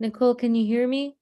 Nicole, can you hear me?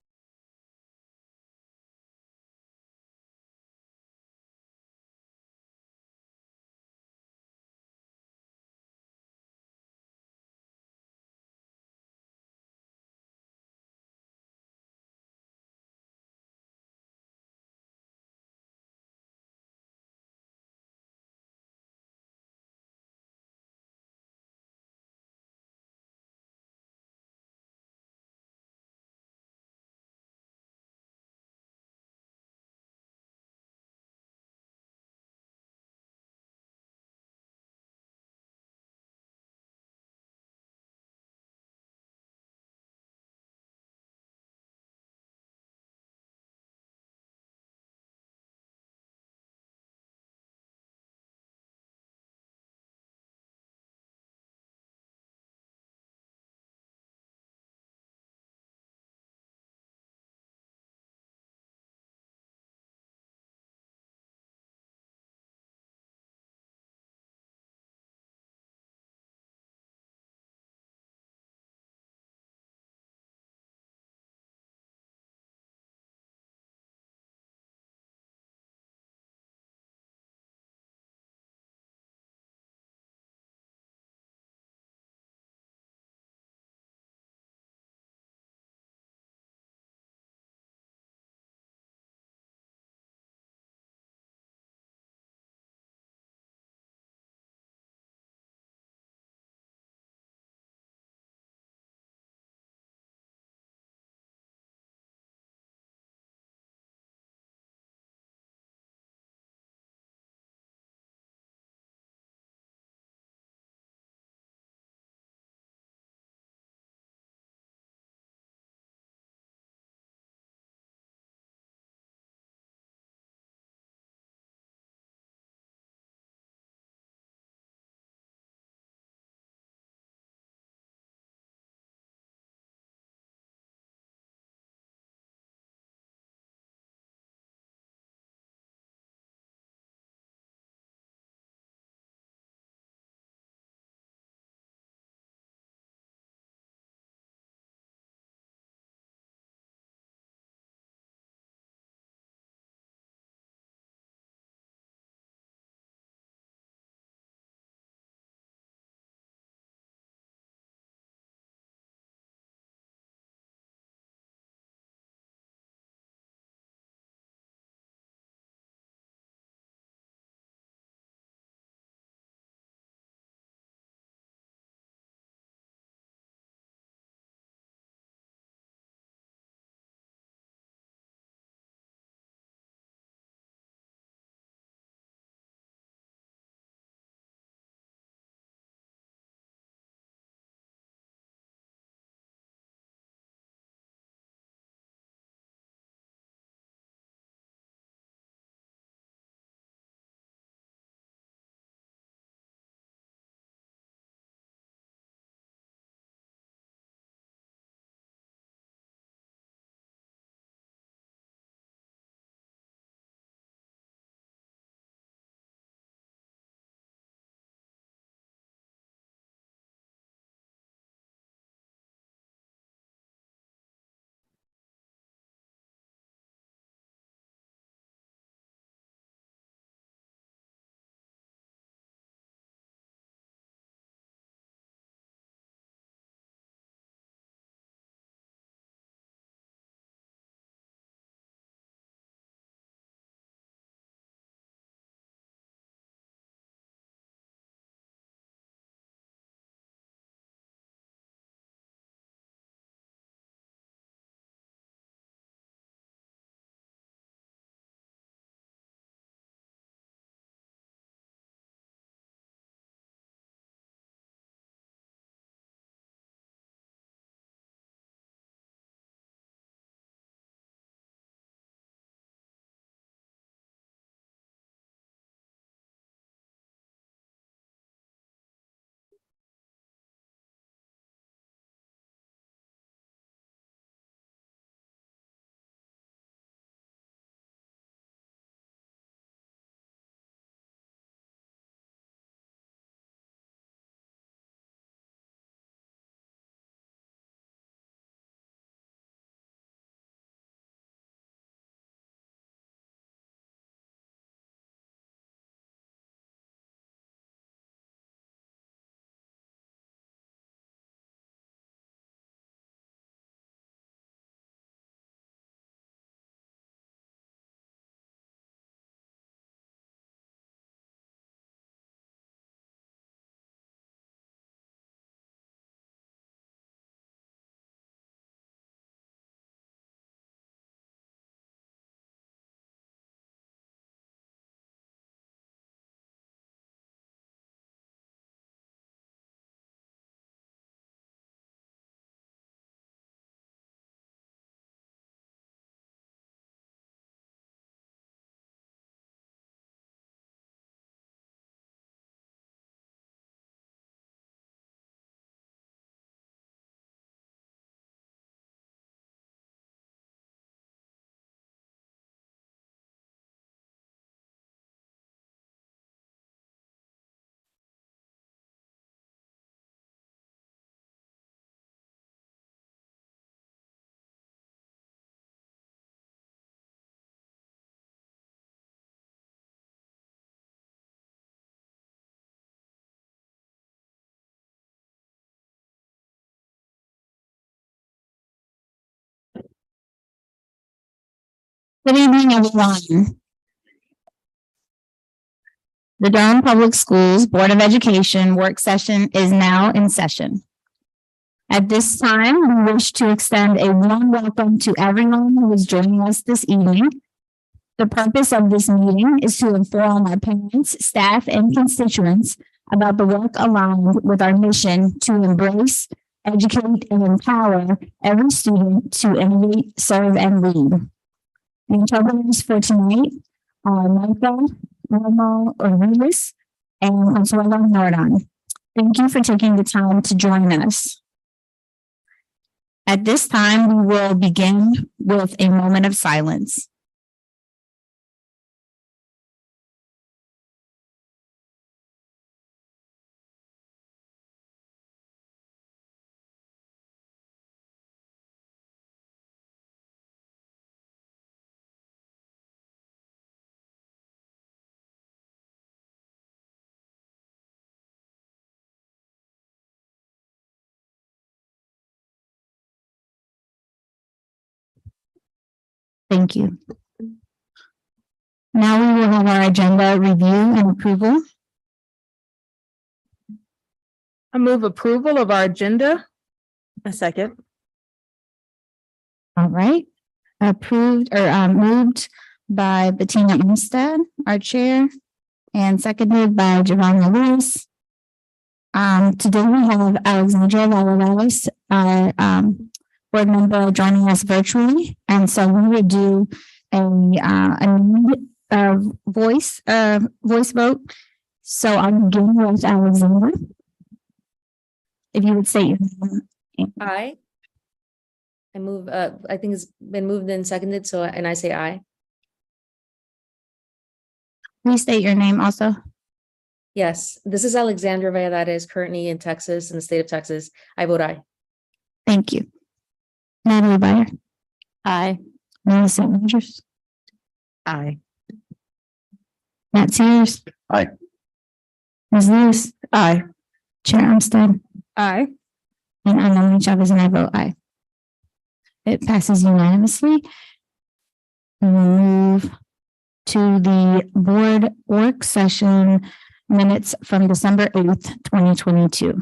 Good evening, everyone. The Durham Public Schools Board of Education work session is now in session. At this time, we wish to extend a warm welcome to everyone who is joining us this evening. The purpose of this meeting is to inform our parents, staff, and constituents about the work aligned with our mission to embrace, educate, and empower every student to innovate, serve, and lead. The interpreters for tonight are Michael, Romo Orvilis, and Consuelo Nordon. Thank you for taking the time to join us. At this time, we will begin with a moment of silence. Thank you. Now we will have our agenda review and approval. I move approval of our agenda. A second. All right. Approved or moved by Bettina Umstead, our chair, and seconded by Giovanna Lewis. Today we have Alexandra Valalis, our board member, joining us virtually, and so we will do a voice vote. So I'll begin with Alexandra. If you would say your name. Aye. I move, I think it's been moved and seconded, so, and I say aye. Please state your name also. Yes, this is Alexandra Valladares, currently in Texas, in the state of Texas. I vote aye. Thank you. Natalie Byer. Aye. Melissa Andrews. Aye. Matt Sears. Aye. Ms. Lewis. Aye. Chair Umstead. Aye. And I'm Emily Chavez, and I vote aye. It passes unanimously. We will move to the board work session minutes from December 8th, 2022.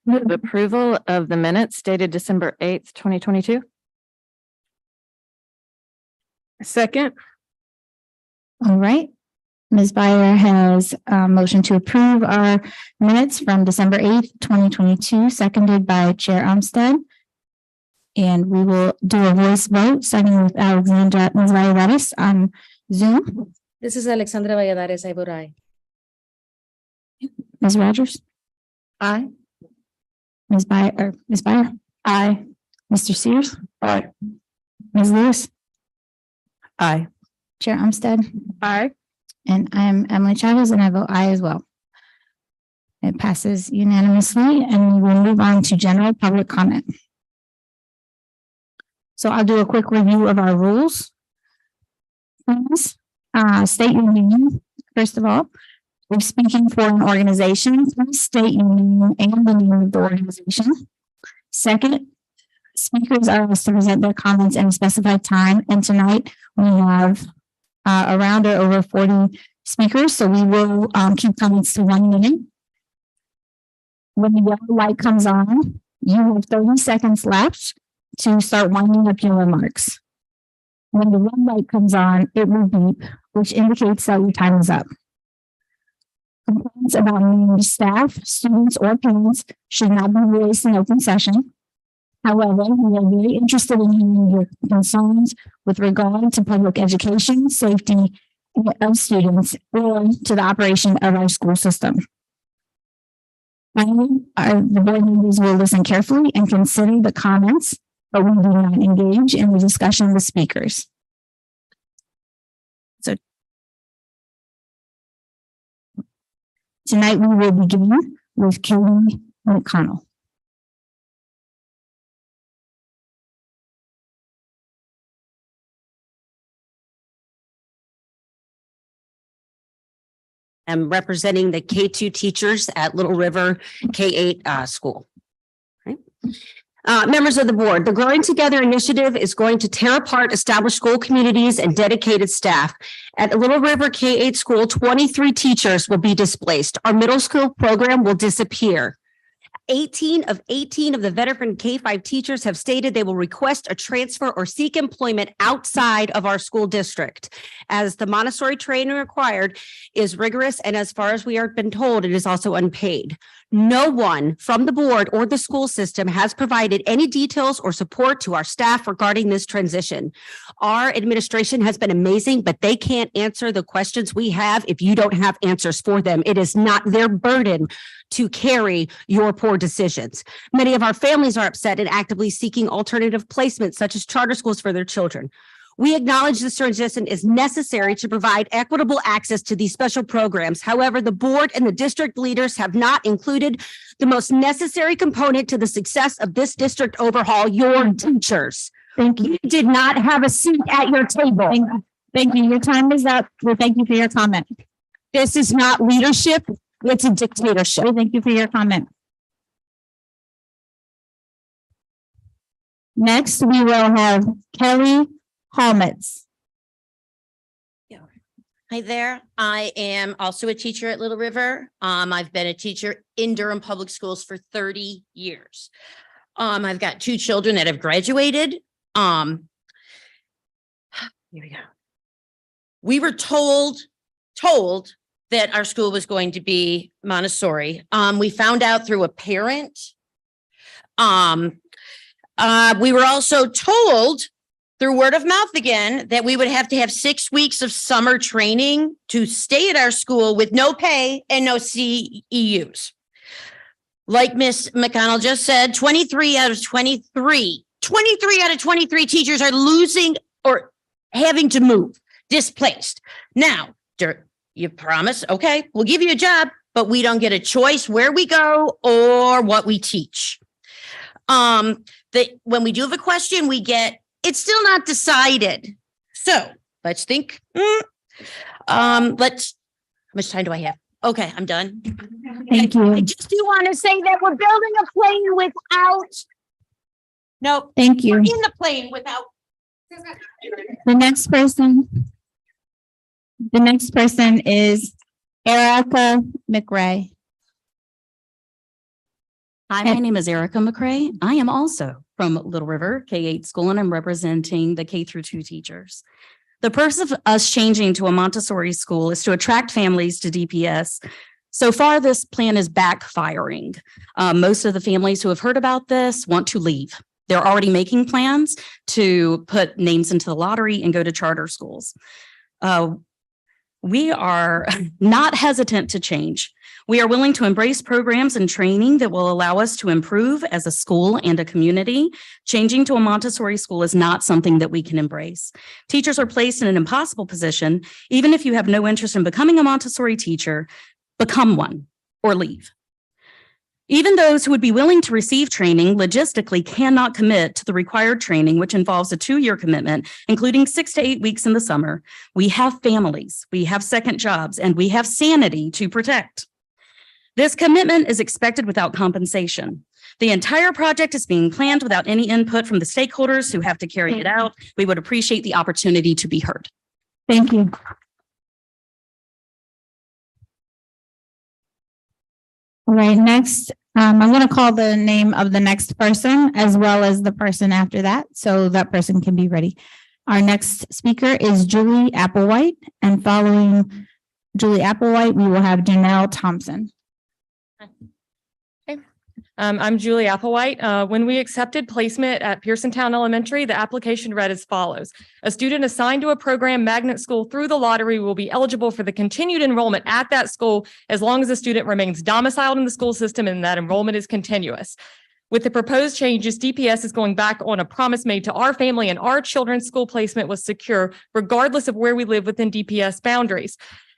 Move approval of the minutes dated December 8th, 2022. Second. All right. Ms. Byer has a motion to approve our minutes from December 8th, 2022, seconded by Chair Umstead. And we will do a voice vote, starting with Alexandra Ms. Valladares on Zoom. This is Alexandra Valladares. I vote aye. Ms. Rogers. Aye. Ms. Byer. Aye. Mr. Sears. Aye. Ms. Lewis. Aye. Chair Umstead. Aye. And I'm Emily Chavez, and I vote aye as well. It passes unanimously, and we will move on to general public comment. So I'll do a quick review of our rules. Please state your name, first of all. If speaking for an organization, please state your name and the name of the organization. Second, speakers are asked to present their comments in a specified time, and tonight we have around or over 40 speakers, so we will keep comments to 1 minute. When the yellow light comes on, you have 30 seconds left to start winding up your remarks. When the red light comes on, it will beep, which indicates that your time is up. Complaints about named staff, students, or parents should not be raised in open session. However, we are very interested in hearing your concerns with regard to public education, safety of students, or to the operation of our school system. Finally, the board members will listen carefully and consider the comments, but we do not engage in the discussion with speakers. So tonight we will begin with Katie McConnell. I'm representing the K2 teachers at Little River K8 school. Right. Members of the board, the Growing Together initiative is going to tear apart established school communities and dedicated staff. At Little River K-8 school, 23 teachers will be displaced. Our middle school program will disappear. 18 of the veteran K-5 teachers have stated they will request a transfer or seek employment outside of our school district, as the Montessori training required is rigorous, and as far as we are been told, it is also unpaid. No one from the board or the school system has provided any details or support to our staff regarding this transition. Our administration has been amazing, but they can't answer the questions we have if you don't have answers for them. It is not their burden to carry your poor decisions. Many of our families are upset and actively seeking alternative placements, such as charter schools for their children. We acknowledge this transition is necessary to provide equitable access to these special programs. However, the board and the district leaders have not included the most necessary component to the success of this district overhaul, your teachers. Thank you. You did not have a seat at your table. Thank you. Your time is up. Well, thank you for your comment. This is not leadership, it's a dictatorship. Well, thank you for your comment. Next, we will have Kelly Holmitz. Hi there. I am also a teacher at Little River. I've been a teacher in Durham Public Schools for 30 years. I've got 2 children that have graduated. Here we go. We were told that our school was going to be Montessori. We found out through a parent. We were also told through word of mouth again that we would have to have 6 weeks of summer training to stay at our school with no pay and no CEUs. Like Miss McConnell just said, 23 out of 23 teachers are losing or having to move, displaced. Now, you promise, okay, we'll give you a job, but we don't get a choice where we go or what we teach. When we do have a question, we get, it's still not decided. So let's think. How much time do I have? Okay, I'm done. Thank I you. just do want to say that we're building a plane without. Nope, Thank we're you. in the plane without. The next person is Erica McRae. Hi, my name is Erica McRae. I am also from Little River K-8 school, and I'm representing the K-2 teachers. The purpose of us changing to a Montessori school is to attract families to DPS. So far, this plan is backfiring. Most of the families who have heard about this want to leave. They're already making plans to put names into the lottery and go to charter schools. We are not hesitant to change. We are willing to embrace programs and training that will allow us to improve as a school and a community. Changing to a Montessori school is not something that we can embrace. Teachers are placed in an impossible position. Even if you have no interest in becoming a Montessori teacher, become one or leave. Even those who would be willing to receive training logistically cannot commit to the required training, which involves a 2-year commitment, including 6 to 8 weeks in the summer. We have families, we have second jobs, and we have sanity to protect. This commitment is expected without compensation. The entire project is being planned without any input from the stakeholders who have to carry it out. We would appreciate the opportunity to be heard. Thank you. All right, next, I'm going to call the name of the next person as well as the person after that, so that person can be ready. Our next speaker is Julie Applewhite, and following Julie Applewhite, we will have Janelle Thompson. I'm Julie Applewhite. When we accepted placement at Pearsontown Elementary, the application read as follows. A student assigned to a program magnet school through the lottery will be eligible for the continued enrollment at that school as long as the student remains domiciled in the school system and that enrollment is continuous. With the proposed changes, DPS is going back on a promise made to our family, and our children's school placement was secure regardless of where we live within DPS boundaries.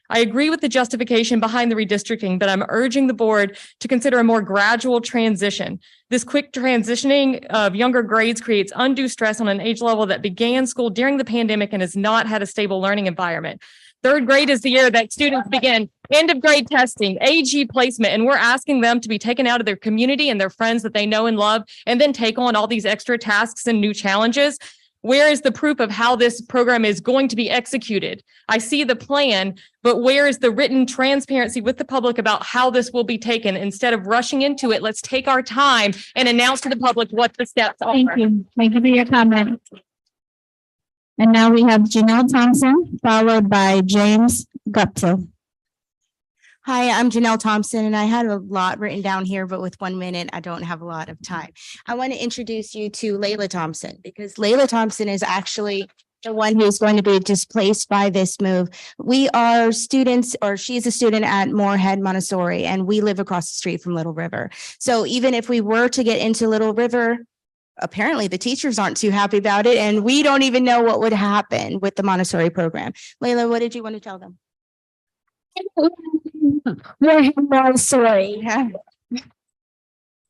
I agree with the justification behind the redistricting, but I'm urging the board to consider a more gradual transition. This quick transitioning of younger grades creates undue stress on an age level that began school during the pandemic and has not had a stable learning environment. 3rd grade is the year that students begin End of grade testing, AG placement, and we're asking them to be taken out of their community and their friends that they know and love, and then take on all these extra tasks and new challenges. Where is the proof of how this program is going to be executed? I see the plan, but where is the written transparency with the public about how this will be taken? Instead of rushing into it, let's take our time and announce to the public what the steps are. Thank you. Thank you for your comment. And now we have Janelle Thompson, followed by James Guptill. Hi, I'm Janelle Thompson, and I had a lot written down here, but with 1 minute, I don't have a lot of time. I want to introduce you to Layla Thompson, because Layla Thompson is actually the one who's going to be displaced by this move. We are students, or she's a student at Moorhead Montessori, and we live across the street from Little River. So even if we were to get into Little River, apparently the teachers aren't too happy about it, and we don't even know what would happen with the Montessori program. Layla, what did you want to tell them? Sorry.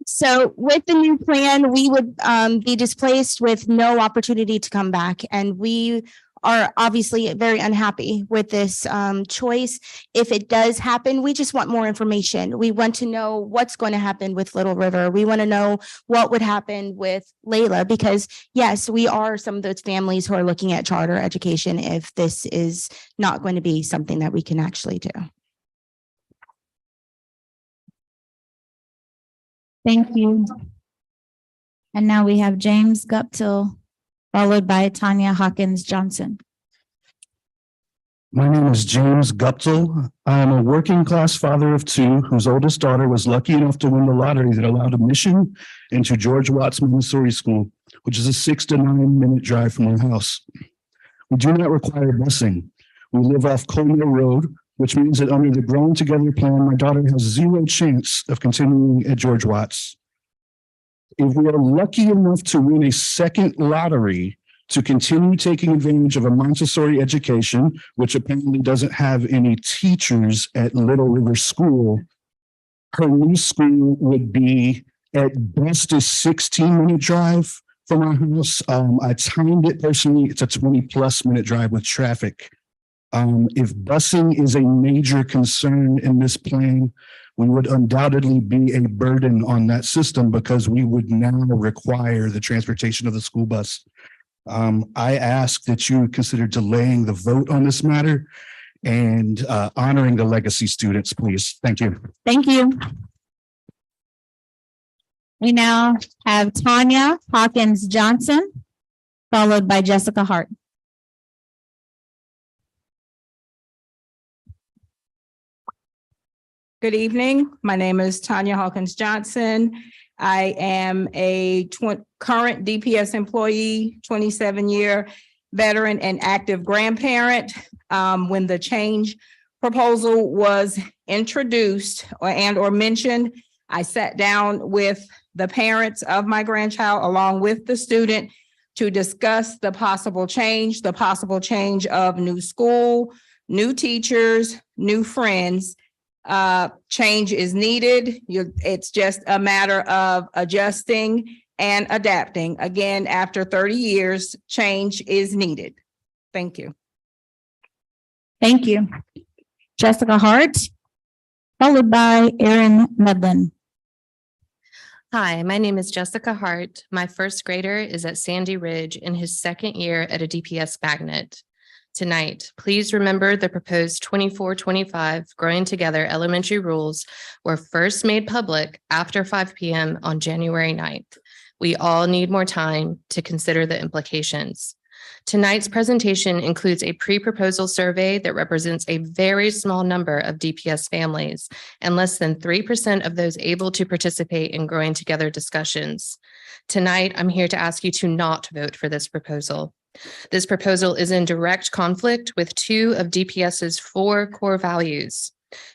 So with the new plan, we would be displaced with no opportunity to come back. And we are obviously very unhappy with this choice. If it does happen, we just want more information. We want to know what's going to happen with Little River. We want to know what would happen with Layla, because yes, we are some of those families who are looking at charter education if this is not going to be something that we can actually do. Thank you. And now we have James Guptill, followed by Tanya Hawkins Johnson. My name is James Guptill. I am a working class father of two whose oldest daughter was lucky enough to win the lottery that allowed admission into George Watts Montessori School, which is a 6 to 9 minute drive from our house. We do not require busing. We live off Colmere Road, which means that under the Growing Together plan, my daughter has zero chance of continuing at George Watts. If we are lucky enough to win a second lottery to continue taking advantage of a Montessori education, which apparently doesn't have any teachers at Little River School, her new school would be at best a 16-minute drive from our house. I timed it personally. It's a 20+ minute drive with traffic. If busing is a major concern in this plan, we would undoubtedly be a burden on that system because we would now require the transportation of the school bus. I ask that you consider delaying the vote on this matter and honoring the legacy students, please. Thank you. Thank you. We now have Tanya Hawkins Johnson, followed by Jessica Hart. Good evening. My name is Tanya Hawkins Johnson. I am a current DPS employee, 27-year veteran and active grandparent. When the change proposal was introduced or mentioned, I sat down with the parents of my grandchild along with the student to discuss the possible change of new school, new teachers, new friends. Change is needed. It's just a matter of adjusting and adapting. Again, after 30 years, change is needed. Thank you. Thank you. Jessica Hart, followed by Erin Medlin. Hi, my name is Jessica Hart. My first grader is at Sandy Ridge in his second year at a DPS magnet. Tonight, please remember the proposed 24-25 Growing Together elementary rules were first made public after 5 p.m. on January 9th. We all need more time to consider the implications. Tonight's presentation includes a pre-proposal survey that represents a very small number of DPS families and less than 3% of those able to participate in Growing Together discussions. Tonight, I'm here to ask you to not vote for this proposal. This proposal is in direct conflict with 2 of DPS's 4 core values.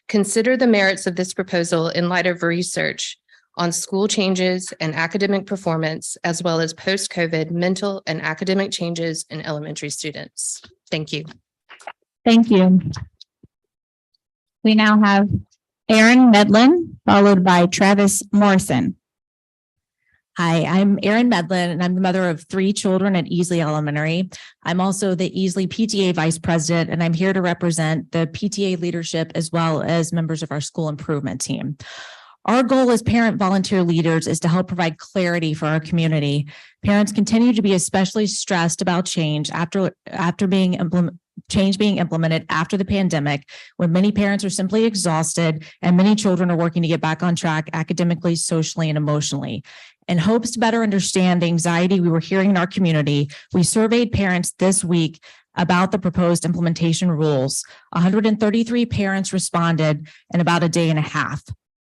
Consider the merits of this proposal in light of research on school changes and academic performance, as well as post-COVID mental and academic changes in elementary students. Thank you. Thank you. We now have Erin Medlin, followed by Travis Morrison. Hi, I'm Erin Medlin, and I'm the mother of 3 children at Easley Elementary. I'm also the Easley PTA Vice President, and I'm here to represent the PTA leadership as well as members of our school improvement team. Our goal as parent volunteer leaders is to help provide clarity for our community. Parents continue to be especially stressed about change after being implemented after the pandemic, when many parents are simply exhausted and many children are working to get back on track academically, socially, and emotionally. In hopes to better understand the anxiety we were hearing in our community, we surveyed parents this week about the proposed implementation rules. 133 parents responded in about a day and a half.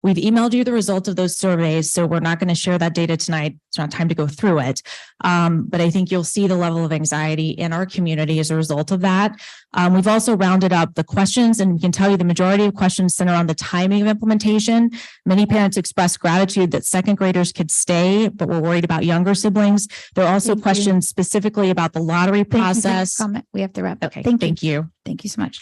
We've emailed you the results of those surveys, so we're not going to share that data tonight. It's not time to go through it. But I think you'll see the level of anxiety in our community as a result of that. We've also rounded up the questions, and we can tell you the majority of questions center on the timing of implementation. Many parents expressed gratitude that second graders could stay, but were worried about younger siblings. There are also questions specifically about the lottery process. Comment. We have to wrap. Okay, Thank you. you. Thank you so much.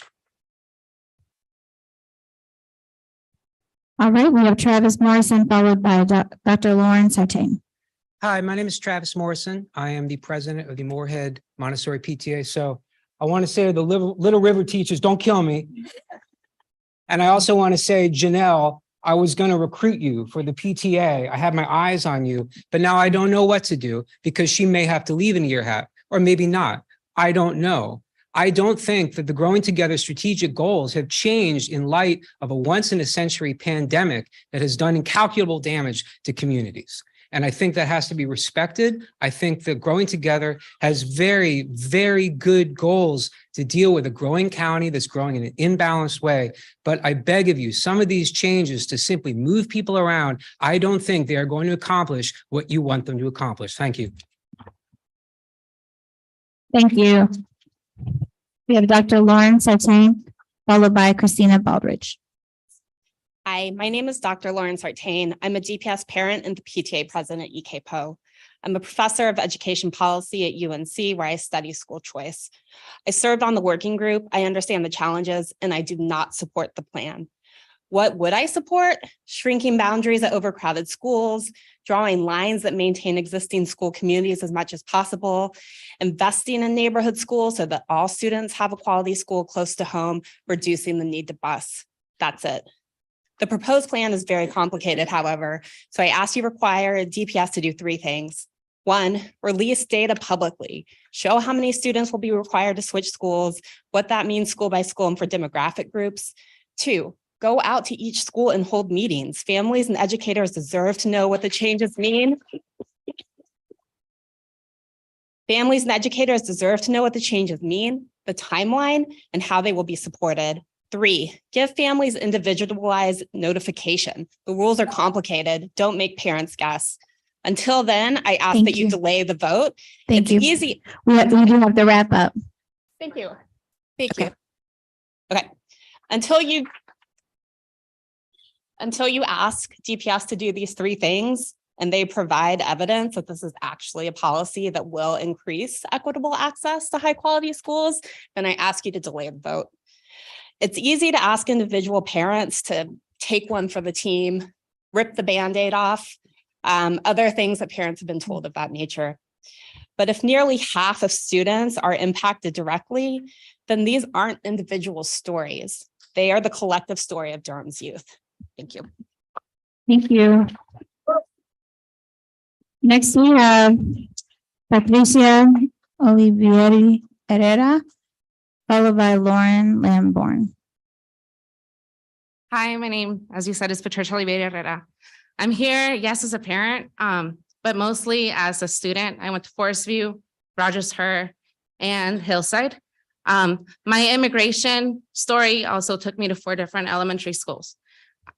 All right, we have Travis Morrison followed by Dr. Lauren Sartain. Hi, my name is Travis Morrison. I am the president of the Moorhead Montessori PTA. So I want to say to the Little River teachers, don't kill me. And I also want to say, Janelle, I was going to recruit you for the PTA. I had my eyes on you, but now I don't know what to do because she may have to leave in a year and a half, or maybe not. I don't know. I don't think that the Growing Together strategic goals have changed in light of a once-in-a-century pandemic that has done incalculable damage to communities. And I think that has to be respected. I think that Growing Together has very, very good goals to deal with a growing county that's growing in an imbalanced way. But I beg of you, some of these changes to simply move people around, I don't think they are going to accomplish what you want them to accomplish. Thank you. Thank you. We have Dr. Lauren Sartain followed by Christina Baldridge. Hi, my name is Dr. Lauren Sartain. I'm a DPS parent and the PTA president at EKPO. I'm a professor of education policy at UNC, where I study school choice. I served on the working group. I understand the challenges, and I do not support the plan. What would I support? Shrinking boundaries at overcrowded schools, drawing lines that maintain existing school communities as much as possible, investing in neighborhood schools so that all students have a quality school close to home, reducing the need to bus. That's it. The proposed plan is very complicated, however, so I ask you require DPS to do 3 things. 1, release data publicly. Show how many students will be required to switch schools, what that means school by school and for demographic groups. 2, go out to each school and hold meetings. Families and educators deserve to know what the changes mean. Families and educators deserve to know what the changes mean, the timeline, and how they will be supported. 3, give families individualized notification. The rules are complicated. Don't make parents guess. Until then, I ask that you delay the vote. Thank you. Easy. We do have to wrap up. Thank you. Thank you. Okay. Until you ask DPS to do these 3 things and they provide evidence that this is actually a policy that will increase equitable access to high quality schools, then I ask you to delay the vote. It's easy to ask individual parents to take one for the team, rip the Band-Aid off, other things that parents have been told of that nature. But if nearly half of students are impacted directly, then these aren't individual stories. They are the collective story of Durham's youth. Thank you. Thank you. Next, we have Patricia Olivieri Herrera, followed by Lauren Lamborn. Hi, my name, as you said, is Patricia Oliveira Herrera. I'm here, yes, as a parent, but mostly as a student. I went to Forest View, Rogers Her, and Hillside. My immigration story also took me to 4 different elementary schools.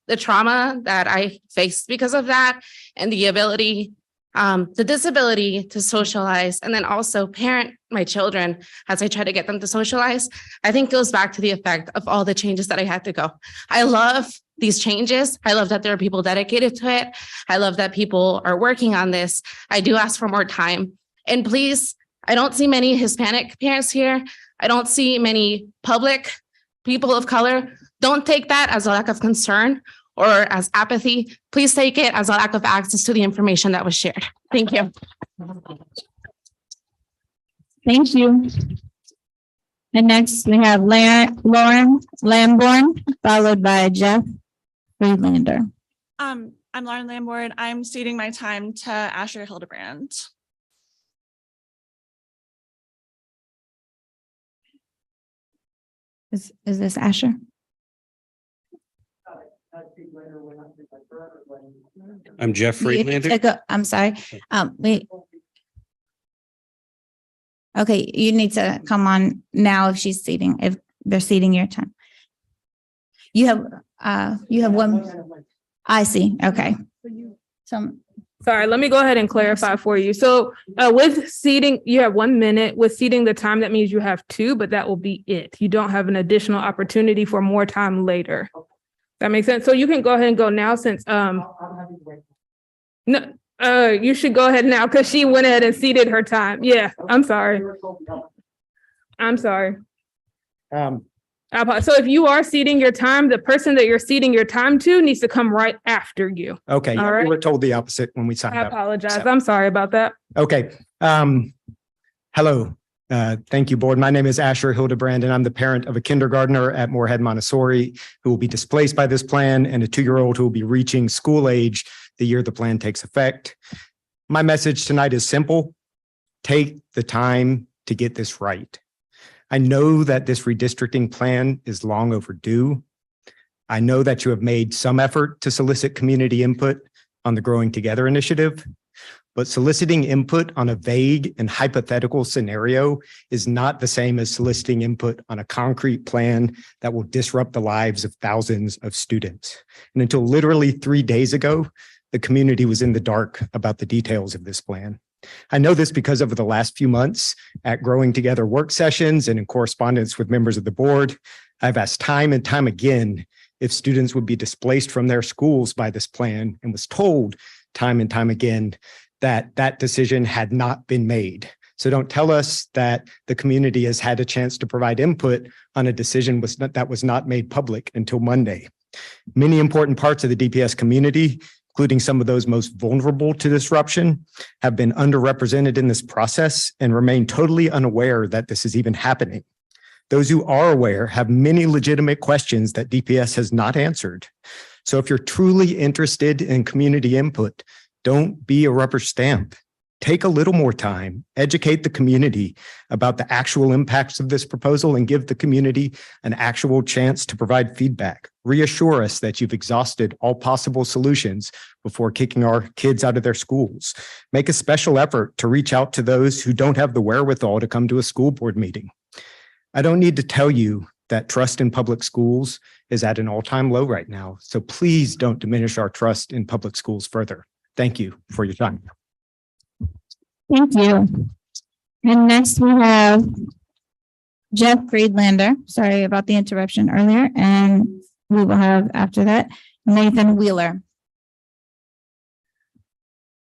The trauma that I faced because of that, and the ability, the disability to socialize, and then also parent my children as I try to get them to socialize, I think goes back to the effect of all the changes that I had to go. I love these changes. I love that there are people dedicated to it. I love that people are working on this. I do ask for more time. And please, I don't see many Hispanic parents here. I don't see many public people of color. Don't take that as a lack of concern or as apathy, please take it as a lack of access to the information that was shared. Thank you. Thank you. And next we have Lauren Lamborn, followed by Jeff Friedlander. I'm Lauren Lamborn. I'm ceding my time to Asher Hildebrand. Is this Asher? I'm Jeff Friedlander. I'm sorry. Wait. Okay, you need to come on now if they're seating your time. You have one. I see. Okay. Sorry, let me go ahead and clarify for you. So with seating, you have 1 minute. With seating the time, that means you have 2, but that will be it. You don't have an additional opportunity for more time later. That makes sense. So you can go ahead and go now since no, you should go ahead now because she went ahead and seated her time. Yeah, I'm sorry. I'm sorry. So if you are seating your time, the person that you're seating your time to needs to come right after you. Okay, All right. we were told the opposite when we signed I up. apologize. So- I'm sorry about that. Okay. Hello. Thank you, board. My name is Asher Hildebrand, and I'm the parent of a kindergartner at Moorhead Montessori who will be displaced by this plan and a 2-year-old who will be reaching school age the year the plan takes effect. My message tonight is simple. Take the time to get this right. I know that this redistricting plan is long overdue. I know that you have made some effort to solicit community input on the Growing Together initiative, but soliciting input on a vague and hypothetical scenario is not the same as soliciting input on a concrete plan that will disrupt the lives of thousands of students. And until literally 3 days ago, the community was in the dark about the details of this plan. I know this because over the last few months at Growing Together work sessions and in correspondence with members of the board, I've asked time and time again if students would be displaced from their schools by this plan and was told time and time again that that decision had not been made. So don't tell us that the community has had a chance to provide input on a decision that was not made public until Monday. Many important parts of the DPS community, including some of those most vulnerable to disruption, have been underrepresented in this process and remain totally unaware that this is even happening. Those who are aware have many legitimate questions that DPS has not answered. So if you're truly interested in community input, don't be a rubber stamp. Take a little more time, educate the community about the actual impacts of this proposal and give the community an actual chance to provide feedback. Reassure us that you've exhausted all possible solutions before kicking our kids out of their schools. Make a special effort to reach out to those who don't have the wherewithal to come to a school board meeting. I don't need to tell you that trust in public schools is at an all-time low right now. So please don't diminish our trust in public schools further. Thank you for your time. Thank you. And next we have Jeff Friedlander. Sorry about the interruption earlier. And we will have after that, Nathan Wheeler.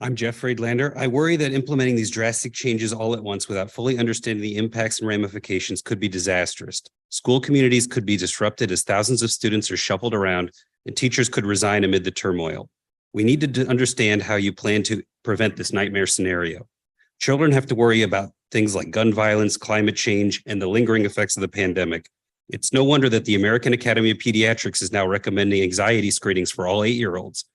I'm Jeff Friedlander. I worry that implementing these drastic changes all at once without fully understanding the impacts and ramifications could be disastrous. School communities could be disrupted as thousands of students are shuffled around and teachers could resign amid the turmoil. We need to understand how you plan to prevent this nightmare scenario. Children have to worry about things like gun violence, climate change, and the lingering effects of the pandemic. It's no wonder that the American Academy of Pediatrics is now recommending anxiety screenings for all 8-year-olds.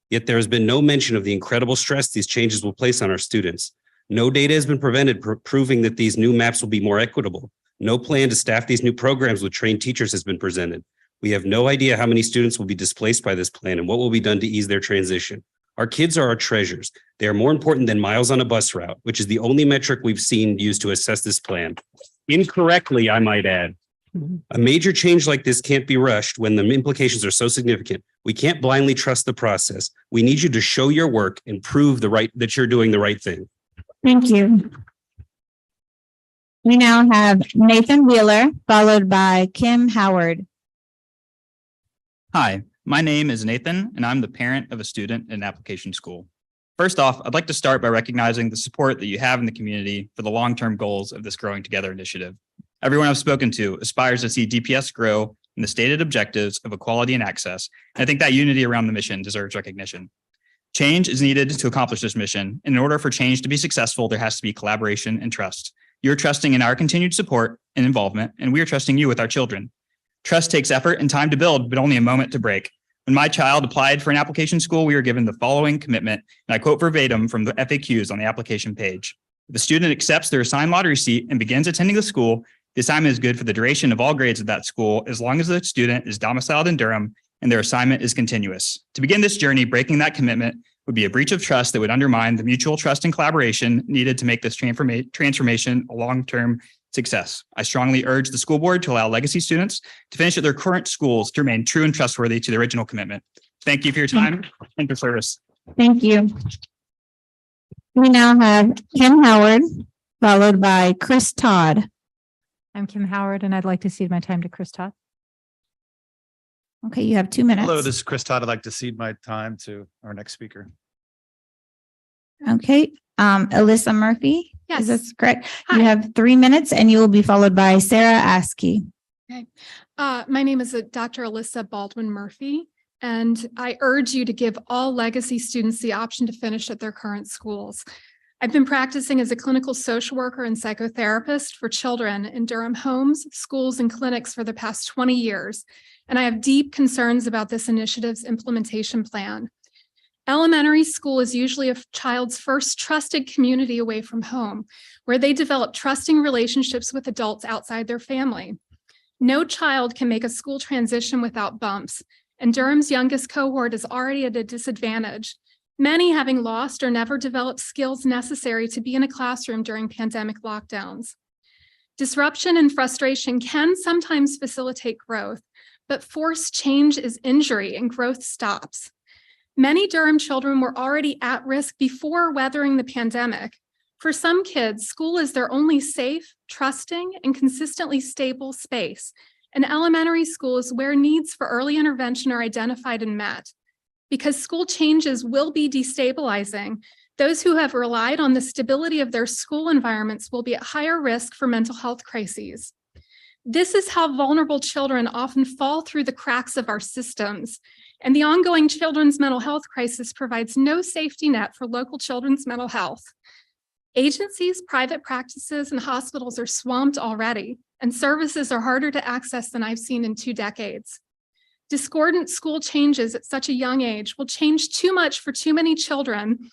Yet there has been no mention of the incredible stress these changes will place on our students. No data has been presented proving that these new maps will be more equitable. No plan to staff these new programs with trained teachers has been presented. We have no idea how many students will be displaced by this plan and what will be done to ease their transition. Our kids are our treasures. They are more important than miles on a bus route, which is the only metric we've seen used to assess this plan. Incorrectly, I might add. A major change like this can't be rushed when the implications are so significant. We can't blindly trust the process. We need you to show your work and prove that you're doing the right thing. Thank you. We now have Nathan Wheeler, followed by Kim Howard. Hi, my name is Nathan, and I'm the parent of a student in an application school. First off, I'd like to start by recognizing the support that you have in the community for the long-term goals of this Growing Together initiative. Everyone I've spoken to aspires to see DPS grow and the stated objectives of equality and access. And I think that unity around the mission deserves recognition. Change is needed to accomplish this mission. And in order for change to be successful, there has to be collaboration and trust. You're trusting in our continued support and involvement, and we are trusting you with our children. Trust takes effort and time to build, but only a moment to break. When my child applied for an application school, we were given the following commitment, and I quote verbatim from the FAQs on the application page. If the student accepts their assigned lottery seat and begins attending the school, the assignment is good for the duration of all grades of that school, as long as the student is domiciled in Durham and their assignment is continuous. To begin this journey, breaking that commitment would be a breach of trust that would undermine the mutual trust and collaboration needed to make this transformation a long-term success. I strongly urge the school board to allow legacy students to finish at their current schools to remain true and trustworthy to the original commitment. Thank you for your time and your service. Thank you. We now have Kim Howard, followed by Chris Todd. I'm Kim Howard, and I'd like to cede my time to Chris Todd. Okay, you have 2 minutes. Hello, this is Chris Todd. I'd like to cede my time to our next speaker. Okay, Alyssa Murphy. Yes. Is this correct? You have 3 minutes and you will be followed by Sarah Askey. Okay. My name is Dr. Alyssa Baldwin Murphy, and I urge you to give all legacy students the option to finish at their current schools. I've been practicing as a clinical social worker and psychotherapist for children in Durham homes, schools, and clinics for the past 20 years, and I have deep concerns about this initiative's implementation plan. Elementary school is usually a child's first trusted community away from home, where they develop trusting relationships with adults outside their family. No child can make a school transition without bumps, and Durham's youngest cohort is already at a disadvantage, many having lost or never developed skills necessary to be in a classroom during pandemic lockdowns. Disruption and frustration can sometimes facilitate growth, but forced change is injury and growth stops. Many Durham children were already at risk before weathering the pandemic. For some kids, school is their only safe, trusting, and consistently stable space, and elementary school is where needs for early intervention are identified and met. Because school changes will be destabilizing, those who have relied on the stability of their school environments will be at higher risk for mental health crises. This is how vulnerable children often fall through the cracks of our systems. And the ongoing children's mental health crisis provides no safety net for local children's mental health. Agencies, private practices, and hospitals are swamped already, and services are harder to access than I've seen in 2 decades. Discordant school changes at such a young age will change too much for too many children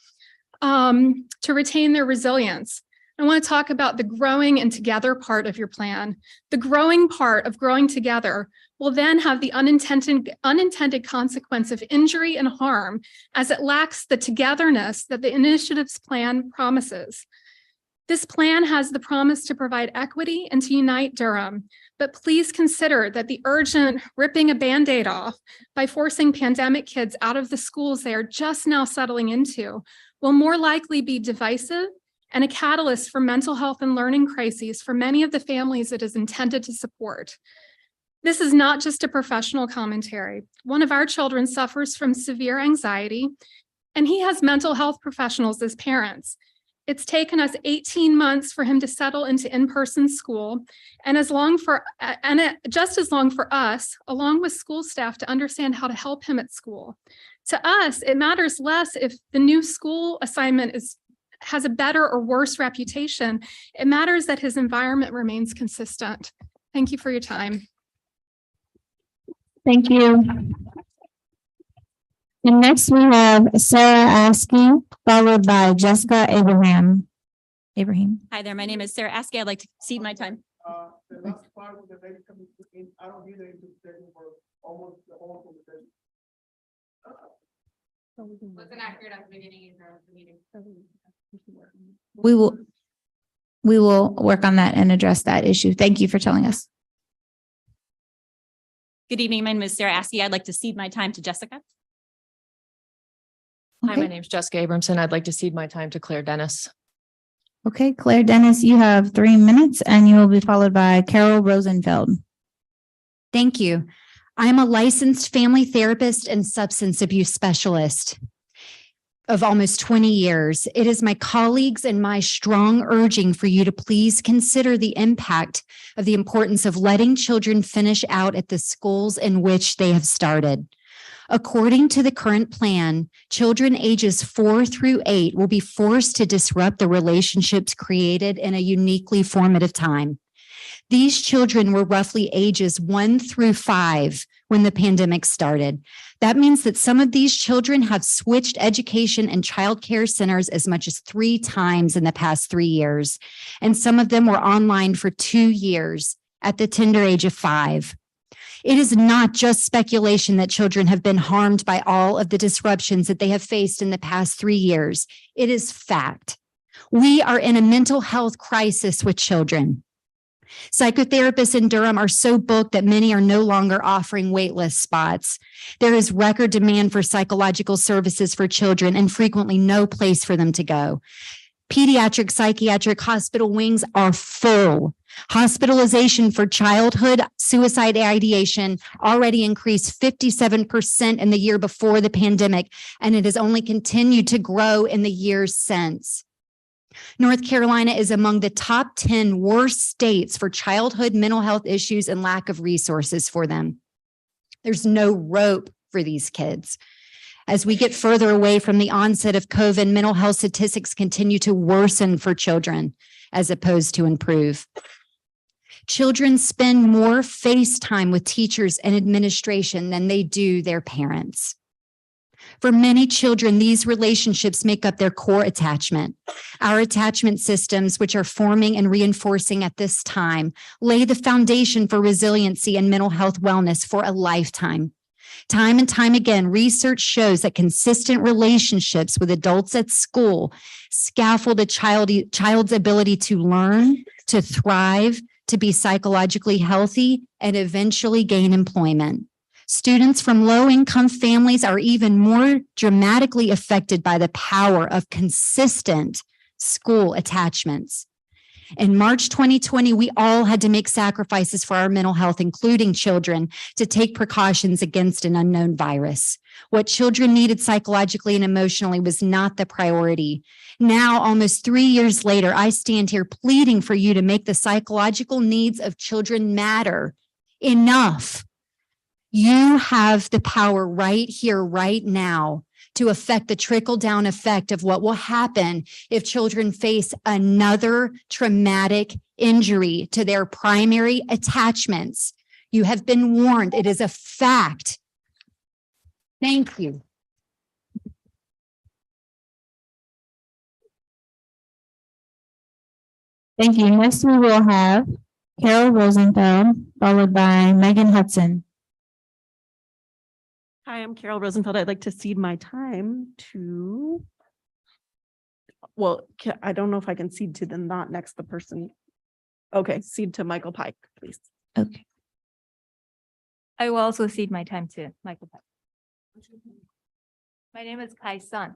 to retain their resilience. I want to talk about the growing and together part of your plan. The growing part of growing together will then have the unintended consequence of injury and harm, as it lacks the togetherness that the initiative's plan promises. This plan has the promise to provide equity and to unite Durham, but please consider that the urgent ripping a Band-Aid off by forcing pandemic kids out of the schools they are just now settling into will more likely be divisive and a catalyst for mental health and learning crises for many of the families it is intended to support. This is not just a professional commentary. One of our children suffers from severe anxiety, and he has mental health professionals as parents. It's taken us 18 months for him to settle into in-person school, and just as long for us, along with school staff, to understand how to help him at school. To us, it matters less if the new school assignment has a better or worse reputation. It matters that his environment remains consistent. Thank you for your time. Thank you. And next we have Sarah Askey, followed by Jessica Abraham. Hi there, my name is Sarah Askey. I'd like to cede my time. Wasn't accurate at the beginning of the meeting. We will work on that and address that issue. Thank you for telling us. Good evening, my name is Sarah Askey. I'd like to cede my time to Jessica. Hi, my name is Jessica Abramson. I'd like to cede my time to Claire Dennis. Okay, Claire Dennis, you have 3 minutes and you will be followed by Carol Rosenfeld. Thank you. I am a licensed family therapist and substance abuse specialist. of almost 20 years, it is my colleagues and my strong urging for you to please consider the impact of the importance of letting children finish out at the schools in which they have started. According to the current plan, children ages 4 through 8 will be forced to disrupt the relationships created in a uniquely formative time. These children were roughly ages 1 through 5 when the pandemic started. That means that some of these children have switched education and childcare centers as much as 3 times in the past 3 years. And some of them were online for 2 years at the tender age of 5. It is not just speculation that children have been harmed by all of the disruptions that they have faced in the past 3 years. It is fact. We are in a mental health crisis with children. Psychotherapists in Durham are so booked that many are no longer offering waitlist spots. There is record demand for psychological services for children and frequently no place for them to go. Pediatric psychiatric hospital wings are full. Hospitalization for childhood suicide ideation already increased 57% in the year before the pandemic, and it has only continued to grow in the years since. North Carolina is among the top 10 worst states for childhood mental health issues and lack of resources for them. There's no rope for these kids. As we get further away from the onset of COVID, mental health statistics continue to worsen for children as opposed to improve. Children spend more face time with teachers and administration than they do their parents. For many children, these relationships make up their core attachment. Our attachment systems, which are forming and reinforcing at this time, lay the foundation for resiliency and mental health wellness for a lifetime. Time and time again, research shows that consistent relationships with adults at school scaffold a child's ability to learn, to thrive, to be psychologically healthy, and eventually gain employment. Students from low-income families are even more dramatically affected by the power of consistent school attachments. In March 2020, we all had to make sacrifices for our mental health, including children, to take precautions against an unknown virus. What children needed psychologically and emotionally was not the priority. Now, almost 3 years later, I stand here pleading for you to make the psychological needs of children matter enough. You have the power right here, right now, to affect the trickle-down effect of what will happen if children face another traumatic injury to their primary attachments. You have been warned. It is a fact. Thank you. Thank you. Next, we will have Carol Rosenfeld, followed by Megan Hudson. Hi, I'm Carol Rosenfeld. I'd like to cede my time to, well, I don't know if I can cede to the not next the person. Okay, cede to Michael Pike, please. Okay. I will also cede my time to Michael Peck. My name is Kai Sun.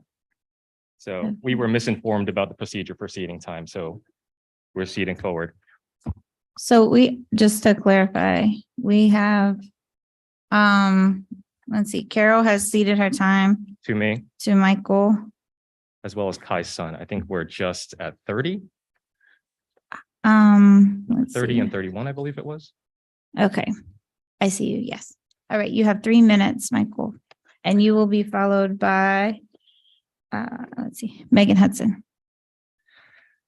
So we were misinformed about the procedure for ceding time, so we're ceding forward. So just to clarify, we have, let's see, Carol has ceded her time To me, to Michael. as well as Kai's son. I think we're just at 30, Let's 30 see. and 31, I believe it was. Okay, I see you. Yes. All right, you have 3 minutes, Michael, and you will be followed by, let's see, Megan Hudson.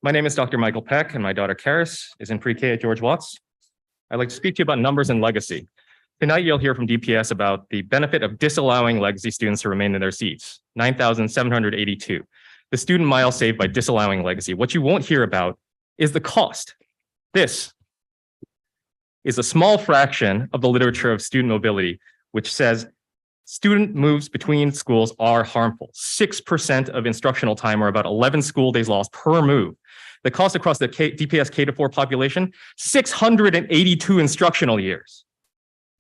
My name is Dr. Michael Peck, and my daughter Karis is in pre-K at George Watts. I'd like to speak to you about numbers and legacy. Tonight, you'll hear from DPS about the benefit of disallowing legacy students to remain in their seats, 9,782. The student mile saved by disallowing legacy. What you won't hear about is the cost. This is a small fraction of the literature of student mobility, which says student moves between schools are harmful. 6% of instructional time, or about 11 school days lost per move. The cost across the DPS K-4 population, 682 instructional years.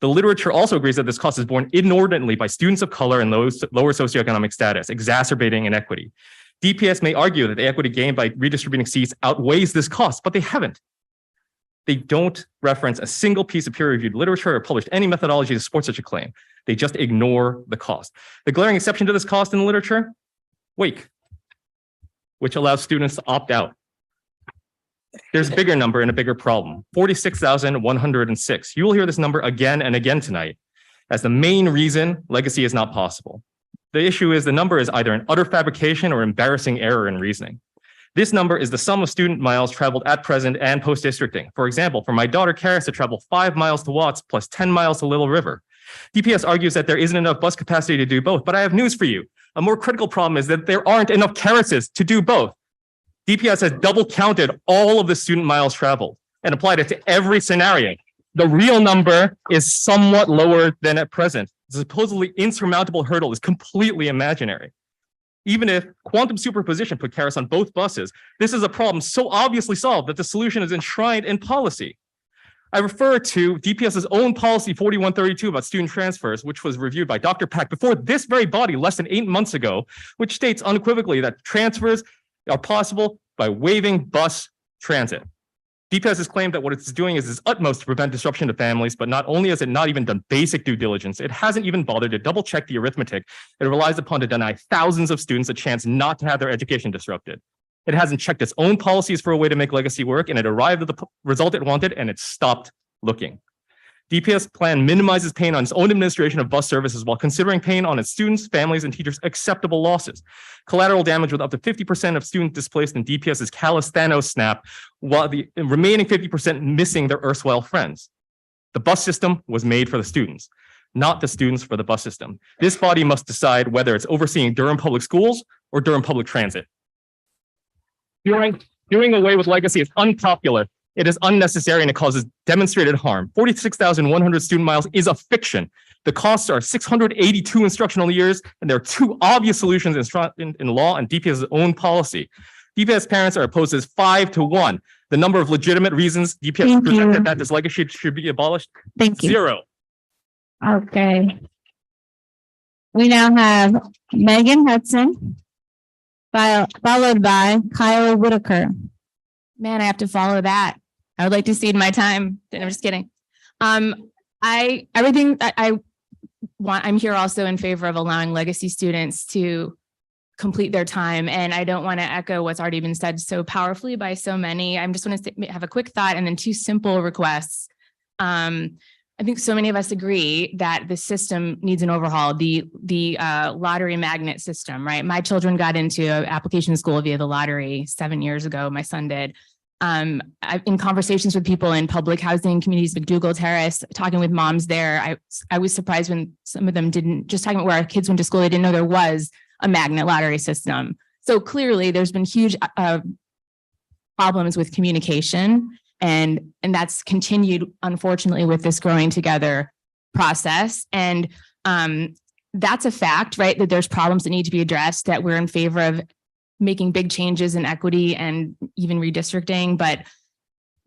The literature also agrees that this cost is borne inordinately by students of color and lower socioeconomic status, exacerbating inequity. DPS may argue that the equity gained by redistributing seats outweighs this cost, but they haven't. They don't reference a single piece of peer-reviewed literature or published any methodology to support such a claim. They just ignore the cost. The glaring exception to this cost in the literature Wake, which allows students to opt out. There's a bigger number and a bigger problem, 46,106. You will hear this number again and again tonight as the main reason legacy is not possible. The issue is the number is either an utter fabrication or embarrassing error in reasoning. This number is the sum of student miles traveled at present and post-districting. For example, for my daughter Karis to travel 5 miles to Watts plus 10 miles to Little River. DPS argues that there isn't enough bus capacity to do both, but I have news for you. A more critical problem is that there aren't enough Karises to do both. DPS has double counted all of the student miles traveled and applied it to every scenario. The real number is somewhat lower than at present. The supposedly insurmountable hurdle is completely imaginary. Even if quantum superposition put Karis on both buses, this is a problem so obviously solved that the solution is enshrined in policy. I refer to DPS's own policy 4132 about student transfers, which was reviewed by Dr. Pack before this very body less than 8 months ago, which states unequivocally that transfers are possible by waiving bus transit. DPS has claimed that what it's doing is its utmost to prevent disruption to families, but not only has it not even done basic due diligence, it hasn't even bothered to double check the arithmetic it relies upon to deny thousands of students a chance not to have their education disrupted. It hasn't checked its own policies for a way to make legacy work, and it arrived at the result it wanted, and it stopped looking. DPS plan minimizes pain on its own administration of bus services while considering pain on its students, families, and teachers' acceptable losses. Collateral damage with up to 50% of students displaced in DPS's Thanos snap, while the remaining 50% missing their erstwhile friends. The bus system was made for the students, not the students for the bus system. This body must decide whether it's overseeing Durham Public Schools or Durham Public Transit. Doing away with legacy is unpopular. It is unnecessary and it causes demonstrated harm. 46,100 student miles is a fiction. The costs are 682 instructional years, and there are 2 obvious solutions in law and DPS's own policy. DPS parents are opposed to this 5 to 1. The number of legitimate reasons DPS presented that this legacy should be abolished, Thank you. 0. Okay. We now have Megan Hudson, followed by Kyle Whitaker. Man, I have to follow that. I would like to cede my time. I'm just kidding. I'm here also in favor of allowing legacy students to complete their time. And I don't want to echo what's already been said so powerfully by so many. I just want to have a quick thought and then 2 simple requests. I think so many of us agree that the system needs an overhaul, the lottery magnet system, right? My children got into application school via the lottery 7 years ago. My son did. In conversations with people in public housing communities, McDougall Terrace, talking with moms there, I was surprised when some of them didn't, just talking about where our kids went to school, they didn't know there was a magnet lottery system. So clearly there's been huge problems with communication. And that's continued, unfortunately, with this growing together process. And that's a fact, right? That there's problems that need to be addressed, that we're in favor of making big changes in equity and even redistricting. But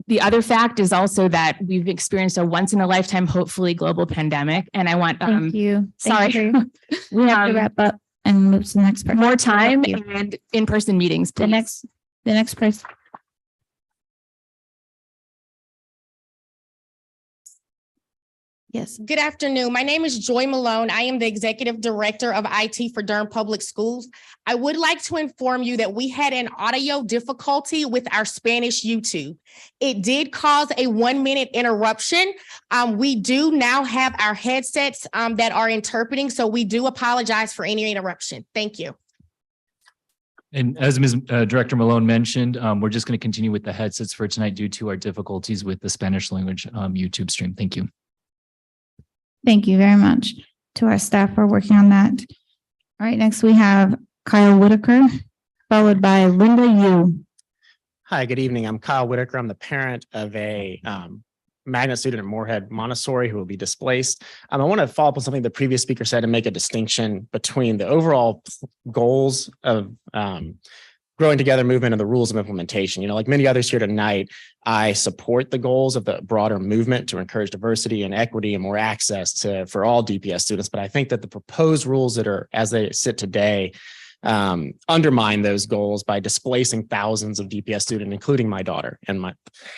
the other fact is also that we've experienced a once in a lifetime, hopefully global pandemic. And I want, Thank you. sorry. We have to wrap up and move to the next person. More time and in-person meetings, please. The next person. Yes. Good afternoon. My name is Joy Malone. I am the Executive Director of IT for Durham Public Schools. I would like to inform you that we had an audio difficulty with our Spanish YouTube. It did cause a 1-minute interruption. We do now have our headsets that are interpreting, so we do apologize for any interruption. Thank you. And as Ms. Director Malone mentioned, we're just going to continue with the headsets for tonight due to our difficulties with the Spanish language YouTube stream. Thank you. Thank you very much to our staff for working on that. All right, next we have Kyle Whitaker, followed by Linda Yu. Hi, good evening. I'm Kyle Whitaker. I'm the parent of a magnet student at Moorhead Montessori who will be displaced. I want to follow up on something the previous speaker said and make a distinction between the overall goals of growing together movement and the rules of implementation. You know, like many others here tonight, I support the goals of the broader movement to encourage diversity and equity and more access for all DPS students. But I think that the proposed rules that are as they sit today undermine those goals by displacing thousands of DPS students, including my daughter. And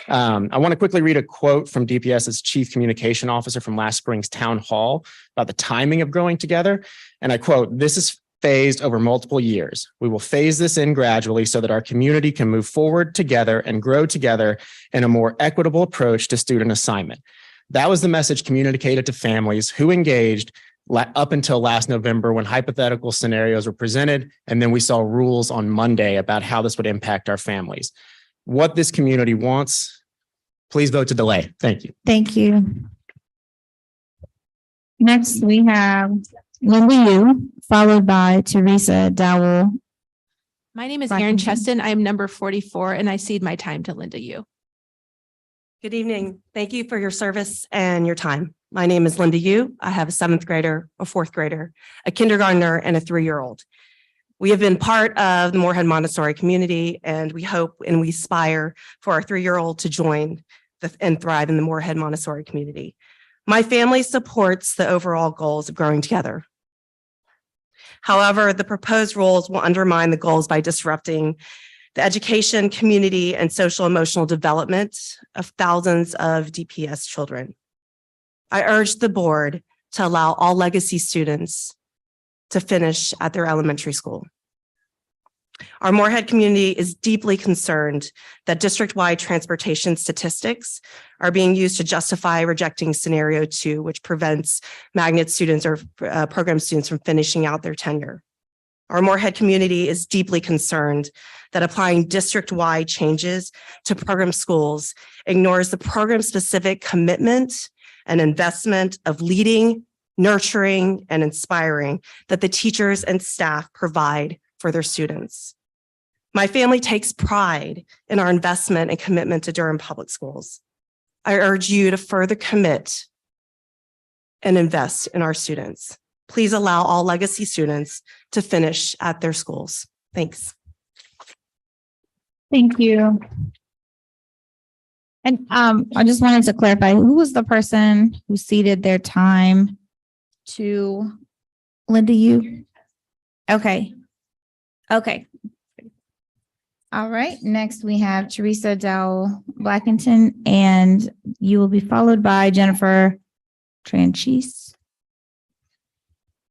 I want to quickly read a quote from DPS's Chief Communication Officer from last spring's town hall about the timing of growing together. And I quote, "This is phased over multiple years. We will phase this in gradually so that our community can move forward together and grow together in a more equitable approach to student assignment. That was the message communicated to families who engaged up until last November when hypothetical scenarios were presented, and then we saw rules on Monday about how this would impact our families. What this community wants, please vote to delay. Thank you. Thank you. Next, we have Linda Yu, followed by Teresa Dowell. My name is Erin Cheston. I am number 44 and I cede my time to Linda Yu. Good evening. Thank you for your service and your time. My name is Linda Yu. I have a 7th grader, a 4th grader, a kindergartner, and a 3-year-old. We have been part of the Moorhead Montessori community, and we hope and we aspire for our 3-year-old to join and thrive in the Moorhead Montessori community. My family supports the overall goals of growing together. However, the proposed rules will undermine the goals by disrupting the education, community, and social emotional development of thousands of DPS children. I urge the board to allow all legacy students to finish at their elementary school. Our Moorhead community is deeply concerned that district-wide transportation statistics are being used to justify rejecting scenario 2, which prevents magnet students or program students from finishing out their tenure. Our Moorhead community is deeply concerned that applying district-wide changes to program schools ignores the program-specific commitment and investment of leading, nurturing, and inspiring that the teachers and staff provide for their students. My family takes pride in our investment and commitment to Durham Public Schools. I urge you to further commit and invest in our students. Please allow all legacy students to finish at their schools. Thanks. Thank you. And I just wanted to clarify, who was the person who ceded their time to Linda Yu? Okay. Okay. All right. Next, we have Teresa Dowell Blackington, and you will be followed by Jennifer Tranchise.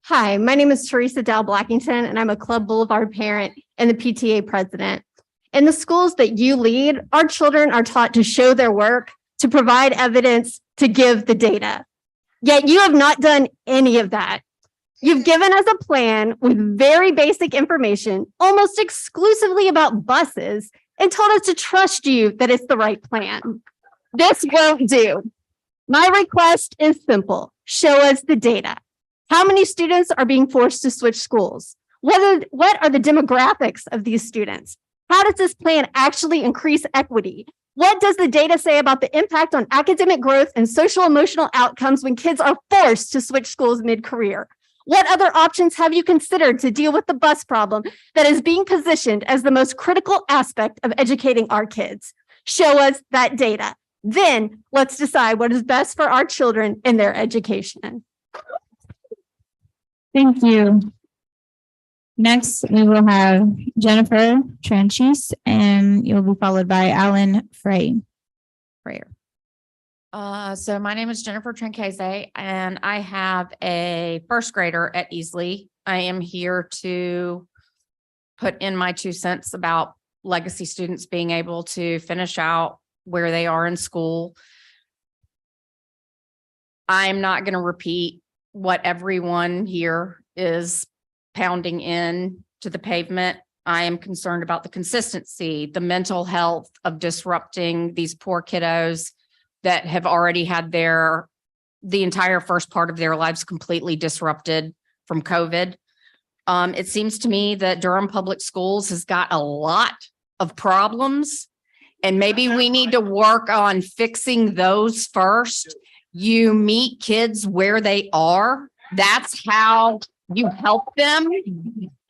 Hi, my name is Teresa Dowell Blackington, and I'm a Club Boulevard parent and the PTA president. In the schools that you lead, our children are taught to show their work, to provide evidence, to give the data. Yet you have not done any of that. You've given us a plan with very basic information, almost exclusively about buses, and told us to trust you that it's the right plan. This won't do. My request is simple. Show us the data. How many students are being forced to switch schools? What are the demographics of these students? How does this plan actually increase equity? What does the data say about the impact on academic growth and social emotional outcomes when kids are forced to switch schools mid-career? What other options have you considered to deal with the bus problem that is being positioned as the most critical aspect of educating our kids? Show us that data. Then let's decide what is best for our children in their education. Thank you. Next, we will have Jennifer Tranchise, and you'll be followed by Alan Frayer. So my name is Jennifer Tranchise, and I have a 1st grader at Easley. I am here to put in my 2 cents about legacy students being able to finish out where they are in school. I'm not going to repeat what everyone here is pounding in to the pavement. I am concerned about the consistency, the mental health of disrupting these poor kiddos that have already had the entire first part of their lives completely disrupted from COVID. It seems to me that Durham Public Schools has got a lot of problems, and maybe we need to work on fixing those first. You meet kids where they are. That's how you help them.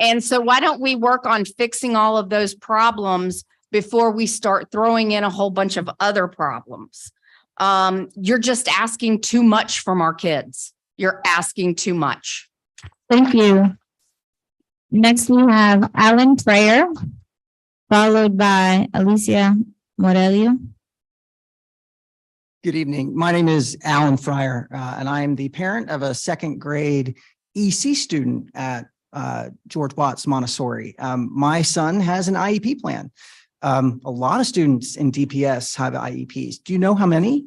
And so why don't we work on fixing all of those problems before we start throwing in a whole bunch of other problems? You're just asking too much from our kids. You're asking too much. Thank you. Next, we have Alan Frayer, followed by Alicia Morelio. Good evening. My name is Alan Fryer, and I am the parent of a 2nd grade EC student at George Watts Montessori. My son has an IEP plan. A lot of students in DPS have IEPs. Do you know how many?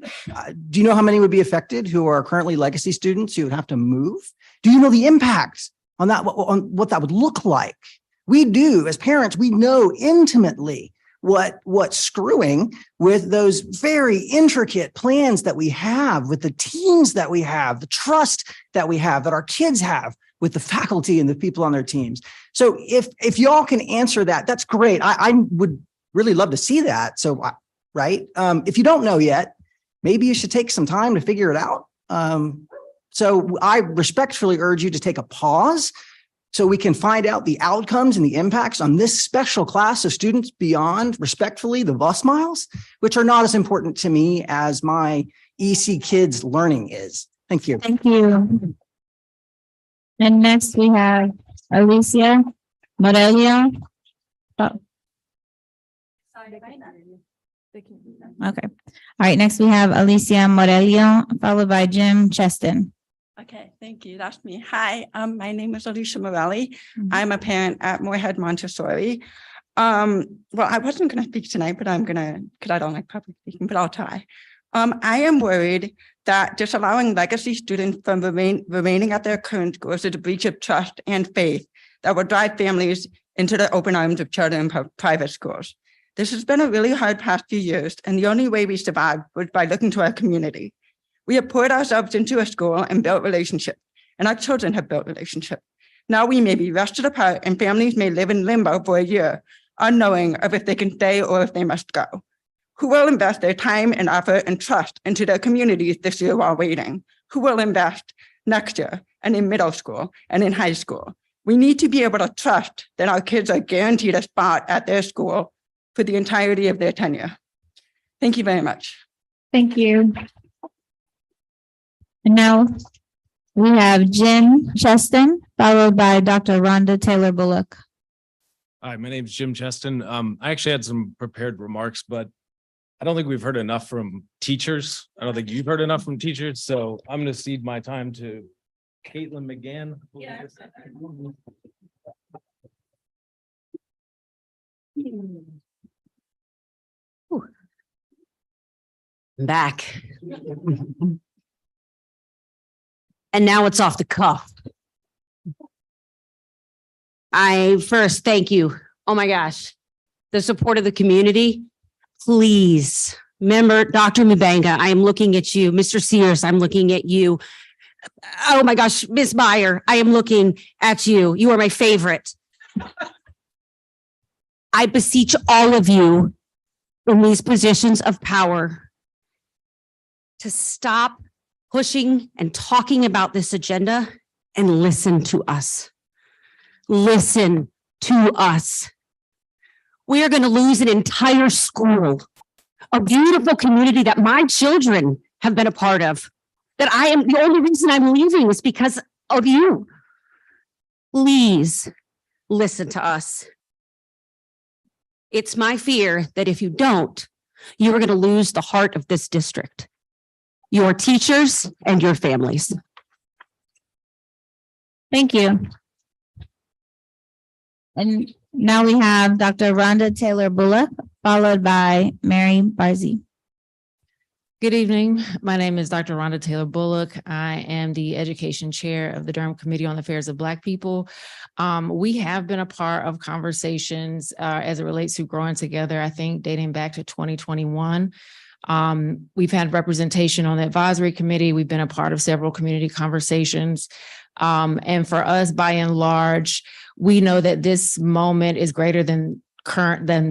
Do you know how many would be affected who are currently legacy students who would have to move? Do you know the impact on that, on what that would look like? We do, as parents, we know intimately what's screwing with those very intricate plans that we have, with the teams that we have, the trust that we have, that our kids have with the faculty and the people on their teams. So if y'all can answer that, that's great. I would really love to see that. So, right. If you don't know yet, maybe you should take some time to figure it out. So I respectfully urge you to take a pause so we can find out the outcomes and the impacts on this special class of students beyond, respectfully, the bus miles, which are not as important to me as my EC kids learning is. Thank you. Thank you. And next we have Alicia Morelia. Oh. Okay. All right. Next we have Alicia Morelia, followed by Jim Cheston. Okay, thank you. That's me. Hi, my name is Alicia Morelli. I'm a parent at Moorhead Montessori. Well, I wasn't going to speak tonight, but I'm going to, because I don't like public speaking, but I'll try. I am worried that disallowing legacy students from remaining at their current schools is a breach of trust and faith that will drive families into the open arms of charter and private schools. This has been a really hard past few years, and the only way we survived was by looking to our community. We have poured ourselves into a school and built relationships, and our children have built relationships. Now we may be wrested apart and families may live in limbo for a year, unknowing of if they can stay or if they must go. Who will invest their time and effort and trust into their communities this year while waiting? Who will invest next year and in middle school and in high school? We need to be able to trust that our kids are guaranteed a spot at their school for the entirety of their tenure. Thank you very much. Thank you. And now we have Jim Cheston, followed by Dr. Rhonda Taylor Bullock. Hi, my name is Jim Cheston. I actually had some prepared remarks, but I don't think we've heard enough from teachers. I don't think you've heard enough from teachers. So I'm going to cede my time to Caitlin McGann. Yeah. Back. And now it's off the cuff. I first thank you. Oh my gosh. The support of the community. Please, member Dr. Mubanga, I am looking at you. Mr. Sears, I'm looking at you. Oh my gosh, Ms. Meyer, I am looking at you. You are my favorite. I beseech all of you in these positions of power to stop pushing and talking about this agenda and listen to us. Listen to us. We are going to lose an entire school, a beautiful community that my children have been a part of, that I am, the only reason I'm leaving is because of you. Please listen to us. It's my fear that if you don't, you are going to lose the heart of this district, your teachers and your families. Thank you. And now we have Dr. Rhonda Taylor Bullock, followed by Mary Barzy. Good evening. My name is Dr. Rhonda Taylor Bullock. I am the education chair of the Durham Committee on the Affairs of Black People. We have been a part of conversations as it relates to growing together, I think dating back to 2021. We've had representation on the advisory committee. We've been a part of several community conversations. And for us, by and large, we know that this moment is greater than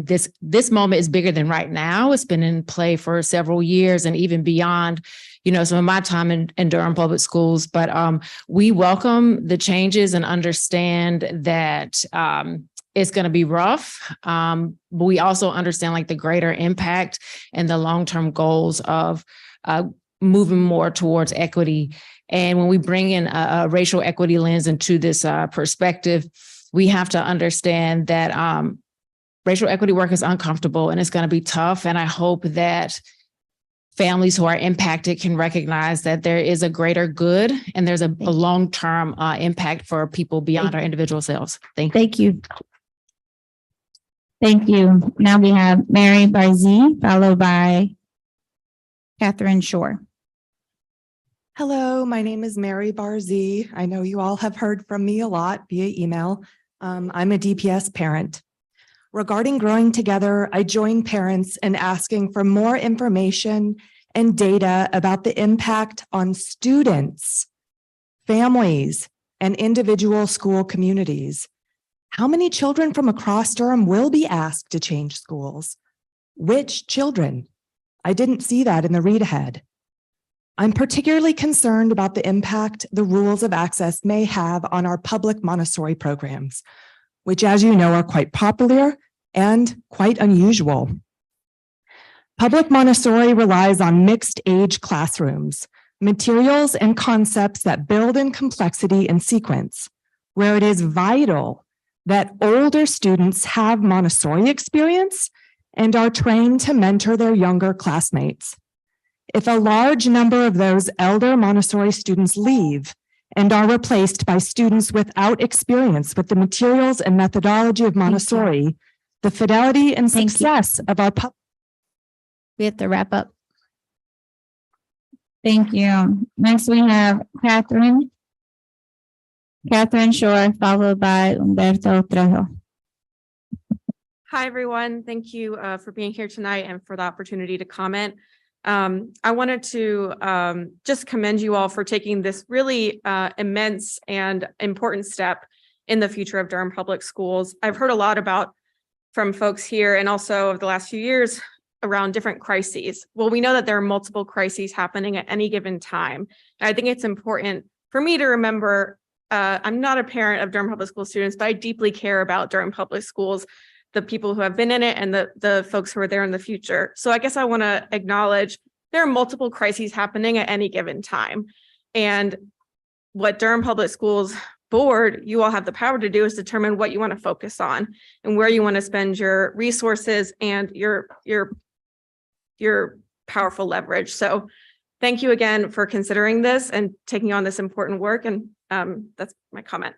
this moment is bigger than right now. It's been in play for several years and even beyond, some of my time in Durham Public Schools. But we welcome the changes and understand that it's going to be rough. But we also understand the greater impact and the long-term goals of moving more towards equity. And when we bring in a racial equity lens into this perspective, we have to understand that racial equity work is uncomfortable and it's going to be tough. And I hope that families who are impacted can recognize that there is a greater good and there's a long-term impact for people beyond our individual selves. Thank you. Thank you. Thank you. Now we have Mary Barzee, followed by Catherine Shore. Hello, my name is Mary Barzee. I know you all have heard from me a lot via email. I'm a DPS parent. Regarding Growing Together, I join parents in asking for more information and data about the impact on students, families, and individual school communities. How many children from across Durham will be asked to change schools? Which children? I didn't see that in the read ahead. I'm particularly concerned about the impact the rules of access may have on our public Montessori programs, which, as you know, are quite popular and quite unusual. Public Montessori relies on mixed age classrooms, materials and concepts that build in complexity and sequence, where it is vital that older students have Montessori experience and are trained to mentor their younger classmates. If a large number of those elder Montessori students leave and are replaced by students without experience with the materials and methodology of Montessori, the fidelity and success of our We have to wrap up. Thank you. Next, we have Catherine Shore, followed by Humberto Trejo. Hi, everyone. Thank you for being here tonight and for the opportunity to comment. I wanted to just commend you all for taking this really immense and important step in the future of Durham Public Schools. I've heard a lot from folks here and also over the last few years around different crises. Well, we know that there are multiple crises happening at any given time. And I think it's important for me to remember, I'm not a parent of Durham Public School students, but I deeply care about Durham Public Schools, the people who have been in it and the folks who are there in the future. So I guess I want to acknowledge there are multiple crises happening at any given time. And what Durham Public Schools Board, you all have the power to do is determine what you want to focus on and where you want to spend your resources and your powerful leverage. So thank you again for considering this and taking on this important work. And that's my comment.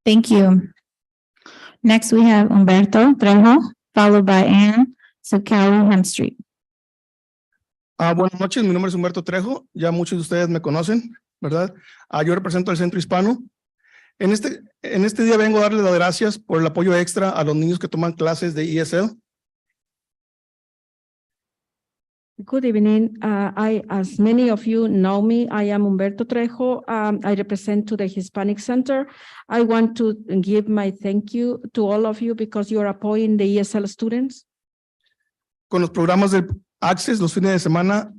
Thank you. Next, we have Humberto Trejo, followed by Anne Socali Hemstreet. Buenas noches, mi nombre es Humberto Trejo, ya muchos de ustedes me conocen, ¿verdad? Yo represento al Centro Hispano. En este día vengo a darles las gracias por el apoyo extra a los niños que toman clases de ESL. Good evening. As many of you know me, I am Humberto Trejo. I represent to the Hispanic Center. I want to give my thank you to all of you because you are appointing the ESL students. Con los programas de Access los fines de semana,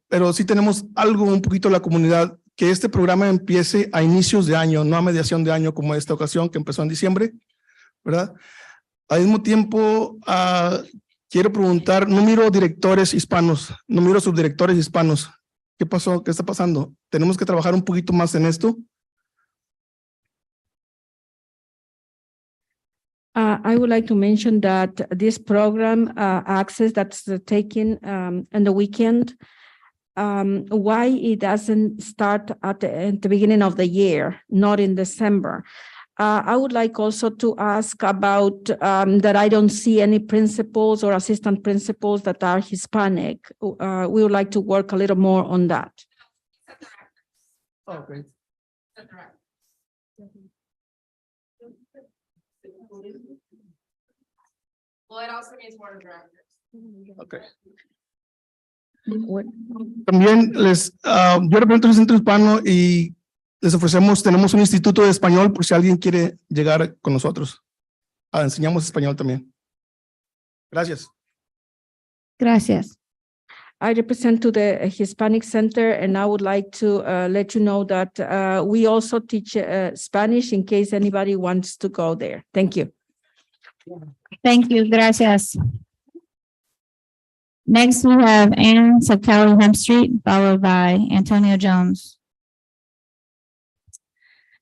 pero sí tenemos algo un poquito la comunidad, que este programa empiece a inicios de año, no a mediación de año como esta ocasión que empezó en diciembre, ¿verdad? Al mismo tiempo, quiero preguntar, no miro directores hispanos, no miro subdirectores hispanos. ¿Qué pasó? ¿Qué está pasando? ¿Tenemos que trabajar un poquito más en esto? I would like to mention that this program, Access, that's taken on the weekend, why it doesn't start at the beginning of the year, not in December. I would like also to ask about that I don't see any principals or assistant principals that are Hispanic. We would like to work a little more on that. Oh, great. Well, it also means board of directors. Okay. También yo represento el Centro Hispano y tenemos un instituto de español por si alguien quiere llegar con nosotros. Enseñamos español también. Gracias. Gracias. I represent to the Hispanic Center, and I would like to let you know that we also teach Spanish in case anybody wants to go there. Thank you. Thank you. Gracias. Next, we have Anne Socali Hemstreet, followed by Antonio Jones.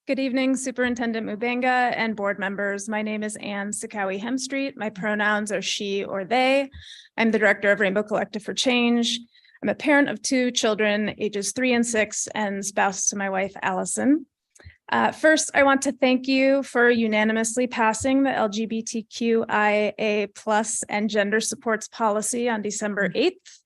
Good evening, Superintendent Mubanga and board members. My name is Anne Sakawi Hemstreet. My pronouns are she or they. I'm the director of Rainbow Collective for Change. I'm a parent of 2 children, ages 3 and 6, and spouse to my wife, Allison. First, I want to thank you for unanimously passing the LGBTQIA+ and gender supports policy on December 8th.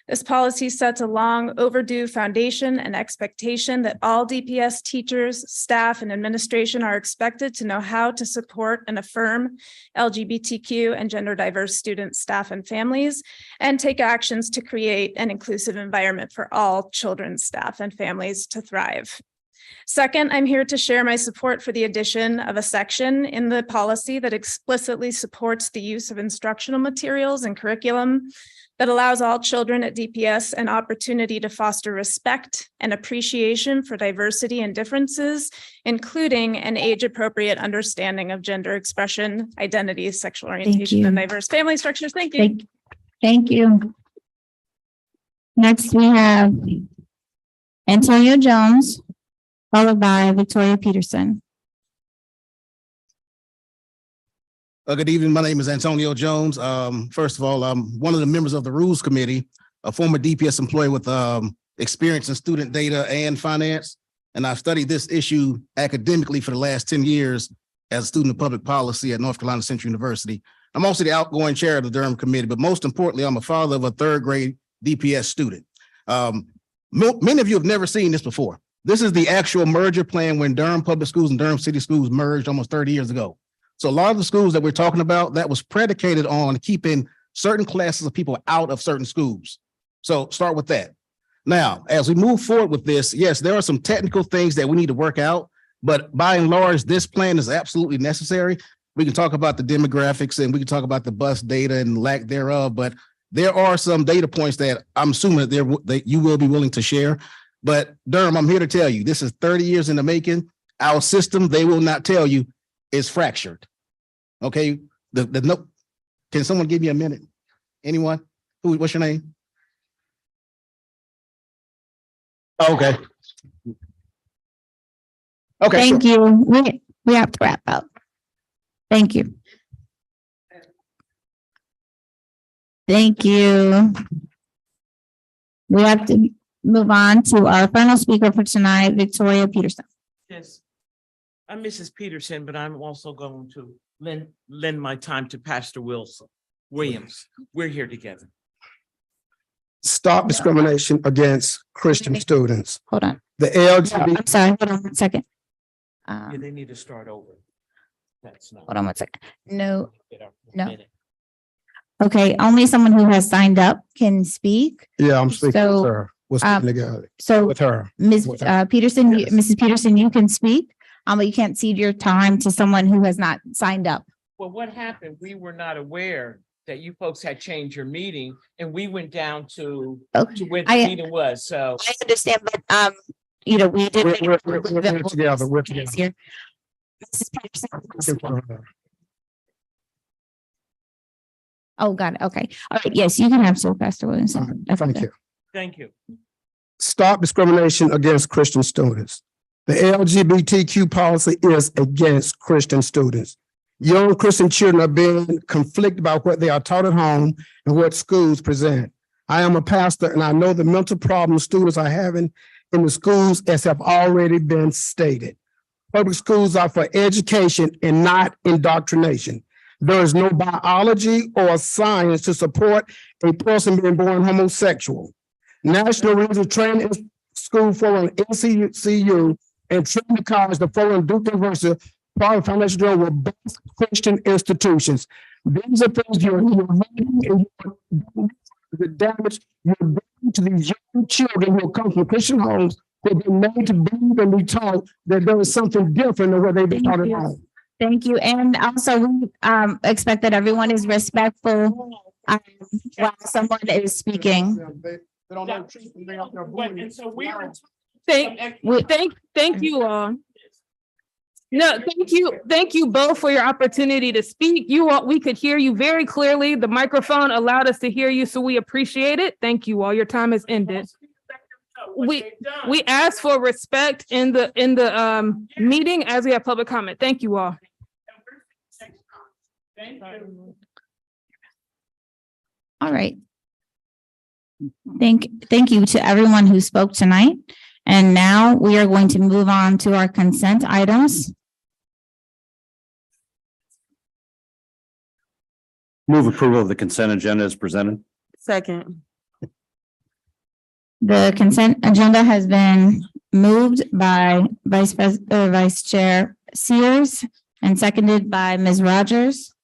This policy sets a long overdue foundation and expectation that all DPS teachers, staff, and administration are expected to know how to support and affirm LGBTQ and gender diverse students, staff, and families, and take actions to create an inclusive environment for all children, staff, and families to thrive. Second, I'm here to share my support for the addition of a section in the policy that explicitly supports the use of instructional materials and curriculum that allows all children at DPS an opportunity to foster respect and appreciation for diversity and differences, including an age-appropriate understanding of gender expression, identity, sexual orientation, and diverse family structures. Thank you. Thank you. Next, we have Antonio Jones, followed by Victoria Peterson. Good evening. My name is Antonio Jones. First of all, I'm one of the members of the Rules Committee, a former DPS employee with experience in student data and finance. And I've studied this issue academically for the last 10 years as a student of public policy at North Carolina Central University. I'm also the outgoing chair of the Durham Committee, but most importantly, I'm a father of a 3rd grade DPS student. Many of you have never seen this before. This is the actual merger plan when Durham Public Schools and Durham City Schools merged almost 30 years ago. So a lot of the schools that we're talking about, that was predicated on keeping certain classes of people out of certain schools. So start with that. Now, as we move forward with this, yes, there are some technical things that we need to work out, but by and large, this plan is absolutely necessary. We can talk about the demographics and we can talk about the bus data and lack thereof, but there are some data points that I'm assuming that you will be willing to share. But Durham, I'm here to tell you, this is 30 years in the making. Our system, they will not tell you, is fractured. Okay. Can someone give me a minute? Anyone? What's your name? Okay. Okay. Thank you. We have to wrap up. Thank you. Thank you. We have to move on to our final speaker for tonight, Victoria Peterson. Yes, I'm Mrs. Peterson, but I'm also going to lend my time to Pastor Williams. We're here together. Stop discrimination against Christian students. Hold on. The LGBT. I'm sorry, hold on one second. Yeah, they need to start over. That's not. Hold on one second. No. Okay, only someone who has signed up can speak. Yeah, I'm speaking So, with her. We're speaking together. So With her. Ms. With her. Peterson, Mrs. Peterson, you can speak, but you can't cede your time to someone who has not signed up. Well, what happened? We were not aware that you folks had changed your meeting and we went down to where the meeting was. So I understand, but we did. We're together. We're together. Here. Mrs. Peterson. Oh, got it. Okay. All right. Yes, you can have so Pastor Williamson. Thank you. thank you. Stop discrimination against Christian students. The LGBTQ policy is against Christian students. Young Christian children are being conflicted about what they are taught at home and what schools present. I am a pastor and I know the mental problems students are having in the schools as have already been stated. Public schools are for education and not indoctrination. There is no biology or science to support a person being born homosexual. National Regional Training School following NCCU and Trinity College, the following Duke University, private financial journal were best Christian institutions. These are things you're reading and the damage you're doing to these young children who come from Christian homes who have been made to believe and be taught that there is something different than what they've been taught at home. Thank you. And also we expect that everyone is respectful while someone is speaking. And so we were. Thank you all. No, thank you both for your opportunity to speak. We could hear you very clearly. The microphone allowed us to hear you, so we appreciate it. Thank you all. Your time has ended. We ask for respect in the meeting as we have public comment. Thank you all. All right. Thank you to everyone who spoke tonight. And now we are going to move on to our consent items. Move approval of the consent agenda as presented. Second. The consent agenda has been moved by Vice Chair Sears and seconded by Ms. Rogers.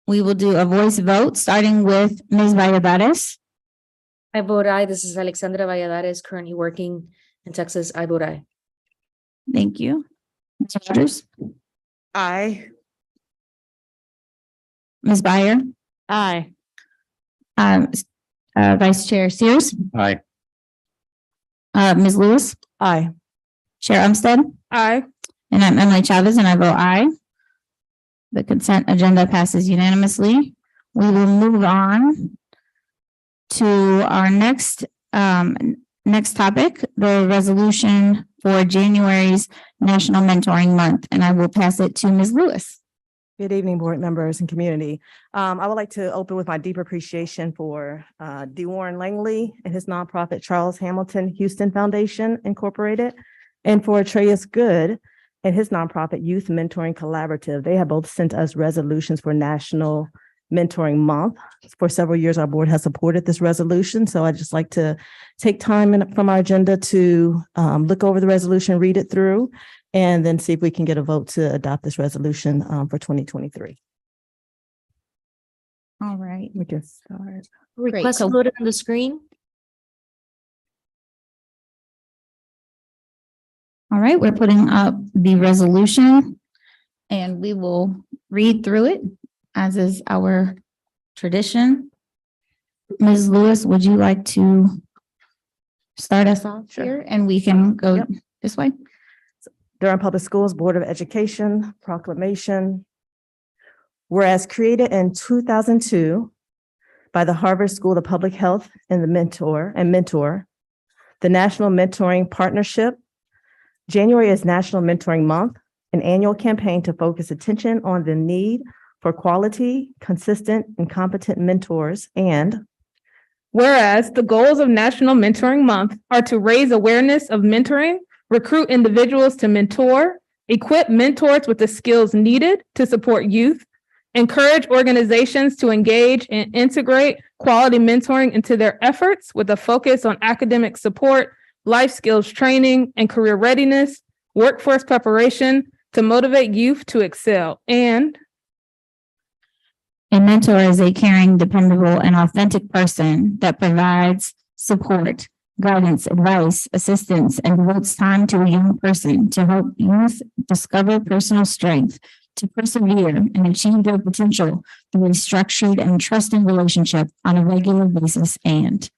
We will do a voice vote, starting with Ms. Valladares. I vote aye. This is Alexandra Valladares, currently working in Texas. I vote aye. Thank you. Ms. Rogers? Aye. Ms. Byer? Aye. Vice Chair Sears? Aye. Ms. Lewis? Aye. Chair Umstead? Aye. And I'm Emily Chavez and I vote aye. The consent agenda passes unanimously. We will move on to our next topic, the resolution for January's National Mentoring Month, and I will pass it to Ms. Lewis. Good evening, board members and community. I would like to open with my deep appreciation for D. Warren Langley and his nonprofit Charles Hamilton Houston Foundation Incorporated, and for Atreus Good and his nonprofit Youth Mentoring Collaborative. They have both sent us resolutions for National Mentoring Month. For several years, our board has supported this resolution. So I'd just like to take time from our agenda to look over the resolution, read it through, and then see if we can get a vote to adopt this resolution for 2023. All right. We can start. Request So- loaded on the screen. All right, we're putting up the resolution and we will read through it as is our tradition. Ms. Lewis, would you like to start us off here and we can go this way? Durham Public Schools Board of Education proclamation. Whereas created in 2002 by the Harvard School of Public Health and the Mentor, the National Mentoring Partnership. January is National Mentoring Month, an annual campaign to focus attention on the need for quality, consistent, and competent mentors. And whereas the goals of National Mentoring Month are to raise awareness of mentoring, recruit individuals to mentor, equip mentors with the skills needed to support youth, encourage organizations to engage and integrate quality mentoring into their efforts with a focus on academic support, life skills training, and career readiness, workforce preparation to motivate youth to excel. And a mentor is a caring, dependable, and authentic person that provides support, guidance, advice, assistance, and devotes time to a young person to help youth discover personal strength, to persevere and achieve their potential through a structured and trusting relationship on a regular basis. And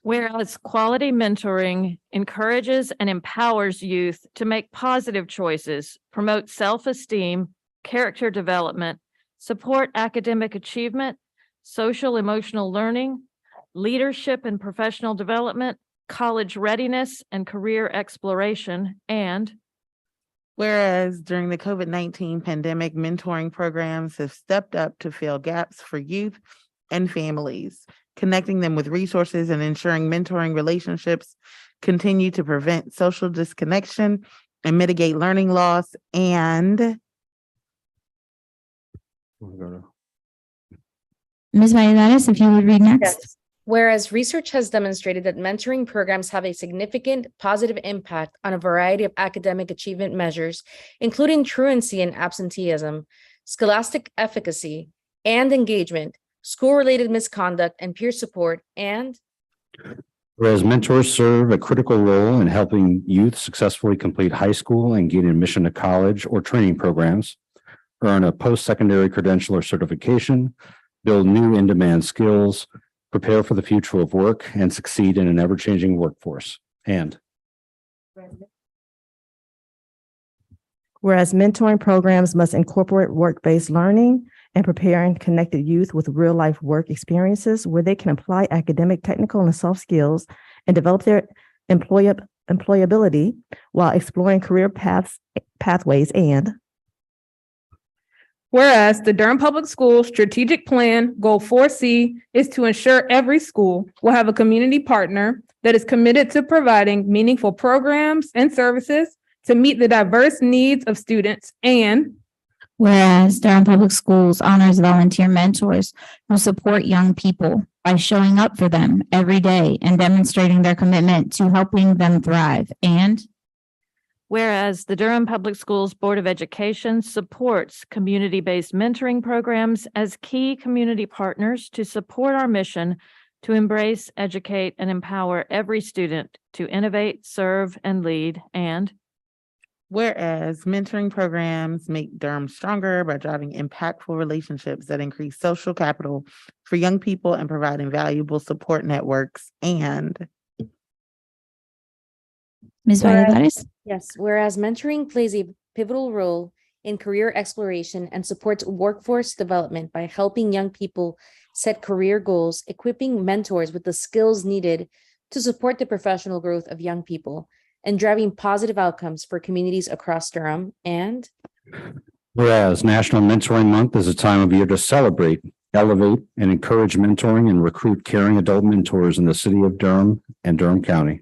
whereas quality mentoring encourages and empowers youth to make positive choices, promote self-esteem, character development, support academic achievement, social emotional learning, leadership and professional development, college readiness, and career exploration. And whereas during the COVID-19 pandemic, mentoring programs have stepped up to fill gaps for youth and families, connecting them with resources and ensuring mentoring relationships continue to prevent social disconnection and mitigate learning loss. And Ms. Valladares, if you would read next. Yes. Whereas research has demonstrated that mentoring programs have a significant positive impact on a variety of academic achievement measures, including truancy and absenteeism, scholastic efficacy and engagement, school-related misconduct, and peer support. And whereas mentors serve a critical role in helping youth successfully complete high school and gain admission to college or training programs, earn a post-secondary credential or certification, build new in-demand skills, prepare for the future of work, and succeed in an ever-changing workforce. And whereas mentoring programs must incorporate work-based learning and preparing connected youth with real-life work experiences where they can apply academic, technical, and soft skills and develop their employability while exploring career pathways. And whereas the Durham Public Schools Strategic Plan, Goal 4C, is to ensure every school will have a community partner that is committed to providing meaningful programs and services to meet the diverse needs of students. And whereas Durham Public Schools honors volunteer mentors who support young people by showing up for them every day and demonstrating their commitment to helping them thrive. And whereas the Durham Public Schools Board of Education supports community-based mentoring programs as key community partners to support our mission to embrace, educate, and empower every student to innovate, serve, and lead. And whereas mentoring programs make Durham stronger by driving impactful relationships that increase social capital for young people and providing valuable support networks. And Ms. Valladares? Yes, whereas mentoring plays a pivotal role in career exploration and supports workforce development by helping young people set career goals, equipping mentors with the skills needed to support the professional growth of young people, and driving positive outcomes for communities across Durham. And whereas National Mentoring Month is a time of year to celebrate, elevate, and encourage mentoring and recruit caring adult mentors in the city of Durham and Durham County.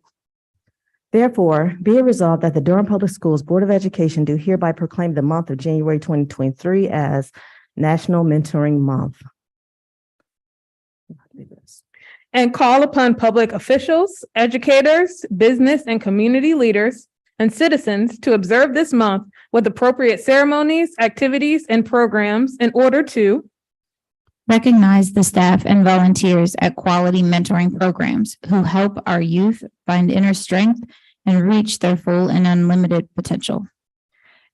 therefore, be it resolved that the Durham Public Schools Board of Education do hereby proclaim the month of January 2023 as National Mentoring Month. and call upon public officials, educators, business and community leaders, and citizens to observe this month with appropriate ceremonies, activities, and programs in order to recognize the staff and volunteers at quality mentoring programs who help our youth find inner strength and reach their full and unlimited potential.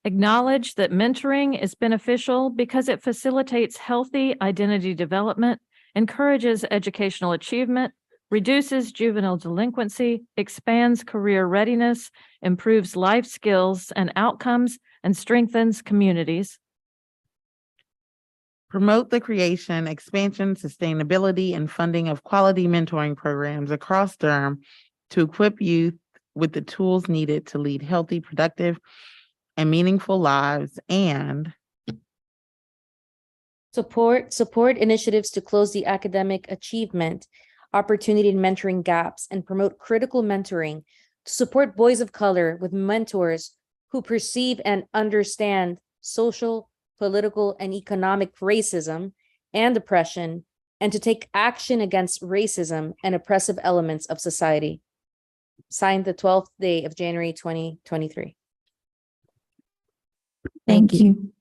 acknowledge that mentoring is beneficial because it facilitates healthy identity development, encourages educational achievement, reduces juvenile delinquency, expands career readiness, improves life skills and outcomes, and strengthens communities. Promote the creation, expansion, sustainability, and funding of quality mentoring programs across Durham to equip youth with the tools needed to lead healthy, productive, and meaningful lives. And Support initiatives to close the academic achievement, opportunity and mentoring gaps, and promote critical mentoring to support boys of color with mentors who perceive and understand social, political, and economic racism and oppression, and to take action against racism and oppressive elements of society. Signed the 12th day of January 2023. Thank you.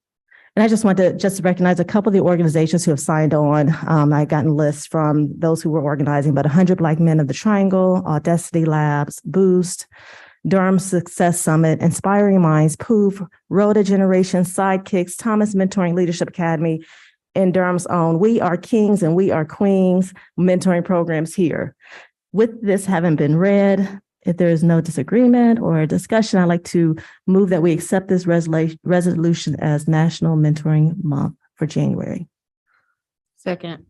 And I just want to recognize a couple of the organizations who have signed on. I've gotten lists from those who were organizing, but 100 Black Men of the Triangle, Audacity Labs, Boost, Durham Success Summit, Inspiring Minds, Poof, Road to Generation, Sidekicks, Thomas Mentoring Leadership Academy, and Durham's own We Are Kings and We Are Queens mentoring programs here. With this having been read, if there is no disagreement or discussion, I'd like to move that we accept this resolution as National Mentoring Month for January. second,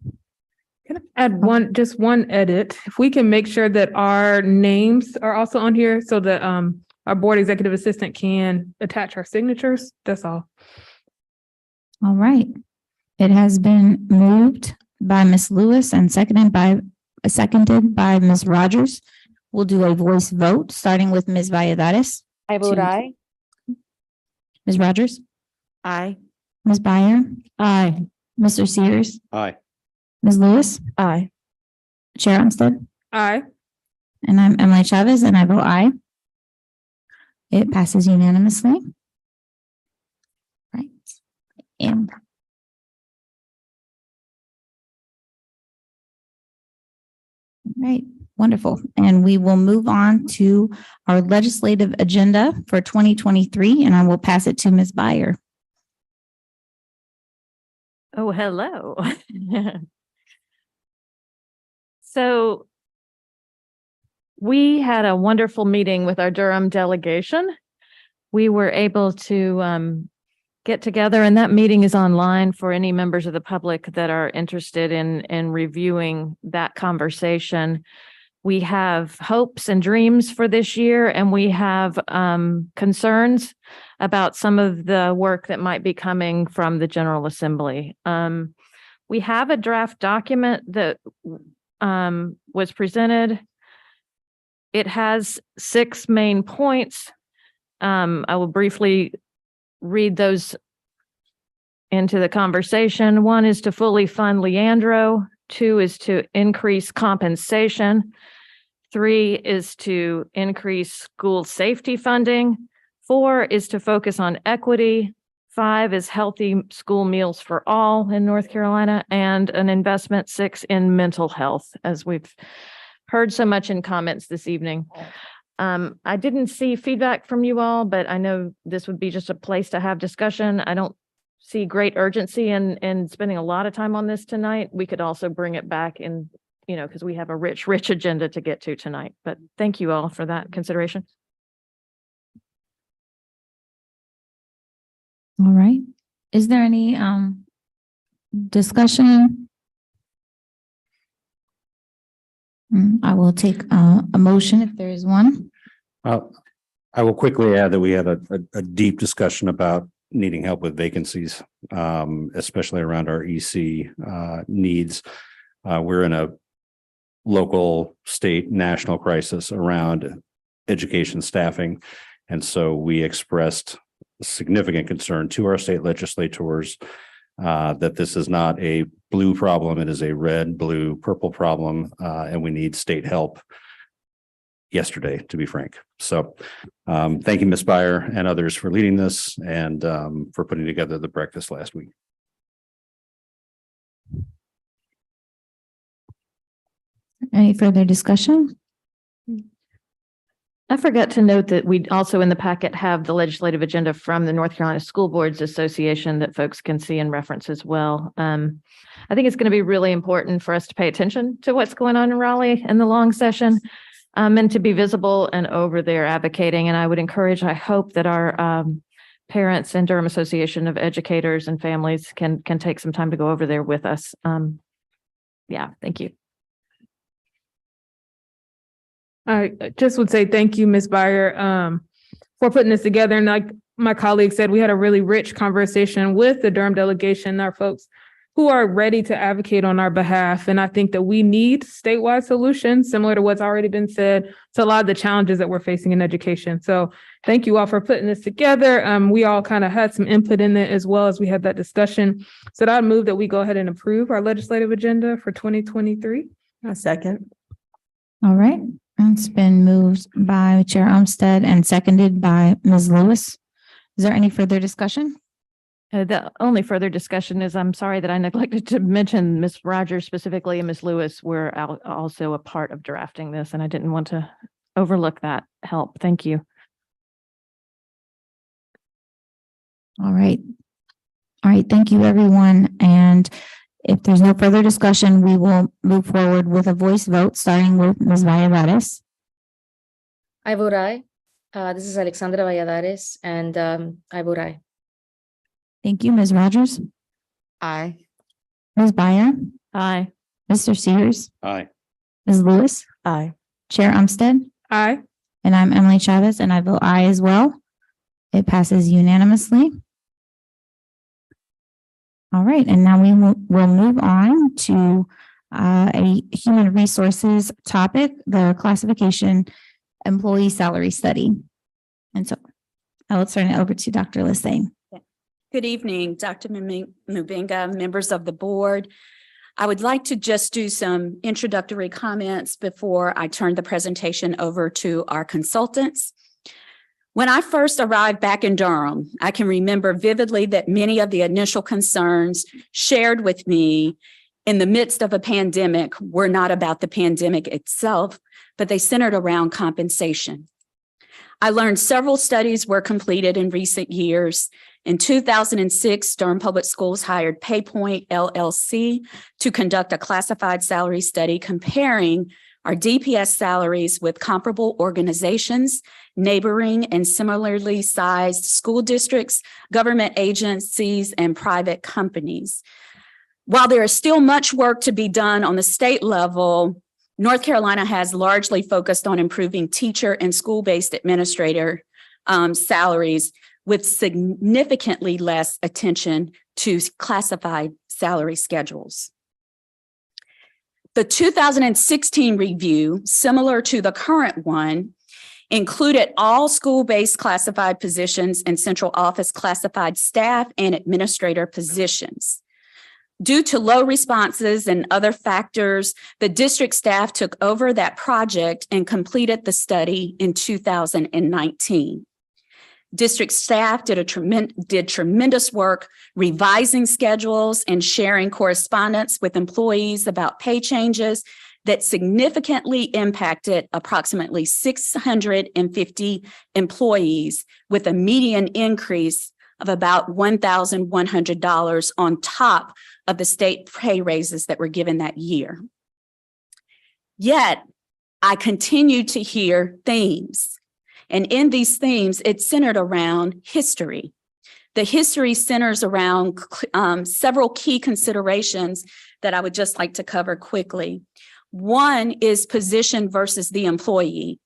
can I add just one edit? If we can make sure that our names are also on here so that our board executive assistant can attach our signatures, that's all. All right. It has been moved by Ms. Lewis and seconded by Ms. Rogers. We'll do a voice vote, starting with Ms. Valladares. I vote aye. Ms. Rogers? aye. Ms. Byer? Aye. Mr. Sears? Aye. Ms. Lewis? Aye. Chair Armstead? Aye. And I'm Emily Chavez, and I vote aye. It passes unanimously. Right. And right. Wonderful. And we will move on to our legislative agenda for 2023, and I will pass it to Ms. Byer. Oh, hello. So we had a wonderful meeting with our Durham delegation. We were able to get together, and that meeting is online for any members of the public that are interested in reviewing that conversation. We have hopes and dreams for this year, and we have concerns about some of the work that might be coming from the General Assembly. We have a draft document that was presented. It has 6 main points. I will briefly read those into the conversation. 1 is to fully fund Leandro. 2 is to increase compensation. 3 is to increase school safety funding. 4 is to focus on equity. 5 is healthy school meals for all in North Carolina, and an investment 6 in mental health, as we've heard so much in comments this evening. I didn't see feedback from you all, but I know this would be just a place to have discussion. I don't see great urgency in spending a lot of time on this tonight. We could also bring it back in, because we have a rich agenda to get to tonight. But thank you all for that consideration. All right. Is there any discussion? I will take a motion if there is one. I will quickly add that we had a deep discussion about needing help with vacancies, especially around our EC needs. We're in a local, state, national crisis around education staffing. And so we expressed significant concern to our state legislators that this is not a blue problem. It is a red, blue, purple problem, and we need state help yesterday, to be frank. So thank you, Ms. Beyer and others for leading this and for putting together the breakfast last week. Any further discussion? I forgot to note that we also in the packet have the legislative agenda from the North Carolina School Boards Association that folks can see and reference as well. I think it's going to be really important for us to pay attention to what's going on in Raleigh in the long session and to be visible and over there advocating. And I would encourage, I hope that our parents and Durham Association of Educators and Families can take some time to go over there with us. Yeah, thank you. I just would say thank you, Ms. Beyer, for putting this together. And like my colleague said, we had a really rich conversation with the Durham delegation, our folks who are ready to advocate on our behalf. And I think that we need statewide solutions, similar to what's already been said, to a lot of the challenges that we're facing in education. So thank you all for putting this together. We all kind of had some input in it as well as we had that discussion. So I'd move that we go ahead and approve our legislative agenda for 2023. A second. All right. It's been moved by Chair Umstead and seconded by Ms. Lewis. Is there any further discussion? The only further discussion is I'm sorry that I neglected to mention Ms. Rogers specifically and Ms. Lewis were also a part of drafting this, and I didn't want to overlook that help. Thank you. All right. All right. Thank you, everyone. And if there's no further discussion, we will move forward with a voice vote, starting with Ms. Valladares. I vote aye. This is Alexandra Valladares, and I vote aye. Thank you, Ms. Rogers. Aye. Ms. Beyer. Aye. Mr. Sears. Aye. Ms. Lewis. Aye. Chair Umstead. Aye. And I'm Emily Chavez, and I vote aye as well. It passes unanimously. All right, and now we will move on to a human resources topic, the classification employee salary study. And so I will turn it over to Dr. Lissane. Good evening, Dr. Mubinga, members of the board. I would like to just do some introductory comments before I turn the presentation over to our consultants. When I first arrived back in Durham, I can remember vividly that many of the initial concerns shared with me in the midst of a pandemic were not about the pandemic itself, but they centered around compensation. I learned several studies were completed in recent years. In 2006, Durham Public Schools hired PayPoint LLC to conduct a classified salary study comparing our DPS salaries with comparable organizations, neighboring and similarly sized school districts, government agencies, and private companies. While there is still much work to be done on the state level, North Carolina has largely focused on improving teacher and school-based administrator salaries with significantly less attention to classified salary schedules. The 2016 review, similar to the current one, included all school-based classified positions and central office classified staff and administrator positions. Due to low responses and other factors, the district staff took over that project and completed the study in 2019. District staff did tremendous work revising schedules and sharing correspondence with employees about pay changes that significantly impacted approximately 650 employees with a median increase of about $1,100 on top of the state pay raises that were given that year. Yet, I continue to hear themes. And in these themes, it's centered around history. The history centers around several key considerations that I would just like to cover quickly. One is position versus the employee.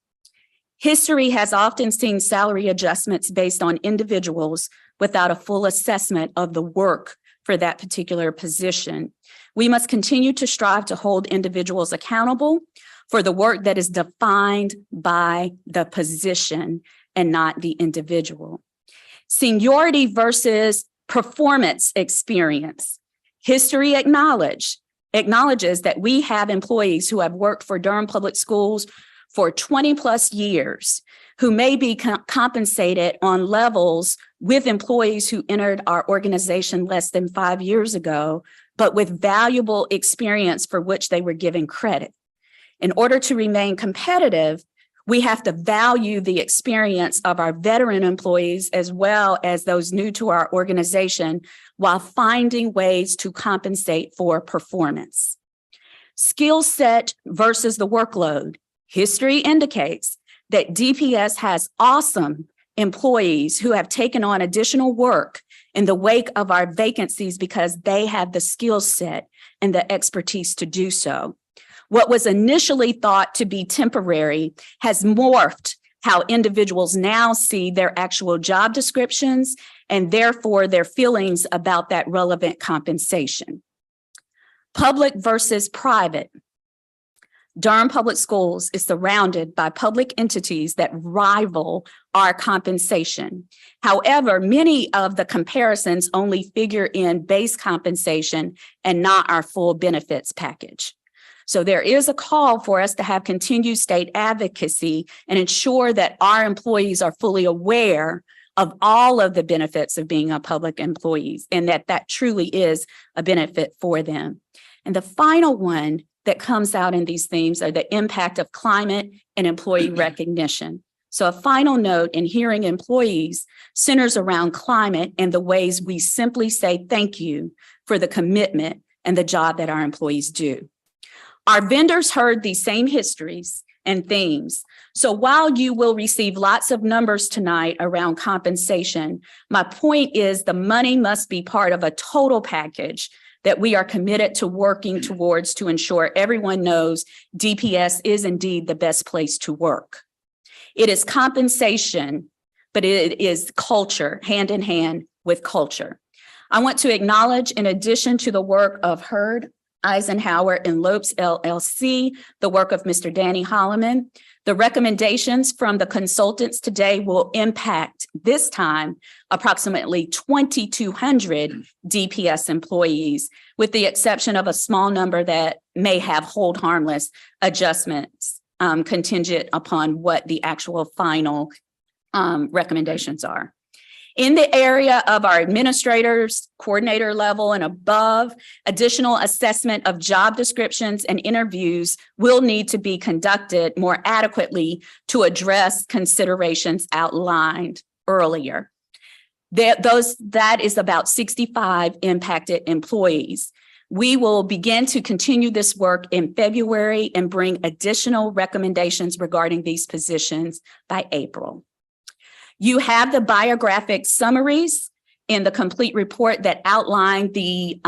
History has often seen salary adjustments based on individuals without a full assessment of the work for that particular position. We must continue to strive to hold individuals accountable for the work that is defined by the position and not the individual. Seniority versus performance experience. History acknowledges that we have employees who have worked for Durham Public Schools for 20 plus years who may be compensated on levels with employees who entered our organization less than 5 years ago, but with valuable experience for which they were given credit. In order to remain competitive, we have to value the experience of our veteran employees as well as those new to our organization while finding ways to compensate for performance. Skill set versus the workload. History indicates that DPS has awesome employees who have taken on additional work in the wake of our vacancies because they have the skill set and the expertise to do so. What was initially thought to be temporary has morphed how individuals now see their actual job descriptions and therefore their feelings about that relevant compensation. Public versus private. Durham Public Schools is surrounded by public entities that rival our compensation. However, many of the comparisons only figure in base compensation and not our full benefits package. So there is a call for us to have continued state advocacy and ensure that our employees are fully aware of all of the benefits of being a public employee and that truly is a benefit for them. And the final one that comes out in these themes are the impact of climate and employee recognition. So a final note in hearing employees centers around climate and the ways we simply say thank you for the commitment and the job that our employees do. Our vendors heard these same histories and themes. So while you will receive lots of numbers tonight around compensation, my point is the money must be part of a total package that we are committed to working towards to ensure everyone knows DPS is indeed the best place to work. It is compensation, but it is culture, hand in hand with culture. I want to acknowledge, in addition to the work of Hurd, Eisenhower, and Lopes LLC, the work of Mr. Danny Holloman. The recommendations from the consultants today will impact this time approximately 2,200 DPS employees, with the exception of a small number that may have hold harmless adjustments contingent upon what the actual final recommendations are. In the area of our administrators, coordinator level and above, additional assessment of job descriptions and interviews will need to be conducted more adequately to address considerations outlined earlier. That is about 65 impacted employees. We will begin to continue this work in February and bring additional recommendations regarding these positions by April. You have the biographic summaries in the complete report that outlined the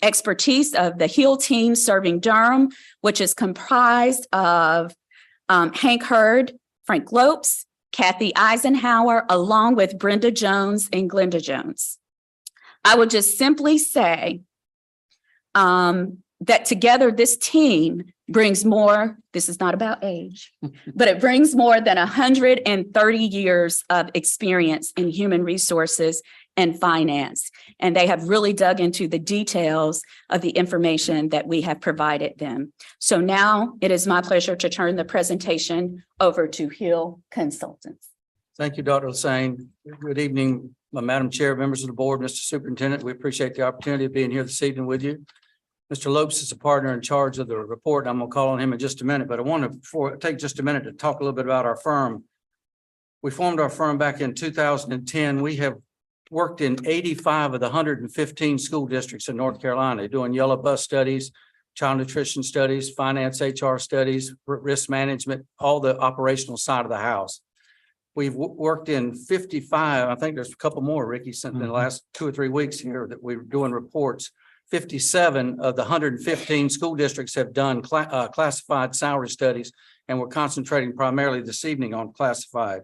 expertise of the HEAL team serving Durham, which is comprised of Hank Hurd, Frank Lopes, Kathy Eisenhower, along with Brenda Jones and Glenda Jones. I would just simply say that together this team brings more, this is not about age, but it brings more than 130 years of experience in human resources and finance. And they have really dug into the details of the information that we have provided them. So now it is my pleasure to turn the presentation over to Hill Consultants. Thank you, Dr. Hussain. Good evening, Madam Chair, members of the board, Mr. Superintendent. We appreciate the opportunity of being here this evening with you. Mr. Lopes is a partner in charge of the report. I'm going to call on him in just a minute, but I want to take just a minute to talk a little bit about our firm. We formed our firm back in 2010. We have worked in 85 of the 115 school districts in North Carolina, doing yellow bus studies, child nutrition studies, finance, HR studies, risk management, all the operational side of the house. We've worked in 55, I think there's a couple more, Ricky, in the last 2 or 3 weeks here that we're doing reports. 57 of the 115 school districts have done classified salary studies, and we're concentrating primarily this evening on classified.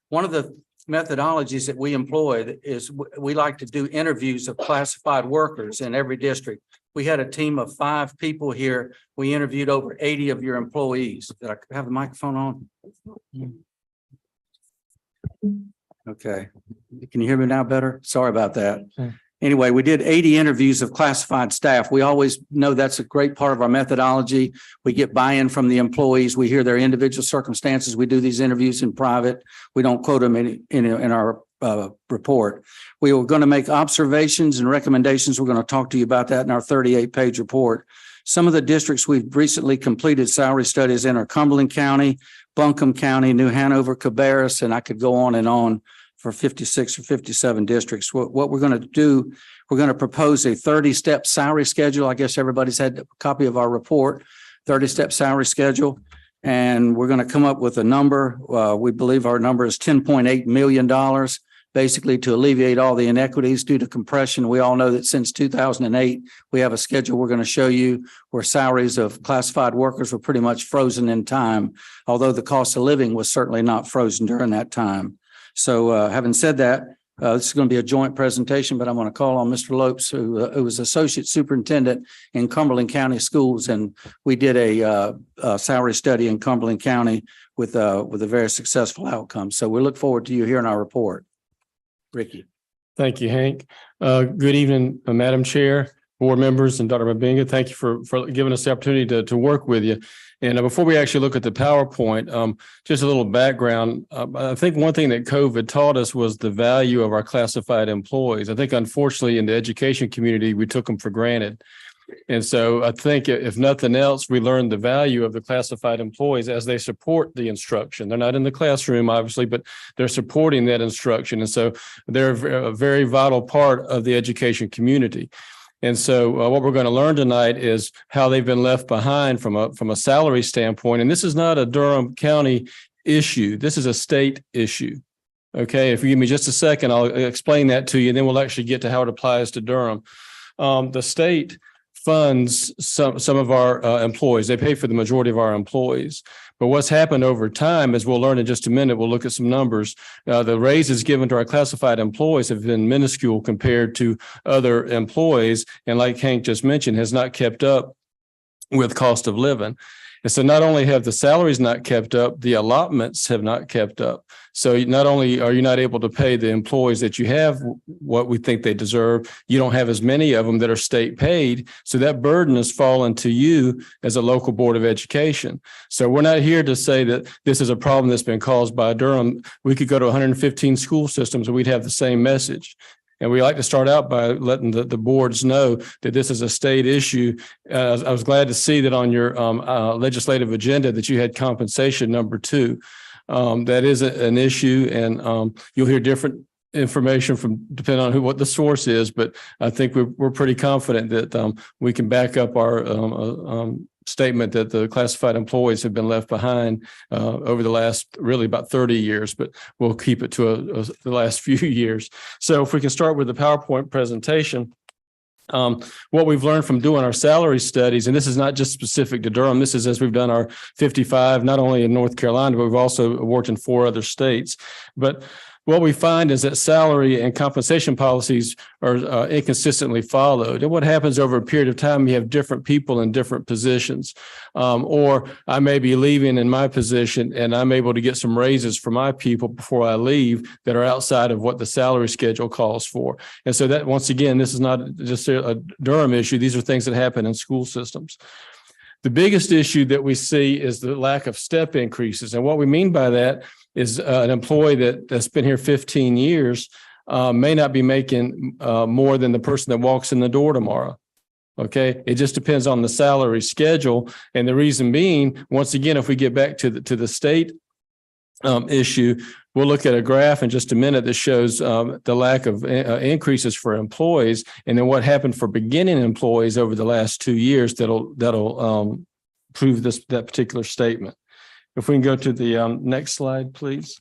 One of the methodologies that we employ is we like to do interviews of classified workers in every district. We had a team of 5 people here. We interviewed over 80 of your employees. Did I have the microphone on? Okay. Can you hear me now better? Sorry about that. Anyway, we did 80 interviews of classified staff. We always know that's a great part of our methodology. We get buy-in from the employees. We hear their individual circumstances. We do these interviews in private. We don't quote them in our report. We were going to make observations and recommendations. We're going to talk to you about that in our 38-page report. Some of the districts we've recently completed salary studies in are Cumberland County, Buncombe County, New Hanover, Cabarrus, and I could go on for 56 or 57 districts. What we're going to do, we're going to propose a 30-step salary schedule. I guess everybody's had a copy of our report, 30-step salary schedule, and we're going to come up with a number. We believe our number is $10.8 million, basically to alleviate all the inequities due to compression. We all know that since 2008, we have a schedule we're going to show you where salaries of classified workers were pretty much frozen in time, although the cost of living was certainly not frozen during that time. So having said that, this is going to be a joint presentation, but I'm going to call on Mr. Lopes, who was Associate Superintendent in Cumberland County Schools, and we did a salary study in Cumberland County with a very successful outcome. So we look forward to you hearing our report. Ricky. Thank you, Hank. Good evening, Madam Chair, board members, and Dr. Mubinga. Thank you for giving us the opportunity to work with you. And before we actually look at the PowerPoint, just a little background. I think one thing that COVID taught us was the value of our classified employees. I think, unfortunately, in the education community, we took them for granted. And so I think if nothing else, we learned the value of the classified employees as they support the instruction. They're not in the classroom, obviously, but they're supporting that instruction. And so they're a very vital part of the education community. And so what we're going to learn tonight is how they've been left behind from a salary standpoint. And this is not a Durham County issue. This is a state issue. Okay, if you give me just a second, I'll explain that to you, and then we'll actually get to how it applies to Durham. The state funds some of our employees. They pay for the majority of our employees. But what's happened over time, as we'll learn in just a minute, we'll look at some numbers. The raises given to our classified employees have been minuscule compared to other employees. And like Hank just mentioned, has not kept up with cost of living. And so not only have the salaries not kept up, the allotments have not kept up. So not only are you not able to pay the employees that you have what we think they deserve, you don't have as many of them that are state paid. So that burden has fallen to you as a local board of education. So we're not here to say that this is a problem that's been caused by Durham. We could go to 115 school systems and we'd have the same message. And we like to start out by letting the boards know that this is a state issue. I was glad to see that on your legislative agenda that you had compensation number 2. That is an issue, and you'll hear different information from depending on what the source is. But I think we're pretty confident that we can back up our statement that the classified employees have been left behind over the last really about 30 years, but we'll keep it to the last few years. So if we can start with the PowerPoint presentation. What we've learned from doing our salary studies, and this is not just specific to Durham, this is as we've done our 55, not only in North Carolina, but we've also worked in 4 other states. But what we find is that salary and compensation policies are inconsistently followed. And what happens over a period of time, you have different people in different positions. Or I may be leaving in my position and I'm able to get some raises for my people before I leave that are outside of what the salary schedule calls for. And so that, once again, this is not just a Durham issue. These are things that happen in school systems. The biggest issue that we see is the lack of step increases. And what we mean by that is an employee that's been here 15 years may not be making more than the person that walks in the door tomorrow. Okay, it just depends on the salary schedule. And the reason being, once again, if we get back to the state issue, we'll look at a graph in just a minute that shows the lack of increases for employees, and then what happened for beginning employees over the last 2 years that'll prove that particular statement. If we can go to the next slide, please.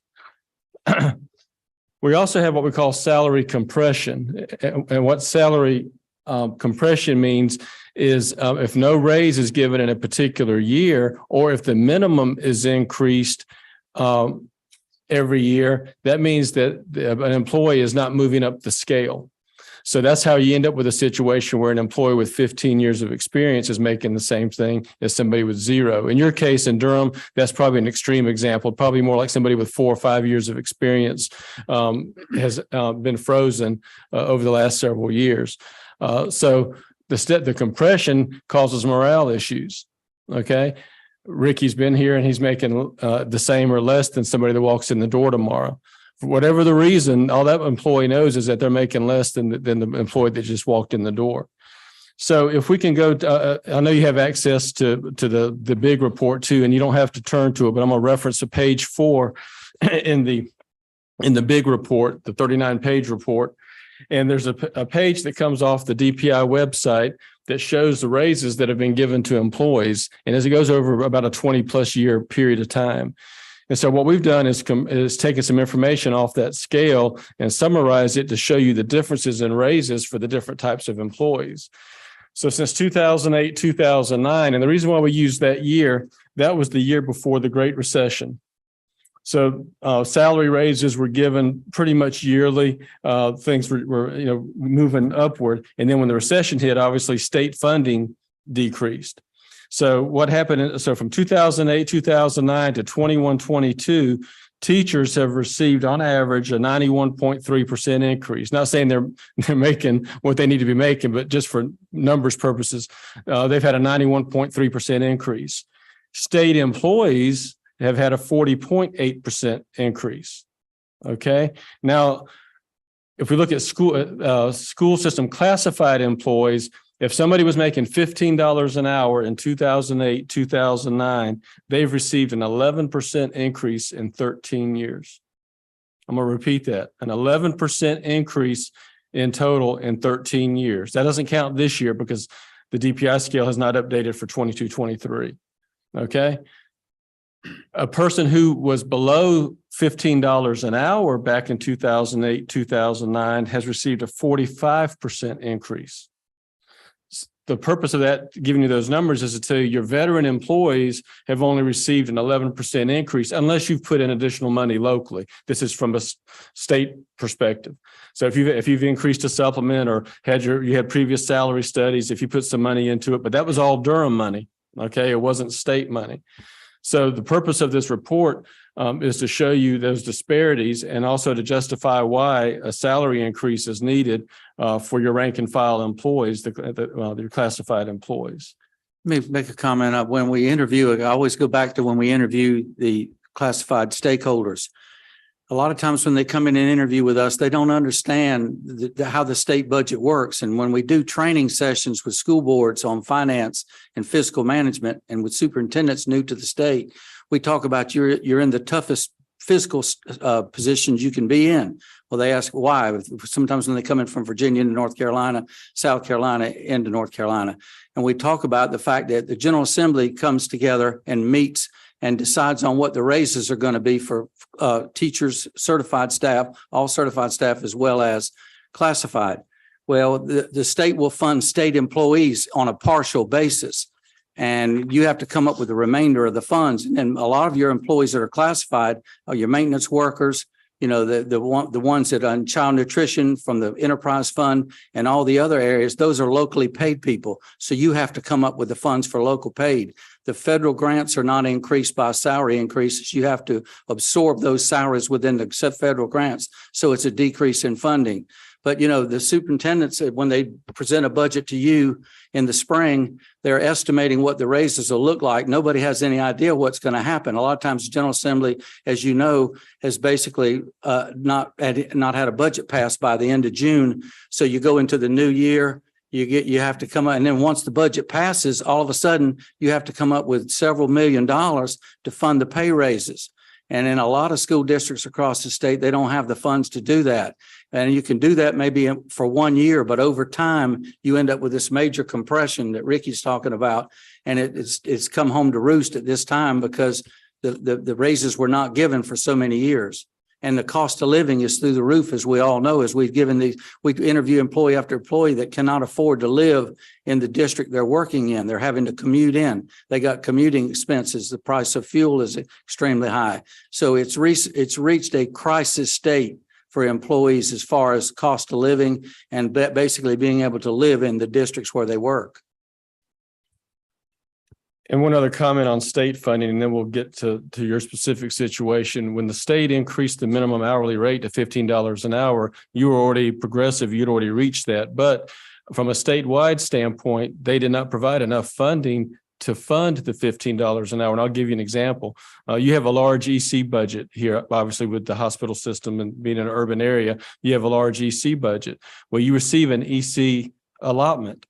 We also have what we call salary compression. And what salary compression means is if no raise is given in a particular year, or if the minimum is increased every year, that means that an employee is not moving up the scale. So that's how you end up with a situation where an employee with 15 years of experience is making the same thing as somebody with 0. In your case, in Durham, that's probably an extreme example, probably more like somebody with 4 or 5 years of experience has been frozen over the last several years. So the compression causes morale issues, okay? Ricky's been here and he's making the same or less than somebody that walks in the door tomorrow. For whatever the reason, all that employee knows is that they're making less than the employee that just walked in the door. So if we can go, I know you have access to the big report too, and you don't have to turn to it, but I'm going to reference to page 4 in the big report, the 39-page report. And there's a page that comes off the DPI website that shows the raises that have been given to employees. And as it goes over about a 20+ year period of time. And so what we've done is taken some information off that scale and summarize it to show you the differences in raises for the different types of employees. So since 2008, 2009, and the reason why we use that year, that was the year before the Great Recession. So salary raises were given pretty much yearly. Things were moving upward. And then when the recession hit, obviously state funding decreased. So what happened? So from 2008, 2009 to 21, 22, teachers have received on average a 91.3% increase. Not saying they're making what they need to be making, but just for numbers purposes, they've had a 91.3% increase. State employees have had a 40.8% increase. Okay. Now, if we look at school system classified employees, if somebody was making $15 an hour in 2008, 2009, they've received an 11% increase in 13 years. I'm going to repeat that. An 11% increase in total in 13 years. That doesn't count this year because the DPI scale has not updated for 22, 23. Okay. A person who was below $15 an hour back in 2008, 2009 has received a 45% increase. The purpose of that, giving you those numbers, is to tell you your veteran employees have only received an 11% increase unless you've put in additional money locally. This is from a state perspective. So if you've increased a supplement or you had previous salary studies, if you put some money into it, but that was all Durham money. Okay, it wasn't state money. So the purpose of this report is to show you those disparities and also to justify why a salary increase is needed for your rank and file employees, your classified employees. Let me make a comment of when we interview. I always go back to when we interview the classified stakeholders. A lot of times when they come in and interview with us, they don't understand how the state budget works. And when we do training sessions with school boards on finance and fiscal management and with superintendents new to the state, we talk about you're in the toughest physical positions you can be in. Well, they ask why. Sometimes when they come in from Virginia into North Carolina, South Carolina into North Carolina. And we talk about the fact that the General Assembly comes together and meets and decides on what the raises are going to be for teachers, certified staff, all certified staff, as well as classified. Well, the state will fund state employees on a partial basis. And you have to come up with the remainder of the funds. And a lot of your employees that are classified are your maintenance workers, you know, the ones that are in child nutrition from the enterprise fund and all the other areas. Those are locally paid people. So you have to come up with the funds for local paid. The federal grants are not increased by salary increases. You have to absorb those salaries within the federal grants. So it's a decrease in funding. But, you know, the superintendents, when they present a budget to you in the spring, they're estimating what the raises will look like. Nobody has any idea what's going to happen. A lot of times the General Assembly, as you know, has basically not had a budget passed by the end of June. So you go into the new year, you have to come up, and then once the budget passes, all of a sudden you have to come up with several $1 million to fund the pay raises. And in a lot of school districts across the state, they don't have the funds to do that. And you can do that maybe for 1 year, but over time, you end up with this major compression that Ricky's talking about. And it's come home to roost at this time because the raises were not given for so many years. And the cost of living is through the roof, as we all know, as we interview employee after employee that cannot afford to live in the district they're working in. They're having to commute in. They got commuting expenses. The price of fuel is extremely high. So it's reached a crisis state for employees as far as cost of living and basically being able to live in the districts where they work. And one other comment on state funding, and then we'll get to your specific situation. When the state increased the minimum hourly rate to $15 an hour, you were already progressive, you'd already reached that. But from a statewide standpoint, they did not provide enough funding to fund the $15 an hour. And I'll give you an example. You have a large EC budget here, obviously with the hospital system and being in an urban area, you have a large EC budget. Well, you receive an EC allotment.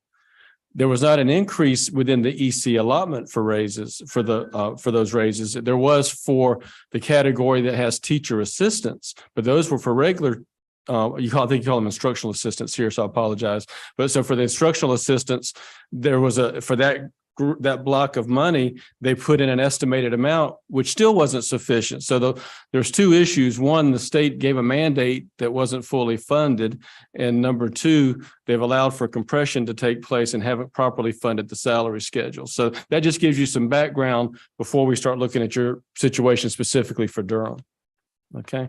There was not an increase within the EC allotment for raises for those raises. There was for the category that has teacher assistants, but those were for regular. I think you call them instructional assistants here, so I apologize. But so for the instructional assistants, there was for that block of money, they put in an estimated amount, which still wasn't sufficient. So there's two issues. One, the state gave a mandate that wasn't fully funded. And number two, they've allowed for compression to take place and haven't properly funded the salary schedule. So that just gives you some background before we start looking at your situation specifically for Durham. Okay.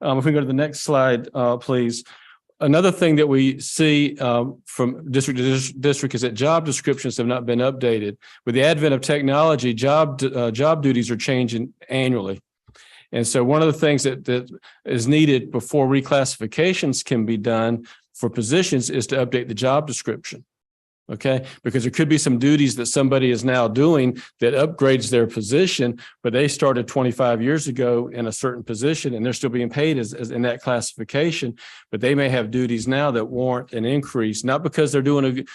If we go to the next slide, please. Another thing that we see from district to district is that job descriptions have not been updated. With the advent of technology, job duties are changing annually. And so one of the things that is needed before reclassifications can be done for positions is to update the job description. Okay, because there could be some duties that somebody is now doing that upgrades their position, but they started 25 years ago in a certain position and they're still being paid as in that classification, but they may have duties now that warrant an increase, not because they're doing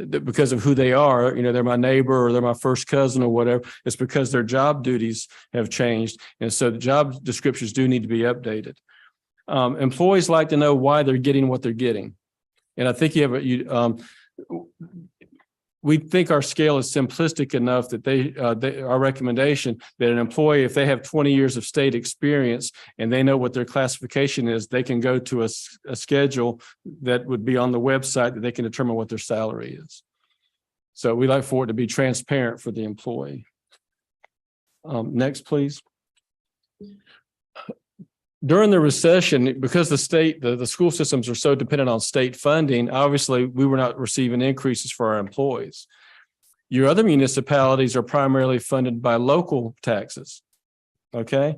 because of who they are, they're my neighbor or they're my first cousin or whatever. It's because their job duties have changed. And so the job descriptions do need to be updated. Employees like to know why they're getting what they're getting. And I think we think our scale is simplistic enough that our recommendation that an employee, if they have 20 years of state experience and they know what their classification is, they can go to a schedule that would be on the website that they can determine what their salary is. So we like for it to be transparent for the employee. Next, please. During the recession, because the school systems are so dependent on state funding, obviously we were not receiving increases for our employees. Your other municipalities are primarily funded by local taxes. Okay.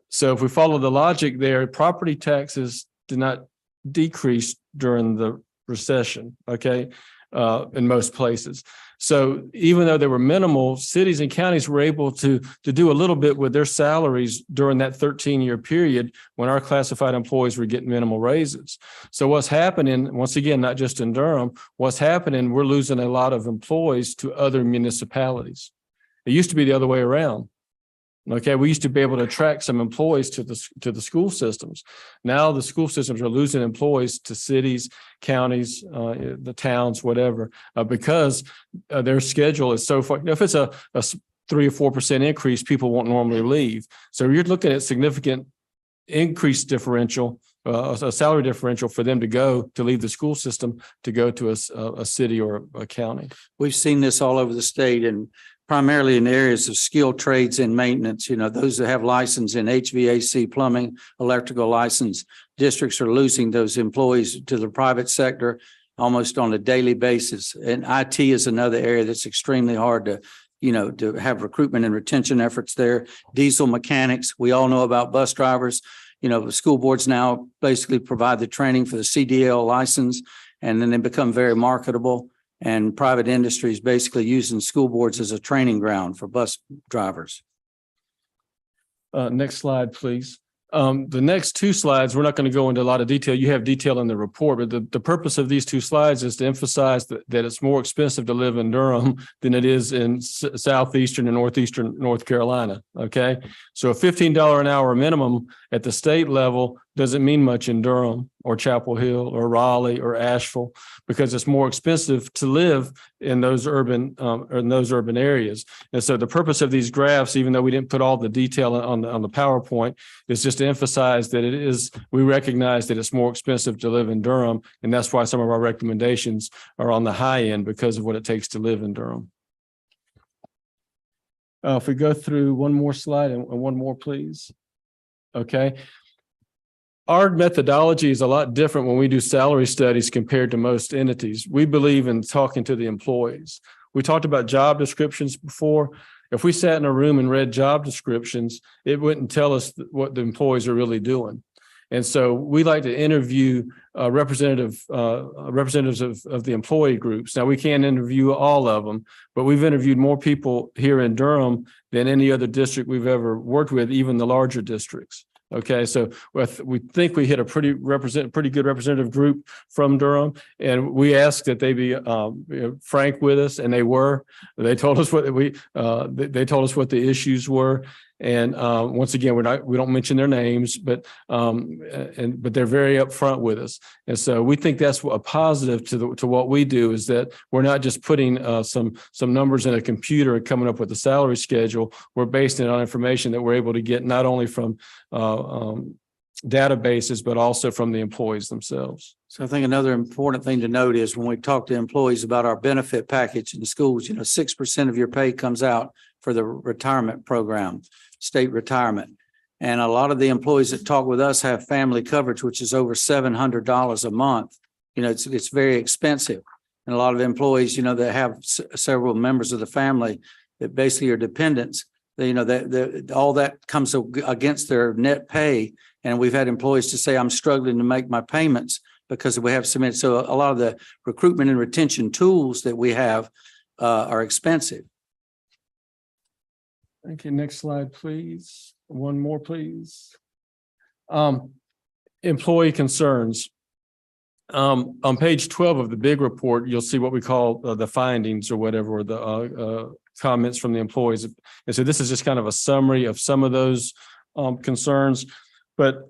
So if we follow the logic there, property taxes did not decrease during the recession. Okay. In most places. So even though they were minimal, cities and counties were able to do a little bit with their salaries during that 13-year period when our classified employees were getting minimal raises. So what's happening, once again, not just in Durham, what's happening, we're losing a lot of employees to other municipalities. It used to be the other way around. Okay, we used to be able to attract some employees to the school systems. Now the school systems are losing employees to cities, counties, the towns, whatever, because their schedule is so far. If it's a 3 or 4% increase, people won't normally leave. So you're looking at significant increase differential, a salary differential for them to leave the school system to go to a city or a county. We've seen this all over the state and primarily in areas of skilled trades and maintenance. You know, those that have license in HVAC, plumbing, electrical license, districts are losing those employees to the private sector almost on a daily basis. And IT is another area that's extremely hard to have recruitment and retention efforts there. Diesel mechanics, we all know about bus drivers. You know, the school boards now basically provide the training for the CDL license, and then they become very marketable. And private industries basically using school boards as a training ground for bus drivers. Next slide, please. The next two slides, we're not going to go into a lot of detail. You have detail in the report, but the purpose of these two slides is to emphasize that it's more expensive to live in Durham than it is in southeastern and northeastern North Carolina. Okay, so a $15 an hour minimum at the state level doesn't mean much in Durham or Chapel Hill or Raleigh or Asheville, because it's more expensive to live in those urban areas. And so the purpose of these graphs, even though we didn't put all the detail on the PowerPoint, is just to emphasize that we recognize that it's more expensive to live in Durham, and that's why some of our recommendations are on the high end because of what it takes to live in Durham. If we go through one more slide and one more, please. Okay. Our methodology is a lot different when we do salary studies compared to most entities. We believe in talking to the employees. We talked about job descriptions before. If we sat in a room and read job descriptions, it wouldn't tell us what the employees are really doing. And so we like to interview representatives of the employee groups. Now, we can't interview all of them, but we've interviewed more people here in Durham than any other district we've ever worked with, even the larger districts. Okay, so we think we hit a pretty good representative group from Durham, and we asked that they be frank with us, and they were. They told us what they told us what the issues were, and once again, we don't mention their names, but they're very upfront with us, and so we think that's a positive to what we do, is that we're not just putting some numbers in a computer and coming up with a salary schedule. We're basing it on information that we're able to get not only from databases, but also from the employees themselves. So I think another important thing to note is when we talk to employees about our benefit package in the schools, 6% of your pay comes out for the retirement program, state retirement. And a lot of the employees that talk with us have family coverage, which is over $700 a month. It's very expensive. And a lot of employees, that have several members of the family that basically are dependents, all that comes against their net pay. And we've had employees to say, I'm struggling to make my payments because we have submitted. So a lot of the recruitment and retention tools that we have are expensive. Thank you. Next slide, please. One more, please. Employee concerns. On page 12 of the big report, you'll see what we call the findings or whatever, or the comments from the employees. And so this is just kind of a summary of some of those concerns, but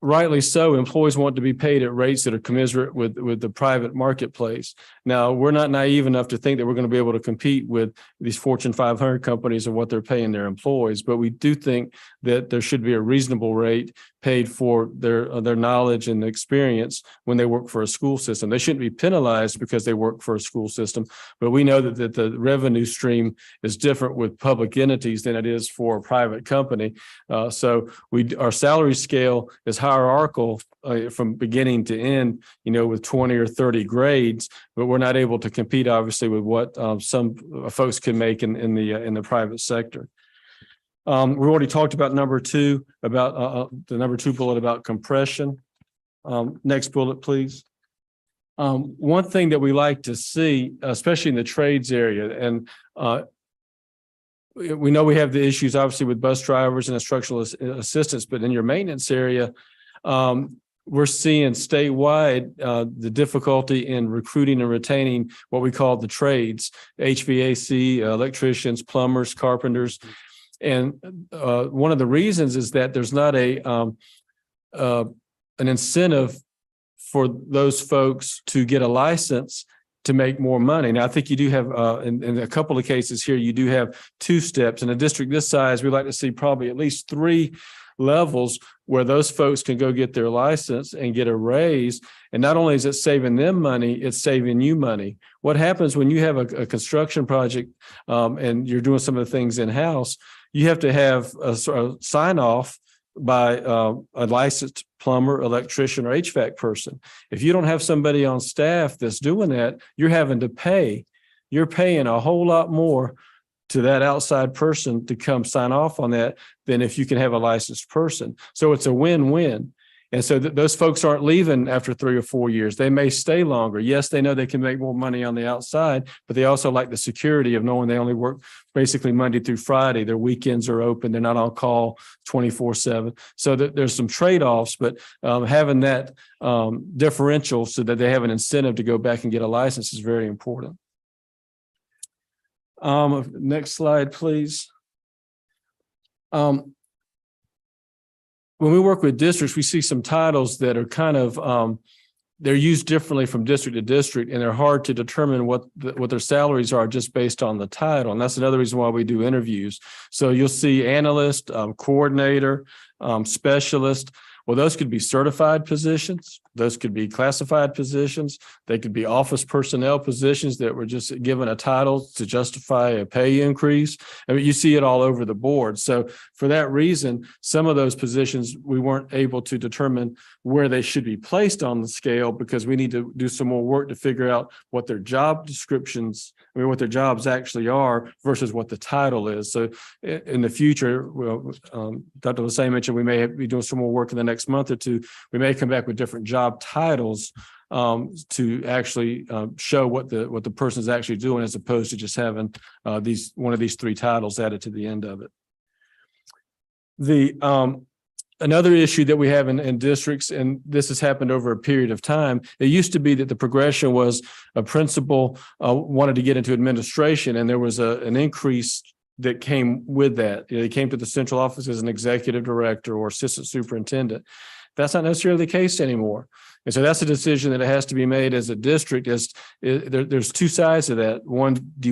rightly so, employees want to be paid at rates that are commensurate with the private marketplace. Now, we're not naive enough to think that we're going to be able to compete with these Fortune 500 companies and what they're paying their employees, but we do think that there should be a reasonable rate paid for their knowledge and experience when they work for a school system. They shouldn't be penalized because they work for a school system, but we know that the revenue stream is different with public entities than it is for a private company. So our salary scale is hierarchical from beginning to end, with 20 or 30 grades, but we're not able to compete obviously with what some folks can make in the private sector. We already talked about number two, about the number two bullet about compression. Next bullet, please. One thing that we like to see, especially in the trades area, and we know we have the issues obviously with bus drivers and instructional assistants, but in your maintenance area, we're seeing statewide the difficulty in recruiting and retaining what we call the trades, HVAC, electricians, plumbers, carpenters. And one of the reasons is that there's not an incentive for those folks to get a license to make more money. Now, I think you do have, in a couple of cases here, you do have two steps. In a district this size, we like to see probably at least 3 levels where those folks can go get their license and get a raise. And not only is it saving them money, it's saving you money. What happens when you have a construction project and you're doing some of the things in-house, you have to have a sign off by a licensed plumber, electrician, or HVAC person. If you don't have somebody on staff that's doing that, you're having to pay. You're paying a whole lot more to that outside person to come sign off on that than if you can have a licensed person. So it's a win-win. And so those folks aren't leaving after 3 or 4 years. They may stay longer. Yes, they know they can make more money on the outside, but they also like the security of knowing they only work basically Monday through Friday. Their weekends are open. They're not on call 24/7. So there's some trade-offs, but having that differential so that they have an incentive to go back and get a license is very important. Next slide, please. When we work with districts, we see some titles that are kind of, they're used differently from district to district, and they're hard to determine what their salaries are just based on the title. And that's another reason why we do interviews. So you'll see analyst, coordinator, specialist. Well, those could be certified positions. Those could be classified positions. They could be office personnel positions that were just given a title to justify a pay increase. I mean, you see it all over the board. So for that reason, some of those positions, we weren't able to determine where they should be placed on the scale because we need to do some more work to figure out what their job descriptions, what their jobs actually are versus what the title is. So in the future, well, Dr. Lassay mentioned we may be doing some more work in the next month or two. We may come back with different job titles to actually show what the person is actually doing, as opposed to just having one of these 3 titles added to the end of it. Another issue that we have in districts, and this has happened over a period of time, it used to be that the progression was a principal wanted to get into administration, and there was an increase that came with that. They came to the central office as an executive director or assistant superintendent. That's not necessarily the case anymore. And so that's a decision that it has to be made as a district. There's 2 sides to that. One, do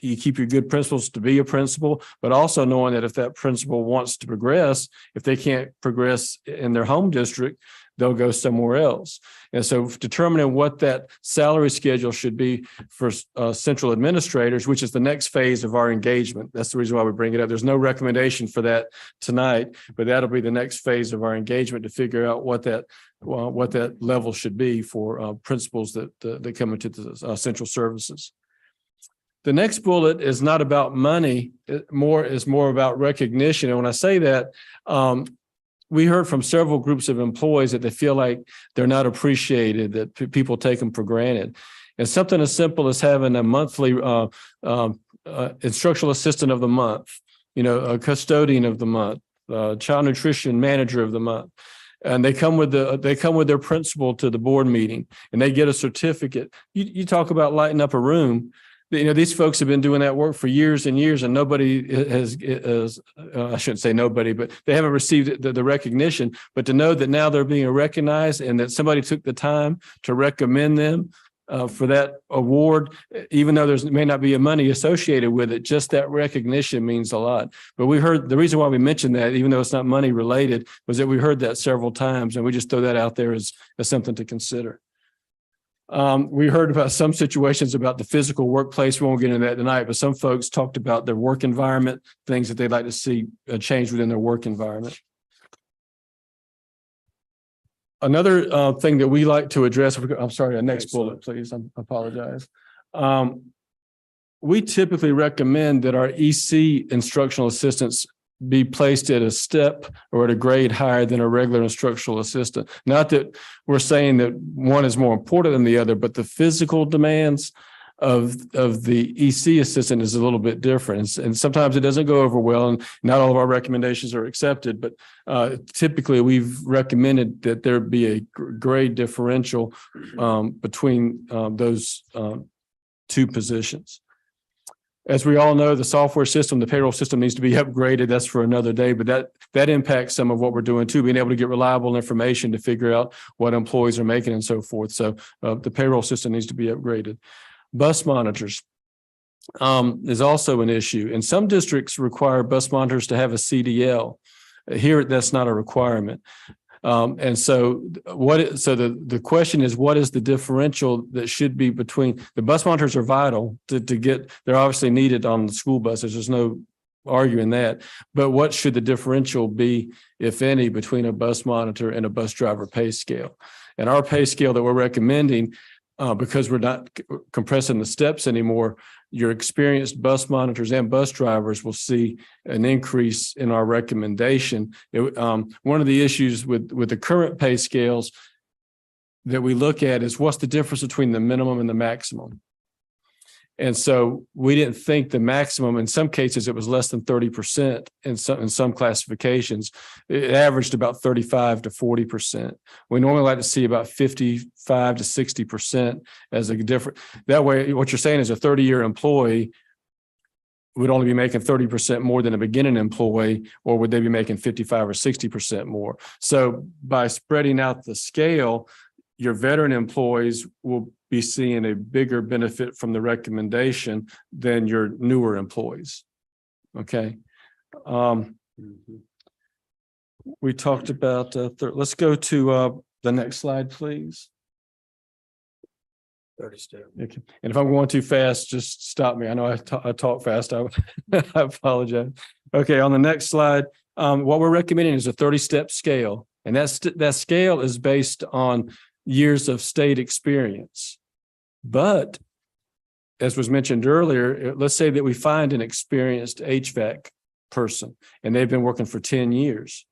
you keep your good principals to be a principal, but also knowing that if that principal wants to progress, if they can't progress in their home district, they'll go somewhere else. And so determining what that salary schedule should be for central administrators, which is the next phase of our engagement. That's the reason why we bring it up. There's no recommendation for that tonight, but that'll be the next phase of our engagement to figure out what that level should be for principals that come into the central services. The next bullet is not about money, is more about recognition. And when I say that, we heard from several groups of employees that they feel like they're not appreciated, that people take them for granted. And something as simple as having a monthly instructional assistant of the month, a custodian of the month, child nutrition manager of the month. And they come with their principal to the board meeting and they get a certificate. You talk about lighting up a room. These folks have been doing that work for years and years, and nobody has I shouldn't say nobody, but they haven't received the recognition. But to know that now they're being recognized and that somebody took the time to recommend them for that award, even though there may not be money associated with it, just that recognition means a lot. But we heard the reason why we mentioned that, even though it's not money related, was that we heard that several times, and we just throw that out there as something to consider. We heard about some situations about the physical workplace. We won't get into that tonight, but some folks talked about their work environment, things that they'd like to see change within their work environment. Another thing that we like to address, I'm sorry, next bullet, please. I apologize. We typically recommend that our EC instructional assistants be placed at a step or at a grade higher than a regular instructional assistant. Not that we're saying that one is more important than the other, but the physical demands of the EC assistant is a little bit different. And sometimes it doesn't go over well, and not all of our recommendations are accepted, but typically we've recommended that there be a grade differential between those 2 positions. As we all know, the software system, the payroll system needs to be upgraded. That's for another day, but that impacts some of what we're doing too, being able to get reliable information to figure out what employees are making and so forth. So the payroll system needs to be upgraded. Bus monitors is also an issue. And some districts require bus monitors to have a CDL. Here, that's not a requirement. And so the question is, what is the differential that should be between the bus monitors are vital to get, they're obviously needed on the school buses. There's no arguing that, but what should the differential be, if any, between a bus monitor and a bus driver pay scale? And our pay scale that we're recommending, because we're not compressing the steps anymore, your experienced bus monitors and bus drivers will see an increase in our recommendation. One of the issues with the current pay scales that we look at is what's the difference between the minimum and the maximum. And so we didn't think the maximum, in some cases, it was less than 30% in some classifications. It averaged about 35 to 40%. We normally like to see about 55 to 60% as a different. That way, what you're saying is a 30-year employee would only be making 30% more than a beginning employee, or would they be making 55 or 60% more? So by spreading out the scale, your veteran employees will be seeing a bigger benefit from the recommendation than your newer employees. Okay. We talked about, let's go to the next slide, please. 30 step. Okay. And if I'm going too fast, just stop me. I know I talk fast. I apologize. Okay. On the next slide, what we're recommending is a 30-step scale. And that scale is based on years of state experience. But as was mentioned earlier, let's say that we find an experienced HVAC person and they've been working for 10 years.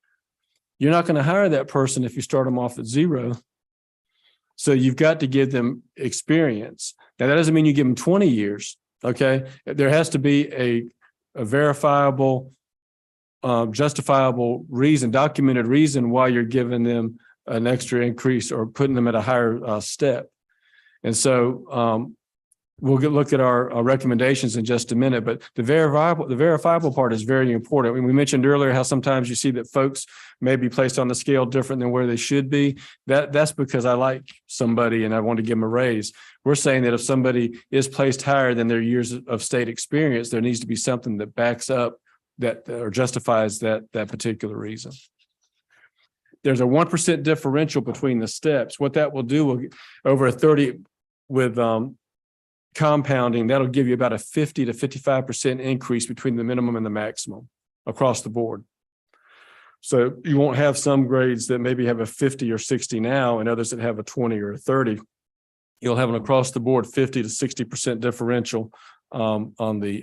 You're not going to hire that person if you start them off at 0. So you've got to give them experience. Now, that doesn't mean you give them 20 years. Okay. There has to be a verifiable, justifiable reason, documented reason why you're giving them an extra increase or putting them at a higher step. And so we'll look at our recommendations in just a minute, but the verifiable part is very important. We mentioned earlier how sometimes you see that folks may be placed on the scale different than where they should be. That's because I like somebody and I want to give them a raise. We're saying that if somebody is placed higher than their years of state experience, there needs to be something that backs up that or justifies that particular reason. There's a 1% differential between the steps. What that will do over a 30 with compounding, that'll give you about a 50 to 55% increase between the minimum and the maximum across the board. So you won't have some grades that maybe have a 50 or 60 now and others that have a 20 or a 30. You'll have an across the board 50 to 60% differential on the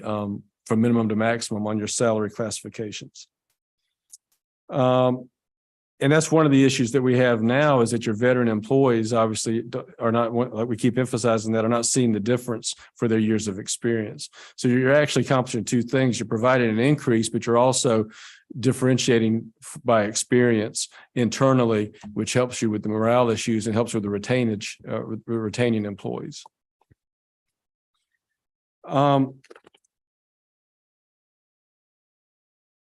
from minimum to maximum on your salary classifications. And that's one of the issues that we have now is that your veteran employees obviously are not, like we keep emphasizing that, are not seeing the difference for their years of experience. So you're actually accomplishing two things. You're providing an increase, but you're also differentiating by experience internally, which helps you with the morale issues and helps with the retainage, retaining employees.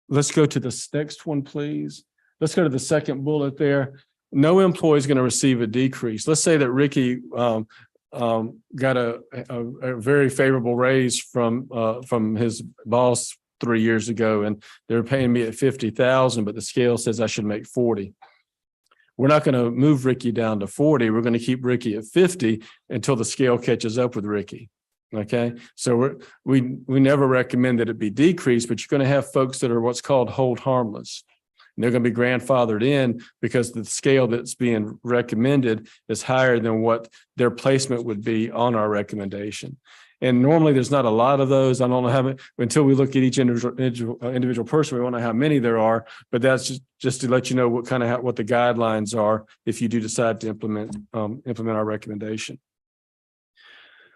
Let's go to the next one, please. Let's go to the second bullet there. No employee is going to receive a decrease. Let's say that Ricky got a very favorable raise from his boss 3 years ago, and they're paying me at $50,000, but the scale says I should make 40. We're not going to move Ricky down to 40. We're going to keep Ricky at 50 until the scale catches up with Ricky. Okay, so we never recommend that it be decreased, but you're going to have folks that are what's called hold harmless. And they're going to be grandfathered in because the scale that's being recommended is higher than what their placement would be on our recommendation. And normally there's not a lot of those. I don't know how many, until we look at each individual person, we won't know how many there are, but that's just to let you know what the guidelines are if you do decide to implement our recommendation.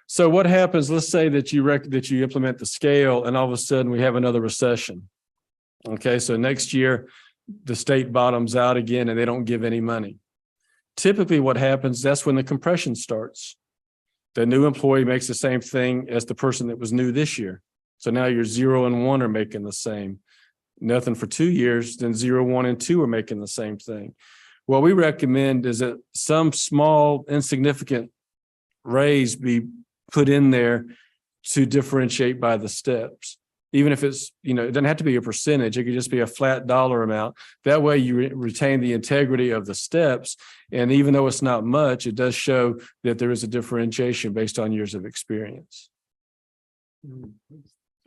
So what happens, let's say that you implement the scale and all of a sudden we have another recession. Okay, so next year, the state bottoms out again and they don't give any money. Typically what happens, that's when the compression starts. The new employee makes the same thing as the person that was new this year. So now your 0 and 1 are making the same. Nothing for 2 years, then 0, 1, and 2 are making the same thing. What we recommend is that some small insignificant raise be put in there to differentiate by the steps. Even if it's, it doesn't have to be a percentage, it could just be a flat dollar amount. That way you retain the integrity of the steps. And even though it's not much, it does show that there is a differentiation based on years of experience.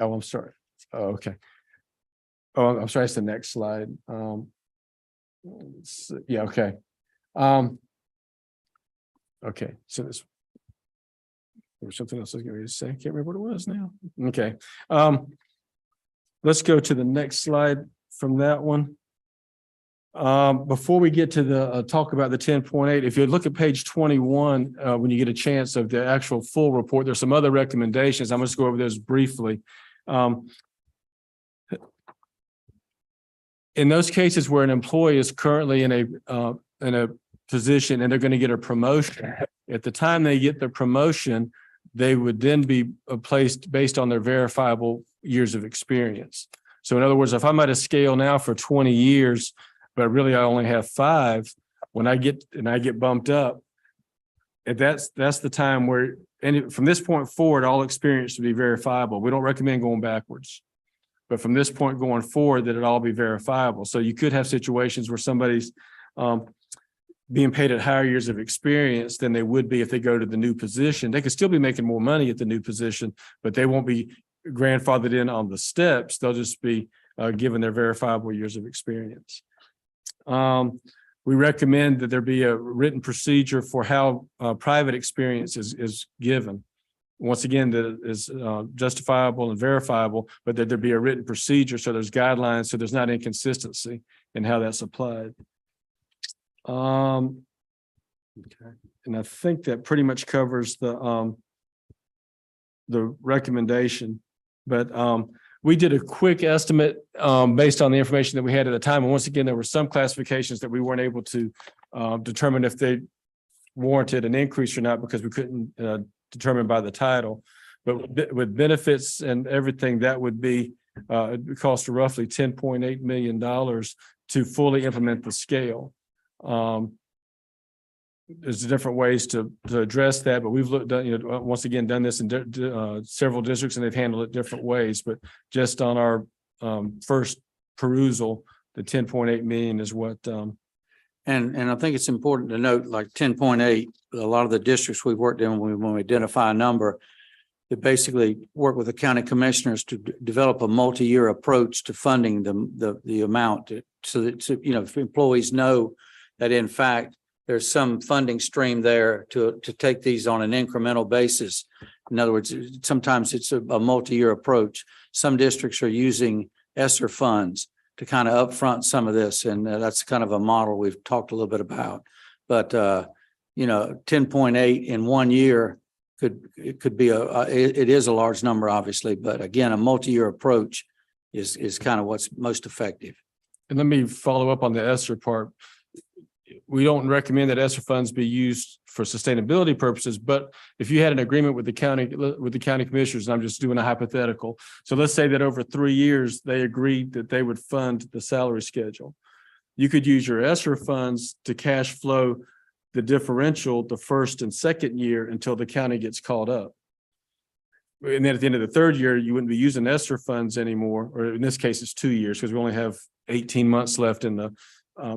Oh, I'm sorry. Oh, okay. Oh, I'm sorry, it's the next slide. Yeah, okay. Okay, so there was something else I was going to say. I can't remember what it was now. Okay. Let's go to the next slide from that one. Before we get to the talk about the 10.8, if you look at page 21, when you get a chance of the actual full report, there's some other recommendations. I'm just going to go over those briefly. In those cases where an employee is currently in a position and they're going to get a promotion, at the time they get the promotion, they would then be placed based on their verifiable years of experience. So in other words, if I'm at a scale now for 20 years, but really I only have 5, when I get bumped up, and that's the time where, and from this point forward, all experience should be verifiable. We don't recommend going backwards, but from this point going forward, that it all be verifiable. So you could have situations where somebody's being paid at higher years of experience than they would be if they go to the new position. They could still be making more money at the new position, but they won't be grandfathered in on the steps. They'll just be given their verifiable years of experience. We recommend that there be a written procedure for how private experience is given. Once again, that is justifiable and verifiable, but that there be a written procedure so there's guidelines, so there's not inconsistency in how that's applied. Okay. And I think that pretty much covers the recommendation, but we did a quick estimate based on the information that we had at the time. And once again, there were some classifications that we weren't able to determine if they warranted an increase or not because we couldn't determine by the title. But with benefits and everything, that would be it would cost roughly $10.8 million to fully implement the scale. There's different ways to address that, but we've looked at, once again, done this in several districts and they've handled it different ways, but just on our first perusal, the 10.8 million is what. And I think it's important to note, like 10.8, a lot of the districts we've worked in, when we identify a number, they basically work with the county commissioners to develop a multi-year approach to funding the amount so that, if employees know that in fact, there's some funding stream there to take these on an incremental basis. In other words, sometimes it's a multi-year approach. Some districts are using ESSER funds to kind of upfront some of this, and that's kind of a model we've talked a little bit about. But 10.8 in 1 year could be it is a large number, obviously, but again, a multi-year approach is kind of what's most effective. And let me follow up on the ESSER part. We don't recommend that ESSER funds be used for sustainability purposes, but if you had an agreement with the county commissioners, and I'm just doing a hypothetical. So let's say that over 3 years, they agreed that they would fund the salary schedule. You could use your ESSER funds to cash flow the differential the first and second year until the county gets caught up. And then at the end of the 3rd year, you wouldn't be using ESSER funds anymore, or in this case, it's 2 years because we only have 18 months left in the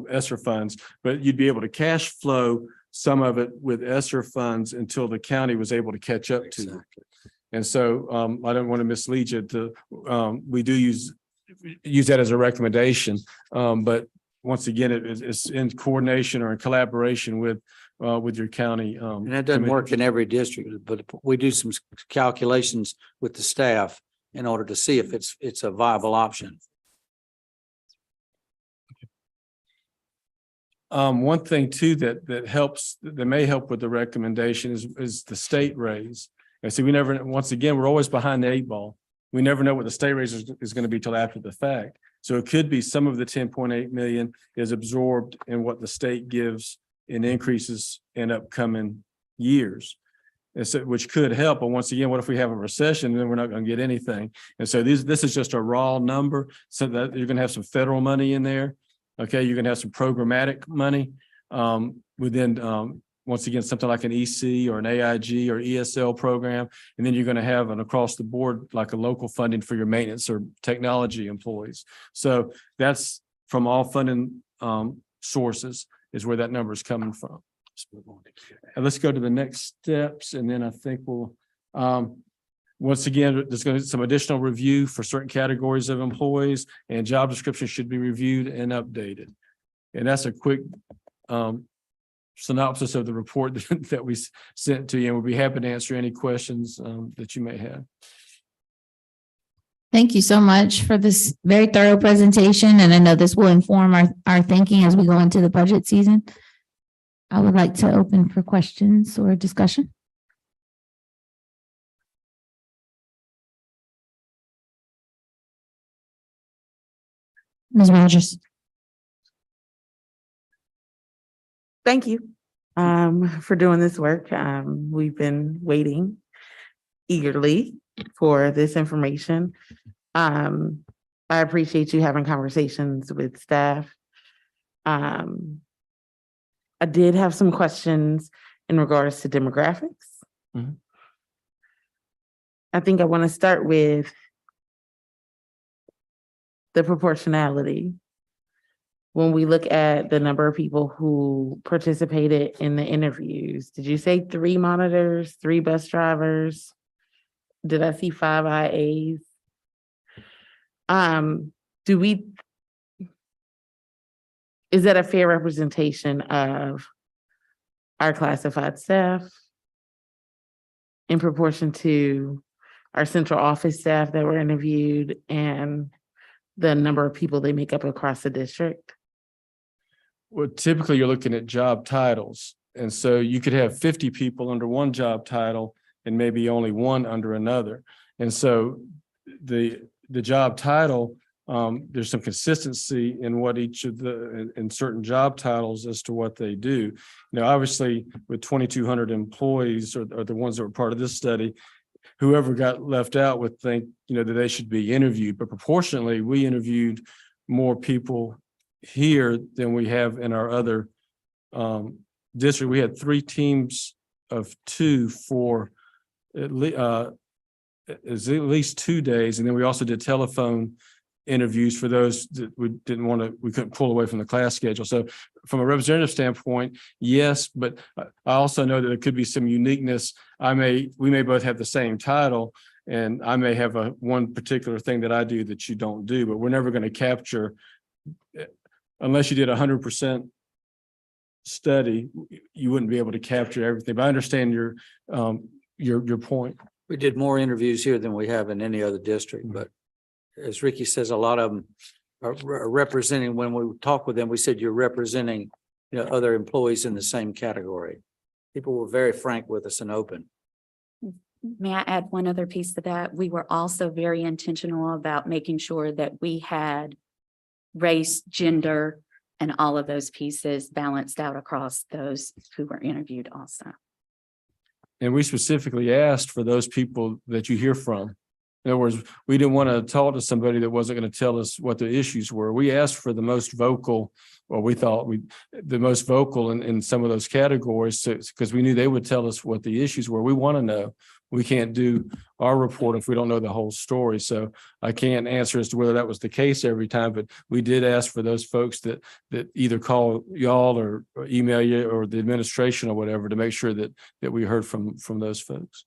ESSER funds, but you'd be able to cash flow some of it with ESSER funds until the county was able to catch up to you. And so I don't want to mislead you. We do use that as a recommendation, but once again, it's in coordination or in collaboration with your county. And that doesn't work in every district, but we do some calculations with the staff in order to see if it's a viable option. One thing too that may help with the recommendation is the state raise. And see, once again, we're always behind the 8 ball. We never know what the state raise is going to be till after the fact. So it could be some of the 10.8 million is absorbed in what the state gives in increases in upcoming years. And so, which could help, but once again, what if we have a recession, then we're not going to get anything. And so this is just a raw number, so that you're going to have some federal money in there. Okay, you're going to have some programmatic money within, once again, something like an EC or an AIG or ESL program. And then you're going to have an across the board, like a local funding for your maintenance or technology employees. So that's from all funding sources is where that number is coming from. And let's go to the next steps. And then I think we'll, once again, there's going to be some additional review for certain categories of employees, and job descriptions should be reviewed and updated. And that's a quick synopsis of the report that we sent to you, and we'll be happy to answer any questions that you may have. Thank you so much for this very thorough presentation, and I know this will inform our thinking as we go into the budget season. I would like to open for questions or discussion. Ms. Rogers. Thank you for doing this work. We've been waiting eagerly for this information. I appreciate you having conversations with staff. I did have some questions in regards to demographics. Mhm. I think I want to start with the proportionality. When we look at the number of people who participated in the interviews, did you say 3 monitors, 3 bus drivers? Did I see 5 IAs? Is that a fair representation of our classified staff in proportion to our central office staff that were interviewed and the number of people they make up across the district? Well, typically you're looking at job titles. And so you could have 50 people under one job title and maybe only 1 under another. And so the job title, there's some consistency in what each of in certain job titles as to what they do. Now, obviously with 2,200 employees or the ones that were part of this study, whoever got left out would think, that they should be interviewed, but proportionately we interviewed more people here than we have in our other district. We had 3 teams of 2 for at least 2 days. And then we also did telephone interviews for those that we couldn't pull away from the class schedule. So from a representative standpoint, yes, but I also know that there could be some uniqueness. We may both have the same title, and I may have one particular thing that I do that you don't do, but we're never going to capture, unless you did 100% study, you wouldn't be able to capture everything. But I understand your point. We did more interviews here than we have in any other district, but as Ricky says, a lot of them are representing, when we talk with them, we said you're representing, other employees in the same category. People were very frank with us and open. May I add one other piece to that? We were also very intentional about making sure that we had race, gender, and all of those pieces balanced out across those who were interviewed also. And we specifically asked for those people that you hear from. In other words, we didn't want to talk to somebody that wasn't going to tell us what the issues were. We asked for the most vocal, or we thought the most vocal in some of those categories, because we knew they would tell us what the issues were. We want to know. We can't do our report if we don't know the whole story. So I can't answer as to whether that was the case every time, but we did ask for those folks that either call y'all or email you or the administration or whatever to make sure that we heard from those folks.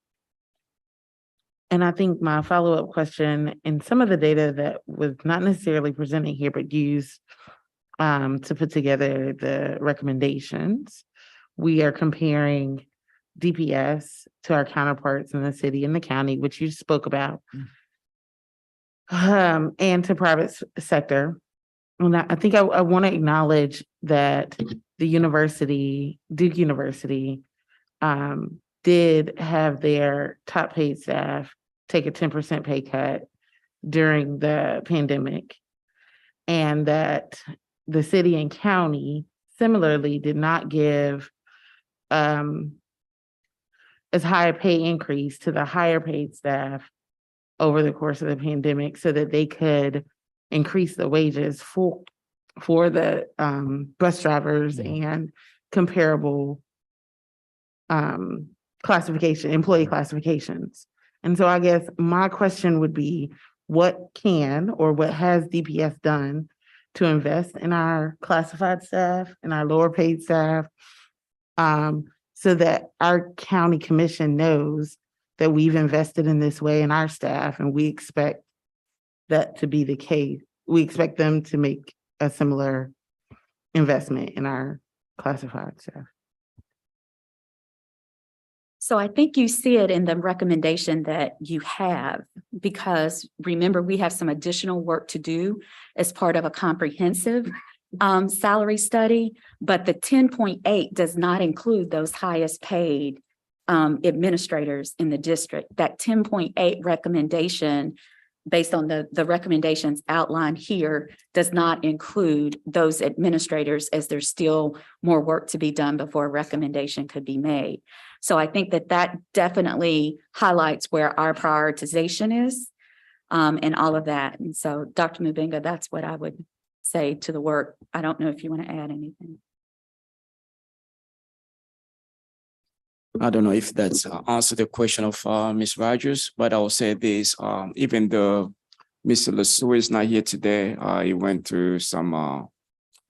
And I think my follow-up question, and some of the data that was not necessarily presented here, but used to put together the recommendations, we are comparing DPS to our counterparts in the city and the county, which you spoke about, and to private sector. And I think I want to acknowledge that the university, Duke University, did have their top paid staff take a 10% pay cut during the pandemic, and that the city and county similarly did not give a as high a pay increase to the higher paid staff over the course of the pandemic so that they could increase the wages for the bus drivers and comparable employee classifications. And so I guess my question would be, what can or what has DPS done to invest in our classified staff and our lower paid staff, so that our county commission knows that we've invested in this way in our staff, and we expect that to be the case. We expect them to make a similar investment in our classified staff. So I think you see it in the recommendation that you have, because remember, we have some additional work to do as part of a comprehensive salary study, but the 10.8 does not include those highest paid administrators in the district. That 10.8 recommendation, based on the recommendations outlined here, does not include those administrators, as there's still more work to be done before a recommendation could be made. So I think that definitely highlights where our prioritization is and all of that. And so, Dr. Mubinga, that's what I would say to the work. I don't know if you want to add anything. I don't know if that's answered the question of Ms. Rogers, but I will say this, even though Mr. Lesueur is not here today, he went through some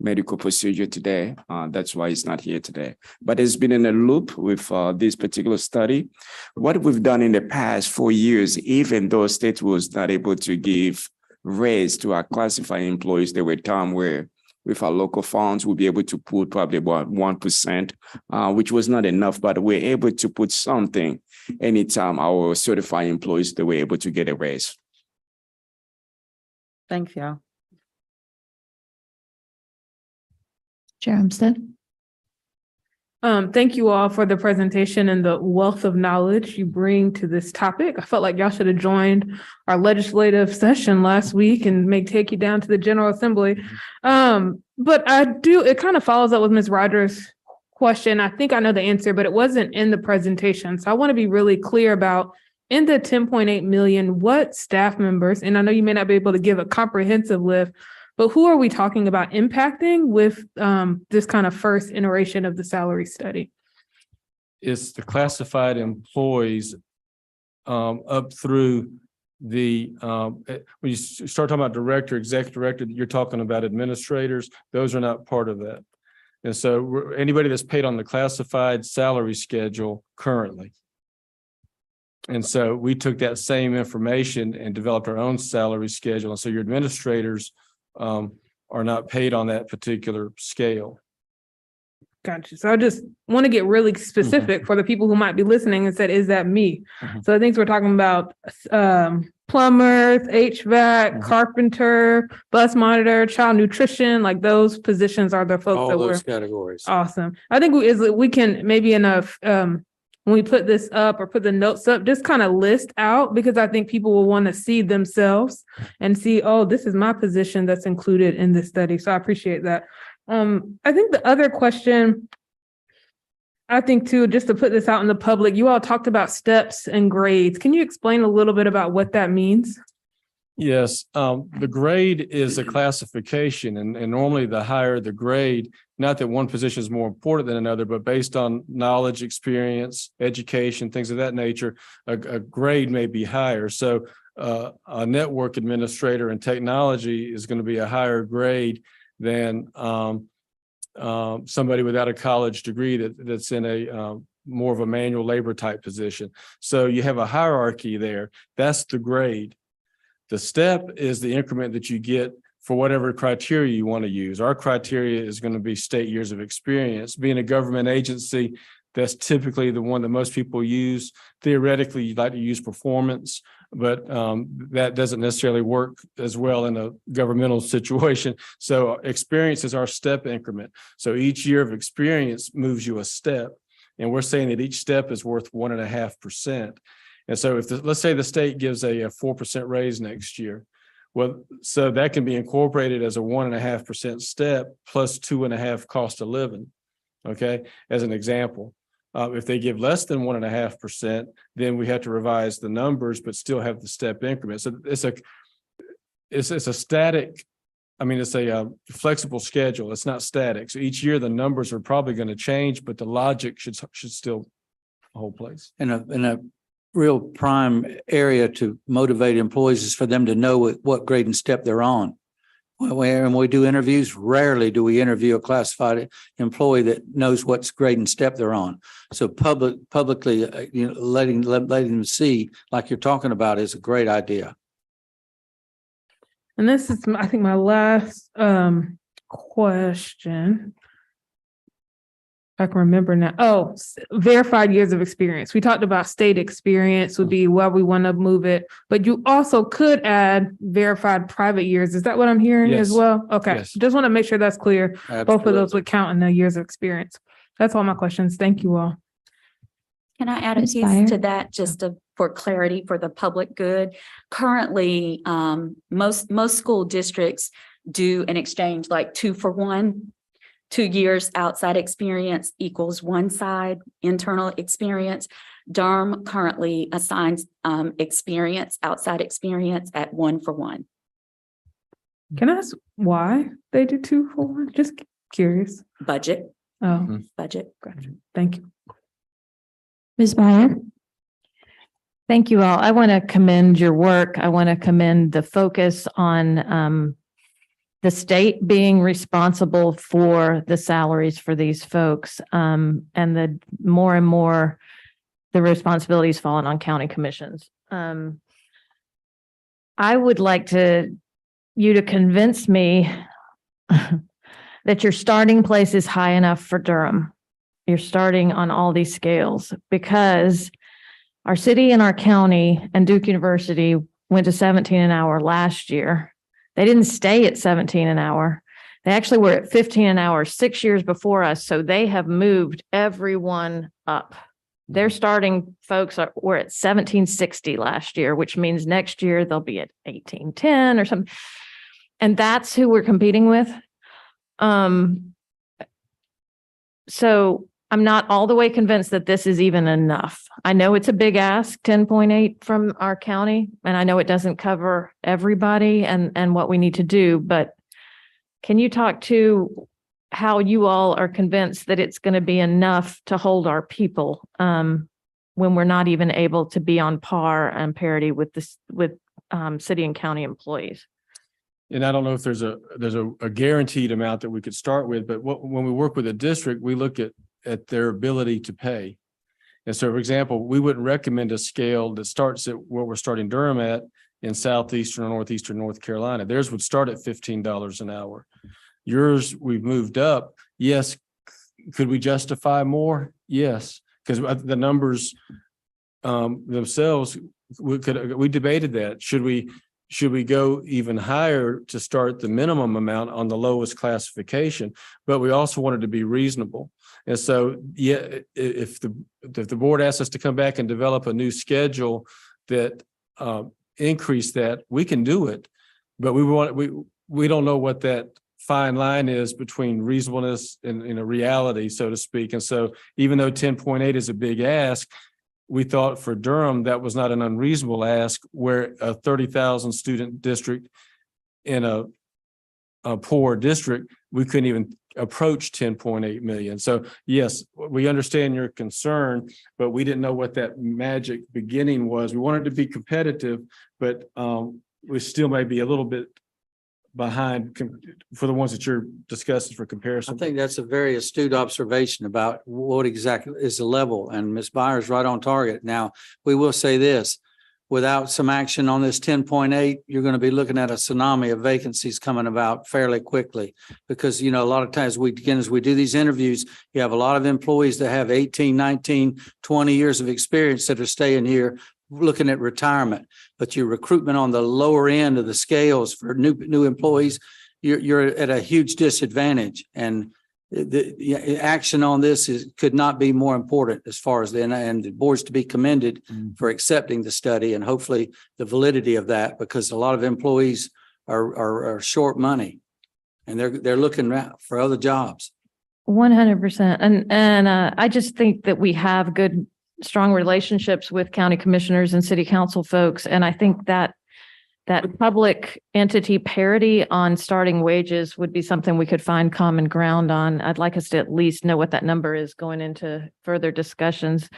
medical procedure today. That's why he's not here today. But he's been in a loop with this particular study. What we've done in the past 4 years, even though state was not able to give raise to our classified employees, there were times where with our local funds, we'll be able to put probably about 1%, which was not enough, but we're able to put something anytime our certified employees, they were able to get a raise. Thanks, y'all. Chair Umstead. Thank you all for the presentation and the wealth of knowledge you bring to this topic. I felt like y'all should have joined our legislative session last week and take you down to the General Assembly. But it kind of follows up with Ms. Rogers' question. I think I know the answer, but it wasn't in the presentation. So I want to be really clear about, in the 10.8 million, what staff members, and I know you may not be able to give a comprehensive list, but who are we talking about impacting with this kind of first iteration of the salary study? It's the classified employees up through the, when you start talking about director, executive director, you're talking about administrators. Those are not part of that. And so anybody that's paid on the classified salary schedule currently. And so we took that same information and developed our own salary schedule. And so your administrators are not paid on that particular scale. Gotcha. So I just want to get really specific for the people who might be listening and said, is that me? So I think we're talking about plumbers, HVAC, carpenter, bus monitor, child nutrition, like those positions are the folks all those categories. Awesome. I think we can maybe when we put this up or put the notes up, just kind of list out, because I think people will want to see themselves and see, oh, this is my position that's included in this study. So I appreciate that. I think the other question, I think too, just to put this out in the public, you all talked about steps and grades. Can you explain a little bit about what that means? Yes, the grade is a classification, and normally the higher the grade, not that one position is more important than another, but based on knowledge, experience, education, things of that nature, a grade may be higher. So a network administrator in technology is going to be a higher grade than somebody without a college degree that's in a more of a manual labor type position. So you have a hierarchy there. That's the grade. The step is the increment that you get for whatever criteria you want to use. Our criteria is going to be state years of experience. Being a government agency, that's typically the one that most people use. Theoretically, you'd like to use performance, but that doesn't necessarily work as well in a governmental situation. So experience is our step increment. So each year of experience moves you a step. And we're saying that each step is worth 1.5%. And so if let's say the state gives a 4% raise next year, well, so that can be incorporated as a 1.5% step plus 2.5 cost of living, okay, as an example. If they give less than 1.5%, then we have to revise the numbers, but still have the step increment. So it's a static. I mean, it's a flexible schedule. It's not static. So each year the numbers are probably going to change, but the logic should still hold place. In a real prime area to motivate employees is for them to know what grade and step they're on. When we do interviews, rarely do we interview a classified employee that knows what grade and step they're on. So publicly, letting them see, like you're talking about, is a great idea. And this is, I think, my last question. I can remember now. Oh, verified years of experience. We talked about state experience would be where we want to move it, but you also could add verified private years. Is that what I'm hearing as well? Okay, Yes. just want to make sure that's clear. Absolutely. Both of those would count in the years of experience. That's all my questions. Thank you all. Can I add a Ms. piece Byer? to that just for clarity for the public good? Currently, most school districts do an exchange like 2 for 1. 2 years outside experience equals 1 side internal experience. Durham currently assigns experience, outside experience at 1 for 1. Can I ask why they do 2 for 1? Just curious. Budget. Oh, Budget. gotcha. Thank you. Ms. Byer? Thank you all. I want to commend your work. I want to commend the focus on the state being responsible for the salaries for these folks, and the more and more the responsibilities falling on county commissions. I would like you to convince me that your starting place is high enough for Durham. You're starting on all these scales because our city and our county and Duke University went to 17 an hour last year. They didn't stay at 17 an hour. They actually were at 15 an hour 6 years before us. So they have moved everyone up. Their starting folks were at 1760 last year, which means next year they'll be at 1810 or something. And that's who we're competing with. So I'm not all the way convinced that this is even enough. I know it's a big ask, 10.8 from our county, and I know it doesn't cover everybody and what we need to do, but can you talk to how you all are convinced that it's going to be enough to hold our people when we're not even able to be on par and parity with city and county employees? And I don't know if there's a guaranteed amount that we could start with, but when we work with a district, we look at their ability to pay. And so, for example, we wouldn't recommend a scale that starts at where we're starting Durham at in southeastern or northeastern North Carolina. Theirs would start at $15 an hour. Yours, we've moved up. Yes. Could we justify more? Yes. Because the numbers themselves, we debated that. Should we go even higher to start the minimum amount on the lowest classification? But we also wanted to be reasonable. And so, yeah, if the board asks us to come back and develop a new schedule that increase that, we can do it. But we don't know what that fine line is between reasonableness and reality, so to speak. And so, even though 10.8 is a big ask, we thought for Durham that was not an unreasonable ask, where a 30,000 student district in a poor district, we couldn't even approach 10.8 million. So yes, we understand your concern, but we didn't know what that magic beginning was. We wanted to be competitive, but we still may be a little bit behind for the ones that you're discussing for comparison. I think that's a very astute observation about what exactly is the level, and Ms. Byers right on target. Now, we will say this, without some action on this 10.8, you're going to be looking at a tsunami of vacancies coming about fairly quickly, because, a lot of times as we do these interviews, you have a lot of employees that have 18, 19, 20 years of experience that are staying here looking at retirement, but your recruitment on the lower end of the scales for new employees, you're at a huge disadvantage. And the action on this could not be more important as far as and the board's to be commended for accepting the study and hopefully the validity of that, because a lot of employees are short money and they're looking for other jobs. 100%. And I just think that we have good, strong relationships with county commissioners and city council folks. And I think that public entity parity on starting wages would be something we could find common ground on. I'd like us to at least know what that number is going into further discussions.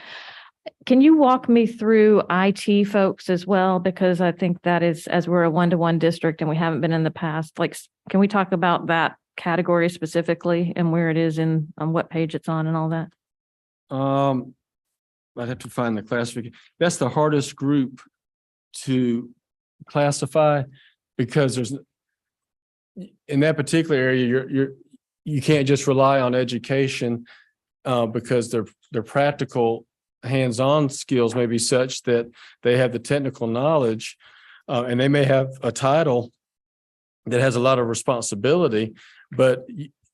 Can you walk me through IT folks as well? Because I think that is, as we're a one-to-one district and we haven't been in the past, like, can we talk about that category specifically and where it is on what page it's on and all that? I'd have to find the classification. That's the hardest group to classify because there's in that particular area, you can't just rely on education because their practical hands-on skills may be such that they have the technical knowledge and they may have a title that has a lot of responsibility, but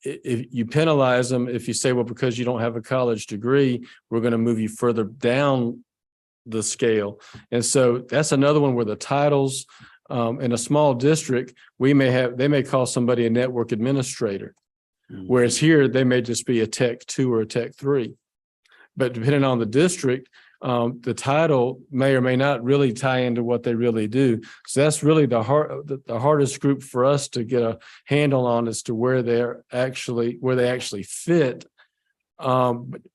if you penalize them, if you say, well, because you don't have a college degree, we're going to move you further down the scale. And so that's another one where the titles in a small district, they may call somebody a network administrator. Whereas here, they may just be a tech 2 or a tech 3. But depending on the district, the title may or may not really tie into what they really do. So that's really the hardest group for us to get a handle on as to where they actually fit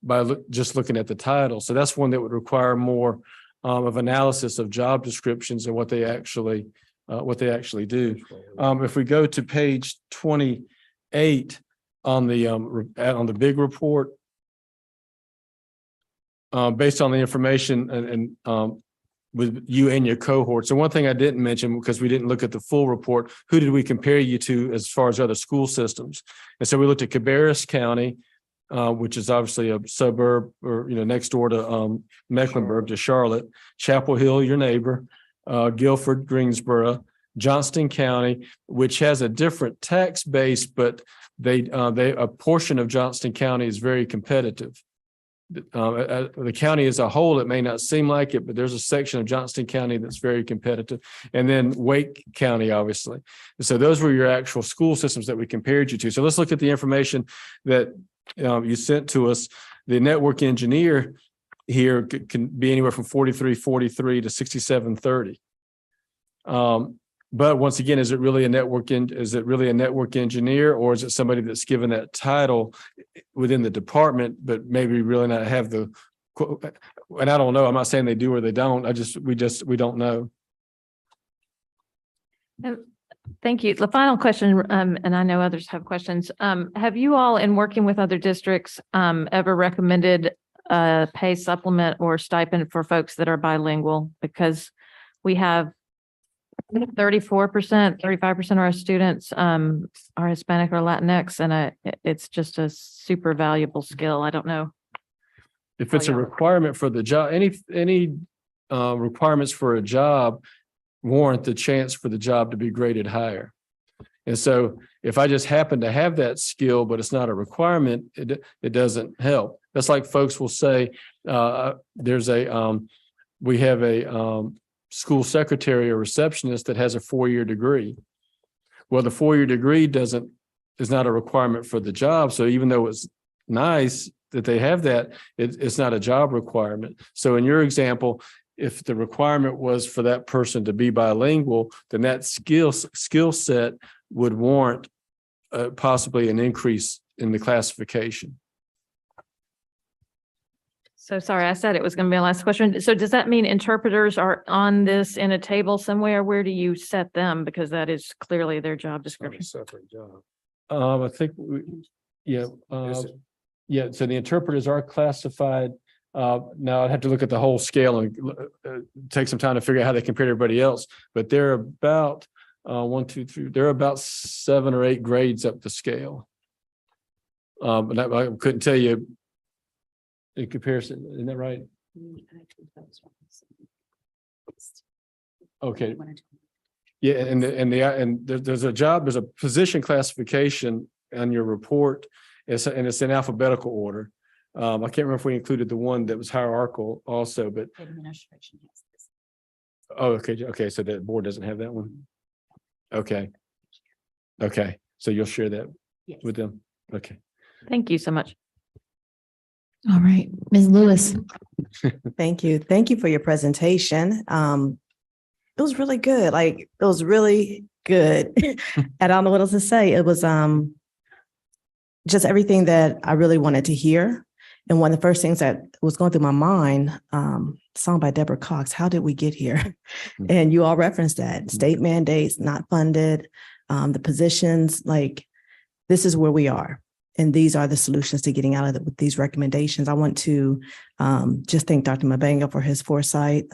by just looking at the title. So that's one that would require more of analysis of job descriptions and what they actually do. If we go to page 28 on the big report, based on the information and with you and your cohorts. And one thing I didn't mention, because we didn't look at the full report, who did we compare you to as far as other school systems? And so we looked at Cabarrus County, which is obviously a suburb or, next door to Mecklenburg, to Charlotte, Chapel Hill, your neighbor, Guilford, Greensboro, Johnston County, which has a different tax base, but a portion of Johnston County is very competitive. The county as a whole, it may not seem like it, but there's a section of Johnston County that's very competitive. And then Wake County, obviously. So those were your actual school systems that we compared you to. So let's look at the information that you sent to us. The network engineer here can be anywhere from 43.43 to 67.30. But once again, is it really a network engineer, or is it somebody that's given that title within the department, but maybe really not have the, and I don't know, I'm not saying they do or they don't. We don't know. Thank you. The final question, and I know others have questions. Have you all, in working with other districts, ever recommended a pay supplement or stipend for folks that are bilingual? Because we have 34%, 35% of our students are Hispanic or Latinx, and it's just a super valuable skill. I don't know. If it's a requirement for the job, any requirements for a job warrant the chance for the job to be graded higher. And so if I just happen to have that skill, but it's not a requirement, it doesn't help. That's like folks will say, we have a school secretary or receptionist that has a 4-year degree. Well, the 4-year degree is not a requirement for the job. So even though it's nice that they have that, it's not a job requirement. So in your example, if the requirement was for that person to be bilingual, then that skill set would warrant possibly an increase in the classification. So sorry, I said it was going to be my last question. So does that mean interpreters are on this in a table somewhere? Where do you set them? Because that is clearly their job description. Separate job. I think, so the interpreters are classified. Now I'd have to look at the whole scale and take some time to figure out how they compare to everybody else. But they're about they're about 7 or 8 grades up the scale. But I couldn't tell you in comparison, isn't that right? Okay. Yeah, and there's a position classification on your report, and it's in alphabetical order. I can't remember if we included the one that was hierarchical also, but Administration has this. oh, okay. So the board doesn't have that one. Okay. So you'll share that with them. Okay. Thank you so much. All right, Ms. Lewis. Thank you. Thank you for your presentation. It was really good. Like, it was really good. And I don't know what else to say. It was just everything that I really wanted to hear. And one of the first things that was going through my mind, song by Deborah Cox, How Did We Get Here? And you all referenced that. State mandates, not funded, the positions, like, this is where we are. And these are the solutions to getting out of it with these recommendations. I want to just thank Dr. Mabenga for his foresight,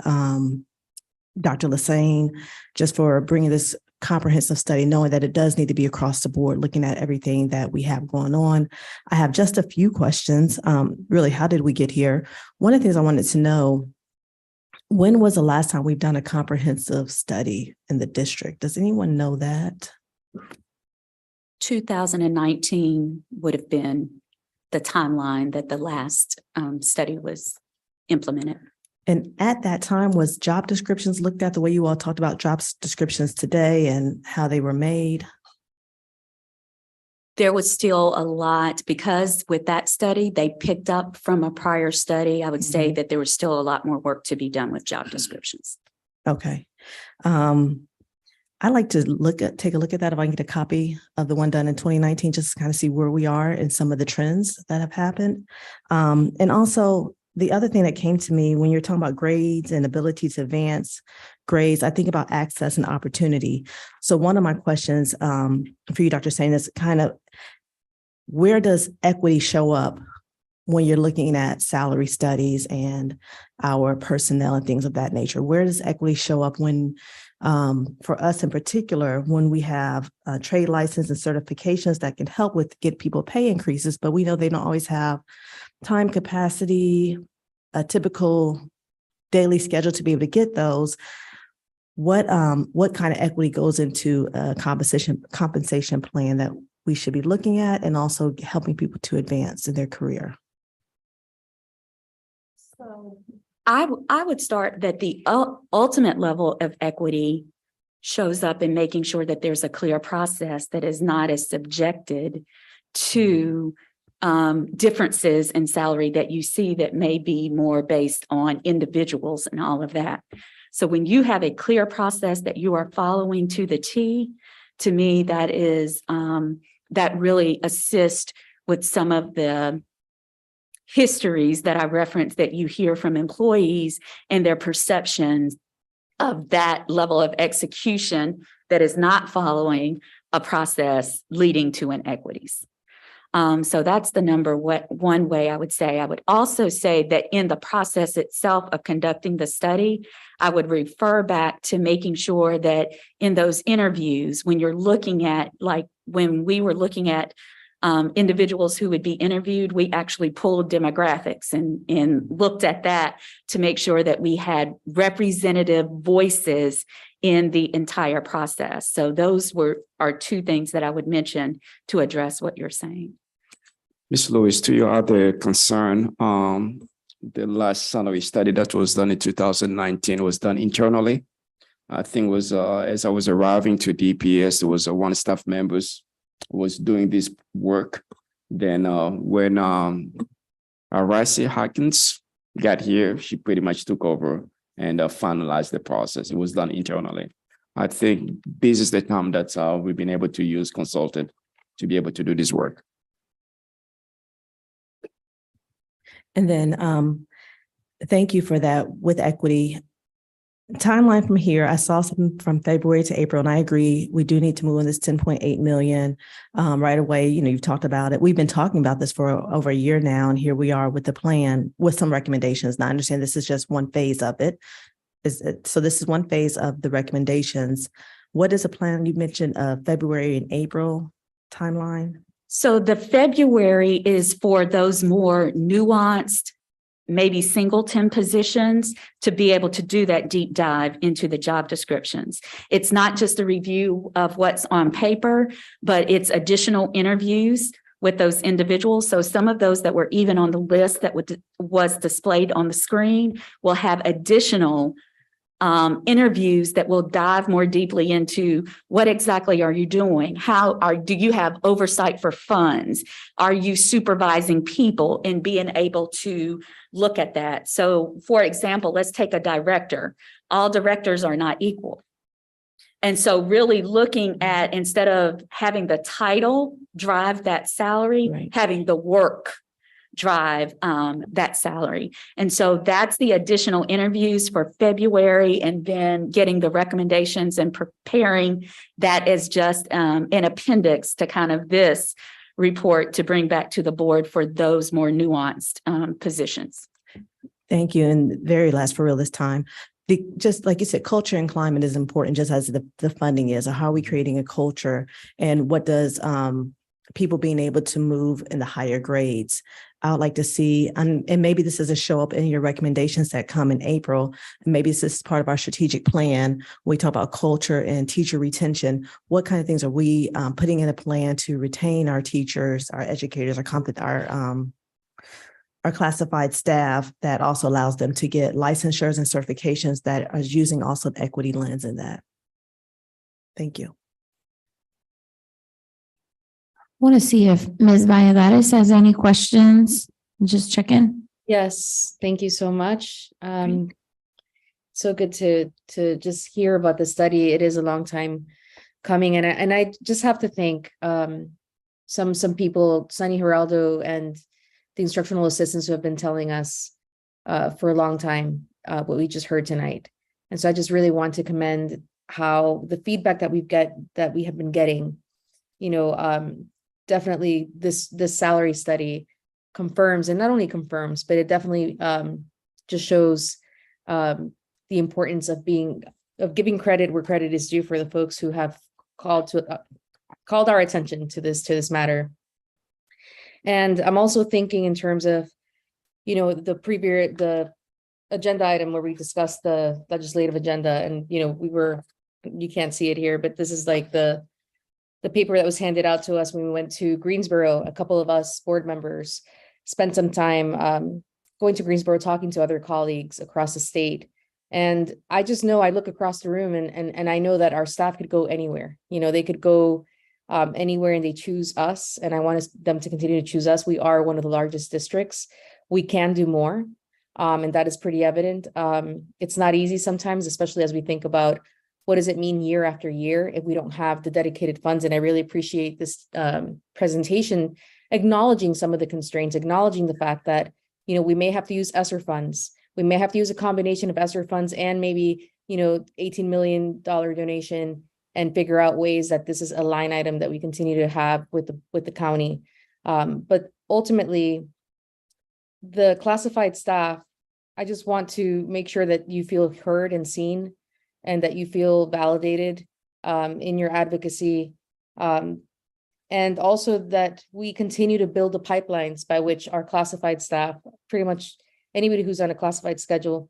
Dr. Lassane, just for bringing this comprehensive study, knowing that it does need to be across the board, looking at everything that we have going on. I have just a few questions. Really, how did we get here? One of the things I wanted to know, when was the last time we've done a comprehensive study in the district? Does anyone know that? 2019 would have been the timeline that the last study was implemented. And at that time, was job descriptions looked at the way you all talked about job descriptions today and how they were made? There was still a lot, because with that study, they picked up from a prior study. I would say that there was still a lot more work to be done with job descriptions. Okay. I'd like to take a look at that if I can get a copy of the one done in 2019, just to kind of see where we are and some of the trends that have happened. And also, the other thing that came to me when you're talking about grades and ability to advance grades, I think about access and opportunity. So one of my questions for you, Dr. Sain, is kind of, where does equity show up when you're looking at salary studies and our personnel and things of that nature? Where does equity show up when, for us in particular, when we have trade license and certifications that can help with get people pay increases, but we know they don't always have time capacity, a typical daily schedule to be able to get those. What kind of equity goes into a compensation plan that we should be looking at, and also helping people to advance in their career? So I would start that the ultimate level of equity shows up in making sure that there's a clear process that is not as subjected to differences in salary that you see that may be more based on individuals and all of that. So when you have a clear process that you are following to the T, to me, that is that really assists with some of the histories that I referenced that you hear from employees and their perceptions of that level of execution that is not following a process leading to inequities. So that's the one way I would say. I would also say that in the process itself of conducting the study, I would refer back to making sure that in those interviews, when you're looking at, like when we were looking at individuals who would be interviewed, we actually pulled demographics and looked at that to make sure that we had representative voices in the entire process. So those are two things that I would mention to address what you're saying. Ms. Lewis, to your other concern, the last salary study that was done in 2019 was done internally. I think was as I was arriving to DPS, there was one staff member was doing this work. Then when Arasi Hawkins got here, she pretty much took over and finalized the process. It was done internally. I think this is the time that we've been able to use consultant to be able to do this work. And then thank you for that with equity. Timeline from here, I saw something from February to April, and I agree, we do need to move on this 10.8 million right away. You know, you've talked about it. We've been talking about this for over a year now, and here we are with the plan with some recommendations. Now, I understand this is just one phase of it. So this is one phase of the recommendations. What is a plan? You mentioned February and April timeline. So the February is for those more nuanced, maybe singleton positions to be able to do that deep dive into the job descriptions. It's not just a review of what's on paper, but it's additional interviews with those individuals. So some of those that were even on the list that was displayed on the screen will have additional interviews that will dive more deeply into what exactly are you doing? Do you have oversight for funds? Are you supervising people and being able to look at that? So for example, let's take a director. All directors are not equal. And so really looking at, instead of having the title drive that salary, having the work drive that salary. And so that's the additional interviews for February, and then getting the recommendations and preparing that as just an appendix to kind of this report to bring back to the board for those more nuanced positions. Thank you. And very last for real this time. Just like you said, culture and climate is important, just as the funding is. Or how are we creating a culture, and what does people being able to move in the higher grades? I would like to see, and maybe this is a show up in your recommendations that come in April. Maybe this is part of our strategic plan. When we talk about culture and teacher retention, what kind of things are we putting in a plan to retain our teachers, our educators, our classified staff, that also allows them to get licensures and certifications that are using also the equity lens in that. Thank you. Want to see if Ms. Valladares has any questions. Just check in. Yes, thank you so much. So good to just hear about the study. It is a long time coming, and I just have to thank some people, Sunny Geraldo and the instructional assistants, who have been telling us for a long time what we just heard tonight. And so I just really want to commend how the feedback that we have been getting, definitely this salary study confirms, and not only confirms, but it definitely just shows the importance of giving credit where credit is due for the folks who have called our attention to this matter. And I'm also thinking in terms of, the agenda item where we discussed the legislative agenda, and, you can't see it here, but this is like the paper that was handed out to us when we went to Greensboro. A couple of us board members spent some time going to Greensboro, talking to other colleagues across the state. And I just know, I look across the room and I know that our staff could go anywhere. They could go anywhere, and they choose us. And I want them to continue to choose us. We are one of the largest districts. We can do more. And that is pretty evident. It's not easy sometimes, especially as we think about what does it mean year after year if we don't have the dedicated funds. And I really appreciate this presentation, acknowledging some of the constraints, acknowledging the fact that, we may have to use ESSER funds. We may have to use a combination of ESSER funds and maybe, $18 million donation, and figure out ways that this is a line item that we continue to have with the county. But ultimately, the classified staff, I just want to make sure that you feel heard and seen, and that you feel validated in your advocacy. And also that we continue to build the pipelines by which our classified staff, pretty much anybody who's on a classified schedule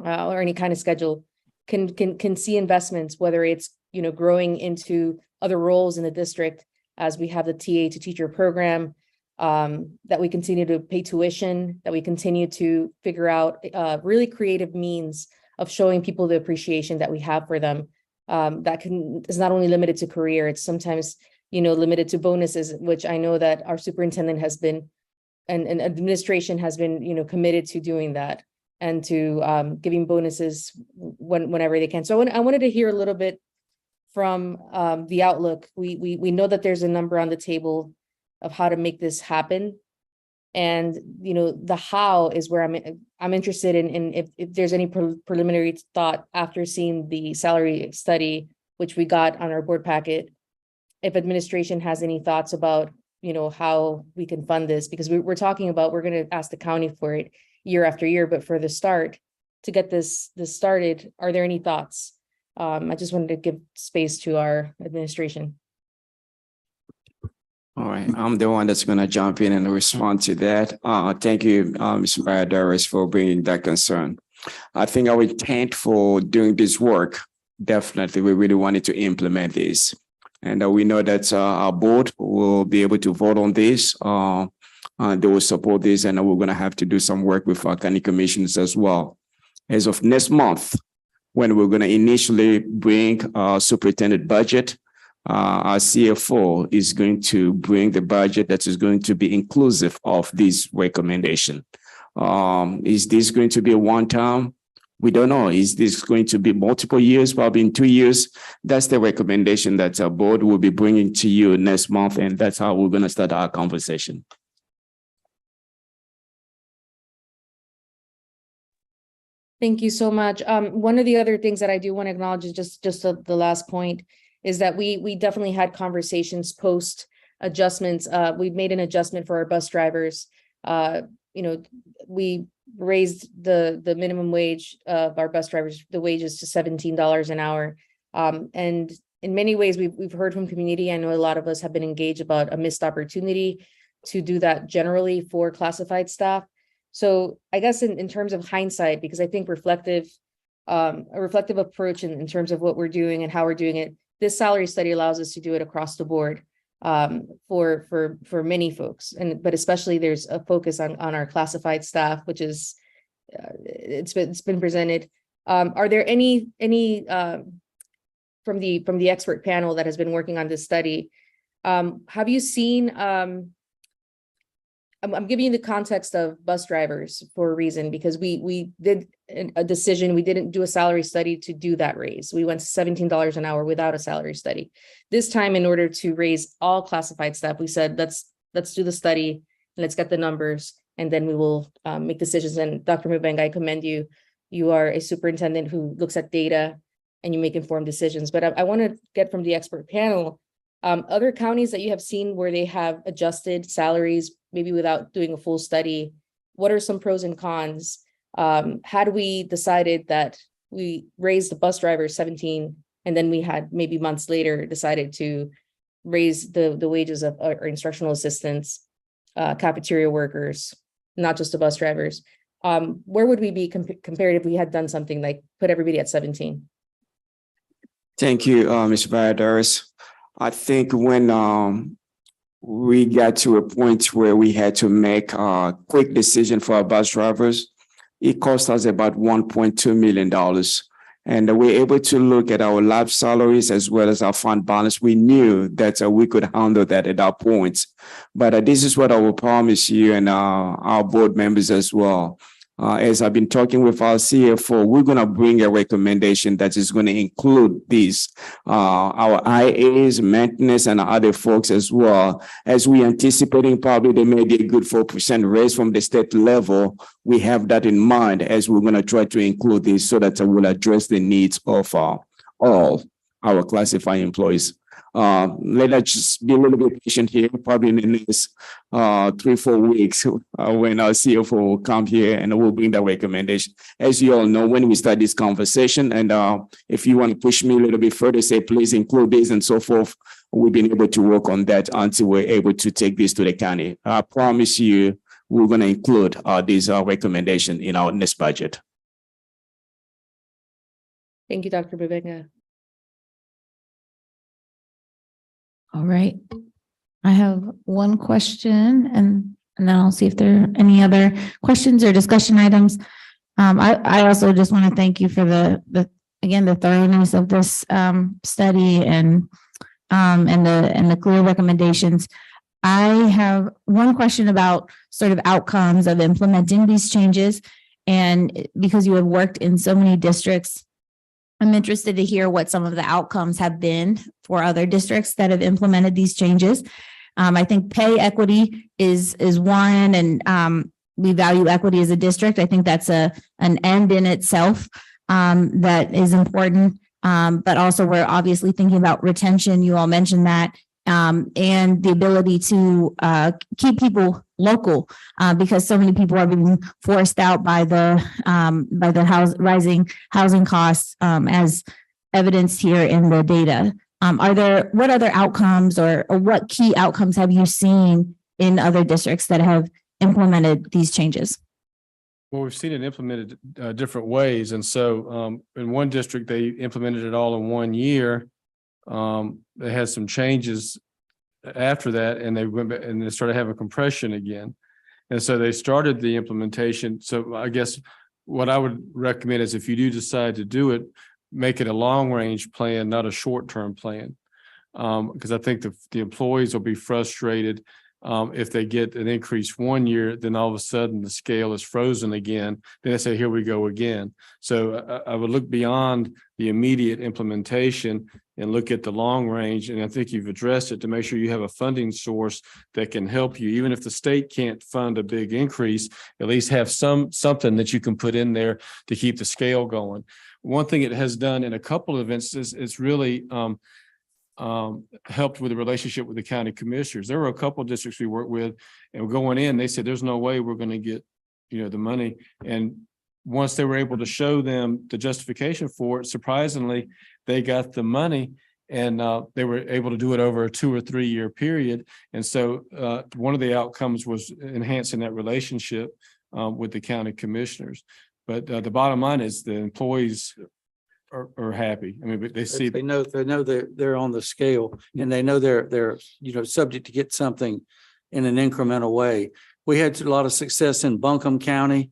or any kind of schedule, can see investments, whether it's, growing into other roles in the district, as we have the TA to teacher program, that we continue to pay tuition, that we continue to figure out really creative means of showing people the appreciation that we have for them. That is not only limited to career, it's sometimes, limited to bonuses, which I know that our superintendent has been, and administration has been, committed to doing that, and to giving bonuses whenever they can. So I wanted to hear a little bit from the outlook. We know that there's a number on the table of how to make this happen. And, the how is where I'm interested in if there's any preliminary thought after seeing the salary study, which we got on our board packet, if administration has any thoughts about, how we can fund this, because we're talking about, we're going to ask the county for it year after year, but for the start, to get this started, are there any thoughts? I just wanted to give space to our administration. All right, I'm the one that's going to jump in and respond to that. Thank you, Ms. Valladares, for bringing that concern. I think our intent for doing this work, definitely, we really wanted to implement this. And we know that our board will be able to vote on this. They will support this, and we're going to have to do some work with our county commissions as well. As of next month, when we're going to initially bring our superintendent budget, our CFO is going to bring the budget that is going to be inclusive of this recommendation. Is this going to be a one-time? We don't know. Is this going to be multiple years, probably in 2 years? That's the recommendation that our board will be bringing to you next month, and that's how we're going to start our conversation. Thank you so much. One of the other things that I do want to acknowledge is just the last point is that we definitely had conversations post adjustments. We've made an adjustment for our bus drivers. We raised the minimum wage of our bus drivers, the wages to $17 an hour. And in many ways, we've heard from community. I know a lot of us have been engaged about a missed opportunity to do that generally for classified staff. So I guess in terms of hindsight, because I think a reflective approach in terms of what we're doing and how we're doing it, this salary study allows us to do it across the board for many folks, but especially there's a focus on our classified staff, which is it's been presented. Are there any from the expert panel that has been working on this study? Have you seen? I'm giving you the context of bus drivers for a reason, because we did a decision. We didn't do a salary study to do that raise. We went to $17 an hour without a salary study. This time, in order to raise all classified staff, we said, let's do the study and let's get the numbers, and then we will make decisions. And Dr. Mubenga, I commend you. You are a superintendent who looks at data and you make informed decisions. But I want to get from the expert panel, other counties that you have seen where they have adjusted salaries, maybe without doing a full study. What are some pros and cons? Had we decided that we raised the bus drivers 17, and then we had maybe months later decided to raise the wages of our instructional assistants, cafeteria workers, not just the bus drivers, where would we be compared if we had done something like put everybody at 17? Thank you, Ms. Valladares. I think when we got to a point where we had to make a quick decision for our bus drivers, it cost us about $1.2 million. And we're able to look at our lab salaries as well as our fund balance. We knew that we could handle that at that point. But this is what I will promise you and our board members as well. As I've been talking with our CFO, we're going to bring a recommendation that is going to include these, our IAs, maintenance, and other folks as well. As we anticipating probably there may be a good 4% raise from the state level, we have that in mind as we're going to try to include this so that we'll address the needs of all our classified employees. Let us just be a little bit patient here, probably in the next 3-4 weeks when our CFO will come here and we'll bring that recommendation. As you all know, when we start this conversation, and if you want to push me a little bit further, say, please include this and so forth, we've been able to work on that until we're able to take this to the county. I promise you, we're going to include this recommendation in our next budget. Thank you, Dr. Mubenga. All right. I have one question, and then I'll see if there are any other questions or discussion items. I also just want to thank you for the thoroughness of this study and the clear recommendations. I have one question about sort of outcomes of implementing these changes, and because you have worked in so many districts, I'm interested to hear what some of the outcomes have been for other districts that have implemented these changes. I think pay equity is one, and we value equity as a district. I think that's an end in itself that is important. But also we're obviously thinking about retention. You all mentioned that, and the ability to keep people local because so many people are being forced out by the rising housing costs, as evidenced here in the data. What other outcomes or what key outcomes have you seen in other districts that have implemented these changes? Well, we've seen it implemented different ways. And so in one district, they implemented it all in 1 year. They had some changes after that, and they went back and they started having compression again. And so they started the implementation. So I guess what I would recommend is if you do decide to do it, make it a long-range plan, not a short-term plan. Because I think the employees will be frustrated if they get an increase 1 year, then all of a sudden the scale is frozen again. Then they say, here we go again. So I would look beyond the immediate implementation and look at the long range. And I think you've addressed it to make sure you have a funding source that can help you. Even if the state can't fund a big increase, at least have something that you can put in there to keep the scale going. One thing it has done in a couple of instances is really helped with the relationship with the county commissioners. There were a couple of districts we worked with, and going in, they said, there's no way we're going to get, the money. And once they were able to show them the justification for it, surprisingly, they got the money, and they were able to do it over a 2 or 3 year period. And so one of the outcomes was enhancing that relationship with the county commissioners. But the bottom line is the employees are happy. I mean, but they know they're on the scale, and they know they're subject to get something in an incremental way. We had a lot of success in Buncombe County,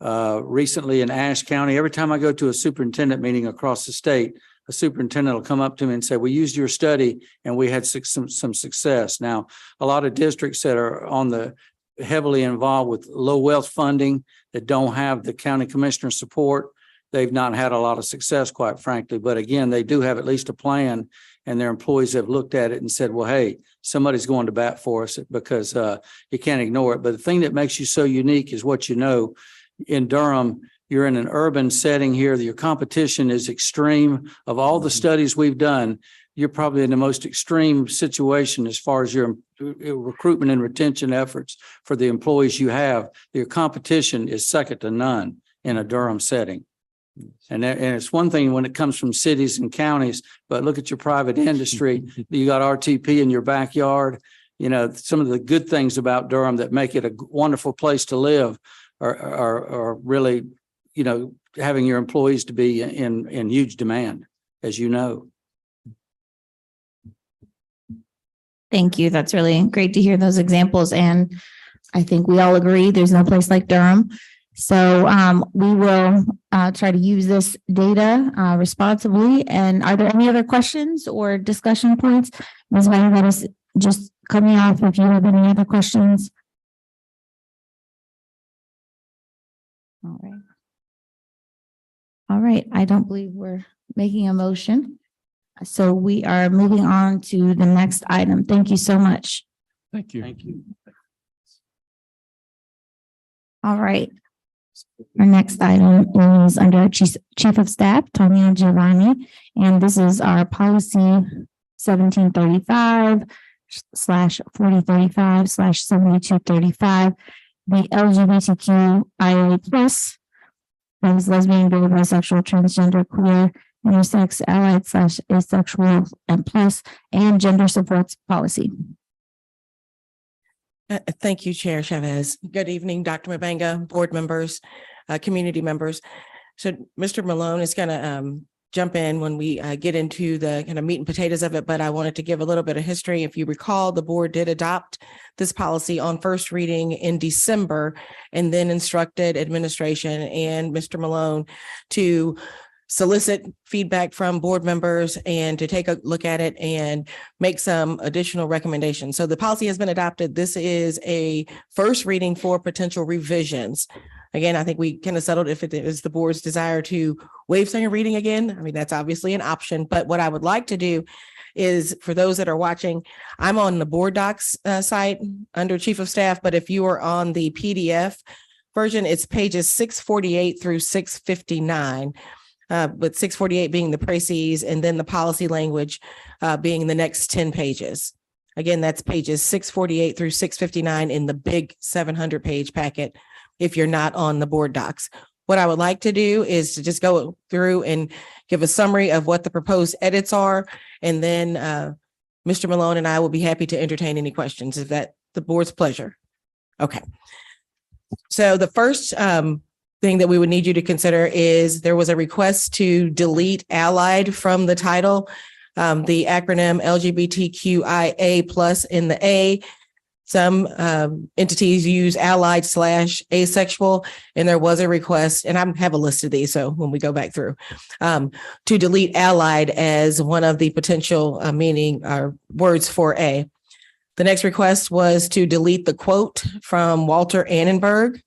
recently in Ashe County. Every time I go to a superintendent meeting across the state, a superintendent will come up to me and say, we used your study and we had some success. Now, a lot of districts that are heavily involved with low wealth funding that don't have the county commissioner support, they've not had a lot of success, quite frankly. But again, they do have at least a plan, and their employees have looked at it and said, well, hey, somebody's going to bat for us, because you can't ignore it. But the thing that makes you so unique is what you know. In Durham, you're in an urban setting here. Your competition is extreme. Of all the studies we've done, you're probably in the most extreme situation as far as your recruitment and retention efforts for the employees you have. Your competition is second to none in a Durham setting. And it's one thing when it comes from cities and counties, but look at your private industry. You got RTP in your backyard. Some of the good things about Durham that make it a wonderful place to live are really, having your employees to be in huge demand, as you know. Thank you. That's really great to hear those examples. And I think we all agree there's no place like Durham. So we will try to use this data responsibly. And are there any other questions or discussion points? Ms. White, that is just coming off if you have any other questions. All right. All right. I don't believe we're making a motion. So we are moving on to the next item. Thank you so much. Thank you. Thank you. All right. Our next item is under Chief of Staff, Tanya Giovanni, and this is our policy 1735/4035/7235, the LGBTQIA+, that is lesbian, gay, bisexual, transgender, queer, intersex, allied / asexual, and plus, and gender supports policy. Thank you, Chair Chavez. Good evening, Dr. Mabanga, board members, community members. So Mr. Malone is going to jump in when we get into the kind of meat and potatoes of it, but I wanted to give a little bit of history. If you recall, the board did adopt this policy on first reading in December, and then instructed administration and Mr. Malone to solicit feedback from board members and to take a look at it and make some additional recommendations. So the policy has been adopted. This is a first reading for potential revisions. Again, I think we kind of settled if it is the board's desire to waive second reading again. I mean, that's obviously an option, but what I would like to do is, for those that are watching, I'm on the board docs site under Chief of Staff, but if you are on the PDF version, it's pages 648 through 659. With 648 being the précis, and then the policy language being the next 10 pages. Again, that's pages 648 through 659 in the big 700-page packet if you're not on the board docs. What I would like to do is to just go through and give a summary of what the proposed edits are, and then Mr. Malone and I will be happy to entertain any questions, if that the board's pleasure. Okay. So the first thing that we would need you to consider is there was a request to delete allied from the title, the acronym LGBTQIA+ in the A. Some entities use allied / asexual, and there was a request, and I have a list of these, so when we go back through, to delete allied as one of the potential meaning or words for A. The next request was to delete the quote from Walter Annenberg.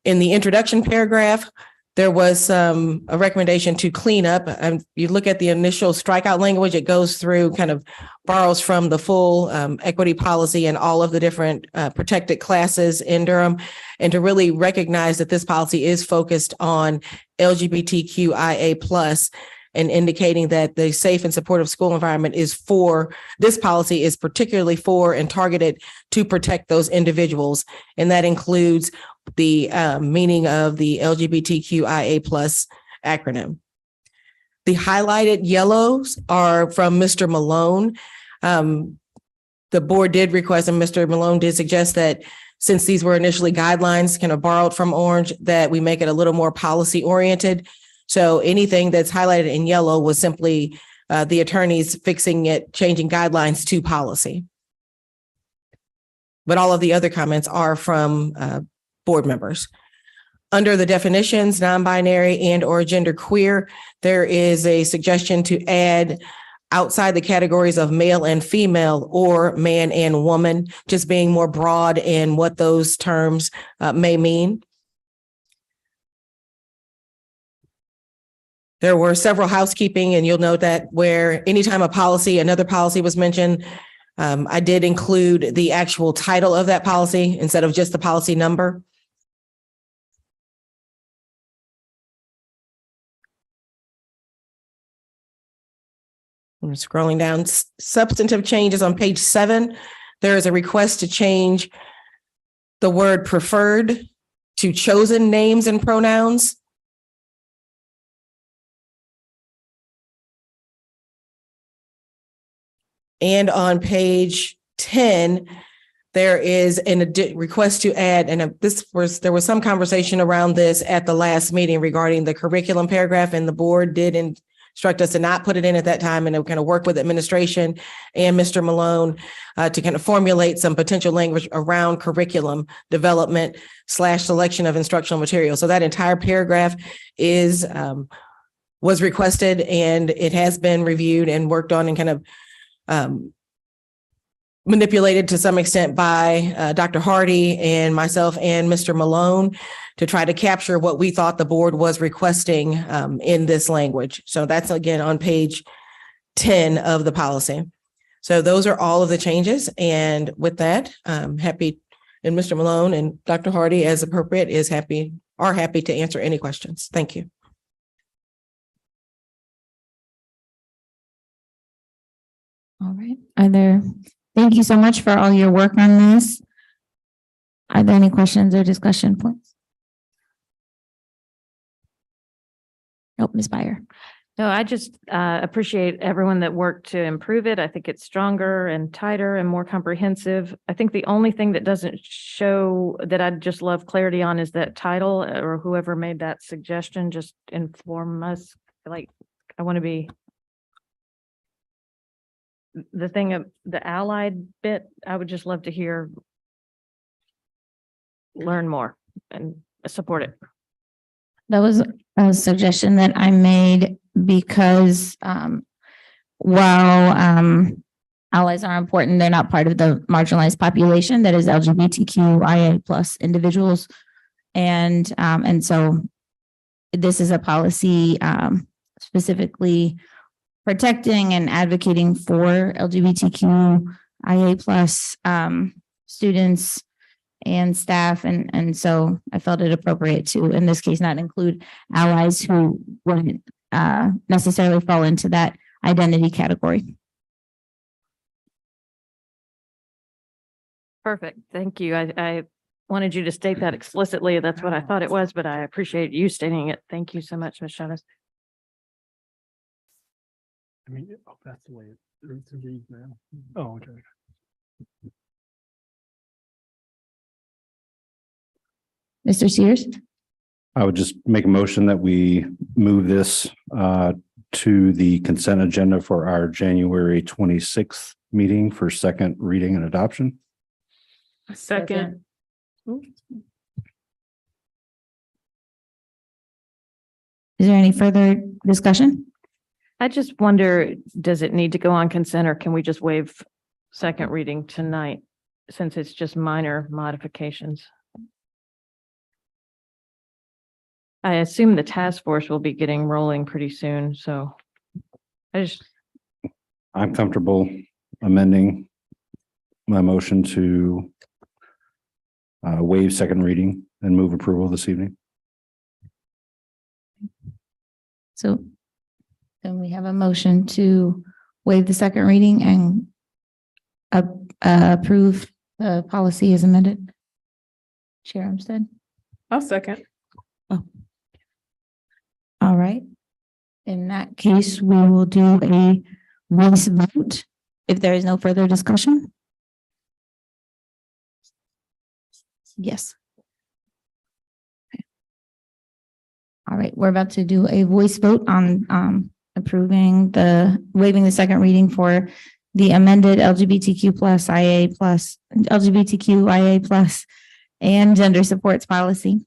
In the introduction paragraph, there was a recommendation to clean up. You look at the initial strikeout language, it goes through, kind of borrows from the full equity policy and all of the different protected classes in Durham, and to really recognize that this policy is focused on LGBTQIA+, and indicating that the safe and supportive school environment is for, this policy is particularly for and targeted to protect those individuals. And that includes the meaning of the LGBTQIA+ acronym. The highlighted yellows are from Mr. Malone. The board did request, and Mr. Malone did suggest that since these were initially guidelines kind of borrowed from orange, that we make it a little more policy oriented. So anything that's highlighted in yellow was simply the attorneys fixing it, changing guidelines to policy. But all of the other comments are from board members. Under the definitions, non-binary and or genderqueer, there is a suggestion to add outside the categories of male and female or man and woman, just being more broad in what those terms may mean. There were several housekeeping, and you'll note that where anytime a policy, another policy was mentioned, I did include the actual title of that policy instead of just the policy number. I'm scrolling down. Substantive changes on page 7. There is a request to change the word preferred to chosen names and pronouns. And on page 10, there is a request to add, and there was some conversation around this at the last meeting regarding the curriculum paragraph, and the board did instruct us to not put it in at that time, and to kind of work with administration and Mr. Malone to kind of formulate some potential language around curriculum development / selection of instructional material. So that entire paragraph was requested, and it has been reviewed and worked on and kind of manipulated to some extent by Dr. Hardy and myself and Mr. Malone to try to capture what we thought the board was requesting in this language. So that's again on page 10 of the policy. So those are all of the changes. And with that, I'm happy, and Mr. Malone and Dr. Hardy, as appropriate, are happy to answer any questions. Thank you. All right. Thank you so much for all your work on this. Are there any questions or discussion points? Nope, Ms. Byer. No, I just appreciate everyone that worked to improve it. I think it's stronger and tighter and more comprehensive. I think the only thing that doesn't show that I'd just love clarity on is that title, or whoever made that suggestion, just inform us. Like, I want to be the thing of the allied bit. I would just love to learn more and support it. That was a suggestion that I made because while allies are important, they're not part of the marginalized population that is LGBTQIA+ individuals. And so this is a policy specifically protecting and advocating for LGBTQIA+ students and staff. And so I felt it appropriate to, in this case, not include allies who wouldn't necessarily fall into that identity category. Perfect. Thank you. I wanted you to state that explicitly. That's what I thought it was, but I appreciate you stating it. Thank you so much, Ms. Chavez. I mean, that's the way it reads now. Oh, okay. Mr. Sears? I would just make a motion that we move this to the consent agenda for our January 26th meeting for second reading and adoption. Second. Is there any further discussion? I just wonder, does it need to go on consent or can we just waive second reading tonight since it's just minor modifications? I assume the task force will be getting rolling pretty soon, so I'm comfortable amending my motion to waive second reading and move approval this evening. So then we have a motion to waive the second reading and approve the policy as amended. Chair Armstead. I'll second. All right. In that case, we will do a voice vote if there is no further discussion. Yes. All right, we're about to do a voice vote on waiving the second reading for the amended LGBTQ plus IA plus LGBTQ IA plus and gender supports policy.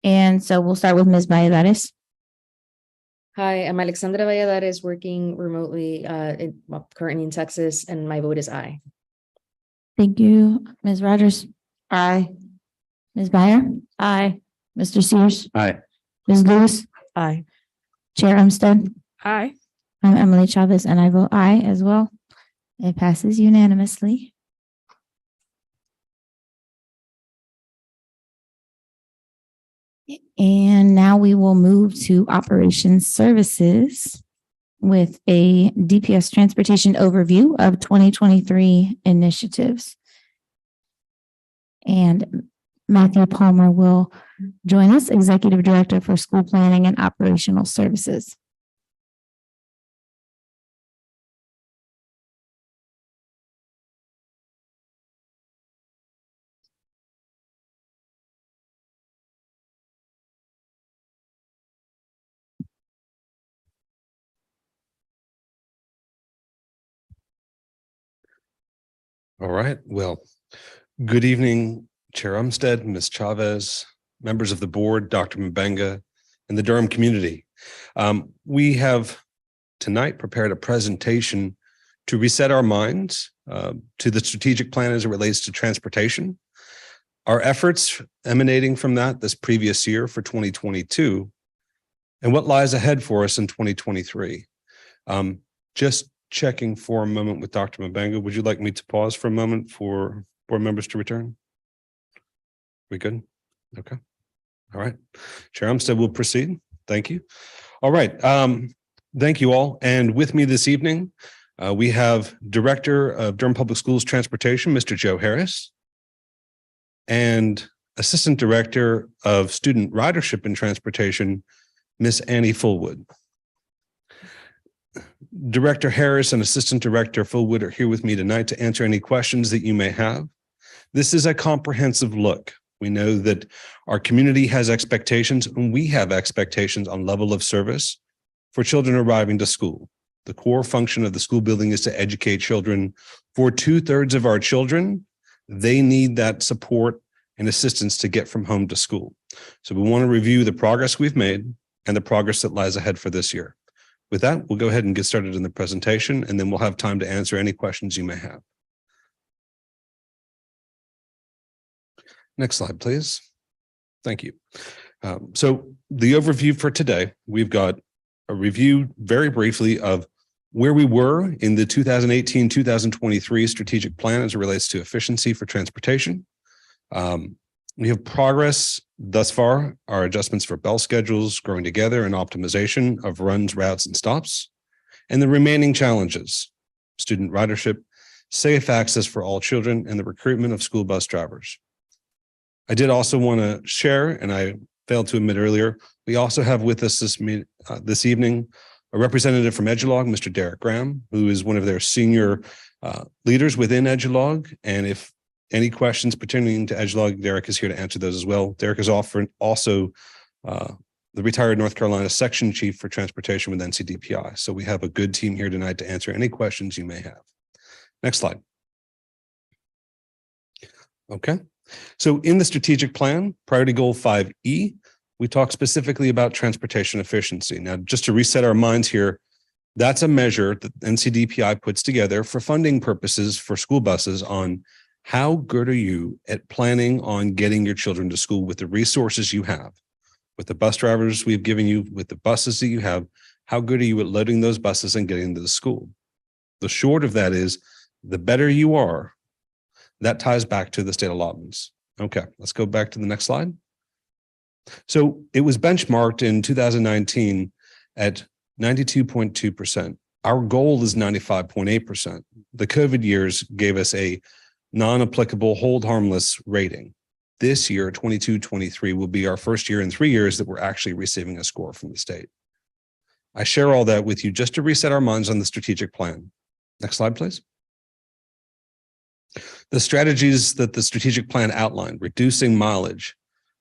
And so we'll start with Ms. Valladares. Hi, I'm Alexandra Valladares, working remotely, currently in Texas, and my vote is aye. Thank you. Ms. Rogers. Aye. Ms. Byer. aye. Mr. Sears. Aye. Ms. Lewis. Aye. Chair Umstead. Aye. I'm Emily Chavez and I vote aye as well. It passes unanimously. And now we will move to operations services with a DPS transportation overview of 2023 initiatives. And Matthew Palmer will join us, Executive Director for School Planning and Operational Services. All right. Well, good evening, Chair Umstead, Ms. Chavez, members of the board, Dr. Mbenga, and the Durham community. We have tonight prepared a presentation to reset our minds to the strategic plan as it relates to transportation. Our efforts emanating from that this previous year for 2022 and what lies ahead for us in 2023. Just checking for a moment with Dr. Mbenga. Would you like me to pause for a moment for board members to return? We good? Okay. All right. Chair Umstead will proceed. Thank you. All right. Thank you all. And with me this evening, we have Director of Durham Public Schools Transportation, Mr. Joe Harris, and Assistant Director of Student Ridership and Transportation, Miss Annie Fullwood. Director Harris and Assistant Director Fullwood are here with me tonight to answer any questions that you may have. This is a comprehensive look. We know that our community has expectations and we have expectations on level of service for children arriving to school. The core function of the school building is to educate children. For 2/3 of our children, they need that support and assistance to get from home to school. So we want to review the progress we've made and the progress that lies ahead for this year. With that, we'll go ahead and get started in the presentation, and then we'll have time to answer any questions you may have. Next slide, please. Thank you. So the overview for today, we've got a review very briefly of where we were in the 2018-2023 strategic plan as it relates to efficiency for transportation. We have progress thus far, our adjustments for bell schedules, growing together, and optimization of runs, routes, and stops, and the remaining challenges, student ridership, safe access for all children, and the recruitment of school bus drivers. I did also want to share, and I failed to admit earlier, we also have with us this evening a representative from Edgelog, Mr. Derek Graham, who is one of their senior leaders within Edgelog. And if any questions pertaining to Edgelog, Derek is here to answer those as well. Derek is also the retired North Carolina section chief for transportation with NCDPI. So we have a good team here tonight to answer any questions you may have. Next slide. Okay. So in the strategic plan, priority goal 5E, we talk specifically about transportation efficiency. Now, just to reset our minds here, that's a measure that NCDPI puts together for funding purposes for school buses on how good are you at planning on getting your children to school with the resources you have, with the bus drivers we've given you, with the buses that you have, how good are you at loading those buses and getting to the school? The short of that is the better you are, that ties back to the state allotments. Okay, let's go back to the next slide. So it was benchmarked in 2019 at 92.2%. Our goal is 95.8%. The COVID years gave us a non-applicable hold harmless rating. This year, 22-23, will be our first year in 3 years that we're actually receiving a score from the state. I share all that with you just to reset our minds on the strategic plan. Next slide, please. The strategies that the strategic plan outlined: reducing mileage,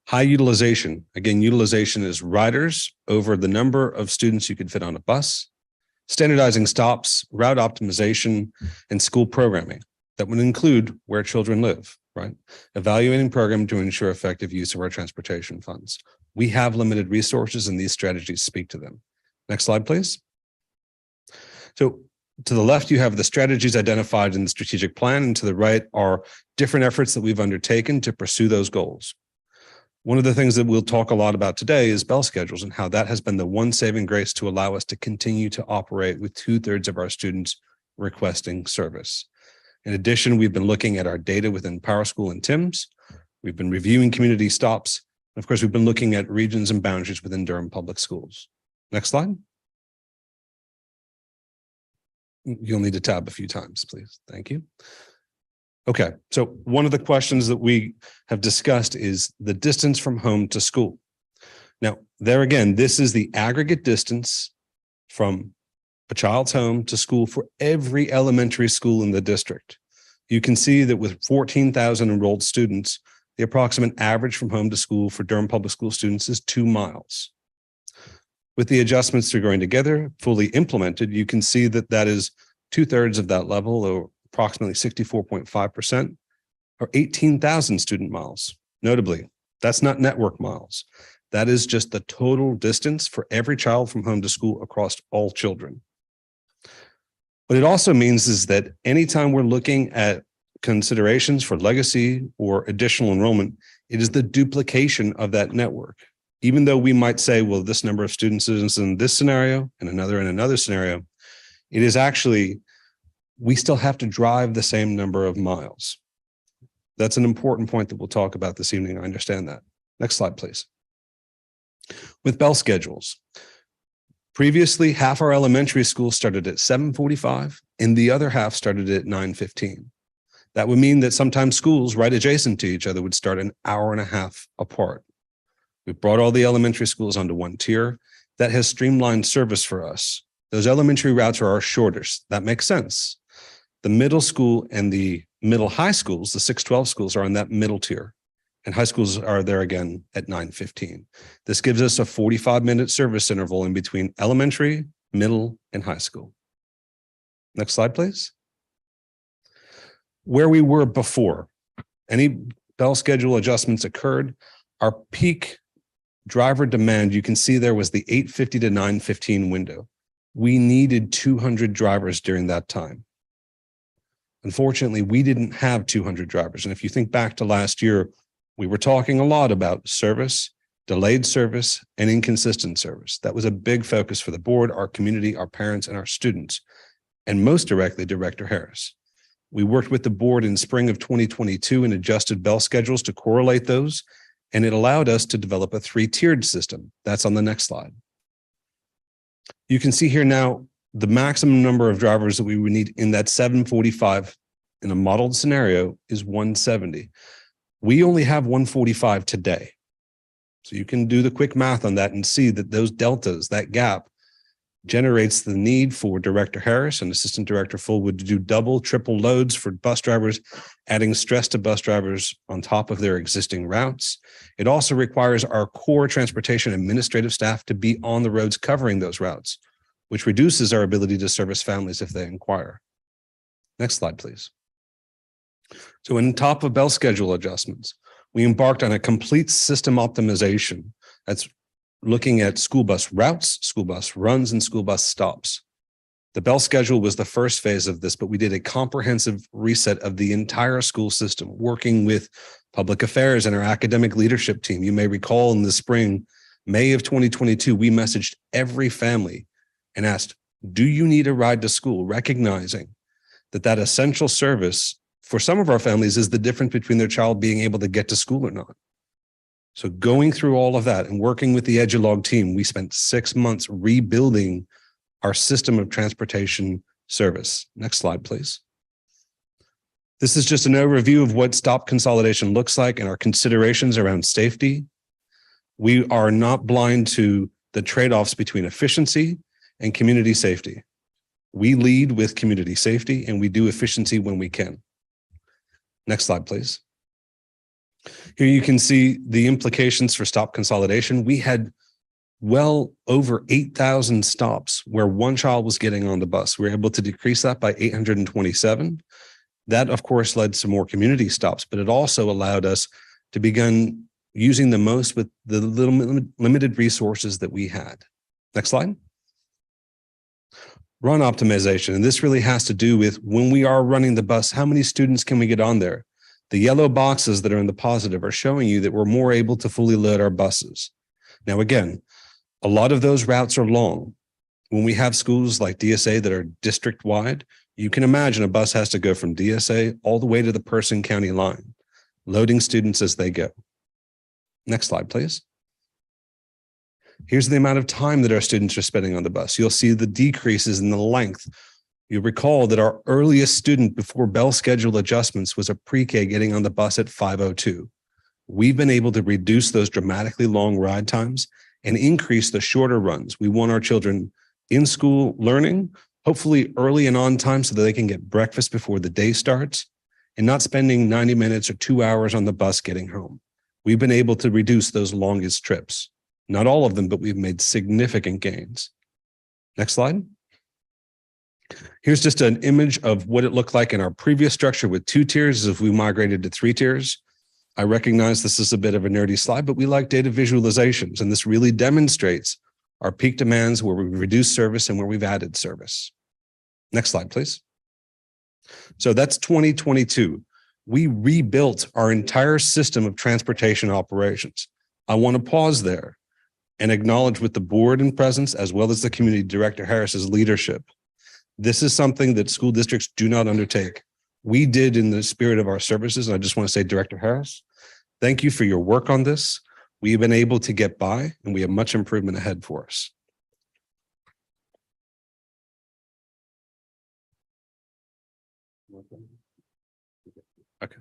high utilization. Again, utilization is riders over the number of students you could fit on a bus, standardizing stops, route optimization, and school programming. That would include where children live, right? Evaluating program to ensure effective use of our transportation funds. We have limited resources and these strategies speak to them. Next slide, please. So to the left, you have the strategies identified in the strategic plan, and to the right are different efforts that we've undertaken to pursue those goals. One of the things that we'll talk a lot about today is bell schedules and how that has been the one saving grace to allow us to continue to operate with 2/3 of our students requesting service. In addition, we've been looking at our data within PowerSchool and TIMS. We've been reviewing community stops. And of course, we've been looking at regions and boundaries within Durham Public Schools. Next slide. You'll need to tab a few times, please. Thank you. Okay, so one of the questions that we have discussed is the distance from home to school. Now, there again, this is the aggregate distance from a child's home to school for every elementary school in the district. You can see that with 14,000 enrolled students, the approximate average from home to school for Durham Public School students is 2 miles. With the adjustments that are going together, fully implemented, you can see that that is 2/3 of that level, or approximately 64.5%, or 18,000 student miles. Notably, that's not network miles. That is just the total distance for every child from home to school across all children. What it also means is that anytime we're looking at considerations for legacy or additional enrollment, it is the duplication of that network. Even though we might say, well, this number of students is in this scenario and another in another scenario, it is actually, we still have to drive the same number of miles. That's an important point that we'll talk about this evening. I understand that. Next slide, please. With bell schedules. Previously, half our elementary schools started at 7:45 and the other half started at 9:15. That would mean that sometimes schools right adjacent to each other would start an hour and a half apart. We brought all the elementary schools onto one tier. That has streamlined service for us. Those elementary routes are our shortest. That makes sense. The middle school and the middle high schools, the 6-12 schools, are on that middle tier, and high schools are there again at 9:15. This gives us a 45-minute service interval in between elementary, middle, and high school. Next slide, please. Where we were before any bell schedule adjustments occurred, our peak driver demand, you can see there was the 8:50 to 9:15 window. We needed 200 drivers during that time. Unfortunately, we didn't have 200 drivers. And if you think back to last year, we were talking a lot about service, delayed service, and inconsistent service. That was a big focus for the board, our community, our parents, and our students, and most directly, Director Harris. We worked with the board in spring of 2022 and adjusted bell schedules to correlate those, and it allowed us to develop a 3-tiered system. That's on the next slide. You can see here now the maximum number of drivers that we would need in that 745 in a modeled scenario is 170. We only have 145 today. So you can do the quick math on that and see that those deltas, that gap, generates the need for Director Harris and Assistant Director Fullwood to do double, triple loads for bus drivers, adding stress to bus drivers on top of their existing routes. It also requires our core transportation administrative staff to be on the roads covering those routes, which reduces our ability to service families if they inquire. Next slide, please. So on top of bell schedule adjustments, we embarked on a complete system optimization that's looking at school bus routes, school bus runs, and school bus stops. The bell schedule was the first phase of this, but we did a comprehensive reset of the entire school system, working with public affairs and our academic leadership team. You may recall in the spring, May of 2022, we messaged every family and asked, do you need a ride to school? Recognizing that essential service for some of our families is the difference between their child being able to get to school or not. So going through all of that and working with the Edulog team, we spent 6 months rebuilding our system of transportation service. Next slide, please. This is just an overview of what stop consolidation looks like and our considerations around safety. We are not blind to the trade-offs between efficiency and community safety. We lead with community safety and we do efficiency when we can. Next slide, please. Here you can see the implications for stop consolidation. We had well over 8,000 stops where one child was getting on the bus. We were able to decrease that by 827. That, of course, led to more community stops, but it also allowed us to begin using the most with the limited resources that we had. Next slide. Run optimization. And this really has to do with when we are running the bus, how many students can we get on there? The yellow boxes that are in the positive are showing you that we're more able to fully load our buses. Now, again, a lot of those routes are long. When we have schools like DSA that are district-wide, you can imagine a bus has to go from DSA all the way to the Person County line, loading students as they go. Next slide, please. Here's the amount of time that our students are spending on the bus. You'll see the decreases in the length. You recall that our earliest student before bell schedule adjustments was a pre-K getting on the bus at 5:02. We've been able to reduce those dramatically long ride times and increase the shorter runs. We want our children in school learning, hopefully early and on time so that they can get breakfast before the day starts and not spending 90 minutes or 2 hours on the bus getting home. We've been able to reduce those longest trips. Not all of them, but we've made significant gains. Next slide. Here's just an image of what it looked like in our previous structure with 2 tiers as we migrated to 3 tiers. I recognize this is a bit of a nerdy slide, but we like data visualizations, and this really demonstrates our peak demands where we've reduced service and where we've added service. Next slide, please. So that's 2022. We rebuilt our entire system of transportation operations. I want to pause there and acknowledge with the board and presence, as well as the community director Harris's leadership. This is something that school districts do not undertake. We did in the spirit of our services. And I just want to say, Director Harris, thank you for your work on this. We have been able to get by and we have much improvement ahead for us. Okay.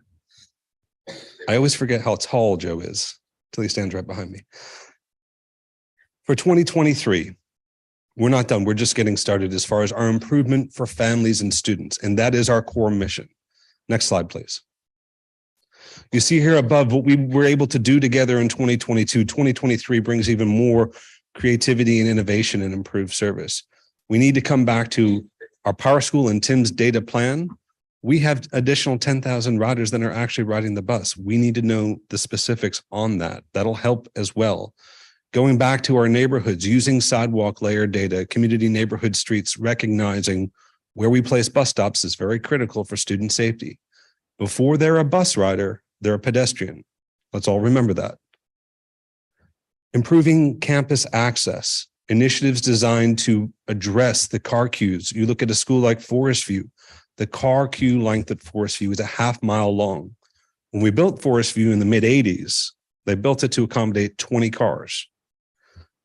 I always forget how tall Joe is until he stands right behind me. For 2023, we're not done. We're just getting started as far as our improvement for families and students, and that is our core mission. Next slide, please. You see here above what we were able to do together in 2022. 2023 brings even more creativity and innovation and improved service. We need to come back to our Power School and Tim's data plan. We have additional 10,000 riders that are actually riding the bus. We need to know the specifics on that. That'll help as well. Going back to our neighborhoods, using sidewalk layer data, community neighborhood streets, recognizing where we place bus stops is very critical for student safety. Before they're a bus rider, they're a pedestrian. Let's all remember that. Improving campus access, initiatives designed to address the car queues. You look at a school like Forest View, the car queue length at Forest View is a half-mile long. When we built Forest View in the mid-'80s, they built it to accommodate 20 cars.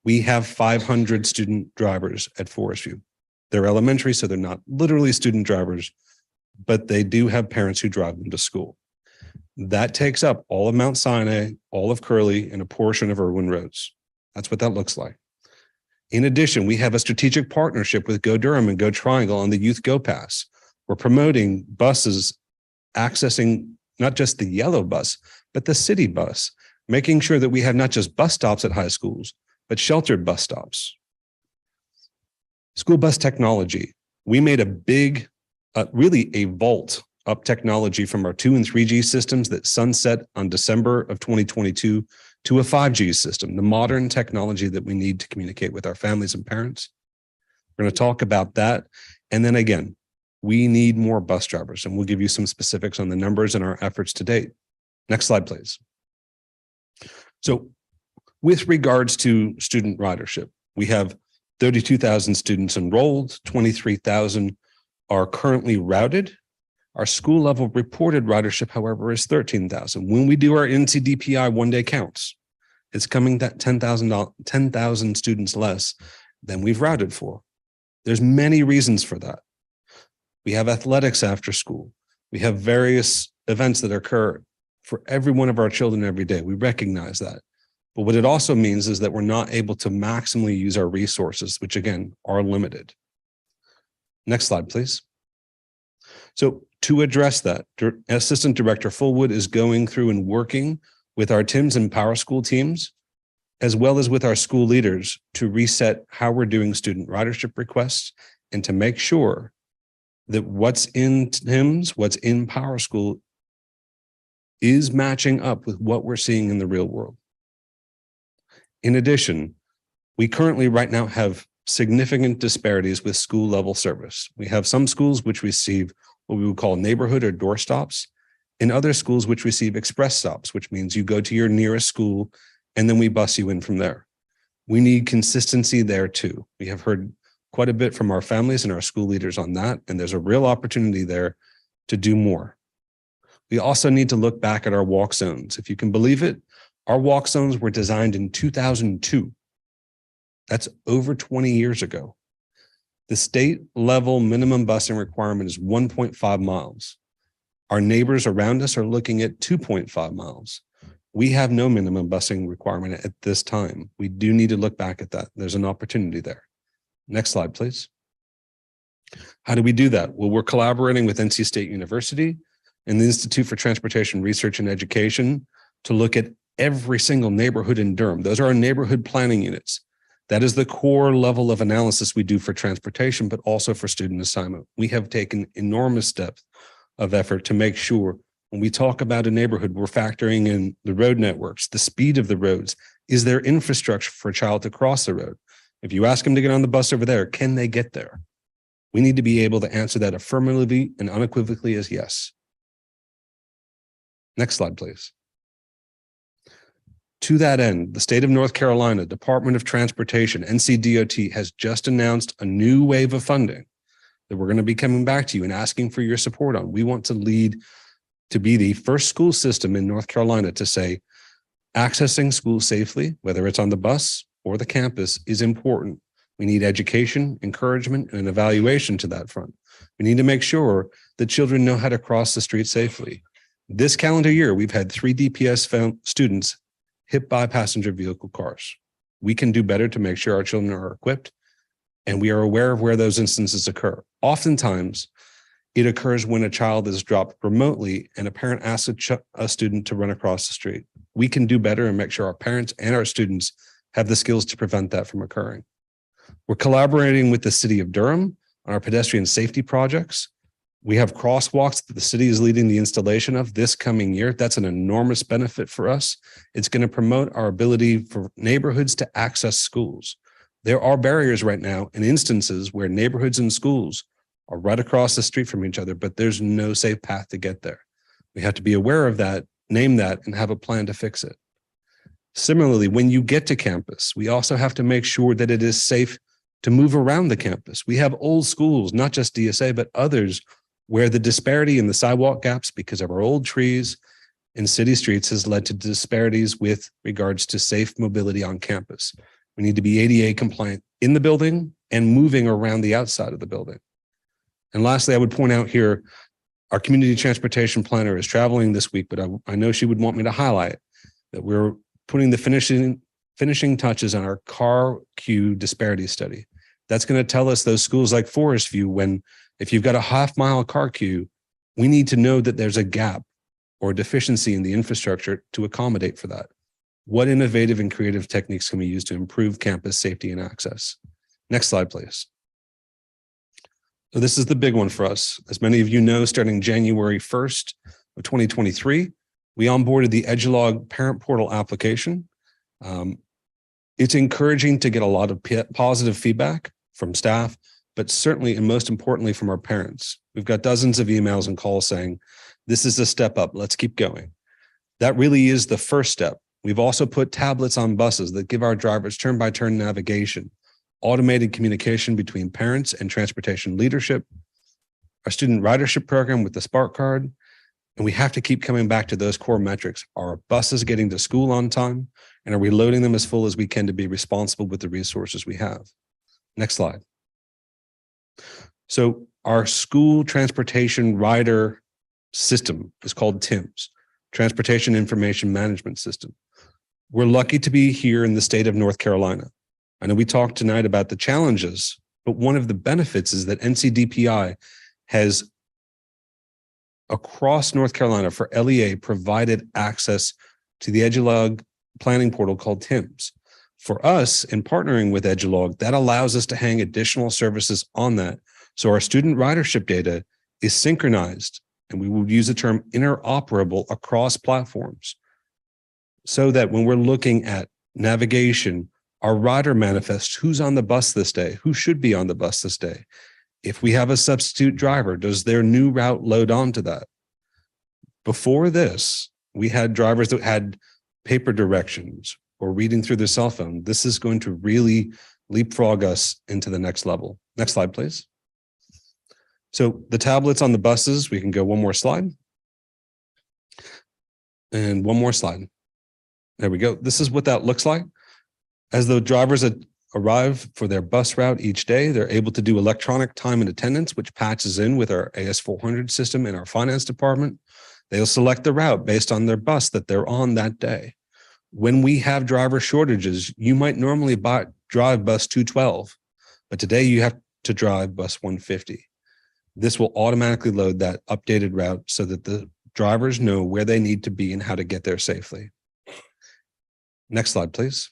We have 500 student drivers at Forest View. They're elementary, so they're not literally student drivers, but they do have parents who drive them to school. That takes up all of Mount Sinai, all of Curly, and a portion of Irwin Roads. That's what that looks like. In addition, we have a strategic partnership with Go Durham and Go Triangle on the Youth Go Pass. We're promoting buses accessing not just the yellow bus, but the city bus, making sure that we have not just bus stops at high schools, but sheltered bus stops. School bus technology. We made a big, really a vault up technology from our 2 and 3G systems that sunset on December of 2022 to a 5G system, the modern technology that we need to communicate with our families and parents. We're going to talk about that. And then again, we need more bus drivers, and we'll give you some specifics on the numbers and our efforts to date. Next slide, please. So with regards to student ridership, we have 32,000 students enrolled, 23,000 are currently routed. Our school level reported ridership, however, is 13,000. When we do our NCDPI one-day counts, it's coming that 10,000 students less than we've routed for. There's many reasons for that. We have athletics after school. We have various events that occur for every one of our children every day. We recognize that. But what it also means is that we're not able to maximally use our resources, which again are limited. Next slide, please. So to address that, Assistant Director Fullwood is going through and working with our TIMS and Power School teams, as well as with our school leaders to reset how we're doing student ridership requests and to make sure that what's in TIMS, what's in Power School is matching up with what we're seeing in the real world. In addition, we currently right now have significant disparities with school level service. We have some schools which receive what we would call neighborhood or door stops, and other schools which receive express stops, which means you go to your nearest school and then we bus you in from there. We need consistency there too. We have heard quite a bit from our families and our school leaders on that, and there's a real opportunity there to do more. We also need to look back at our walk zones. If you can believe it, our walk zones were designed in 2002. That's over 20 years ago. The state level minimum busing requirement is 1.5 miles. Our neighbors around us are looking at 2.5 miles. We have no minimum busing requirement at this time. We do need to look back at that. There's an opportunity there. Next slide, please. How do we do that? Well, we're collaborating with NC State University and the Institute for Transportation Research and Education to look at every single neighborhood in Durham. Those are our neighborhood planning units. That is the core level of analysis we do for transportation, but also for student assignment. We have taken enormous depth of effort to make sure when we talk about a neighborhood, we're factoring in the road networks, the speed of the roads. Is there infrastructure for a child to cross the road? If you ask them to get on the bus over there, can they get there? We need to be able to answer that affirmatively and unequivocally as yes. Next slide, please. To that end, the state of North Carolina, Department of Transportation, NCDOT, has just announced a new wave of funding that we're going to be coming back to you and asking for your support on. We want to lead to be the first school system in North Carolina to say accessing schools safely, whether it's on the bus or the campus, is important. We need education, encouragement, and an evaluation to that front. We need to make sure that children know how to cross the street safely. This calendar year, we've had 3 DPS students hit by passenger vehicle cars. We can do better to make sure our children are equipped, and we are aware of where those instances occur. Oftentimes, it occurs when a child is dropped remotely and a parent asks a student to run across the street. We can do better and make sure our parents and our students have the skills to prevent that from occurring. We're collaborating with the city of Durham on our pedestrian safety projects. We have crosswalks that the city is leading the installation of this coming year. That's an enormous benefit for us. It's going to promote our ability for neighborhoods to access schools. There are barriers right now in instances where neighborhoods and schools are right across the street from each other, but there's no safe path to get there. We have to be aware of that, name that, and have a plan to fix it. Similarly, when you get to campus, we also have to make sure that it is safe to move around the campus. We have old schools, not just DSA, but others, where the disparity in the sidewalk gaps because of our old trees in city streets has led to disparities with regards to safe mobility on campus. We need to be ADA compliant in the building and moving around the outside of the building. And lastly, I would point out here, our community transportation planner is traveling this week, but I know she would want me to highlight that we're putting the finishing finishing touches on our car queue disparity study. That's going to tell us those schools like Forest View, if you've got a half-mile car queue, we need to know that there's a gap or deficiency in the infrastructure to accommodate for that. What innovative and creative techniques can we use to improve campus safety and access? Next slide, please. So this is the big one for us. As many of you know, starting January 1st of 2023, we onboarded the Edulog Parent Portal application. It's encouraging to get a lot of positive feedback from staff, but certainly and most importantly from our parents. We've got dozens of emails and calls saying, this is a step up, let's keep going. That really is the first step. We've also put tablets on buses that give our drivers turn-by-turn navigation, automated communication between parents and transportation leadership, our student ridership program with the Spark Card, and we have to keep coming back to those core metrics. Are our buses getting to school on time? And are we loading them as full as we can to be responsible with the resources we have? Next slide. So our school transportation rider system is called TIMS, Transportation Information Management System. We're lucky to be here in the state of North Carolina. I know we talked tonight about the challenges, but one of the benefits is that NCDPI has, across North Carolina for LEA, provided access to the Edulog planning portal called TIMS. For us, in partnering with Edulog, that allows us to hang additional services on that. So our student ridership data is synchronized, and we would use the term interoperable across platforms, so that when we're looking at navigation, our rider manifests who's on the bus this day, who should be on the bus this day. If we have a substitute driver, does their new route load onto that? Before this, we had drivers that had paper directions or reading through their cell phone. This is going to really leapfrog us into the next level. Next slide, please. So the tablets on the buses, we can go one more slide. And one more slide. There we go. This is what that looks like. As the drivers arrive for their bus route each day, they're able to do electronic time and attendance, which patches in with our AS400 system in our finance department. They'll select the route based on their bus that they're on that day. When we have driver shortages, you might normally drive bus 212, but today you have to drive bus 150. This will automatically load that updated route so that the drivers know where they need to be and how to get there safely. Next slide, please.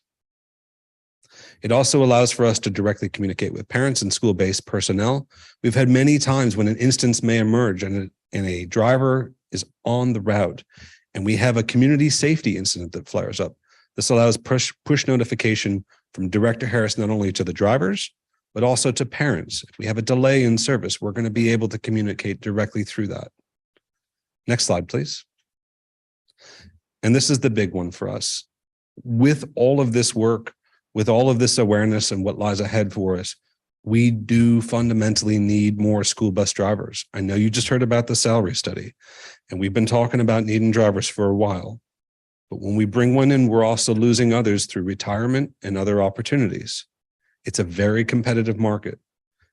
It also allows for us to directly communicate with parents and school-based personnel. We've had many times when an instance may emerge and a driver is on the route, and we have a community safety incident that flares up. This allows push notification from Director Harris not only to the drivers, but also to parents. If we have a delay in service, we're going to be able to communicate directly through that. Next slide, please. And this is the big one for us. With all of this work, with all of this awareness and what lies ahead for us, we do fundamentally need more school bus drivers. I know you just heard about the salary study, and we've been talking about needing drivers for a while. But when we bring one in, we're also losing others through retirement and other opportunities. It's a very competitive market.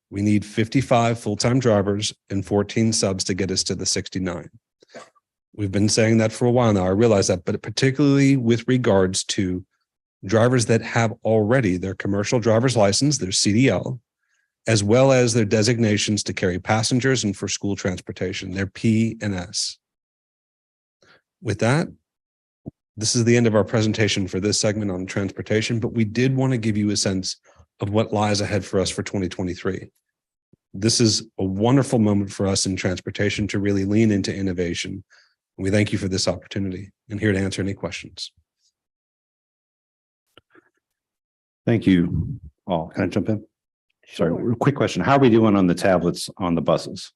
We need 55 full-time drivers and 14 subs to get us to the 69. We've been saying that for a while now. I realize that, but particularly with regards to drivers that have already their commercial driver's license, their CDL, as well as their designations to carry passengers and for school transportation, their P and S. With that, this is the end of our presentation for this segment on transportation, but we did want to give you a sense of what lies ahead for us for 2023. This is a wonderful moment for us in transportation to really lean into innovation. We thank you for this opportunity and here to answer any questions. Thank you all. Can I jump in? Sorry, real quick question. How are we doing on the tablets on the buses?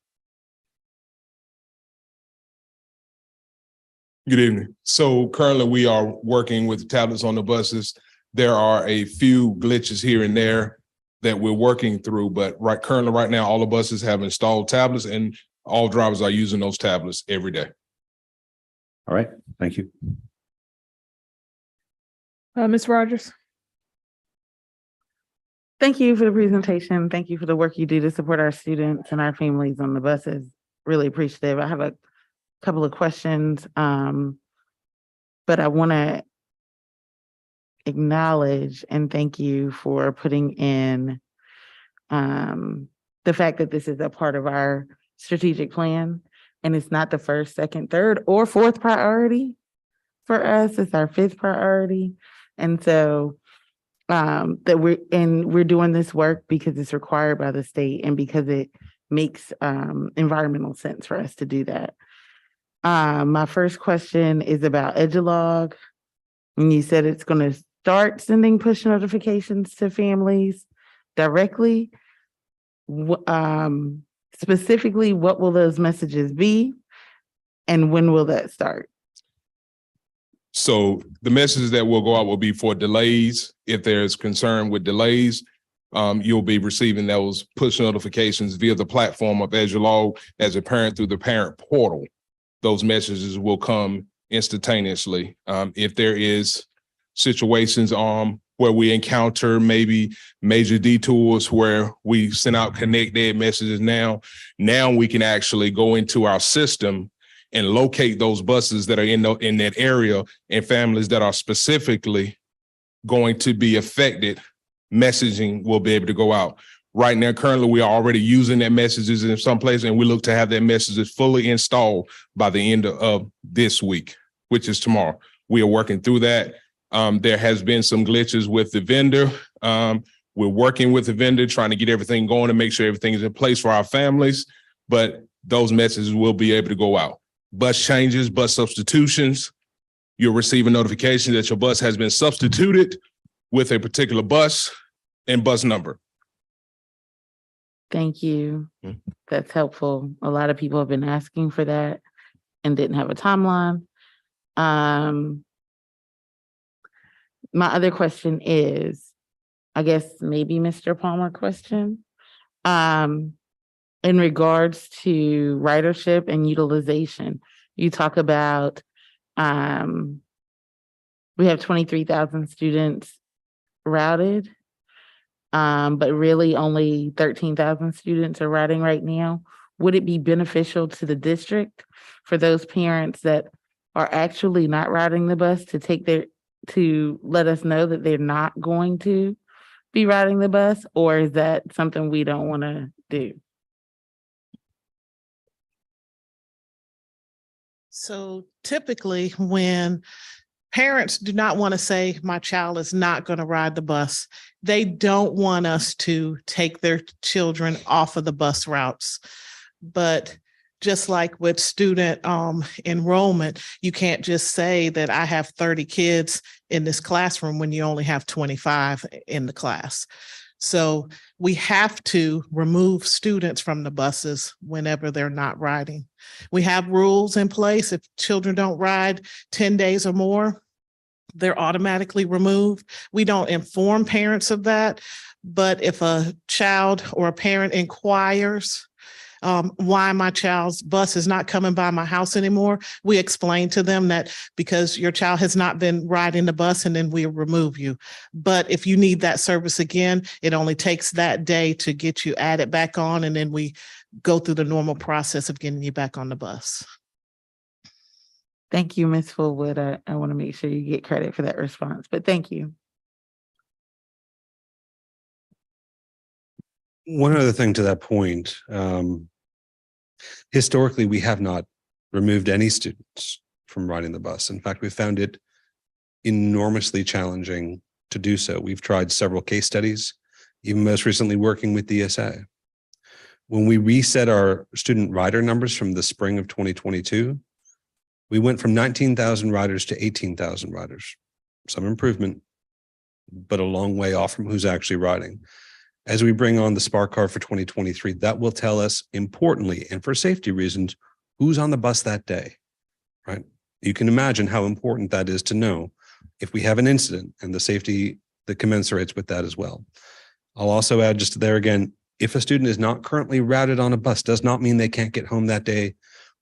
Good evening. So currently we are working with tablets on the buses. There are a few glitches here and there that we're working through, but currently right now, all the buses have installed tablets and all drivers are using those tablets every day. All right, thank you. Ms. Rogers. Thank you for the presentation. Thank you for the work you do to support our students and our families on the buses. Really appreciative. I have a couple of questions, but I want to acknowledge and thank you for putting in the fact that this is a part of our strategic plan. And it's not the first, second, third, or fourth priority for us. It's our fifth priority. And so that we're doing this work because it's required by the state and because it makes environmental sense for us to do that. My first question is about Edulog. And you said it's going to start sending push notifications to families directly. Specifically, what will those messages be? And when will that start? So the messages that will go out will be for delays. If there's concern with delays, you'll be receiving those push notifications via the platform of Edulog as a parent through the parent portal. Those messages will come instantaneously. If there is situations where we encounter maybe major detours where we send out connect dead messages now we can actually go into our system and locate those buses that are in that area and families that are specifically going to be affected. Messaging will be able to go out. Right now, currently, we are already using that messages in some places, and we look to have that messages fully installed by the end of this week, which is tomorrow. We are working through that. There has been some glitches with the vendor. We're working with the vendor, trying to get everything going and make sure everything is in place for our families, but those messages will be able to go out. Bus changes, bus substitutions, you'll receive a notification that your bus has been substituted with a particular bus and bus number. Thank you. That's helpful. A lot of people have been asking for that and didn't have a timeline. My other question is, I guess maybe Mr. Palmer question. In regards to ridership and utilization, you talk about we have 23,000 students routed, but really only 13,000 students are riding right now. Would it be beneficial to the district for those parents that are actually not riding the bus to let us know that they're not going to be riding the bus, or is that something we don't want to do? So typically when parents do not want to say my child is not going to ride the bus, they don't want us to take their children off of the bus routes. But just like with student enrollment, you can't just say that I have 30 kids in this classroom when you only have 25 in the class. So we have to remove students from the buses whenever they're not riding. We have rules in place. If children don't ride 10 days or more, they're automatically removed. We don't inform parents of that, but if a child or a parent inquires why my child's bus is not coming by my house anymore, we explain to them that because your child has not been riding the bus, and then we remove you. But if you need that service again, it only takes that day to get you added back on, and then we go through the normal process of getting you back on the bus. Thank you, Ms. Fullwood. I want to make sure you get credit for that response, but thank you. One other thing to that point, historically, we have not removed any students from riding the bus. In fact, we found it enormously challenging to do so. We've tried several case studies, even most recently working with DSA. When we reset our student rider numbers from the spring of 2022, we went from 19,000 riders to 18,000 riders. Some improvement, but a long way off from who's actually riding. As we bring on the Spark Car for 2023, that will tell us importantly, and for safety reasons, who's on the bus that day, right? You can imagine how important that is to know if we have an incident and the safety that commensurates with that as well. I'll also add just there again, if a student is not currently routed on a bus, does not mean they can't get home that day.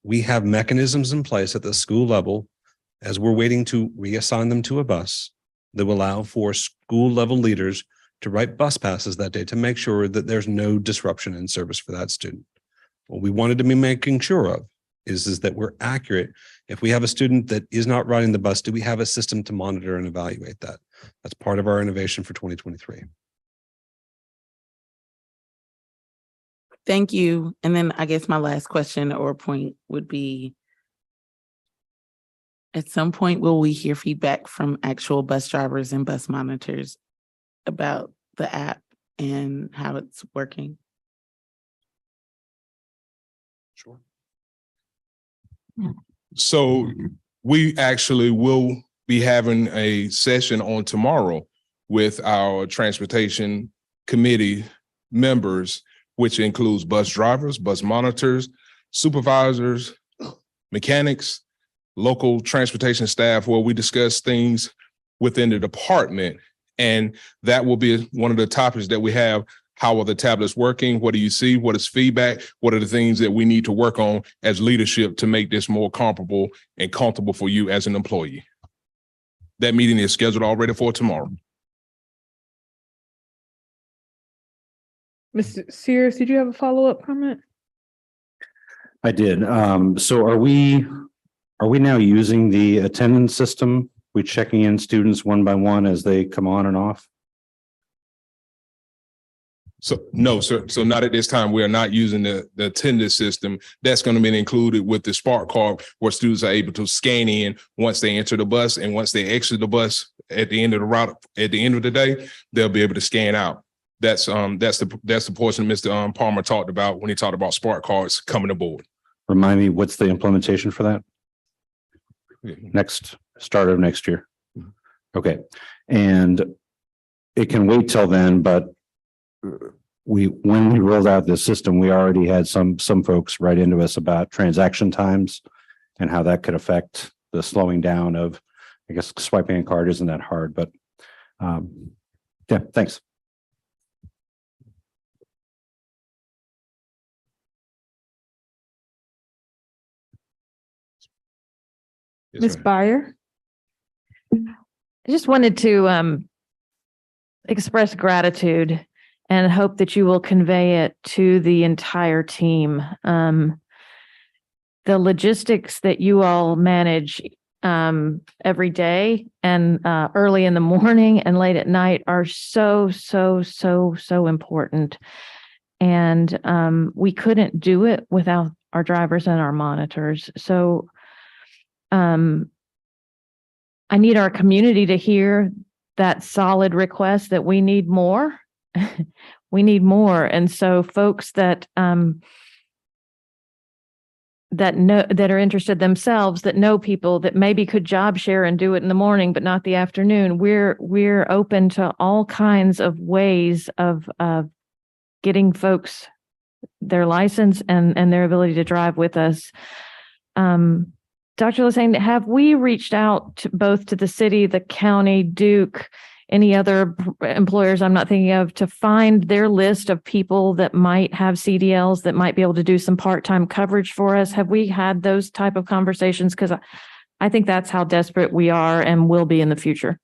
We have mechanisms in place at the school level as we're waiting to reassign them to a bus that will allow for school level leaders to write bus passes that day to make sure that there's no disruption in service for that student. What we wanted to be making sure of is that we're accurate. If we have a student that is not riding the bus, do we have a system to monitor and evaluate that? That's part of our innovation for 2023. Thank you. And then I guess my last question or point would be, at some point, will we hear feedback from actual bus drivers and bus monitors about the app and how it's working? Sure. So we actually will be having a session on tomorrow with our transportation committee members, which includes bus drivers, bus monitors, supervisors, mechanics, local transportation staff, where we discuss things within the department. And that will be one of the topics that we have. How are the tablets working? What do you see? What is feedback? What are the things that we need to work on as leadership to make this more comparable and comfortable for you as an employee? That meeting is scheduled already for tomorrow. Mr. Sears, did you have a follow-up comment? I did. So are we now using the attendance system? We checking in students one by one as they come on and off? So no, sir. So not at this time. We are not using the attendance system. That's going to be included with the Spark card, where students are able to scan in once they enter the bus, and once they exit the bus at the end of the route, at the end of the day, they'll be able to scan out. That's the portion Mr. Palmer talked about when he talked about Spark cards coming aboard. Remind me, what's the implementation for that? Start of next year. Okay. And it can wait till then, but when we rolled out this system, we already had some folks write into us about transaction times and how that could affect the slowing down of, I guess, swiping a card isn't that hard, but yeah, thanks. Ms. Byer? I just wanted to express gratitude and hope that you will convey it to the entire team. The logistics that you all manage every day and early in the morning and late at night are so important. And we couldn't do it without our drivers and our monitors. So I need our community to hear that solid request that we need more. We need more. And so folks that that are interested themselves, that know people that maybe could job share and do it in the morning, but not the afternoon. We're open to all kinds of ways of getting folks their license and their ability to drive with us. Dr. Lassane, have we reached out to both to the city, the county, Duke, any other employers I'm not thinking of, to find their list of people that might have CDLs that might be able to do some part-time coverage for us? Have we had those type of conversations? Because I think that's how desperate we are and will be in the future.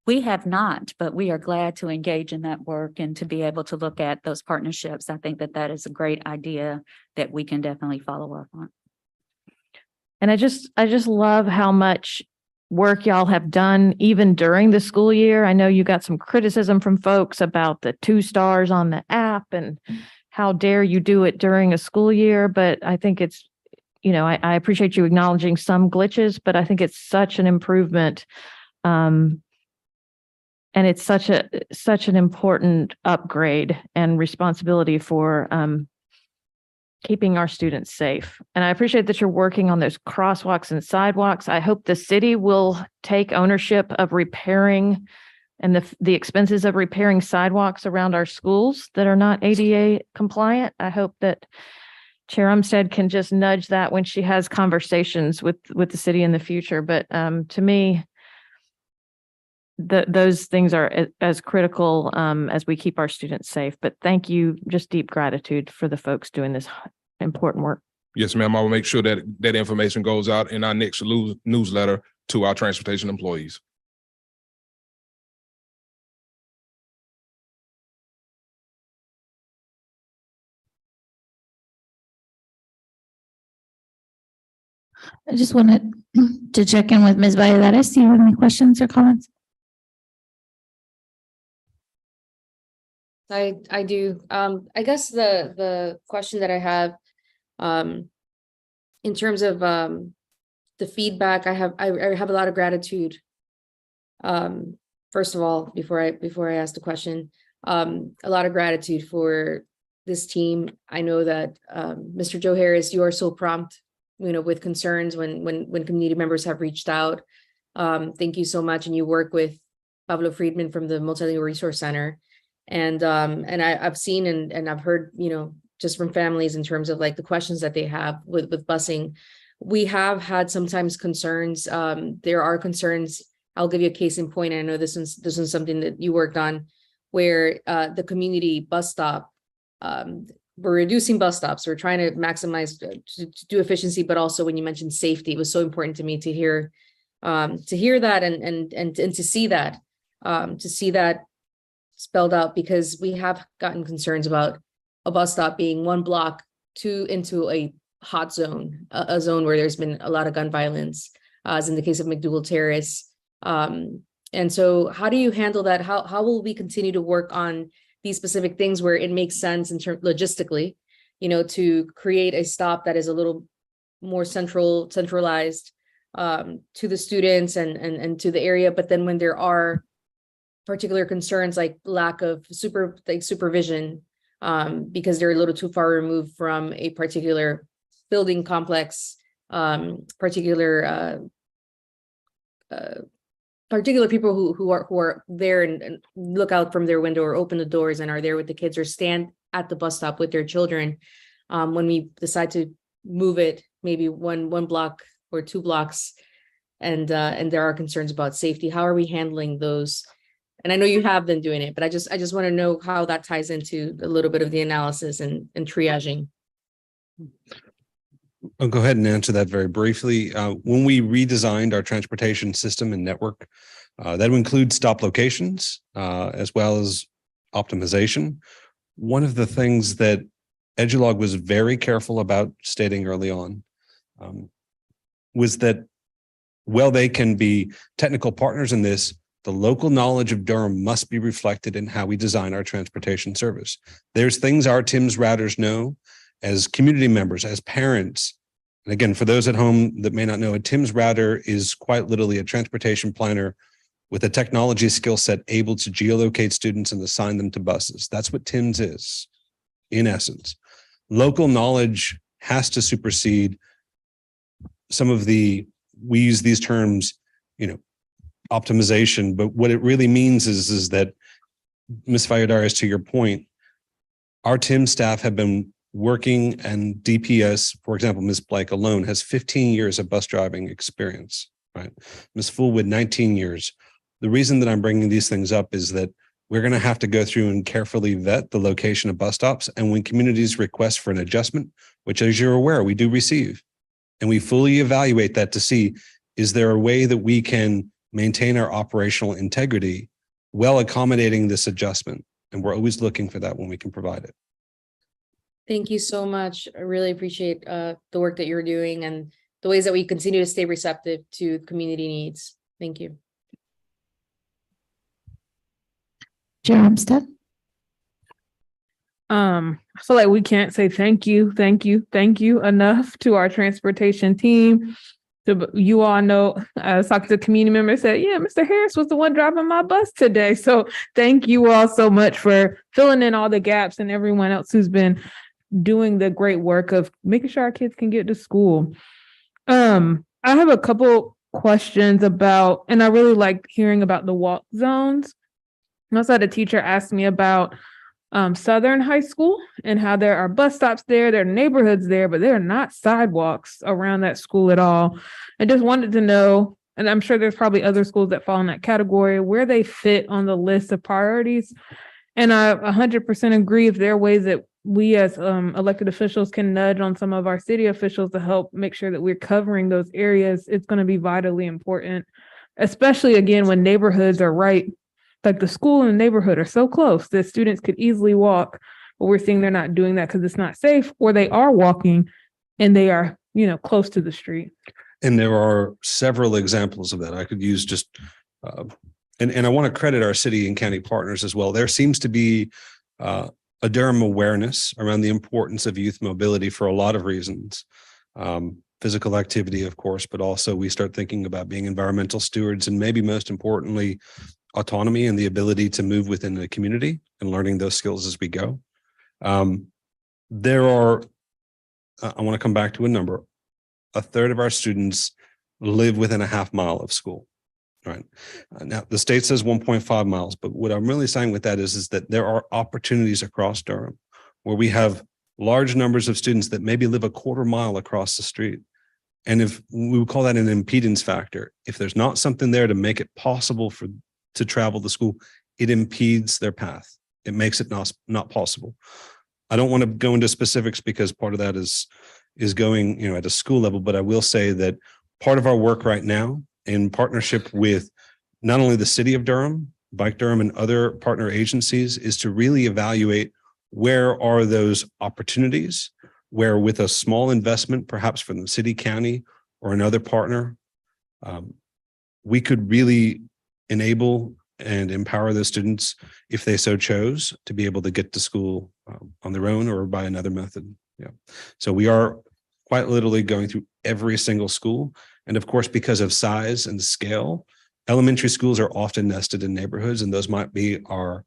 We have not, but we are glad to engage in that work and to be able to look at those partnerships. I think that is a great idea that we can definitely follow up on. And I just love how much work y'all have done even during the school year. I know you got some criticism from folks about the 2 stars on the app and how dare you do it during a school year. But I think it's, I appreciate you acknowledging some glitches, but I think it's such an improvement. And it's such an important upgrade and responsibility for keeping our students safe. And I appreciate that you're working on those crosswalks and sidewalks. I hope the city will take ownership of repairing and the expenses of repairing sidewalks around our schools that are not ADA compliant. I hope that Chair Umstead can just nudge that when she has conversations with the city in the future. But to me, those things are as critical as we keep our students safe. But thank you, just deep gratitude for the folks doing this important work. Yes, ma'am. I will make sure that that information goes out in our next newsletter to our transportation employees. I just wanted to check in with Ms. Valladares. Do you have any questions or comments? I do. I guess the question that I have, in terms of the feedback, I have a lot of gratitude. First of all, before I ask the question, a lot of gratitude for this team. I know that Mr. Joe Harris, you are so prompt, with concerns when community members have reached out. Thank you so much, and you work with Pablo Friedman from the Multilingual Resource Center. And I've seen and I've heard, just from families in terms of like the questions that they have with busing. We have had sometimes concerns. There are concerns. I'll give you a case in point. I know this is something that you worked on, where the community bus stop, we're reducing bus stops. We're trying to maximize to do efficiency, but also when you mentioned safety, it was so important to me to hear that and to see that spelled out, because we have gotten concerns about a bus stop being one block into a hot zone, a zone where there's been a lot of gun violence, as in the case of McDougal Terrace. And so how do you handle that? How will we continue to work on these specific things where it makes sense in terms logistically, to create a stop that is a little more centralized to the students and to the area, but then when there are particular concerns like lack of supervision, because they're a little too far removed from a particular building complex, particular people who are there and look out from their window or open the doors and are there with the kids or stand at the bus stop with their children. When we decide to move it, maybe one block or 2 blocks, and there are concerns about safety, how are we handling those? And I know you have been doing it, but I just want to know how that ties into a little bit of the analysis and triaging. I'll go ahead and answer that very briefly. When we redesigned our transportation system and network, that would include stop locations as well as optimization. One of the things that Edulog was very careful about stating early on was that while they can be technical partners in this, the local knowledge of Durham must be reflected in how we design our transportation service. There's things our TIMS routers know as community members, as parents. And again, for those at home that may not know, a TIMS router is quite literally a transportation planner with a technology skill set able to geolocate students and assign them to buses. That's what TIMS is, in essence. Local knowledge has to supersede some of we use these terms, optimization, but what it really means is that, Ms. Valladares, to your point, our TIMS staff have been working, and DPS, for example, Ms. Blake alone has 15 years of bus driving experience, right? Ms. Fullwood, 19 years. The reason that I'm bringing these things up is that we're going to have to go through and carefully vet the location of bus stops. And when communities request for an adjustment, which as you're aware, we do receive, and we fully evaluate that to see, is there a way that we can maintain our operational integrity while accommodating this adjustment? And we're always looking for that when we can provide it. Thank you so much. I really appreciate the work that you're doing and the ways that we continue to stay receptive to community needs. Thank you. Chair Armstead. I feel like we can't say thank you enough to our transportation team. You all know, I was talking to a community member, said, yeah, Mr. Harris was the one driving my bus today. So thank you all so much for filling in all the gaps, and everyone else who's been doing the great work of making sure our kids can get to school. I have a couple questions about, and I really like hearing about the walk zones. I also had a teacher ask me about Southern High School and how there are bus stops there, there are neighborhoods there, but there are not sidewalks around that school at all. I just wanted to know, and I'm sure there's probably other schools that fall in that category, where they fit on the list of priorities. And I 100% agree, if there are ways that we as elected officials can nudge on some of our city officials to help make sure that we're covering those areas, it's going to be vitally important, especially again when neighborhoods are right. Like the school and the neighborhood are so close that students could easily walk, but we're seeing they're not doing that because it's not safe, or they are walking and they are close to the street. And there are several examples of that. I could use just, and I want to credit our city and county partners as well. There seems to be a Durham awareness around the importance of youth mobility for a lot of reasons. Physical activity, of course, but also we start thinking about being environmental stewards and maybe most importantly, autonomy and the ability to move within the community and learning those skills as we go. There are, I want to come back to a number. A third of our students live within a half mile of school, right? Now the state says 1.5 miles, but what I'm really saying with that is that there are opportunities across Durham where we have large numbers of students that maybe live a quarter mile across the street. And if we would call that an impedance factor, if there's not something there to make it possible to travel to school, it impedes their path. It makes it not possible. I don't want to go into specifics because part of that is going, at a school level, but I will say that part of our work right now in partnership with not only the city of Durham, Bike Durham and other partner agencies is to really evaluate where are those opportunities where with a small investment, perhaps from the city, county, or another partner, we could really enable and empower those students, if they so chose, to be able to get to school on their own or by another method. Yeah. So we are quite literally going through every single school. And of course, because of size and scale, elementary schools are often nested in neighborhoods, and those might be our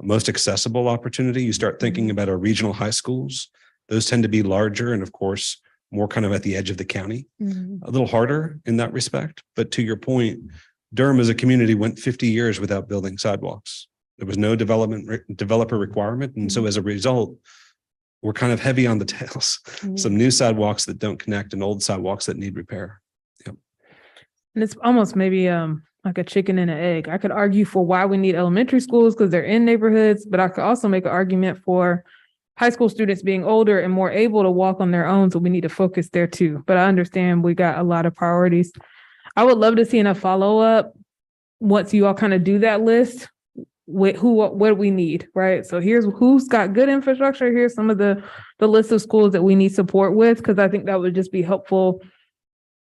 most accessible opportunity. You start thinking about our regional high schools. Those tend to be larger and of course, more kind of at the edge of the county, a little harder in that respect. But to your point, Durham as a community went 50 years without building sidewalks. There was no developer requirement. And so as a result, we're kind of heavy on the tails. Some new sidewalks that don't connect and old sidewalks that need repair. Yep. And it's almost maybe like a chicken and an egg. I could argue for why we need elementary schools because they're in neighborhoods, but I could also make an argument for high school students being older and more able to walk on their own. So we need to focus there too. But I understand we got a lot of priorities. I would love to see in a follow-up, once you all kind of do that list, what we need, right? So here's who's got good infrastructure. Here's some of the list of schools that we need support with, because I think that would just be helpful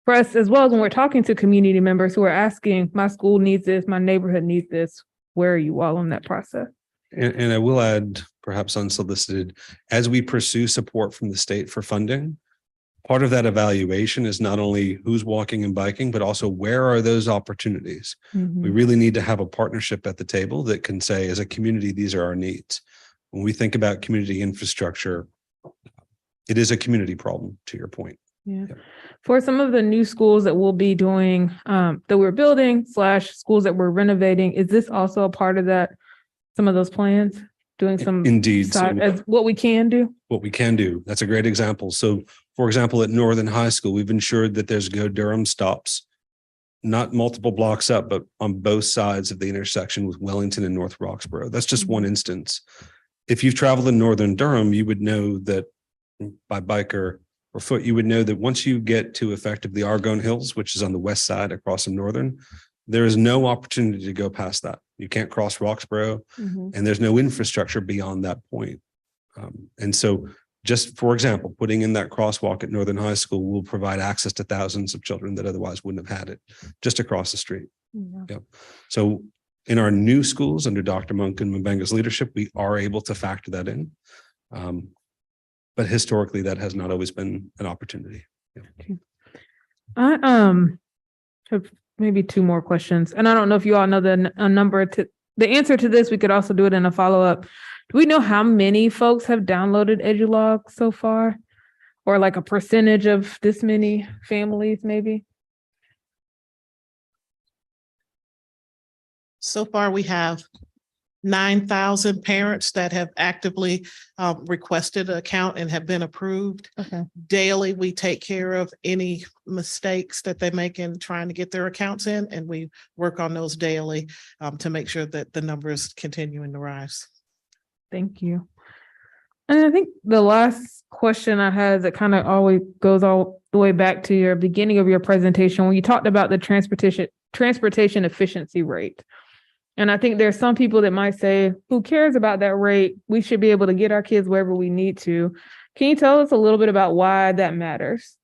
for us as well as when we're talking to community members who are asking, my school needs this, my neighborhood needs this. Where are you all in that process? And I will add, perhaps unsolicited, as we pursue support from the state for funding, part of that evaluation is not only who's walking and biking, but also where are those opportunities? We really need to have a partnership at the table that can say, as a community, these are our needs. When we think about community infrastructure, it is a community problem, to your point. Yeah. For some of the new schools that we'll be doing, that we're building / schools that we're renovating, is this also a part of that? Some of those plans, doing some Indeed. as what we can do. What we can do. That's a great example. So, for example, at Northern High School, we've ensured that there's Go Durham stops, not multiple blocks up, but on both sides of the intersection with Wellington and North Roxborough. That's just one instance. If you've traveled in Northern Durham, you would know that by bike or foot, you would know that once you get to effectively Argonne Hills, which is on the west side across from Northern, there is no opportunity to go past that. You can't cross Roxborough, and there's no infrastructure beyond that point. And so just for example, putting in that crosswalk at Northern High School will provide access to thousands of children that otherwise wouldn't have had it just across the street. Yep. So in our new schools under Dr. Monk and Mbenga's leadership, we are able to factor that in. But historically, that has not always been an opportunity. Yeah. I have maybe two more questions, and I don't know if you all know the answer to this. We could also do it in a follow-up. Do we know how many folks have downloaded EduLog so far, or like a percentage of this many families, maybe? So far, we have 9,000 parents that have actively requested an account and have been approved. Daily, we take care of any mistakes that they make in trying to get their accounts in, and we work on those daily to make sure that the number is continuing to rise. Thank you. And I think the last question I had that kind of always goes all the way back to your beginning of your presentation when you talked about the transportation efficiency rate. And I think there's some people that might say, who cares about that rate? We should be able to get our kids wherever we need to. Can you tell us a little bit about why that matters?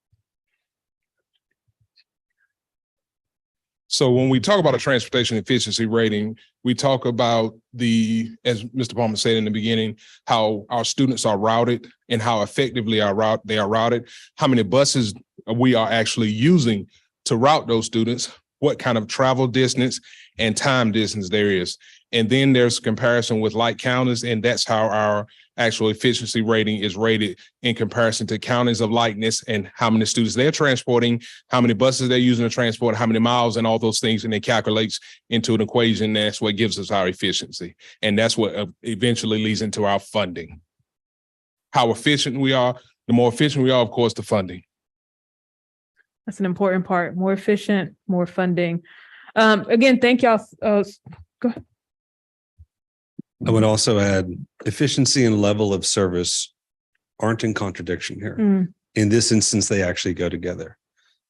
So when we talk about a transportation efficiency rating, we talk about as Mr. Palmer said in the beginning, how our students are routed and how effectively they are routed, how many buses we are actually using to route those students, what kind of travel distance and time distance there is. And then there's comparison with like counties, and that's how our actual efficiency rating is rated in comparison to counties of likeness and how many students they're transporting, how many buses they're using to transport, how many miles and all those things. And it calculates into an equation. That's what gives us our efficiency. And that's what eventually leads into our funding. How efficient we are, the more efficient we are, of course, the funding. That's an important part. More efficient, more funding. Again, thank y'all. Go ahead. I would also add efficiency and level of service aren't in contradiction here. In this instance, they actually go together.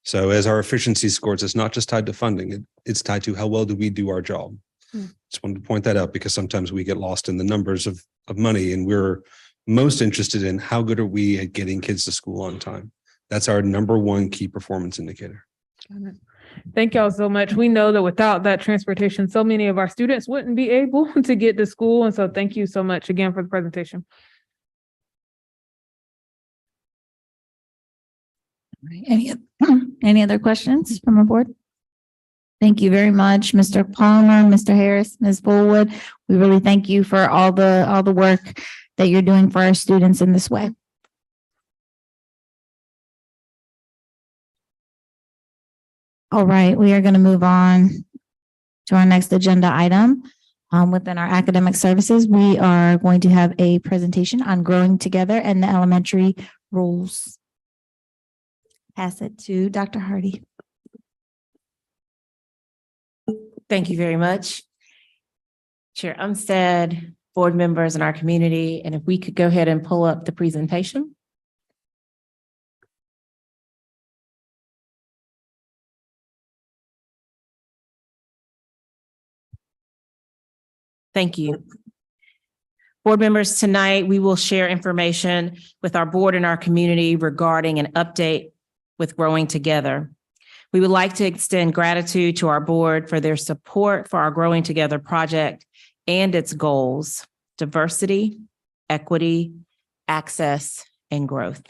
So as our efficiency scores, it's not just tied to funding, it's tied to how well do we do our job. Just wanted to point that out because sometimes we get lost in the numbers of money, and we're most interested in how good are we at getting kids to school on time. That's our number one key performance indicator. Thank y'all so much. We know that without that transportation, so many of our students wouldn't be able to get to school. And so thank you so much again for the presentation. Any other questions from the board? Thank you very much, Mr. Palmer, Mr. Harris, Ms. Fullwood. We really thank you for all the work that you're doing for our students in this way. All right, we are going to move on to our next agenda item. Within our academic services, we are going to have a presentation on growing together and the elementary rules. Pass it to Dr. Hardy. Thank you very much. Chair Umstead, board members in our community, and if we could go ahead and pull up the presentation. Thank you. Board members, tonight we will share information with our board and our community regarding an update with Growing Together. We would like to extend gratitude to our board for their support for our Growing Together project and its goals: diversity, equity, access, and growth.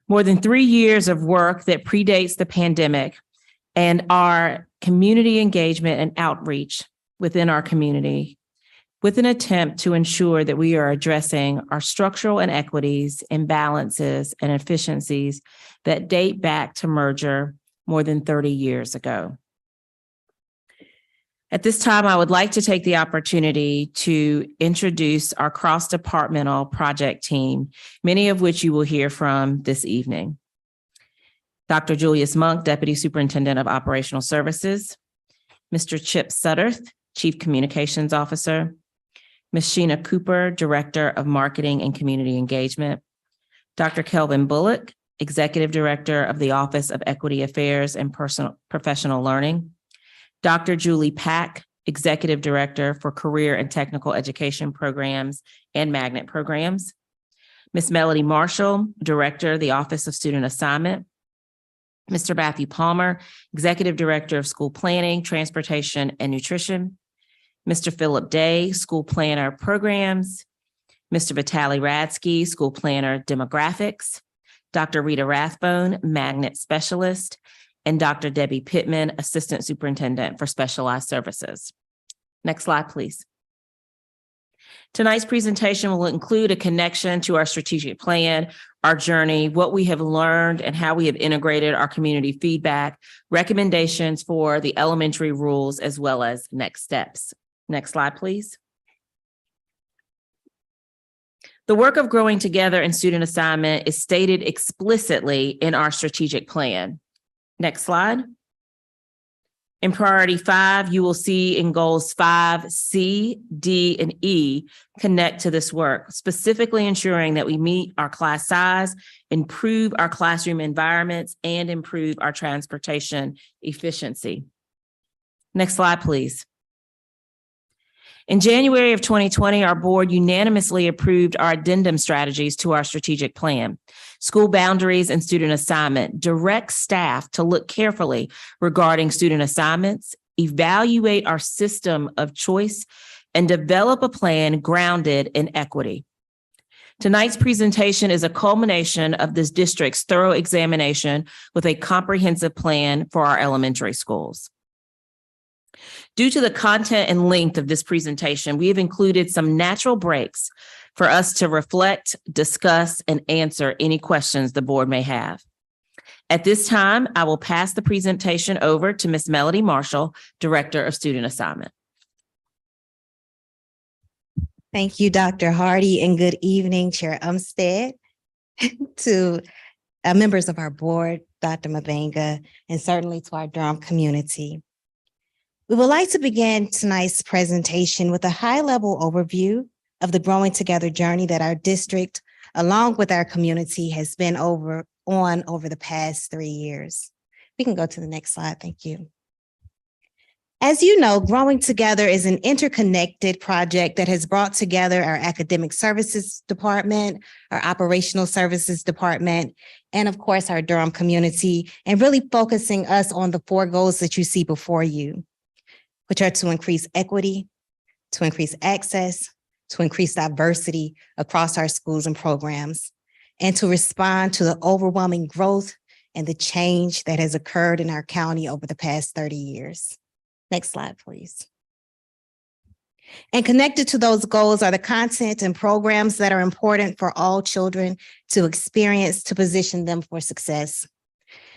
More than 3 years of work that predates the pandemic and our community engagement and outreach within our community, with an attempt to ensure that we are addressing our structural inequities, imbalances, and efficiencies that date back to merger more than 30 years ago. At this time, I would like to take the opportunity to introduce our cross-departmental project team, many of which you will hear from this evening. Dr. Julius Monk, Deputy Superintendent of Operational Services, Mr. Chip Sutterth, Chief Communications Officer, Ms. Sheena Cooper, Director of Marketing and Community Engagement, Dr. Kelvin Bullock, Executive Director of the Office of Equity Affairs and Professional Learning, Dr. Julie Pack, Executive Director for Career and Technical Education Programs and Magnet Programs, Ms. Melody Marshall, Director of the Office of Student Assignment, Mr. Matthew Palmer, Executive Director of School Planning, Transportation, and Nutrition, Mr. Philip Day, School Planner Programs, Mr. Vitaly Radsky, School Planner Demographics, Dr. Rita Rathbone, Magnet Specialist, and Dr. Debbie Pittman, Assistant Superintendent for Specialized Services. Next slide, please. Tonight's presentation will include a connection to our strategic plan, our journey, what we have learned, and how we have integrated our community feedback, recommendations for the elementary rules, as well as next steps. Next slide, please. The work of Growing Together in student assignment is stated explicitly in our strategic plan. Next slide. In priority 5, you will see in goals 5, C, D, and E connect to this work, specifically ensuring that we meet our class size, improve our classroom environments, and improve our transportation efficiency. Next slide, please. In January of 2020, our board unanimously approved our addendum strategies to our strategic plan. School boundaries and student assignment direct staff to look carefully regarding student assignments, evaluate our system of choice, and develop a plan grounded in equity. Tonight's presentation is a culmination of this district's thorough examination with a comprehensive plan for our elementary schools. Due to the content and length of this presentation, we have included some natural breaks for us to reflect, discuss, and answer any questions the board may have. At this time, I will pass the presentation over to Ms. Melody Marshall, Director of Student Assignment. Thank you, Dr. Hardy, and good evening, Chair Umstead, to members of our board, Dr. Mabenga, and certainly to our Durham community. We would like to begin tonight's presentation with a high-level overview of the Growing Together journey that our district, along with our community, has been over the past 3 years. We can go to the next slide. Thank you. As you know, Growing Together is an interconnected project that has brought together our academic services department, our operational services department, and of course, our Durham community, and really focusing us on the 4 goals that you see before you, which are to increase equity, to increase access, to increase diversity across our schools and programs, and to respond to the overwhelming growth and the change that has occurred in our county over the past 30 years. Next slide, please. And connected to those goals are the content and programs that are important for all children to experience to position them for success.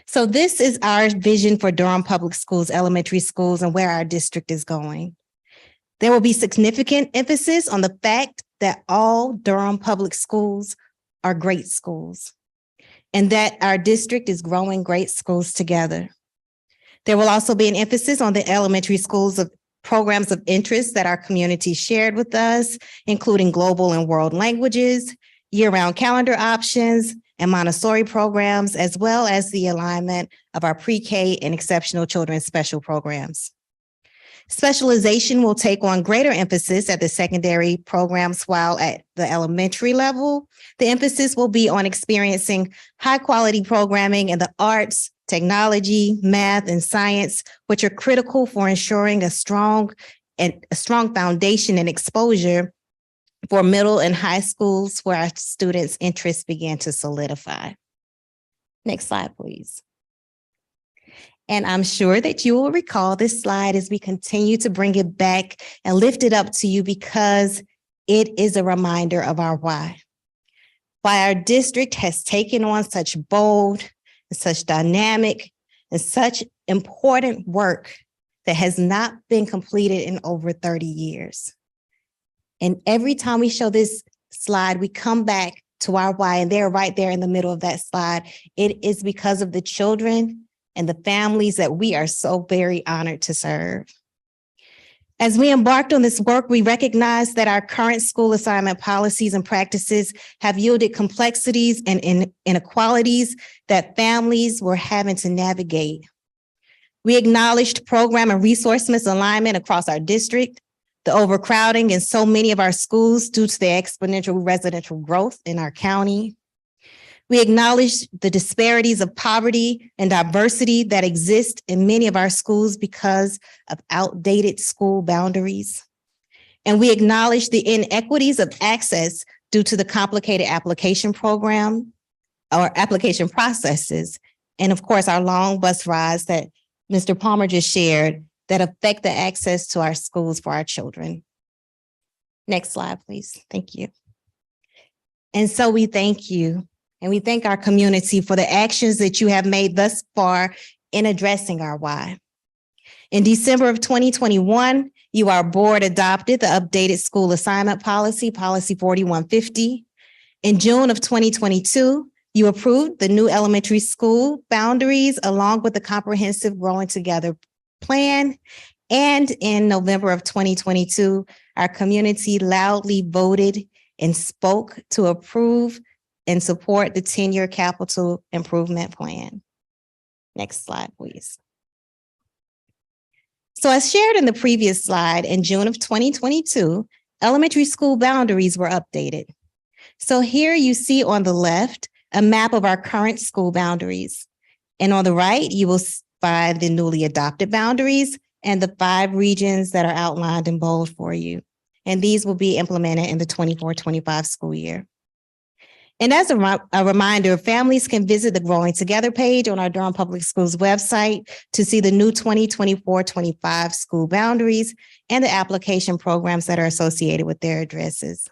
So this is our vision for Durham Public Schools, elementary schools, and where our district is going. There will be significant emphasis on the fact that all Durham Public Schools are great schools, and that our district is growing great schools together. There will also be an emphasis on the elementary schools of programs of interest that our community shared with us, including global and world languages, year-round calendar options, and Montessori programs, as well as the alignment of our pre-K and exceptional children's special programs. Specialization will take on greater emphasis at the secondary programs, while at the elementary level, the emphasis will be on experiencing high-quality programming in the arts, technology, math, and science, which are critical for ensuring a strong foundation and exposure for middle and high schools where our students' interests begin to solidify. Next slide, please. And I'm sure that you will recall this slide as we continue to bring it back and lift it up to you, because it is a reminder of our why. Why our district has taken on such bold, such dynamic, and such important work that has not been completed in over 30 years. And every time we show this slide, we come back to our why, and they're right there in the middle of that slide. It is because of the children and the families that we are so very honored to serve. As we embarked on this work, we recognized that our current school assignment policies and practices have yielded complexities and inequalities that families were having to navigate. We acknowledged program and resource misalignment across our district, the overcrowding in so many of our schools due to the exponential residential growth in our county. We acknowledge the disparities of poverty and diversity that exist in many of our schools because of outdated school boundaries. And we acknowledge the inequities of access due to the complicated application program or application processes. And of course, our long bus rides that Mr. Palmer just shared that affect the access to our schools for our children. Next slide, please. Thank you. And so we thank you. And we thank our community for the actions that you have made thus far in addressing our why. In December of 2021, our board adopted the updated school assignment policy, Policy 4150. In June of 2022, you approved the new elementary school boundaries along with the comprehensive Growing Together plan. And in November of 2022, our community loudly voted and spoke to approve and support the 10-year capital improvement plan. Next slide, please. So as shared in the previous slide, in June of 2022, elementary school boundaries were updated. So here you see on the left a map of our current school boundaries. And on the right, you will find the newly adopted boundaries and the 5 regions that are outlined in bold for you. And these will be implemented in the 24-25 school year. And as a reminder, families can visit the Growing Together page on our Durham Public Schools website to see the new 2024-25 school boundaries and the application programs that are associated with their addresses.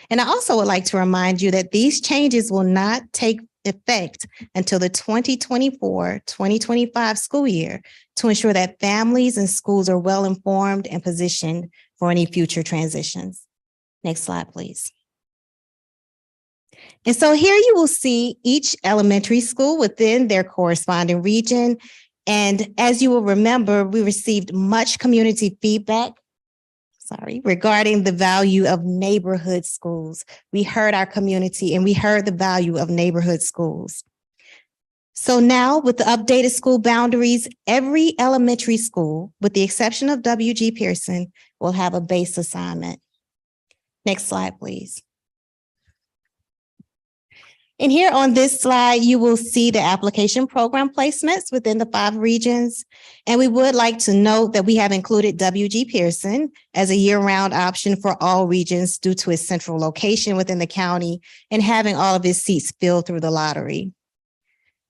And I also would like to remind you that these changes will not take effect until the 2024-2025 school year to ensure that families and schools are well informed and positioned for any future transitions. Next slide, please. And so here you will see each elementary school within their corresponding region. And as you will remember, we received much community feedback, regarding the value of neighborhood schools. We heard our community and we heard the value of neighborhood schools. So now with the updated school boundaries, every elementary school, with the exception of W.G. Pearson, will have a base assignment. Next slide, please. And here on this slide, you will see the application program placements within the 5 regions. And we would like to note that we have included W.G. Pearson as a year-round option for all regions due to its central location within the county and having all of its seats filled through the lottery.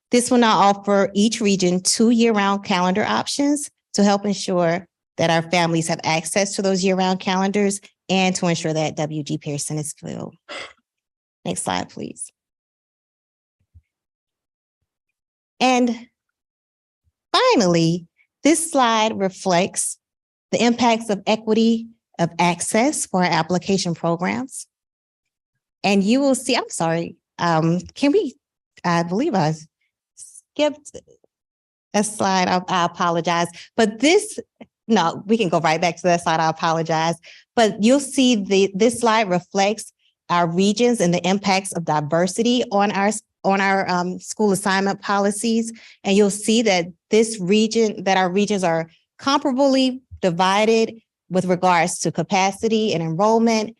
This will now offer each region 2 year-round calendar options to help ensure that our families have access to those year-round calendars and to ensure that W.G. Pearson is filled. Next slide, please. And finally, this slide reflects the impacts of equity of access for our application programs. And you will see, I'm sorry, I believe I skipped a slide. I apologize. But no, we can go right back to that slide. I apologize. But you'll see this slide reflects our regions and the impacts of diversity on our school assignment policies. And you'll see that our regions are comparably divided with regards to capacity and enrollment,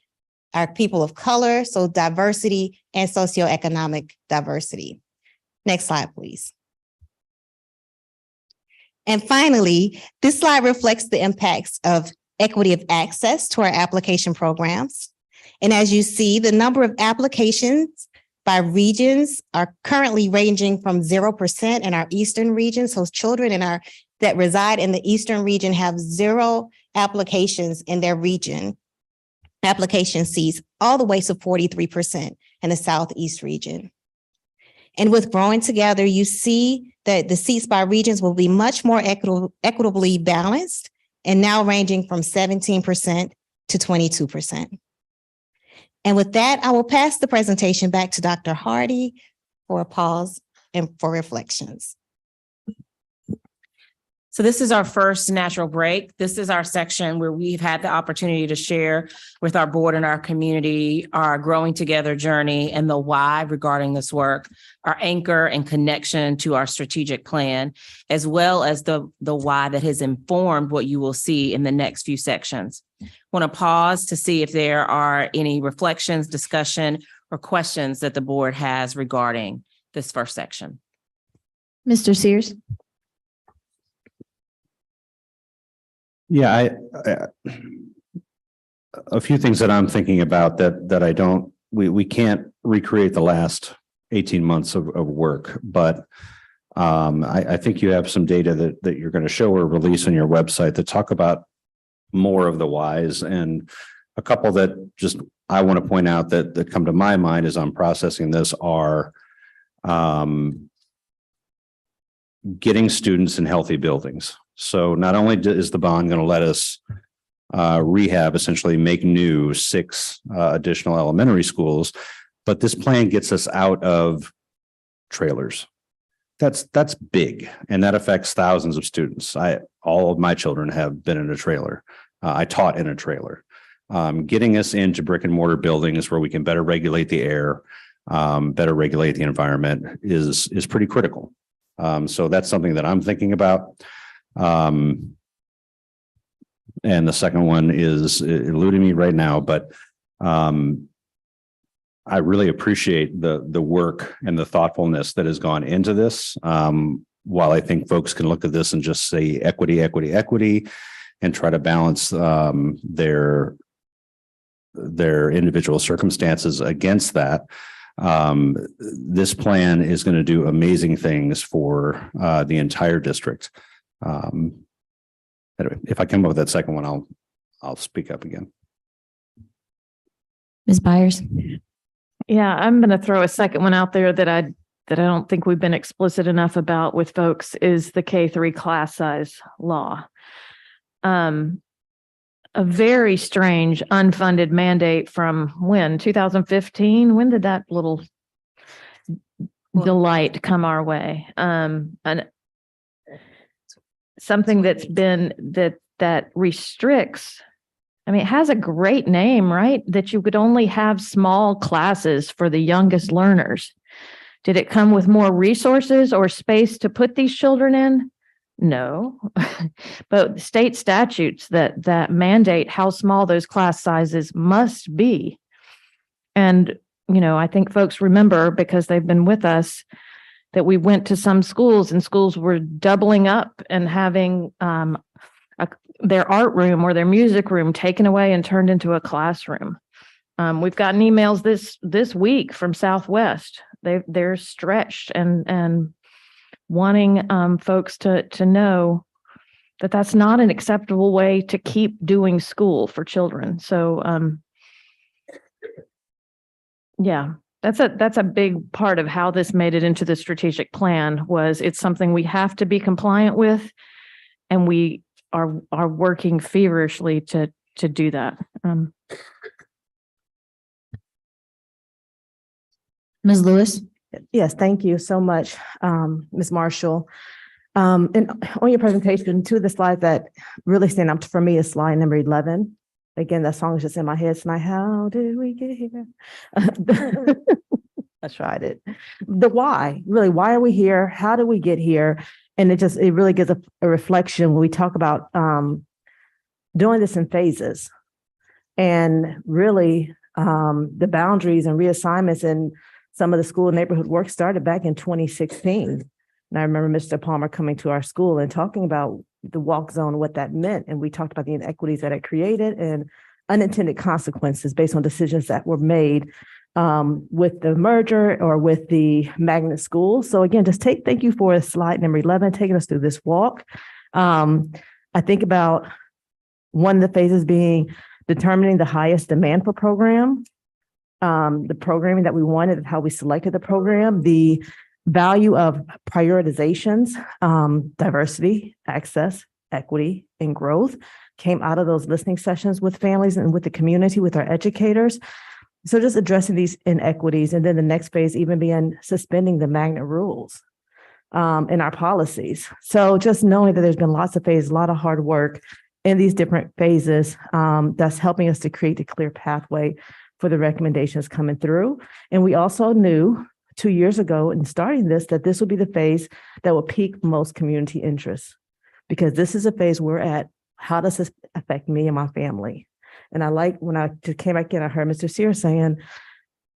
our people of color, so diversity and socioeconomic diversity. Next slide, please. And finally, this slide reflects the impacts of equity of access to our application programs. And as you see, the number of applications by regions are currently ranging from 0% in our Eastern region. So children that reside in the Eastern region have 0 applications in their region, application seats, all the way to 43% in the Southeast region. And with Growing Together, you see that the seats by regions will be much more equitably balanced and now ranging from 17% to 22%. And with that, I will pass the presentation back to Dr. Hardy for a pause and for reflections. So this is our first natural break. This is our section where we've had the opportunity to share with our board and our community our Growing Together journey and the why regarding this work, our anchor and connection to our strategic plan, as well as the why that has informed what you will see in the next few sections. I want to pause to see if there are any reflections, discussion, or questions that the board has regarding this first section. Mr. Sears. Yeah, a few things that I'm thinking about that we can't recreate the last 18 months of work, but I think you have some data that you're going to show or release on your website that talk about more of the whys, and a couple that just I want to point out that come to my mind as I'm processing this are getting students in healthy buildings. So not only is the bond going to let us rehab, essentially make new 6 additional elementary schools, but this plan gets us out of trailers. That's big, and that affects thousands of students. All of my children have been in a trailer. I taught in a trailer. Getting us into brick and mortar buildings where we can better regulate the air, better regulate the environment is pretty critical. So that's something that I'm thinking about. and the second one is eluding me right now, but I really appreciate the work and the thoughtfulness that has gone into this. While I think folks can look at this and just say equity, equity, equity, and try to balance their individual circumstances against that. This plan is going to do amazing things for the entire district. Anyway, if I come up with that second one, I'll speak up again. Ms. Byers? Yeah, I'm going to throw a second one out there that I don't think we've been explicit enough about with folks is the K-3 class size law. A very strange unfunded mandate from when? 2015? When did that little delight come our way? And something that's been that restricts. I mean, it has a great name, right? That you could only have small classes for the youngest learners. Did it come with more resources or space to put these children in? No, but state statutes that mandate how small those class sizes must be. And, I think folks remember because they've been with us that we went to some schools and schools were doubling up and having their art room or their music room taken away and turned into a classroom. We've gotten emails this week from Southwest. They're stretched and wanting folks to know that that's not an acceptable way to keep doing school for children. So, yeah, that's a big part of how this made it into the strategic plan. Was it's something we have to be compliant with, and we are working feverishly to do that. Ms. Lewis? Yes, thank you so much, Ms. Marshall. And on your presentation, two of the slides that really stand out for me is slide number 11. Again, that song is just in my head tonight. How did we get here? I tried it. The why, really, why are we here? How did we get here? And it really gives a reflection when we talk about doing this in phases. And really, the boundaries and reassignments and some of the school neighborhood work started back in 2016. And I remember Mr. Palmer coming to our school and talking about the walk zone, what that meant. And we talked about the inequities that it created and unintended consequences based on decisions that were made with the merger or with the magnet school. So again, thank you for slide number 11, taking us through this walk. I think about one of the phases being determining the highest demand for program, the programming that we wanted and how we selected the program, the value of prioritizations, diversity, access, equity, and growth came out of those listening sessions with families and with the community, with our educators. So just addressing these inequities. And then the next phase even being suspending the magnet rules in our policies. So just knowing that there's been lots of phases, a lot of hard work in these different phases that's helping us to create a clear pathway for the recommendations coming through. And we also knew 2 years ago in starting this, that this would be the phase that will pique most community interest, because this is a phase we're at. How does this affect me and my family? And I like when I came back in, I heard Mr. Sear saying,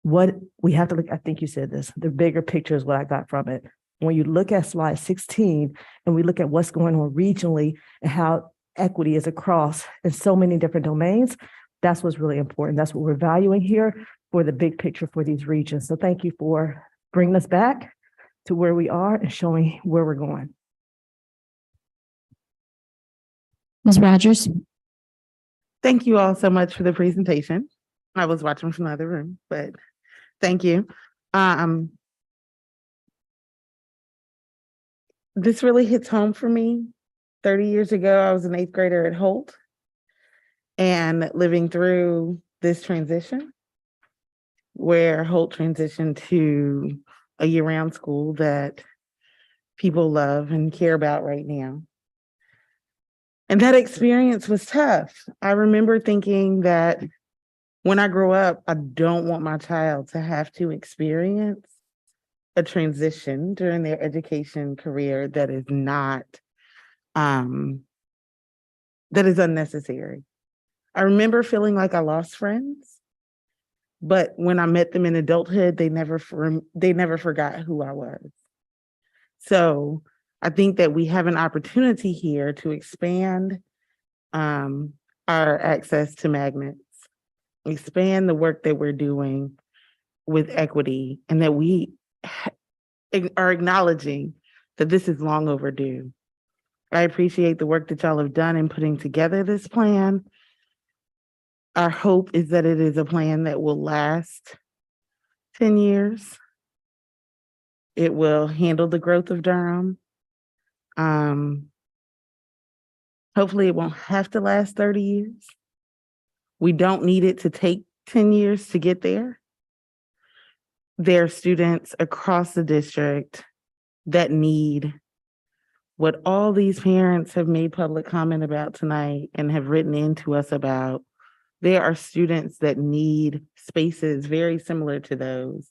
what we have to look, I think you said this, the bigger picture is what I got from it. When you look at slide 16 and we look at what's going on regionally and how equity is across in so many different domains, that's what's really important. That's what we're valuing here for the big picture for these regions. So thank you for bringing us back to where we are and showing where we're going. Ms. Rogers? Thank you all so much for the presentation. I was watching from the other room, but thank you. This really hits home for me. 30 years ago, I was an 8th grader at Holt, and living through this transition where Holt transitioned to a year-round school that people love and care about right now. And that experience was tough. I remember thinking that when I grow up, I don't want my child to have to experience a transition during their education career that is not that is unnecessary. I remember feeling like I lost friends, but when I met them in adulthood, they never forgot who I was. So I think that we have an opportunity here to expand our access to magnets, expand the work that we're doing with equity, and that we are acknowledging that this is long overdue. I appreciate the work that y'all have done in putting together this plan. Our hope is that it is a plan that will last 10 years. It will handle the growth of Durham. Hopefully it won't have to last 30 years. We don't need it to take 10 years to get there. There are students across the district that need what all these parents have made public comment about tonight and have written into us about. There are students that need spaces very similar to those.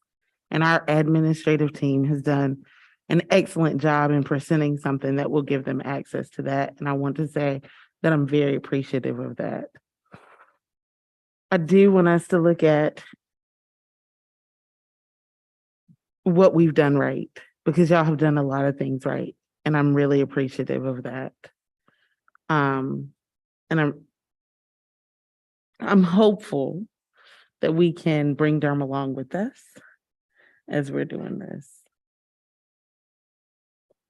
And our administrative team has done an excellent job in presenting something that will give them access to that. And I want to say that I'm very appreciative of that. I do want us to look at what we've done right, because y'all have done a lot of things right. And I'm really appreciative of that. And I'm hopeful that we can bring Durham along with us as we're doing this.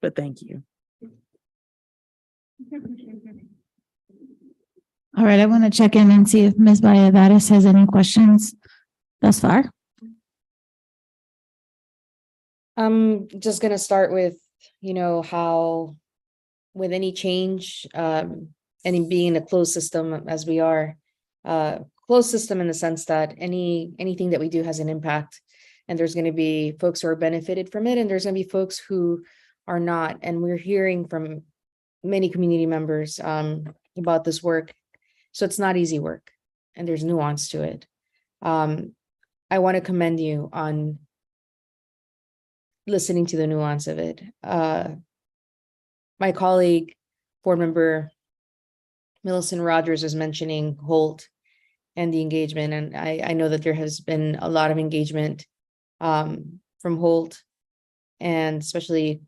But thank you. All right, I want to check in and see if Ms. Valladares has any questions thus far. I'm just gonna start with, how with any change, and in being a closed system as we are, closed system in the sense that anything that we do has an impact, and there's going to be folks who are benefited from it, and there's going to be folks who are not. And we're hearing from many community members about this work. So it's not easy work, and there's nuance to it. I want to commend you on listening to the nuance of it. My colleague, board member Millicent Rogers, was mentioning Holt and the engagement. And I know that there has been a lot of engagement from Holt, and especially,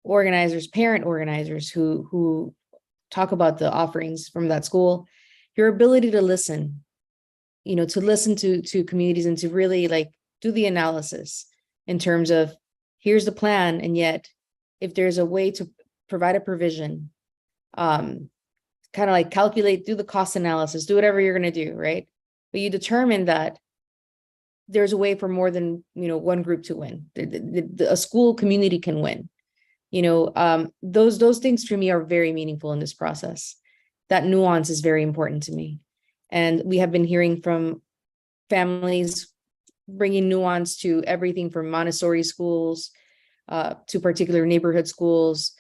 organizers, parent organizers who talk about the offerings from that school. Your ability to listen, to listen to communities and to really do the analysis in terms of here's the plan. And yet if there's a way to provide a provision, kind of calculate, do the cost analysis, do whatever you're going to do, right? But you determine that there's a way for more than, one group to win. A school community can win. Those things for me are very meaningful in this process. That nuance is very important to me. And we have been hearing from families bringing nuance to everything from Montessori schools to particular neighborhood schools,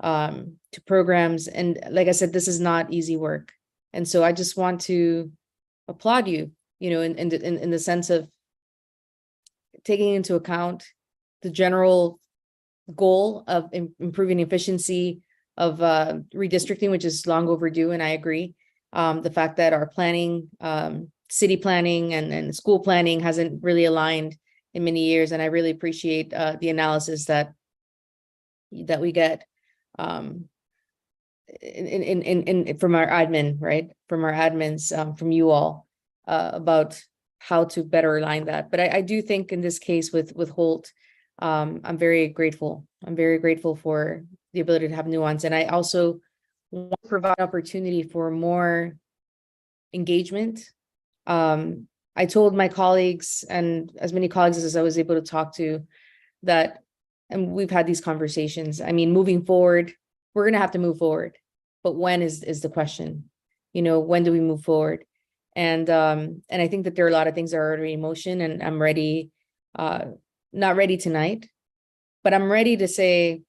to programs. And like I said, this is not easy work. And so I just want to applaud you, in the sense of taking into account the general goal of improving efficiency of redistricting, which is long overdue. And I agree. The fact that our planning, city planning and school planning hasn't really aligned in many years. And I really appreciate the analysis that we get from our admin, right? From our admins, from you all about how to better align that. But I do think in this case with Holt, I'm very grateful. I'm very grateful for the ability to have nuance. And I also want to provide opportunity for more engagement. I told my colleagues, and as many colleagues as I was able to talk to, that, and we've had these conversations. I mean, moving forward, we're going to have to move forward, but when is the question? When do we move forward? And I think that there are a lot of things that are already in motion, and I'm ready, not ready tonight, but I'm ready to say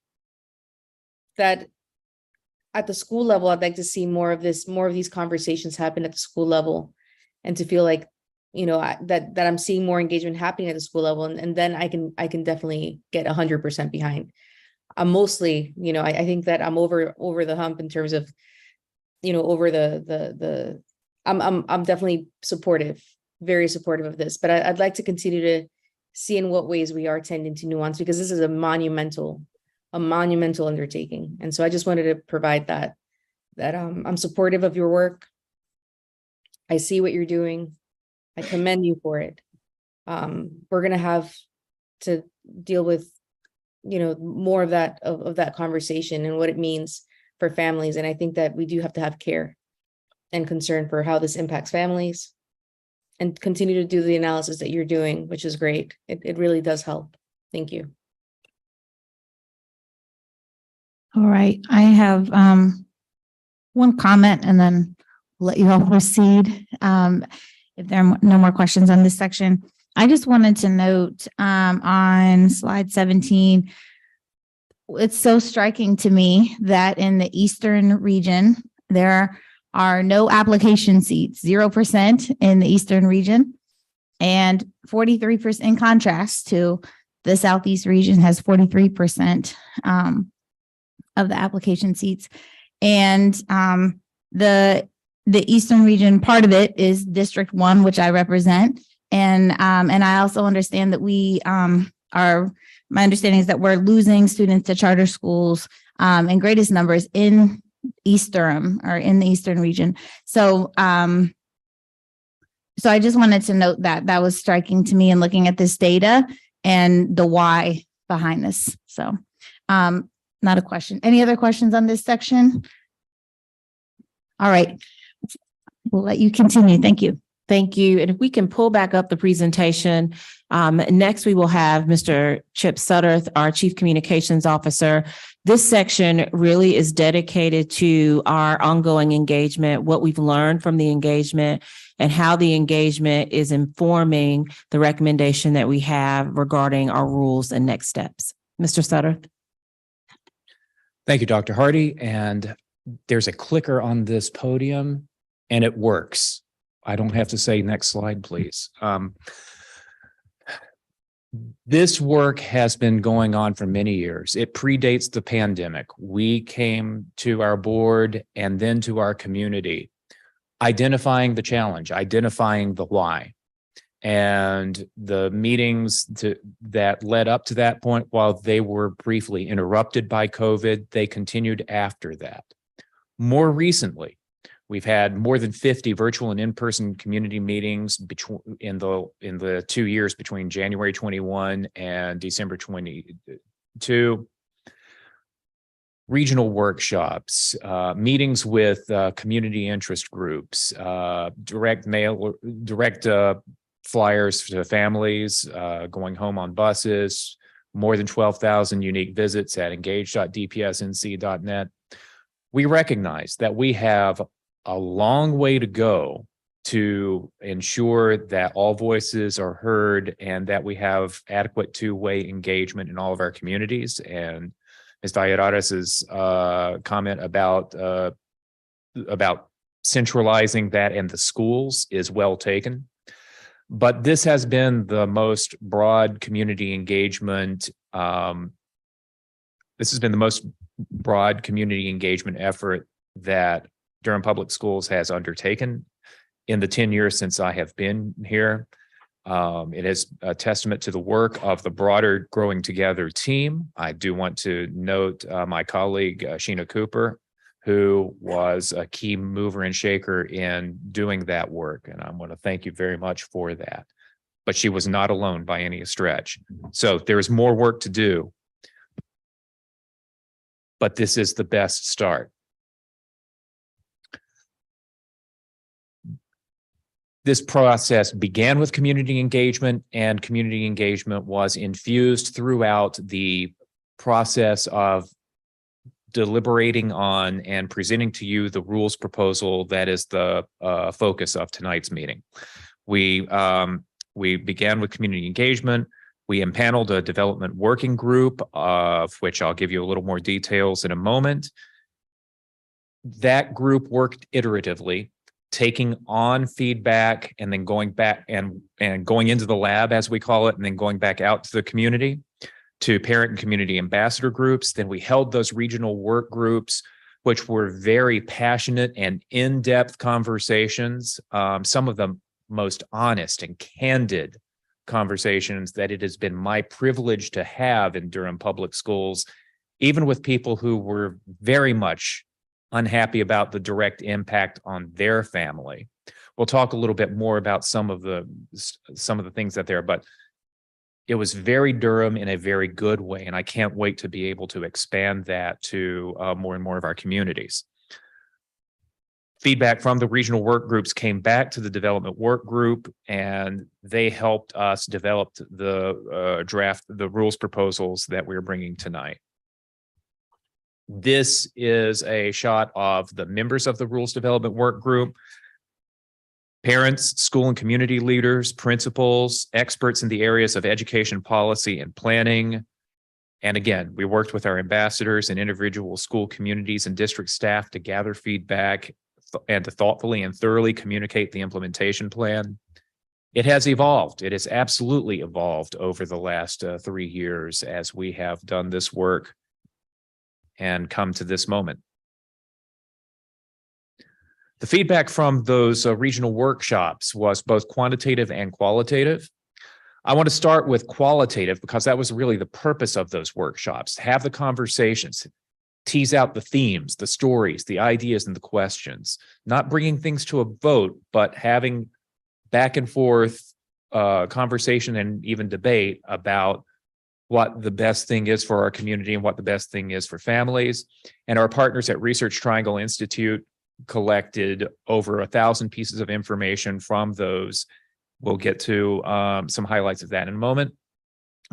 that at the school level, I'd like to see more of these conversations happen at the school level, and to feel like, that I'm seeing more engagement happening at the school level. And then I can definitely get 100% behind. I'm mostly, I think that I'm over the hump in terms of over I'm definitely supportive, very supportive of this, but I'd like to continue to see in what ways we are tending to nuance, because this is a monumental undertaking. And so I just wanted to provide that I'm supportive of your work. I see what you're doing. I commend you for it. We're going to have to deal with, more of that conversation and what it means for families. And I think that we do have to have care and concern for how this impacts families, and continue to do the analysis that you're doing, which is great. It really does help. Thank you. All right, I have one comment and then let you all proceed. If there are no more questions on this section, I just wanted to note on slide 17, it's so striking to me that in the Eastern region, there are no application seats, 0% in the Eastern region, and 43% in contrast to the Southeast region has 43% of the application seats. And the Eastern region, part of it is District 1, which I represent. And I also understand that my understanding is that we're losing students to charter schools in greatest numbers in East Durham or in the Eastern region. So I just wanted to note that was striking to me in looking at this data and the why behind this. So not a question. Any other questions on this section? All right. We'll let you continue. Thank you. Thank you. And if we can pull back up the presentation, next we will have Mr. Chip Sutterth, our Chief Communications Officer. This section really is dedicated to our ongoing engagement, what we've learned from the engagement, and how the engagement is informing the recommendation that we have regarding our rules and next steps. Mr. Sutterth. Thank you, Dr. Hardy. And there's a clicker on this podium and it works. I don't have to say next slide, please. This work has been going on for many years. It predates the pandemic. We came to our board and then to our community, identifying the challenge, identifying the why. And the meetings that led up to that point, while they were briefly interrupted by COVID, they continued after that. More recently, we've had more than 50 virtual and in-person community meetings in the 2 years between January 21 and December 22. Regional workshops, meetings with community interest groups, direct flyers to families, going home on buses, more than 12,000 unique visits at engage.dpsnc.net. We recognize that we have a long way to go to ensure that all voices are heard and that we have adequate two-way engagement in all of our communities. And Ms. Valladares's comment about centralizing that in the schools is well taken. But this has been the most broad community engagement. This has been the most broad community engagement effort that Durham Public Schools has undertaken in the 10 years since I have been here. It is a testament to the work of the broader Growing Together team. I do want to note my colleague, Sheena Cooper, who was a key mover and shaker in doing that work. And I want to thank you very much for that. But she was not alone by any stretch. So there's more work to do. But this is the best start. This process began with community engagement, and community engagement was infused throughout the process of deliberating on and presenting to you the rules proposal that is the focus of tonight's meeting. We began with community engagement. We impaneled a development working group, of which I'll give you a little more details in a moment. That group worked iteratively, taking on feedback and then going back and going into the lab, as we call it, and then going back out to the community, to parent and community ambassador groups. Then we held those regional work groups which were very passionate and in-depth conversations, some of the most honest and candid conversations that it has been my privilege to have in Durham Public Schools, even with people who were very much unhappy about the direct impact on their family. We'll talk a little bit more about some of the things that there, but it was very Durham in a very good way. And I can't wait to be able to expand that to more and more of our communities. Feedback from the regional work groups came back to the development work group, and they helped us develop the the rules proposals that we're bringing tonight. This is a shot of the members of the rules development work group. Parents, school and community leaders, principals, experts in the areas of education policy and planning. And again, we worked with our ambassadors and individual school communities and district staff to gather feedback and to thoughtfully and thoroughly communicate the implementation plan. It has evolved. It has absolutely evolved over the last 3 years as we have done this work and come to this moment. The feedback from those regional workshops was both quantitative and qualitative. I want to start with qualitative because that was really the purpose of those workshops, to have the conversations, tease out the themes, the stories, the ideas, and the questions, not bringing things to a vote, but having back and forth conversation and even debate about what the best thing is for our community and what the best thing is for families. And our partners at Research Triangle Institute collected over 1,000 pieces of information from those. We'll get to some highlights of that in a moment.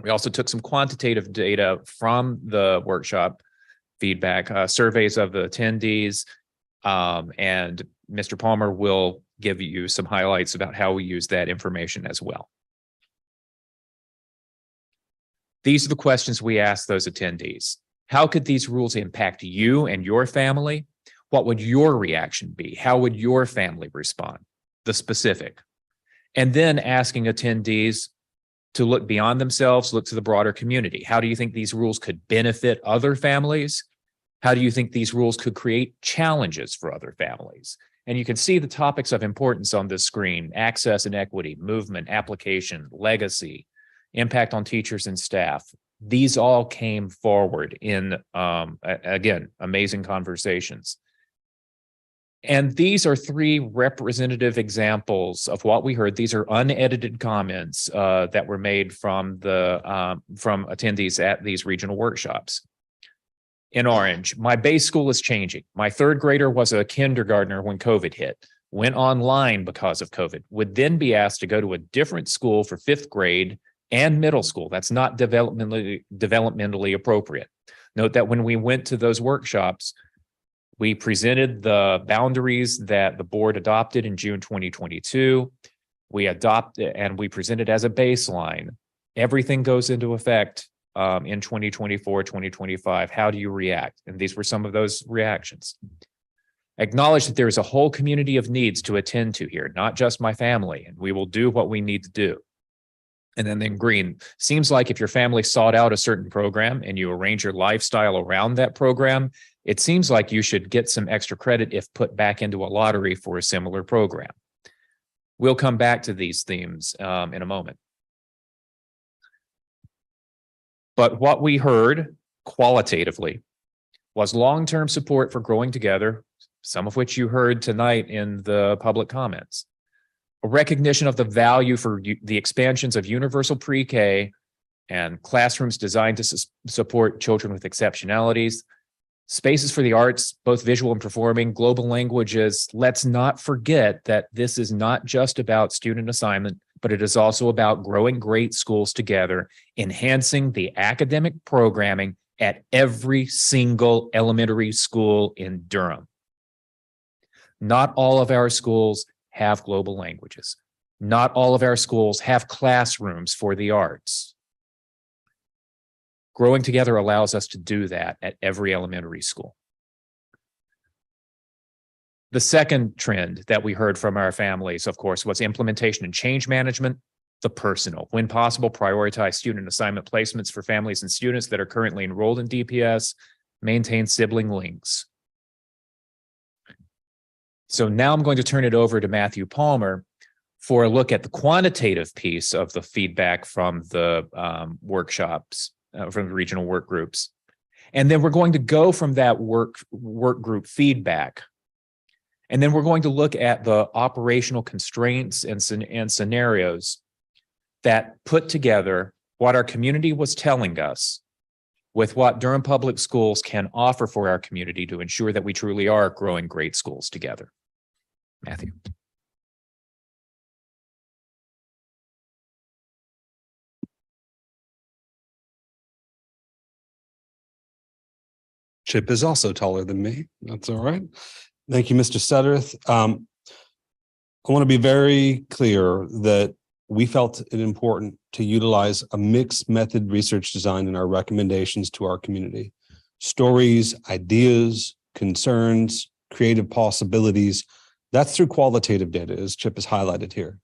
We also took some quantitative data from the workshop feedback, surveys of the attendees, and Mr. Palmer will give you some highlights about how we use that information as well. These are the questions we asked those attendees. How could these rules impact you and your family? What would your reaction be? How would your family respond? The specific. And then asking attendees to look beyond themselves, look to the broader community. How do you think these rules could benefit other families? How do you think these rules could create challenges for other families? And you can see the topics of importance on this screen: access and equity, movement, application, legacy, impact on teachers and staff. These all came forward in, again, amazing conversations. And these are 3 representative examples of what we heard. These are unedited comments that were made from attendees at these regional workshops. In orange, my base school is changing. My 3rd grader was a kindergartner when COVID hit, went online because of COVID, would then be asked to go to a different school for 5th grade and middle school. That's not developmentally appropriate. Note that when we went to those workshops, we presented the boundaries that the board adopted in June 2022. We adopted and we presented as a baseline. Everything goes into effect in 2024, 2025. How do you react? And these were some of those reactions. Acknowledge that there is a whole community of needs to attend to here, not just my family, and we will do what we need to do. And then green, seems like if your family sought out a certain program and you arrange your lifestyle around that program, it seems like you should get some extra credit if put back into a lottery for a similar program. We'll come back to these themes in a moment. But what we heard qualitatively was long-term support for growing together, some of which you heard tonight in the public comments. A recognition of the value for the expansions of universal pre-K and classrooms designed to support children with exceptionalities, spaces for the arts, both visual and performing, global languages. Let's not forget that this is not just about student assignment, but it is also about growing great schools together, enhancing the academic programming at every single elementary school in Durham. Not all of our schools have global languages. Not all of our schools have classrooms for the arts. Growing together allows us to do that at every elementary school. The second trend that we heard from our families, of course, was implementation and change management, the personal. When possible, prioritize student assignment placements for families and students that are currently enrolled in DPS, maintain sibling links. So now I'm going to turn it over to Matthew Palmer for a look at the quantitative piece of the feedback from the workshops, from the regional work groups. And then we're going to go from that work group feedback. And then we're going to look at the operational constraints and scenarios that put together what our community was telling us with what Durham Public Schools can offer for our community to ensure that we truly are growing great schools together. Matthew. Chip is also taller than me. That's all right. Thank you, Mr. Sudderth. I want to be very clear that we felt it important to utilize a mixed method research design in our recommendations to our community. Stories, ideas, concerns, creative possibilities. That's through qualitative data, as Chip has highlighted here.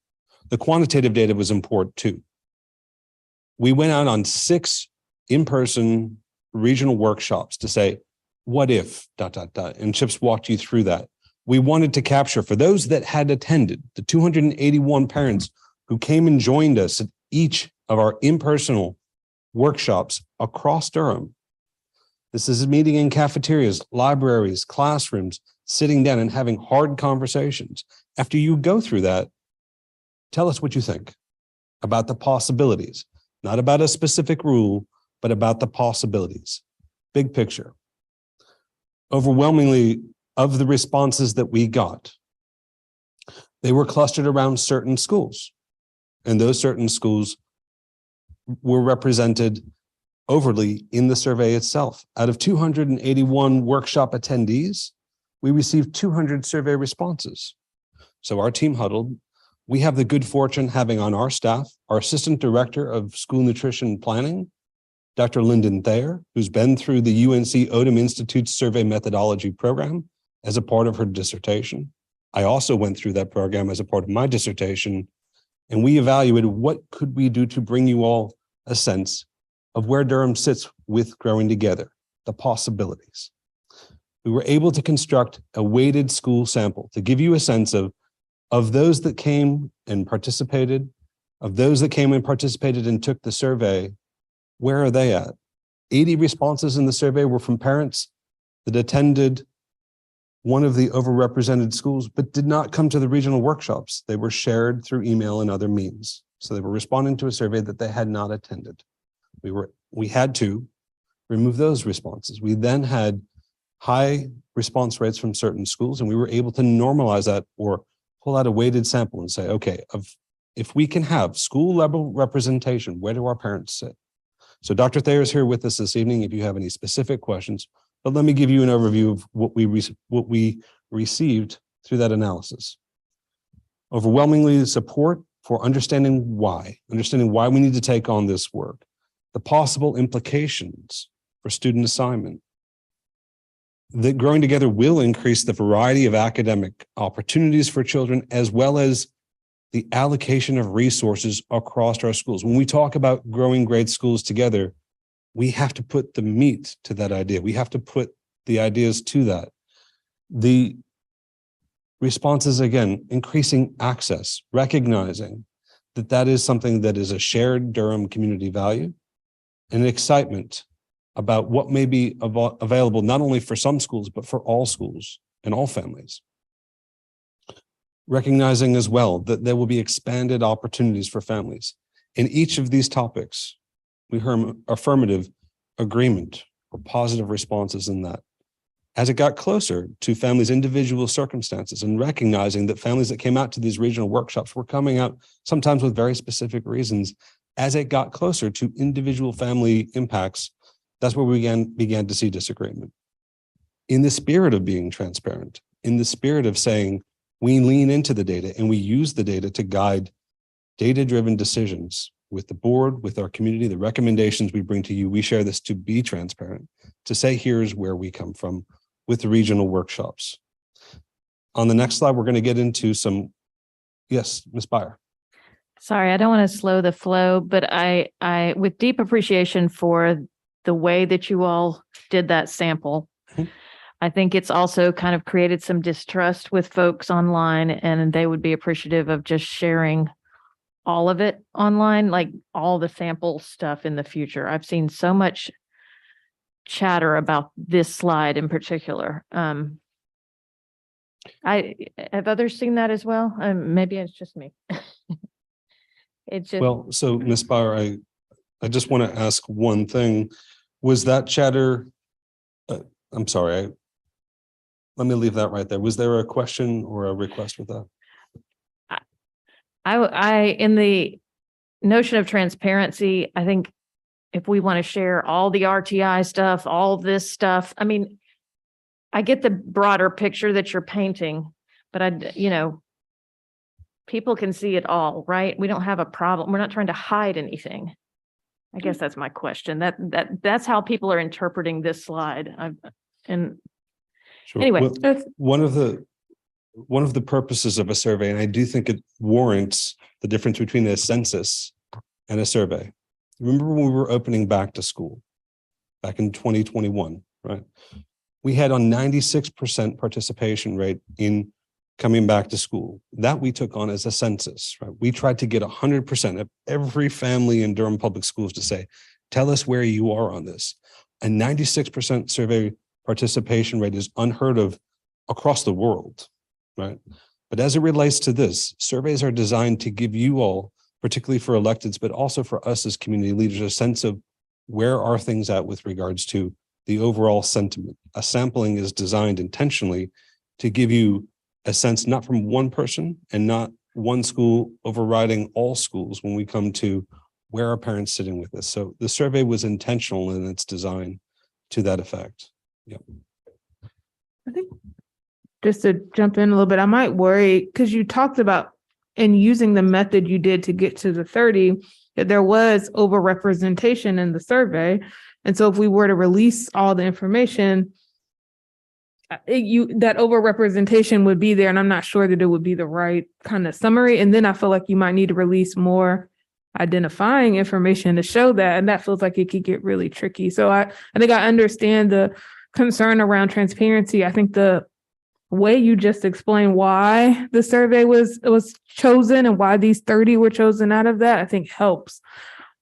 The quantitative data was important too. We went out on 6 in-person regional workshops to say, what if, ... And Chip's walked you through that. We wanted to capture, for those that had attended, the 281 parents who came and joined us at each of our in-person workshops across Durham. This is a meeting in cafeterias, libraries, classrooms, sitting down and having hard conversations. After you go through that, tell us what you think about the possibilities, not about a specific rule, but about the possibilities. Big picture. Overwhelmingly, of the responses that we got, they were clustered around certain schools. And those certain schools were represented overly in the survey itself. Out of 281 workshop attendees, we received 200 survey responses. So our team huddled. We have the good fortune having on our staff, our Assistant Director of School Nutrition Planning, Dr. Lyndon Thayer, who's been through the UNC Odom Institute's survey methodology program as a part of her dissertation. I also went through that program as a part of my dissertation, and we evaluated what could we do to bring you all a sense of where Durham sits with growing together, the possibilities. We were able to construct a weighted school sample to give you a sense of those that came and participated, of those that came and participated and took the survey, where are they at? 80 responses in the survey were from parents that attended one of the overrepresented schools, but did not come to the regional workshops. They were shared through email and other means. So they were responding to a survey that they had not attended. We had to remove those responses. We then had high response rates from certain schools, and we were able to normalize that or pull out a weighted sample and say, okay, if we can have school level representation, where do our parents sit? So Dr. Thayer is here with us this evening if you have any specific questions, but let me give you an overview of what we received through that analysis. Overwhelmingly support for understanding why we need to take on this work, the possible implications for student assignment, that growing together will increase the variety of academic opportunities for children, as well as the allocation of resources across our schools. When we talk about growing great schools together, we have to put the meat to that idea. We have to put the ideas to that. The responses, again, increasing access, recognizing that that is something that is a shared Durham community value, and excitement about what may be available not only for some schools, but for all schools and all families. Recognizing as well that there will be expanded opportunities for families. In each of these topics, we heard affirmative agreement or positive responses in that. As it got closer to families' individual circumstances and recognizing that families that came out to these regional workshops were coming out sometimes with very specific reasons, as it got closer to individual family impacts, that's where we began to see disagreement. In the spirit of being transparent, in the spirit of saying, we lean into the data and we use the data to guide data-driven decisions with the board, with our community, the recommendations we bring to you. We share this to be transparent, to say, here's where we come from with the regional workshops. On the next slide, we're going to get into some, yes, Ms. Byer. Sorry, I don't want to slow the flow, but I with deep appreciation for the way that you all did that sample. I think it's also kind of created some distrust with folks online, and they would be appreciative of just sharing all of it online, like all the sample stuff in the future. I've seen so much chatter about this slide in particular. I have others seen that as well. Maybe it's just me. It's just Well, so Ms. Bauer, I just want to ask one thing. Was that chatter? I'm sorry. Let me leave that right there. Was there a question or a request with that? I in the notion of transparency, I think if we want to share all the RTI stuff, all this stuff, I mean, I get the broader picture that you're painting, but people can see it all, right? We don't have a problem. We're not trying to hide anything. I guess that's my question. That's how people are interpreting this slide. Sure. Anyway, Well, one of the purposes of a survey, and I do think it warrants the difference between a census and a survey. Remember when we were opening back to school back in 2021, right? We had a 96% participation rate in coming back to school. That we took on as a census, right? We tried to get 100% of every family in Durham Public Schools to say, tell us where you are on this. A 96% survey participation rate is unheard of across the world, right? But as it relates to this, surveys are designed to give you all, particularly for electeds, but also for us as community leaders, a sense of where are things at with regards to the overall sentiment. A sampling is designed intentionally to give you a sense, not from one person and not one school overriding all schools when we come to where are parents sitting with this. So the survey was intentional in its design to that effect. Yep. I think just to jump in a little bit, I might worry because you talked about in using the method you did to get to the 30, that there was overrepresentation in the survey. And so if we were to release all the information, that overrepresentation would be there. And I'm not sure that it would be the right kind of summary. And then I feel like you might need to release more identifying information to show that. And that feels like it could get really tricky. So I think I understand the concern around transparency. I think the way you just explained why the survey was chosen and why these 30 were chosen out of that, I think helps.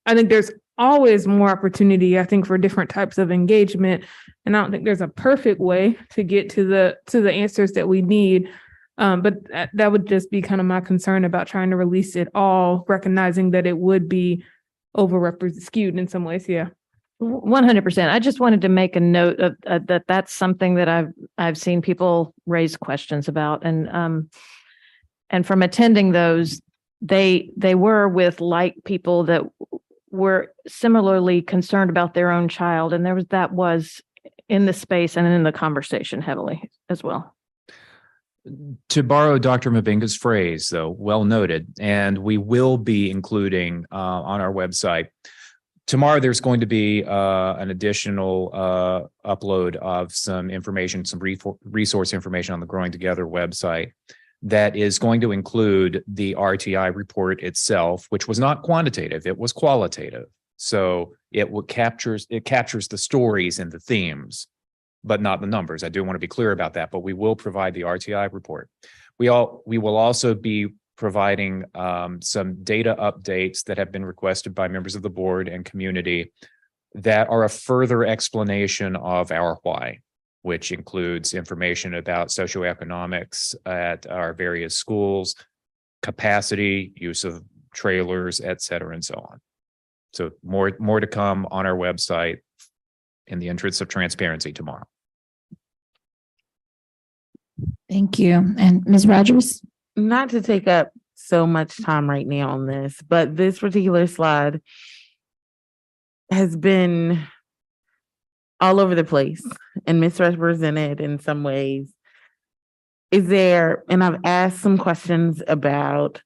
I think there's always more opportunity, I think, for different types of engagement. And I don't think there's a perfect way to get to the answers that we need. But that would just be kind of my concern about trying to release it all, recognizing that it would be skewed in some ways. Yeah. 100%. I just wanted to make a note of that. That's something that I've seen people raise questions about, and from attending those, they were with like people that were similarly concerned about their own child, and that was in the space and in the conversation heavily as well. To borrow Dr. Mbinga's phrase, though, well noted, and we will be including on our website. Tomorrow, there's going to be an additional upload of some information, some resource information on the Growing Together website that is going to include the RTI report itself, which was not quantitative, it was qualitative. So it captures the stories and the themes, but not the numbers. I do want to be clear about that, but we will provide the RTI report. We will also be providing some data updates that have been requested by members of the board and community that are a further explanation of our why, which includes information about socioeconomics at our various schools, capacity, use of trailers, et cetera, and so on. So more to come on our website in the interest of transparency tomorrow. Thank you. And Ms. Rogers? Not to take up so much time right now on this, but this particular slide has been all over the place and misrepresented in some ways. Is there, and I've asked some questions about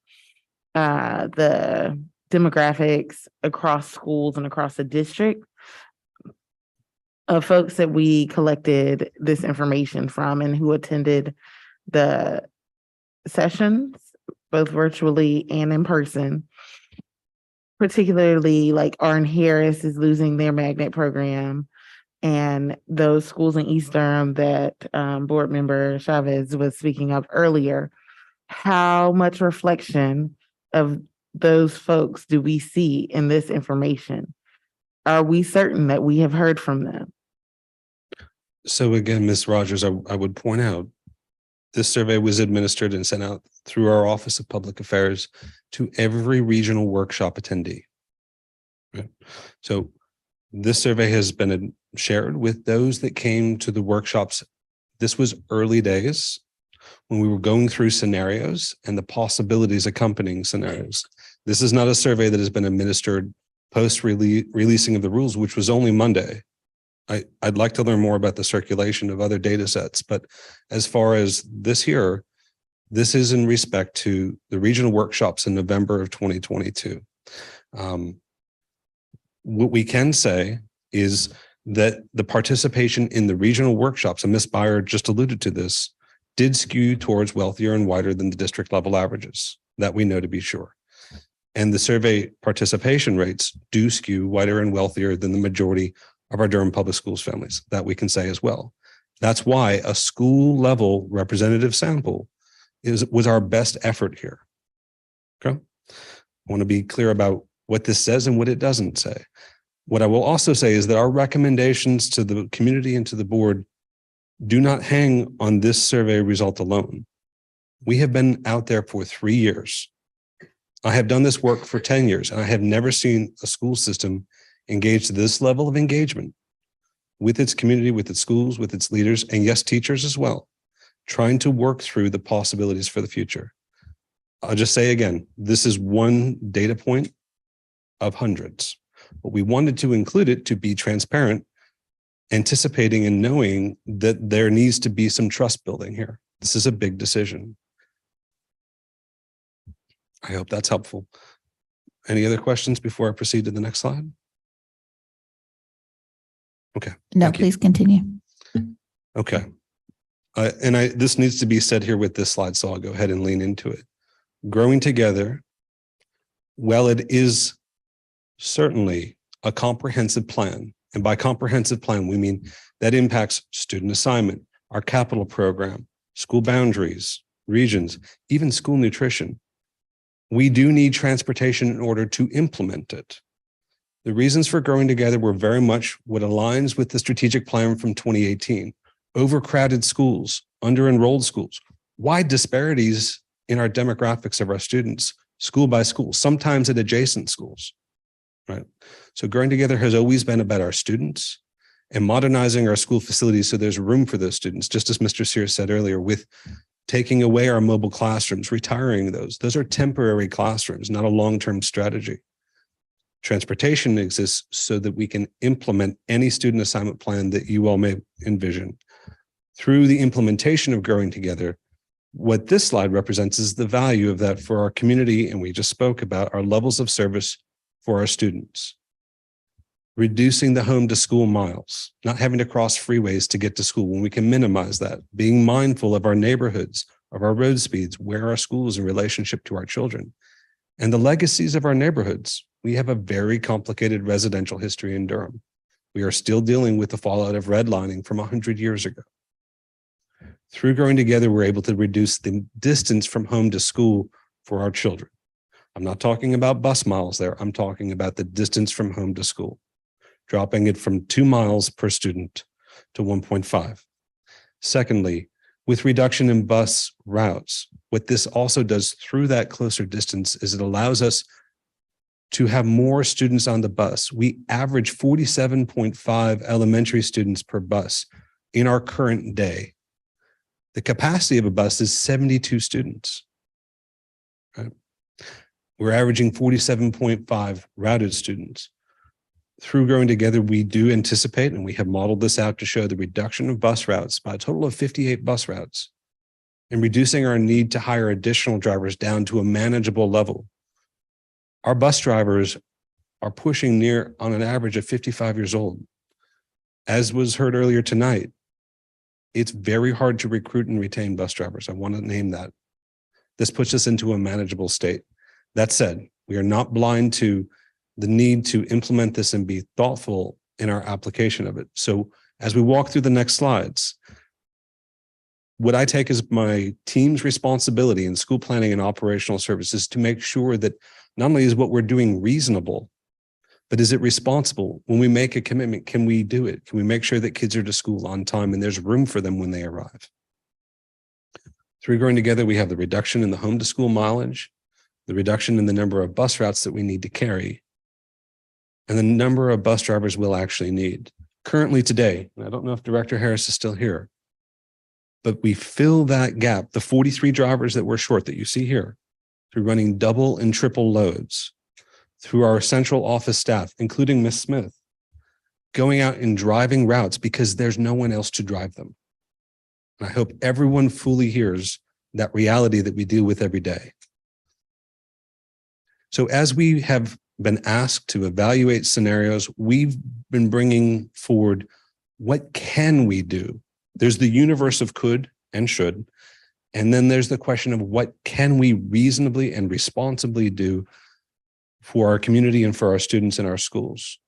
the demographics across schools and across the district of folks that we collected this information from and who attended the sessions, both virtually and in person. Particularly like Arn Harris is losing their magnet program. and those schools in East Durham that Board Member Chavez was speaking of earlier, how much reflection of those folks do we see in this information? Are we certain that we have heard from them? So again, Ms. Rogers, I would point out, this survey was administered and sent out through our Office of Public Affairs to every regional workshop attendee. Right? So this survey has been shared with those that came to the workshops. This was early days when we were going through scenarios and the possibilities accompanying scenarios. This is not a survey that has been administered post-releasing of the rules, which was only Monday. I'd like to learn more about the circulation of other data sets, but as far as this here, this is in respect to the regional workshops in November of 2022. What we can say is that the participation in the regional workshops, and Ms. Byer just alluded to this, did skew towards wealthier and wider than the district level averages. That we know to be sure. And the survey participation rates do skew wider and wealthier than the majority of our Durham Public Schools families. That we can say as well. That's why a school level representative sample was our best effort here. Okay. I want to be clear about what this says and what it doesn't say. What I will also say is that our recommendations to the community and to the board do not hang on this survey result alone. We have been out there for 3 years. I have done this work for 10 years, and I have never seen a school system engage to this level of engagement with its community, with its schools, with its leaders, and yes, teachers as well, trying to work through the possibilities for the future. I'll just say again, this is one data point of hundreds, but we wanted to include it to be transparent, anticipating and knowing that there needs to be some trust building here. This is a big decision. I hope that's helpful. Any other questions before I proceed to the next slide? Okay. No, please continue. Okay. This needs to be said here with this slide, so I'll go ahead and lean into it. Growing together, well, it is certainly a comprehensive plan. And by comprehensive plan, we mean that impacts student assignment, our capital program, school boundaries, regions, even school nutrition. We do need transportation in order to implement it. The reasons for growing together were very much what aligns with the strategic plan from 2018. Overcrowded schools, under-enrolled schools, wide disparities in our demographics of our students, school by school, sometimes at adjacent schools, right? So growing together has always been about our students and modernizing our school facilities so there's room for those students, just as Mr. Sears said earlier, with taking away our mobile classrooms, retiring those. Those are temporary classrooms, not a long-term strategy. Transportation exists so that we can implement any student assignment plan that you all may envision. Through the implementation of growing together, what this slide represents is the value of that for our community, and we just spoke about our levels of service for our students. Reducing the home to school miles, not having to cross freeways to get to school when we can minimize that, being mindful of our neighborhoods, of our road speeds, where our schools in relationship to our children, and the legacies of our neighborhoods. We have a very complicated residential history in Durham. We are still dealing with the fallout of redlining from 100 years ago. Through growing together, we're able to reduce the distance from home to school for our children. I'm not talking about bus miles there. I'm talking about the distance from home to school, dropping it from 2 miles per student to 1.5. Secondly, with reduction in bus routes, what this also does through that closer distance is it allows us to have more students on the bus. We average 47.5 elementary students per bus in our current day. The capacity of a bus is 72 students. Right? We're averaging 47.5 routed students. Through growing together, we do anticipate, and we have modeled this out to show the reduction of bus routes by a total of 58 bus routes and reducing our need to hire additional drivers down to a manageable level. Our bus drivers are pushing near on an average of 55 years old. As was heard earlier tonight, it's very hard to recruit and retain bus drivers. I want to name that. This puts us into a manageable state. That said, we are not blind to the need to implement this and be thoughtful in our application of it. So as we walk through the next slides, what I take as my team's responsibility in school planning and operational services to make sure that not only is what we're doing reasonable, but is it responsible? When we make a commitment, can we do it? Can we make sure that kids are to school on time and there's room for them when they arrive? Through Growing Together, we have the reduction in the home to school mileage, the reduction in the number of bus routes that we need to carry, and the number of bus drivers we'll actually need. Currently today, and I don't know if Director Harris is still here, but we fill that gap, the 43 drivers that we're short that you see here, through running double and triple loads, through our central office staff, including Ms. Smith, going out and driving routes because there's no one else to drive them. And I hope everyone fully hears that reality that we deal with every day. So as we have been asked to evaluate scenarios, we've been bringing forward, what can we do? There's the universe of could and should, and then there's the question of what can we reasonably and responsibly do for our community and for our students in our schools.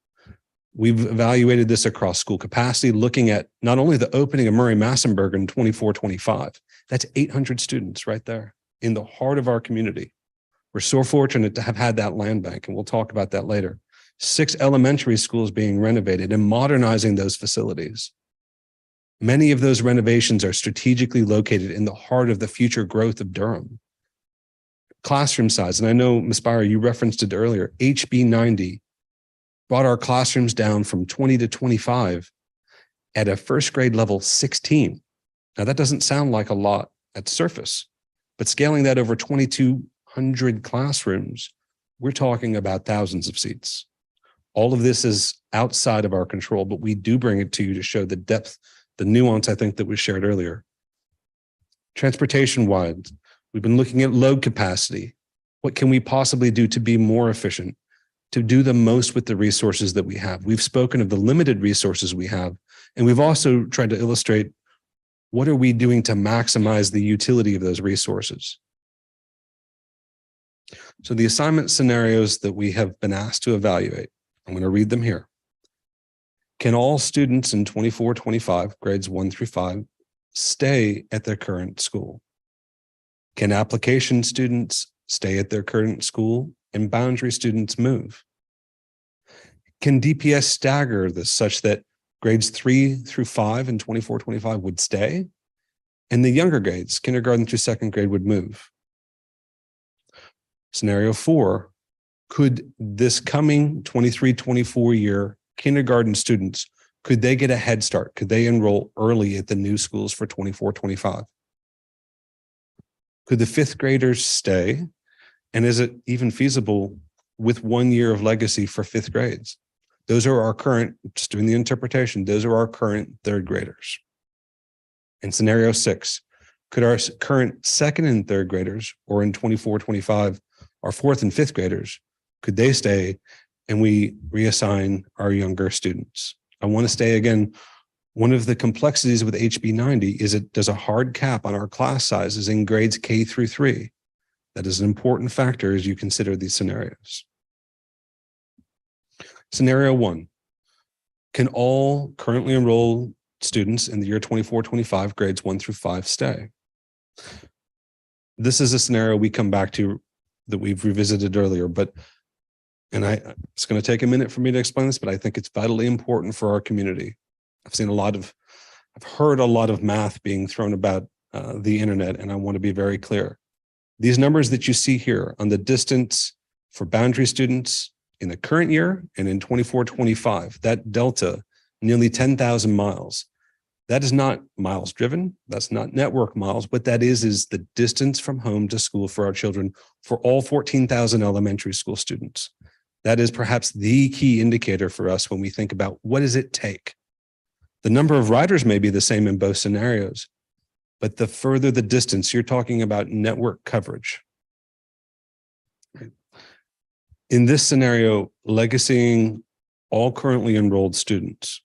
We've evaluated this across school capacity, looking at not only the opening of Murray-Massenburg in 24-25, that's 800 students right there in the heart of our community. We're so fortunate to have had that land bank, and we'll talk about that later. 6 elementary schools being renovated and modernizing those facilities. Many of those renovations are strategically located in the heart of the future growth of Durham. Classroom size, and I know, Ms. Byer, you referenced it earlier, HB 90 brought our classrooms down from 20 to 25 at a first grade level 16. Now that doesn't sound like a lot at surface, but scaling that over 2,200 classrooms, we're talking about thousands of seats. All of this is outside of our control, but we do bring it to you to show the depth, the nuance, I think, that was shared earlier. Transportation-wise, we've been looking at load capacity. What can we possibly do to be more efficient, to do the most with the resources that we have? We've spoken of the limited resources we have, and we've also tried to illustrate what are we doing to maximize the utility of those resources. So the assignment scenarios that we have been asked to evaluate, I'm going to read them here. Can all students in 24-25, grades 1 through 5, stay at their current school? Can application students stay at their current school and boundary students move? Can DPS stagger this such that grades 3 through 5 in 24-25 would stay, and the younger grades, kindergarten through 2nd grade, would move? Scenario 4, could this coming 23-24 year kindergarten students, could they get a head start? Could they enroll early at the new schools for 24-25? Could the 5th graders stay? And is it even feasible with 1 year of legacy for 5th grades? Those are our current, just doing the interpretation, those are our current 3rd graders. In scenario 6, could our current 2nd and 3rd graders, or in 24-25, our 4th and 5th graders, could they stay and we reassign our younger students? I want to stay again, one of the complexities with HB 90 is it does a hard cap on our class sizes in grades K through 3. That is an important factor as you consider these scenarios. Scenario 1, can all currently enrolled students in the year 24-25, grades 1 through 5 stay? This is a scenario we come back to that we've revisited earlier, and it's going to take a minute for me to explain this, but I think it's vitally important for our community. I've heard a lot of math being thrown about the internet, and I want to be very clear. These numbers that you see here on the distance for boundary students in the current year and in 24-25, that delta, nearly 10,000 miles, that is not miles driven. That's not network miles. What that is the distance from home to school for our children for all 14,000 elementary school students. That is perhaps the key indicator for us when we think about what does it take. The number of riders may be the same in both scenarios, but the further the distance, you're talking about network coverage. In this scenario, legacying all currently enrolled students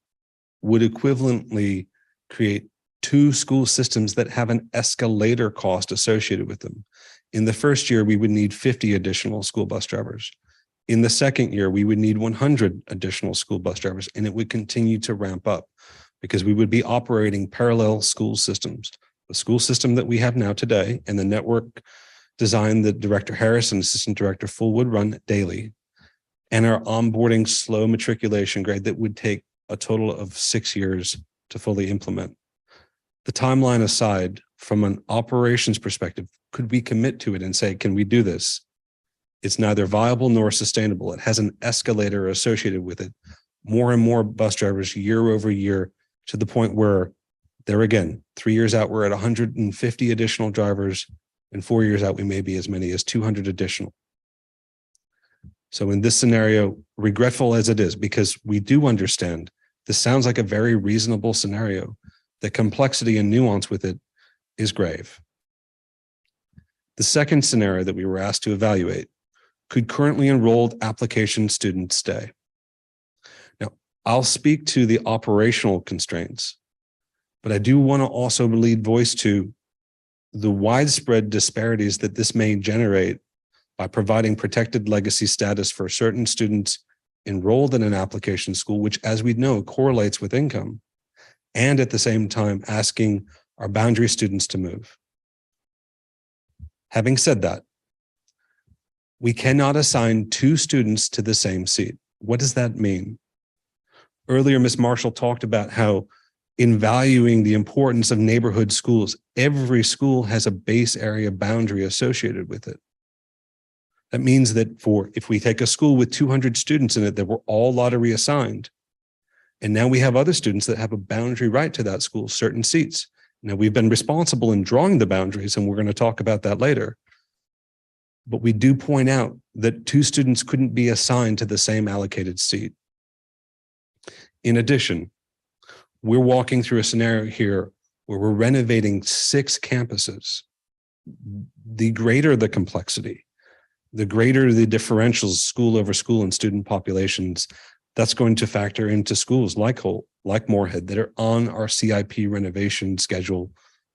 would equivalently create 2 school systems that have an escalator cost associated with them. In the first year, we would need 50 additional school bus drivers. In the second year, we would need 100 additional school bus drivers, and it would continue to ramp up because we would be operating parallel school systems. The school system that we have now today and the network design that Director Harris and Assistant Director Full would run daily, and our onboarding slow matriculation grade that would take a total of 6 years to fully implement. The timeline aside, from an operations perspective, could we commit to it and say, can we do this? It's neither viable nor sustainable. It has an escalator associated with it. More and more bus drivers year over year, to the point where there again, 3 years out, we're at 150 additional drivers, and 4 years out, we may be as many as 200 additional. So in this scenario, regretful as it is, because we do understand this sounds like a very reasonable scenario, the complexity and nuance with it is grave. The second scenario that we were asked to evaluate: could currently enrolled application students stay? Now, I'll speak to the operational constraints, but I do want to also lead voice to the widespread disparities that this may generate by providing protected legacy status for certain students enrolled in an application school, which, as we know, correlates with income, and at the same time asking our boundary students to move. Having said that, we cannot assign 2 students to the same seat. What does that mean? Earlier, Ms. Marshall talked about how in valuing the importance of neighborhood schools, every school has a base area boundary associated with it. That means that if we take a school with 200 students in it that were all lottery assigned, and now we have other students that have a boundary right to that school, certain seats. Now, we've been responsible in drawing the boundaries, and we're going to talk about that later. But we do point out that 2 students couldn't be assigned to the same allocated seat. In addition, we're walking through a scenario here where we're renovating 6 campuses. The greater the complexity, the greater the differentials school over school and student populations, that's going to factor into schools like Holt, like Moorhead, that are on our CIP renovation schedule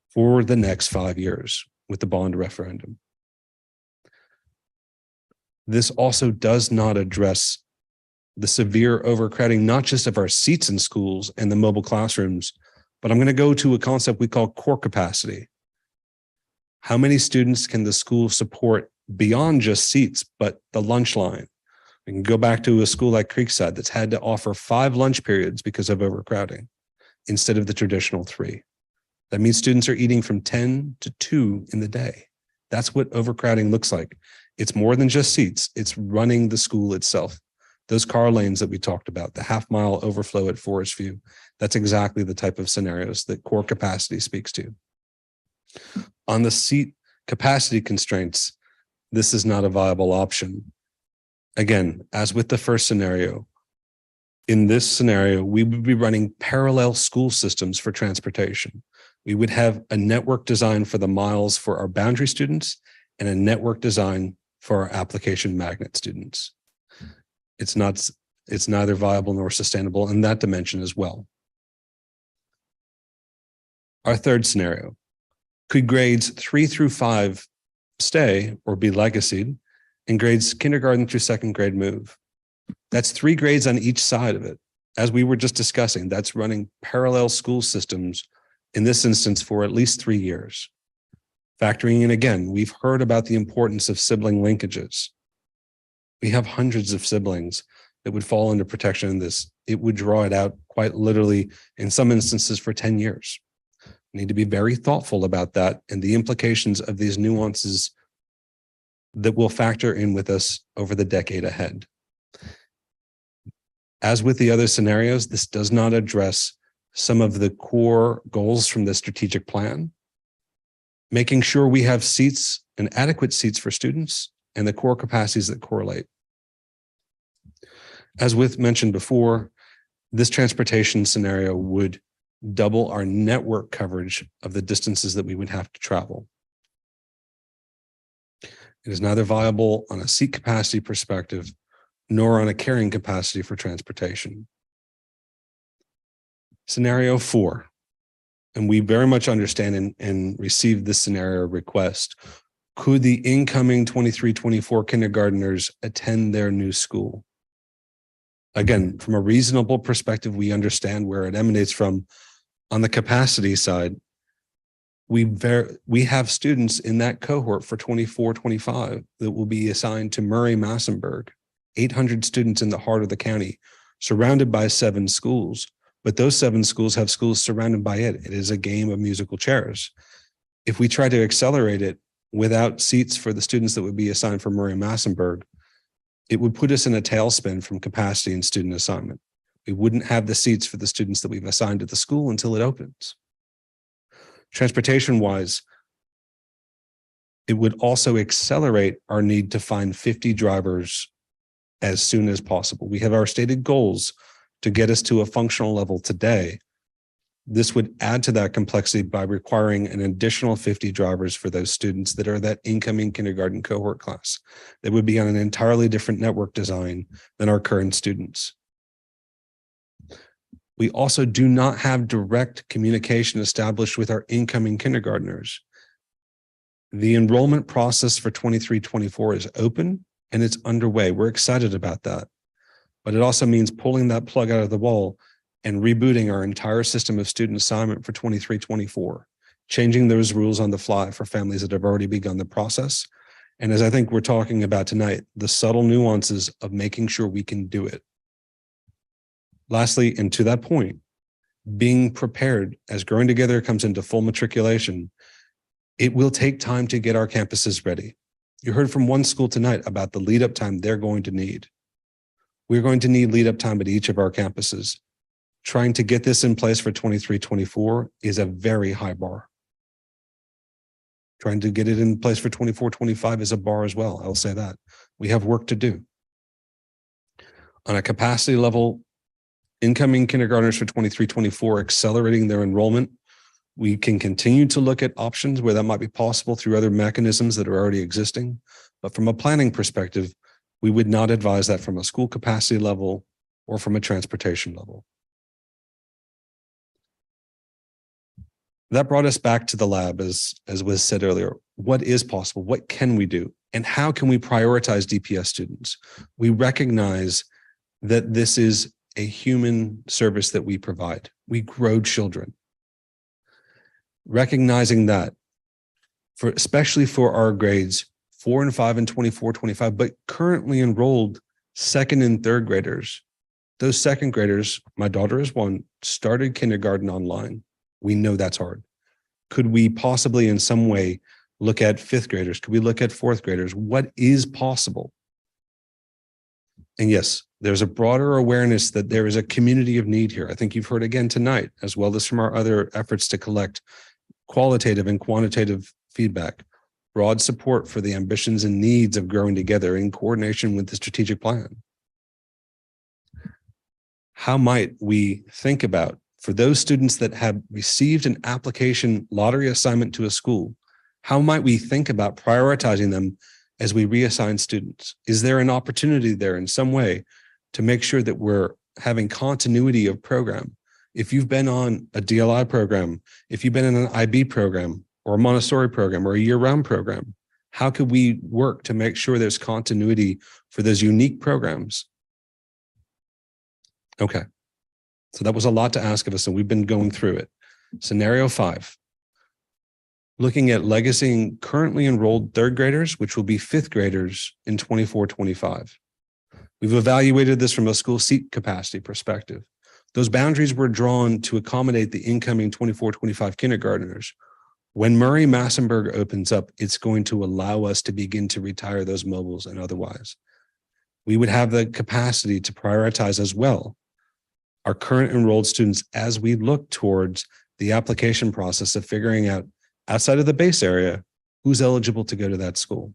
for the next 5 years with the bond referendum. This also does not address the severe overcrowding, not just of our seats in schools and the mobile classrooms, but I'm going to go to a concept we call core capacity. How many students can the school support beyond just seats, but the lunch line? We can go back to a school like Creekside that's had to offer 5 lunch periods because of overcrowding instead of the traditional 3. That means students are eating from 10 to 2 in the day. That's what overcrowding looks like. It's more than just seats. It's running the school itself. Those car lanes that we talked about, the half-mile overflow at Forest View, that's exactly the type of scenarios that core capacity speaks to. On the seat capacity constraints, this is not a viable option. Again, as with the first scenario, in this scenario, we would be running parallel school systems for transportation. We would have a network design for the miles for our boundary students and a network design for our application magnet students. It's neither viable nor sustainable in that dimension as well. Our third scenario: could grades 3 through 5 stay or be legacied, and grades kindergarten through 2nd grade move? That's 3 grades on each side of it. As we were just discussing, that's running parallel school systems, in this instance, for at least 3 years. Factoring in again, we've heard about the importance of sibling linkages. We have hundreds of siblings that would fall under protection in this. It would draw it out quite literally, in some instances, for 10 years. We need to be very thoughtful about that and the implications of these nuances that will factor in with us over the decade ahead. As with the other scenarios, this does not address some of the core goals from the strategic plan, making sure we have seats and adequate seats for students and the core capacities that correlate. As with mentioned before, this transportation scenario would double our network coverage of the distances that we would have to travel. It is neither viable on a seat capacity perspective nor on a carrying capacity for transportation. Scenario 4, and we very much understand and receive this scenario request, Could the incoming 23-24 kindergartners attend their new school? Again, from a reasonable perspective, we understand where it emanates from. On the capacity side, we have students in that cohort for 24-25 that will be assigned to Murray-Massenburg, 800 students in the heart of the county, surrounded by 7 schools. But those 7 schools have schools surrounded by it. It is a game of musical chairs. If we try to accelerate it without seats for the students that would be assigned for Murray-Massenburg, it would put us in a tailspin from capacity and student assignment. We wouldn't have the seats for the students that we've assigned to the school until it opens. Transportation-wise, it would also accelerate our need to find 50 drivers as soon as possible. We have our stated goals to get us to a functional level today. This would add to that complexity by requiring an additional 50 drivers for those students that are that incoming kindergarten cohort class. That would be on an entirely different network design than our current students. We also do not have direct communication established with our incoming kindergartners. The enrollment process for 23-24 is open and it's underway. We're excited about that. But it also means pulling that plug out of the wall and rebooting our entire system of student assignment for 23-24, changing those rules on the fly for families that have already begun the process. And as I think we're talking about tonight, the subtle nuances of making sure we can do it. Lastly, and to that point, being prepared as Growing Together comes into full matriculation, it will take time to get our campuses ready. You heard from one school tonight about the lead up time they're going to need. We're going to need lead up time at each of our campuses. Trying to get this in place for 23-24 is a very high bar. Trying to get it in place for 24-25 is a bar as well. I'll say that. We have work to do. On a capacity level, incoming kindergartners for 23-24 accelerating their enrollment. We can continue to look at options where that might be possible through other mechanisms that are already existing. But from a planning perspective, we would not advise that from a school capacity level or from a transportation level. That brought us back to the lab, as was said earlier. What is possible? What can we do? And how can we prioritize DPS students? We recognize that this is a human service that we provide. We grow children. Recognizing that, especially for our grades 4 and 5 and 24-25, but currently enrolled 2nd and 3rd graders. Those 2nd graders, my daughter is one, started kindergarten online. We know that's hard. Could we possibly in some way look at 5th graders? Could we look at 4th graders? What is possible? And yes, there's a broader awareness that there is a community of need here. I think you've heard again tonight, as well as from our other efforts to collect qualitative and quantitative feedback, broad support for the ambitions and needs of Growing Together in coordination with the strategic plan. How might we think about, for those students that have received an application lottery assignment to a school, how might we think about prioritizing them as we reassign students? Is there an opportunity there in some way to make sure that we're having continuity of program? If you've been on a DLI program, if you've been in an IB program or a Montessori program or a year-round program, how could we work to make sure there's continuity for those unique programs? Okay, so that was a lot to ask of us, and we've been going through it. Scenario 5. Looking at legacying currently enrolled 3rd graders, which will be 5th graders in 24-25. We've evaluated this from a school seat capacity perspective. Those boundaries were drawn to accommodate the incoming 24-25 kindergartners. When Murray-Massenburg opens up, it's going to allow us to begin to retire those mobiles and otherwise. We would have the capacity to prioritize as well our current enrolled students as we look towards the application process of figuring out outside of the base area, who's eligible to go to that school.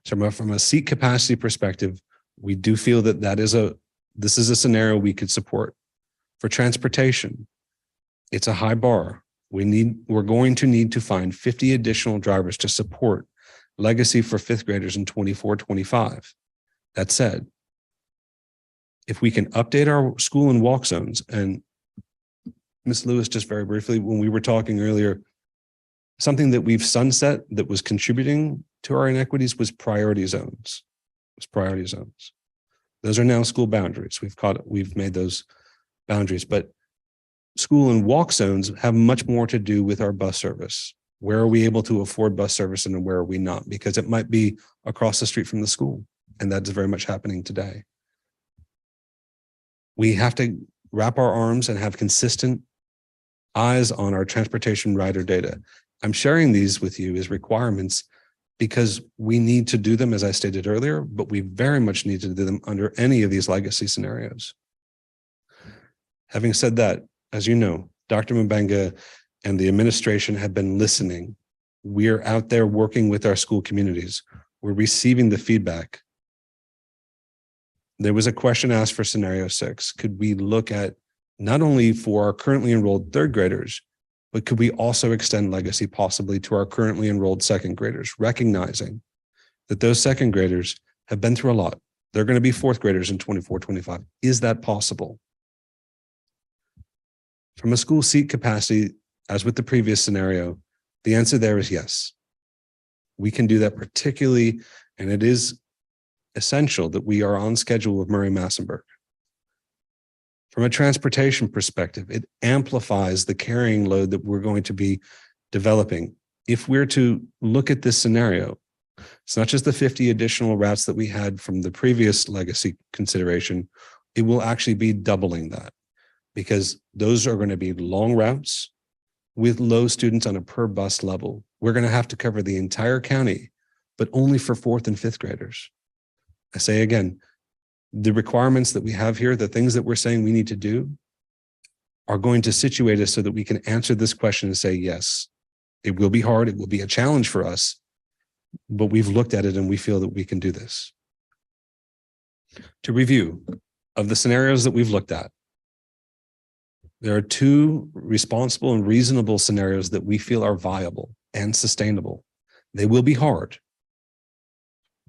So from a seat capacity perspective, we do feel that this is a scenario we could support. For transportation, it's a high bar. We're going to need to find 50 additional drivers to support legacy for 5th graders in 24-25. That said, if we can update our school and walk zones, and Ms. Lewis, just very briefly, when we were talking earlier, Something that we've sunset that was contributing to our inequities was priority zones. Those are now school boundaries. We've made those boundaries, but school and walk zones have much more to do with our bus service. Where are we able to afford bus service and where are we not? Because it might be across the street from the school, and that's very much happening today. We have to wrap our arms and have consistent eyes on our transportation rider data. I'm sharing these with you as requirements because we need to do them, as I stated earlier, but we very much need to do them under any of these legacy scenarios. Having said that, as you know, Dr. Mbenga and the administration have been listening. We're out there working with our school communities. We're receiving the feedback. There was a question asked for scenario 6. Could we look at not only for our currently enrolled third graders, but could we also extend legacy possibly to our currently enrolled second graders, recognizing that those second graders have been through a lot. They're going to be fourth graders in 24-25. Is that possible? From a school seat capacity, as with the previous scenario, the answer there is yes. We can do that particularly, and it is essential that we are on schedule with Murray-Massenburg. From a transportation perspective, it amplifies the carrying load that we're going to be developing. If we're to look at this scenario, it's not just the 50 additional routes that we had from the previous legacy consideration, it will actually be doubling that because those are going to be long routes with low students on a per bus level. We're going to have to cover the entire county, but only for fourth and fifth graders. I say again, the requirements that we have here, the things that we're saying we need to do are going to situate us so that we can answer this question and say, yes, it will be hard. It will be a challenge for us, but we've looked at it and we feel that we can do this. To review, of the scenarios that we've looked at, there are 2 responsible and reasonable scenarios that we feel are viable and sustainable. They will be hard.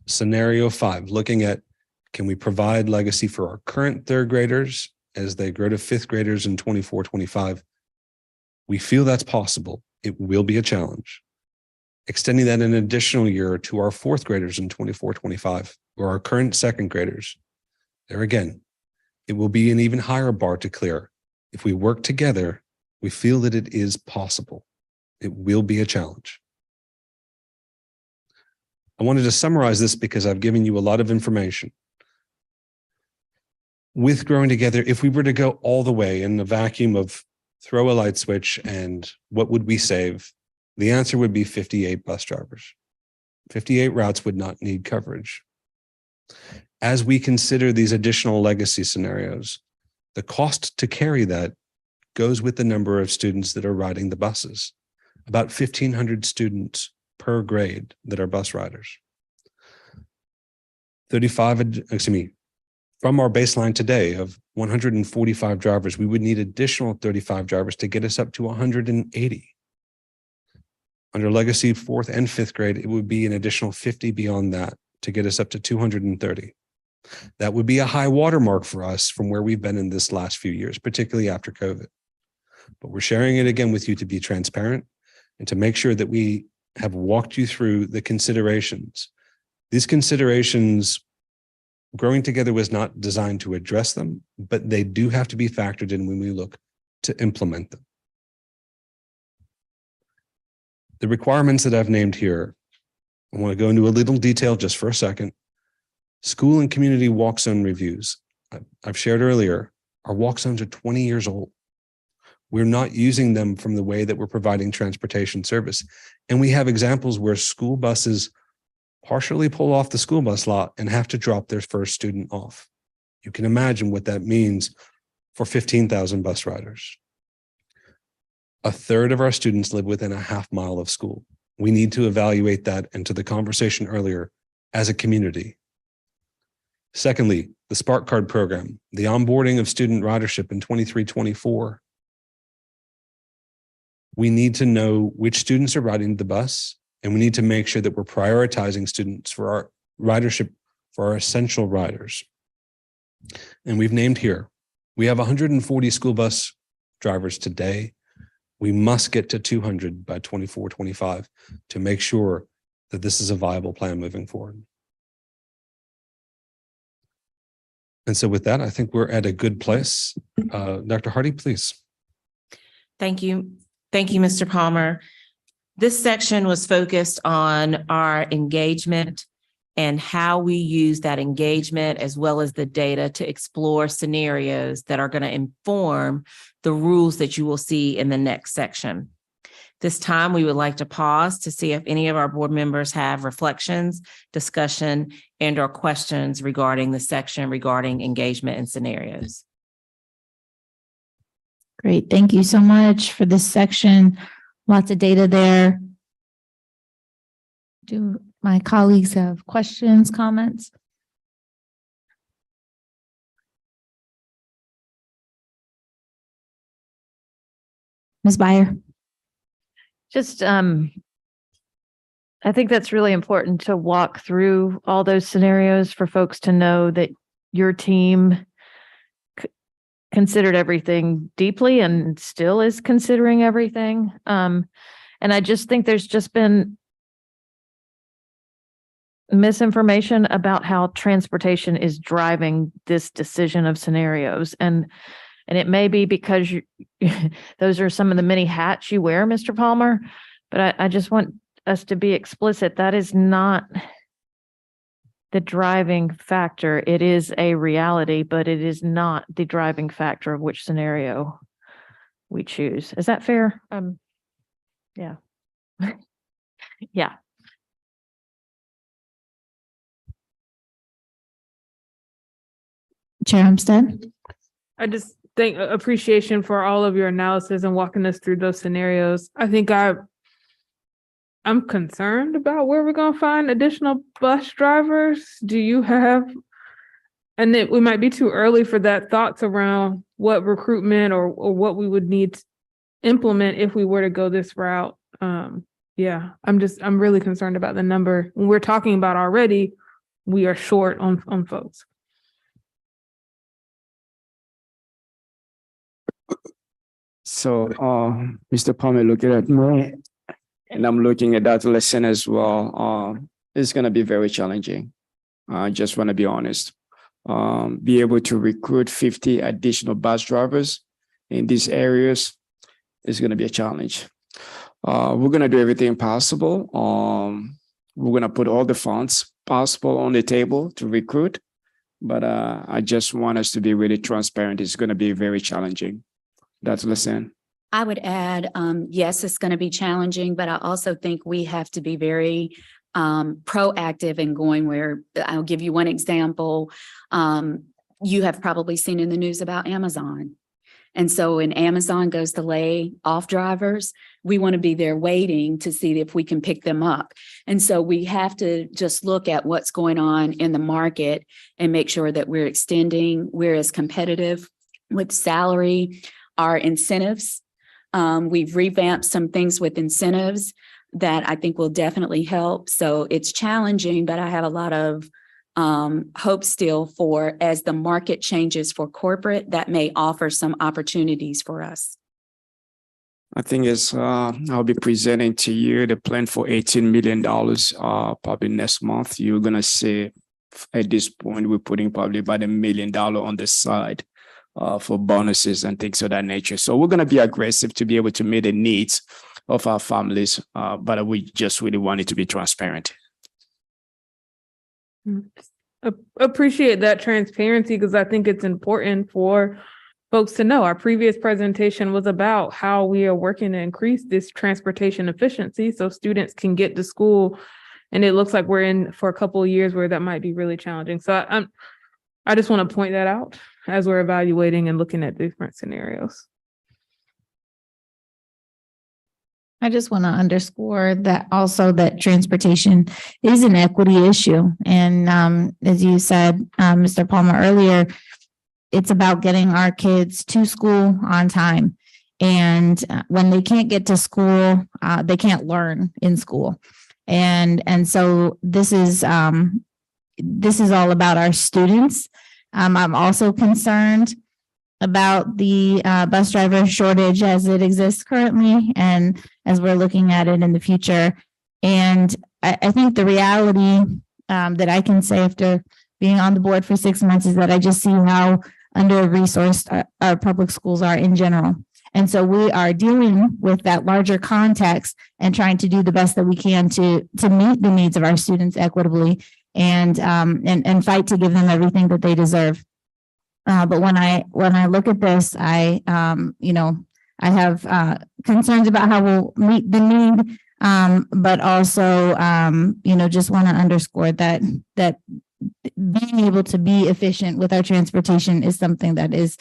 Scenario 5, looking at, can we provide legacy for our current third graders as they grow to fifth graders in 24-25? We feel that's possible. It will be a challenge. Extending that an additional year to our fourth graders in 24-25 or our current second graders. There again, it will be an even higher bar to clear. If we work together, we feel that it is possible. It will be a challenge. I wanted to summarize this because I've given you a lot of information. With Growing Together, if we were to go all the way in the vacuum of throw a light switch and what would we save? The answer would be 58 bus drivers. 58 routes would not need coverage. As we consider these additional legacy scenarios, the cost to carry that goes with the number of students that are riding the buses. About 1,500 students per grade that are bus riders. From our baseline today of 145 drivers, we would need additional 35 drivers to get us up to 180. Under legacy fourth and fifth grade, it would be an additional 50 beyond that to get us up to 230. That would be a high watermark for us from where we've been in this last few years, particularly after COVID. But we're sharing it again with you to be transparent and to make sure that we have walked you through the considerations. These considerations, Growing Together was not designed to address them, but they do have to be factored in when we look to implement them. The requirements that I've named here, I want to go into a little detail just for a second. School and community walk zone reviews. I've shared earlier, our walk zones are 20 years old. We're not using them from the way that we're providing transportation service. And we have examples where school buses partially pull off the school bus lot and have to drop their first student off. You can imagine what that means for 15,000 bus riders. A third of our students live within a half mile of school. We need to evaluate that, and to the conversation earlier, as a community. Secondly, the Spark Card program, the onboarding of student ridership in 23-24. We need to know which students are riding the bus, and we need to make sure that we're prioritizing students for our ridership for our essential riders. And we've named here, we have 140 school bus drivers today. We must get to 200 by 24-25 to make sure that this is a viable plan moving forward. And so with that, I think we're at a good place. Dr. Hardy, please. Thank you. Thank you, Mr. Palmer. This section was focused on our engagement and how we use that engagement as well as the data to explore scenarios that are going to inform the rules that you will see in the next section. This time, we would like to pause to see if any of our board members have reflections, discussion, and/or questions regarding the section regarding engagement and scenarios. Great. Thank you so much for this section. Lots of data there. Do my colleagues have questions, comments? Ms. Byer. Just, I think that's really important to walk through all those scenarios for folks to know that your team considered everything deeply and still is considering everything. And I just think there's just been misinformation about how transportation is driving this decision of scenarios. And it may be because those are some of the many hats you wear, Mr. Palmer, but I just want us to be explicit. That is not the driving factor. It is a reality, but it is not the driving factor of which scenario we choose. Is that fair? Yeah. Yeah. Chair Umstead. I just think appreciation for all of your analysis and walking us through those scenarios. I think I'm concerned about where we're going to find additional bus drivers. Do you have, and it might be too early for that, thoughts around what recruitment or what we would need to implement if we were to go this route? Yeah, I'm really concerned about the number. When we're talking about already, we are short on folks. So, Mr. Palmer looking at me, and I'm looking at that lesson as well. It's going to be very challenging. I just want to be honest. Be able to recruit 50 additional bus drivers in these areas is going to be a challenge. We're going to do everything possible. We're going to put all the funds possible on the table to recruit, but I just want us to be really transparent. It's going to be very challenging. That's Lisanne. I would add, yes, it's going to be challenging, but I also think we have to be very proactive in going where. I'll give you one example. You have probably seen in the news about Amazon. And so when Amazon goes to lay off drivers, we want to be there waiting to see if we can pick them up. And so we have to just look at what's going on in the market and make sure that we're as competitive with salary, our incentives. We've revamped some things with incentives that I think will definitely help. So it's challenging, but I have a lot of hope still for as the market changes for corporate, that may offer some opportunities for us. I think I'll be presenting to you the plan for $18 million probably next month. You're going to see at this point, we're putting probably about $1 million on the side for bonuses and things of that nature. So we're going to be aggressive to be able to meet the needs of our families, but we just really want it to be transparent. Appreciate that transparency because I think it's important for folks to know. Our previous presentation was about how we are working to increase this transportation efficiency so students can get to school. And it looks like we're in for a couple of years where that might be really challenging. So I just want to point that out as we're evaluating and looking at different scenarios. I just want to underscore that also that transportation is an equity issue. And as you said, Mr. Palmer earlier, it's about getting our kids to school on time. And when they can't get to school, they can't learn in school. And so this is all about our students. I'm also concerned about the bus driver shortage as it exists currently and as we're looking at it in the future. And I think the reality that I can say after being on the board for 6 months is that I just see how under-resourced our public schools are in general. And so we are dealing with that larger context and trying to do the best that we can to meet the needs of our students equitably and fight to give them everything that they deserve. But when I look at this, I have concerns about how we'll meet the need, but also just want to underscore that being able to be efficient with our transportation is something that is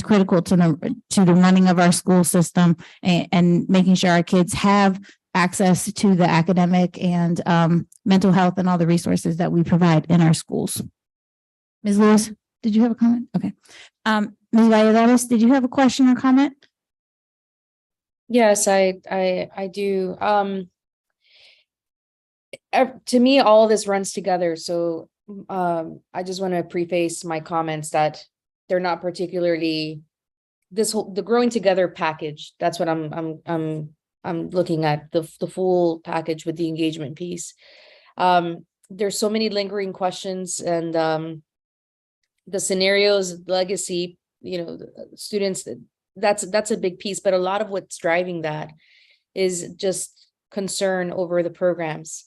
critical to the running of our school system and making sure our kids have access to the academic and mental health and all the resources that we provide in our schools. Ms. Lewis, did you have a comment? Okay. Ms. Valladares, did you have a question or comment? Yes, I do. To me, all of this runs together. So I just want to preface my comments that they're not particularly the growing together package. That's what I'm looking at, the full package with the engagement piece. There's so many lingering questions and the scenarios, legacy, students, that's a big piece, but a lot of what's driving that is just concern over the programs.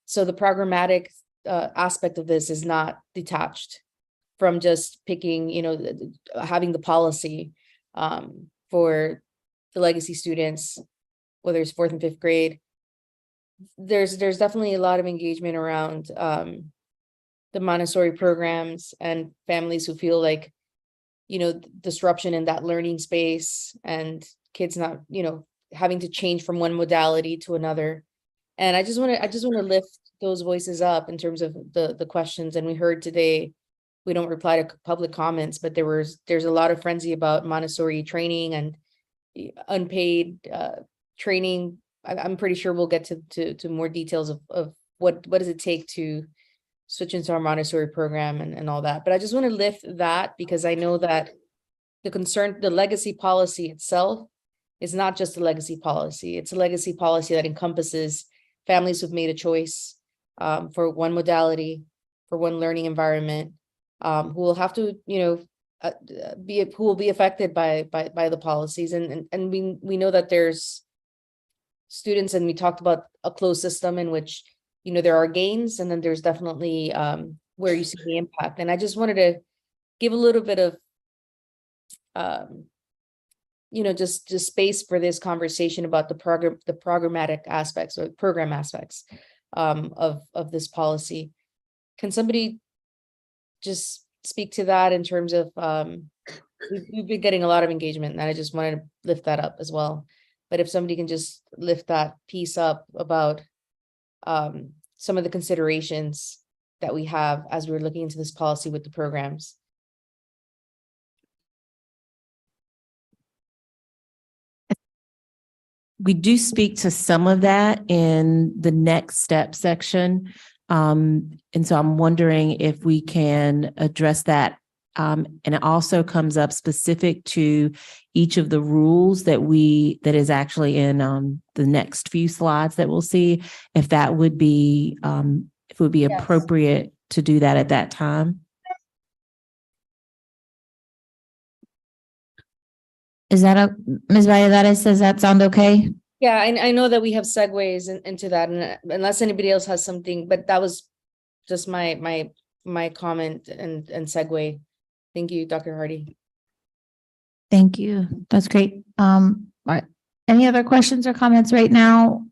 So the programmatic aspect of this is not detached from just picking, having the policy for the legacy students, whether it's 4th and 5th grade. There's definitely a lot of engagement around the Montessori programs and families who feel like, disruption in that learning space and kids not, having to change from one modality to another. And I just want to lift those voices up in terms of the questions. And we heard today, we don't reply to public comments, but there's a lot of frenzy about Montessori training and unpaid training. I'm pretty sure we'll get to more details of what does it take to switch into our Montessori program and all that. But I just want to lift that because I know that the legacy policy itself is not just a legacy policy. It's a legacy policy that encompasses families who've made a choice for one modality, for one learning environment, who will have to, who will be affected by the policies. And we know that there's students, and we talked about a closed system in which, there are gains, and then there's definitely where you see the impact. And I just wanted to give a little bit of, just space for this conversation about the programmatic aspects or program aspects of this policy. Can somebody just speak to that in terms of, we've been getting a lot of engagement, and I just wanted to lift that up as well. But if somebody can just lift that piece up about some of the considerations that we have as we're looking into this policy with the programs. We do speak to some of that in the next step section. And so I'm wondering if we can address that. And it also comes up specific to each of the rules that is actually in the next few slides that we'll see, if that would be, if it would be appropriate to do that at that time. Is that Ms. Valladares, does that sound okay? Yeah, I know that we have segues into that, and unless anybody else has something, but that was just my comment and segue. Thank you, Dr. Hardy. Thank you. That's great. All right. Any other questions or comments right now?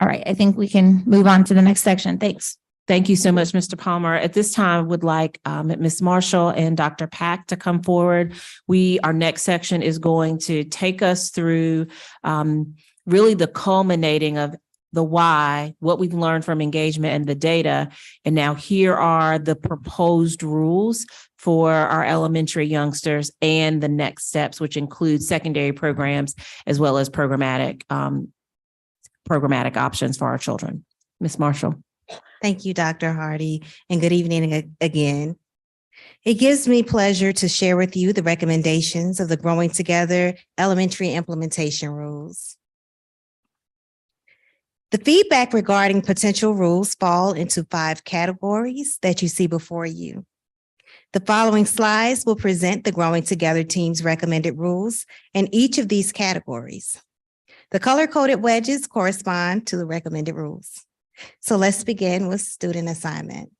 All right. I think we can move on to the next section. Thanks. Thank you so much, Mr. Palmer. At this time, I would like Ms. Marshall and Dr. Pack to come forward. Our next section is going to take us through really the culminating of the why, what we've learned from engagement and the data. And now here are the proposed rules for our elementary youngsters and the next steps, which include secondary programs as well as programmatic options for our children. Ms. Marshall. Thank you, Dr. Hardy, and good evening again. It gives me pleasure to share with you the recommendations of the Growing Together Elementary Implementation Rules. The feedback regarding potential rules fall into 5 categories that you see before you. The following slides will present the Growing Together team's recommended rules in each of these categories. The color-coded wedges correspond to the recommended rules. So let's begin with student assignment.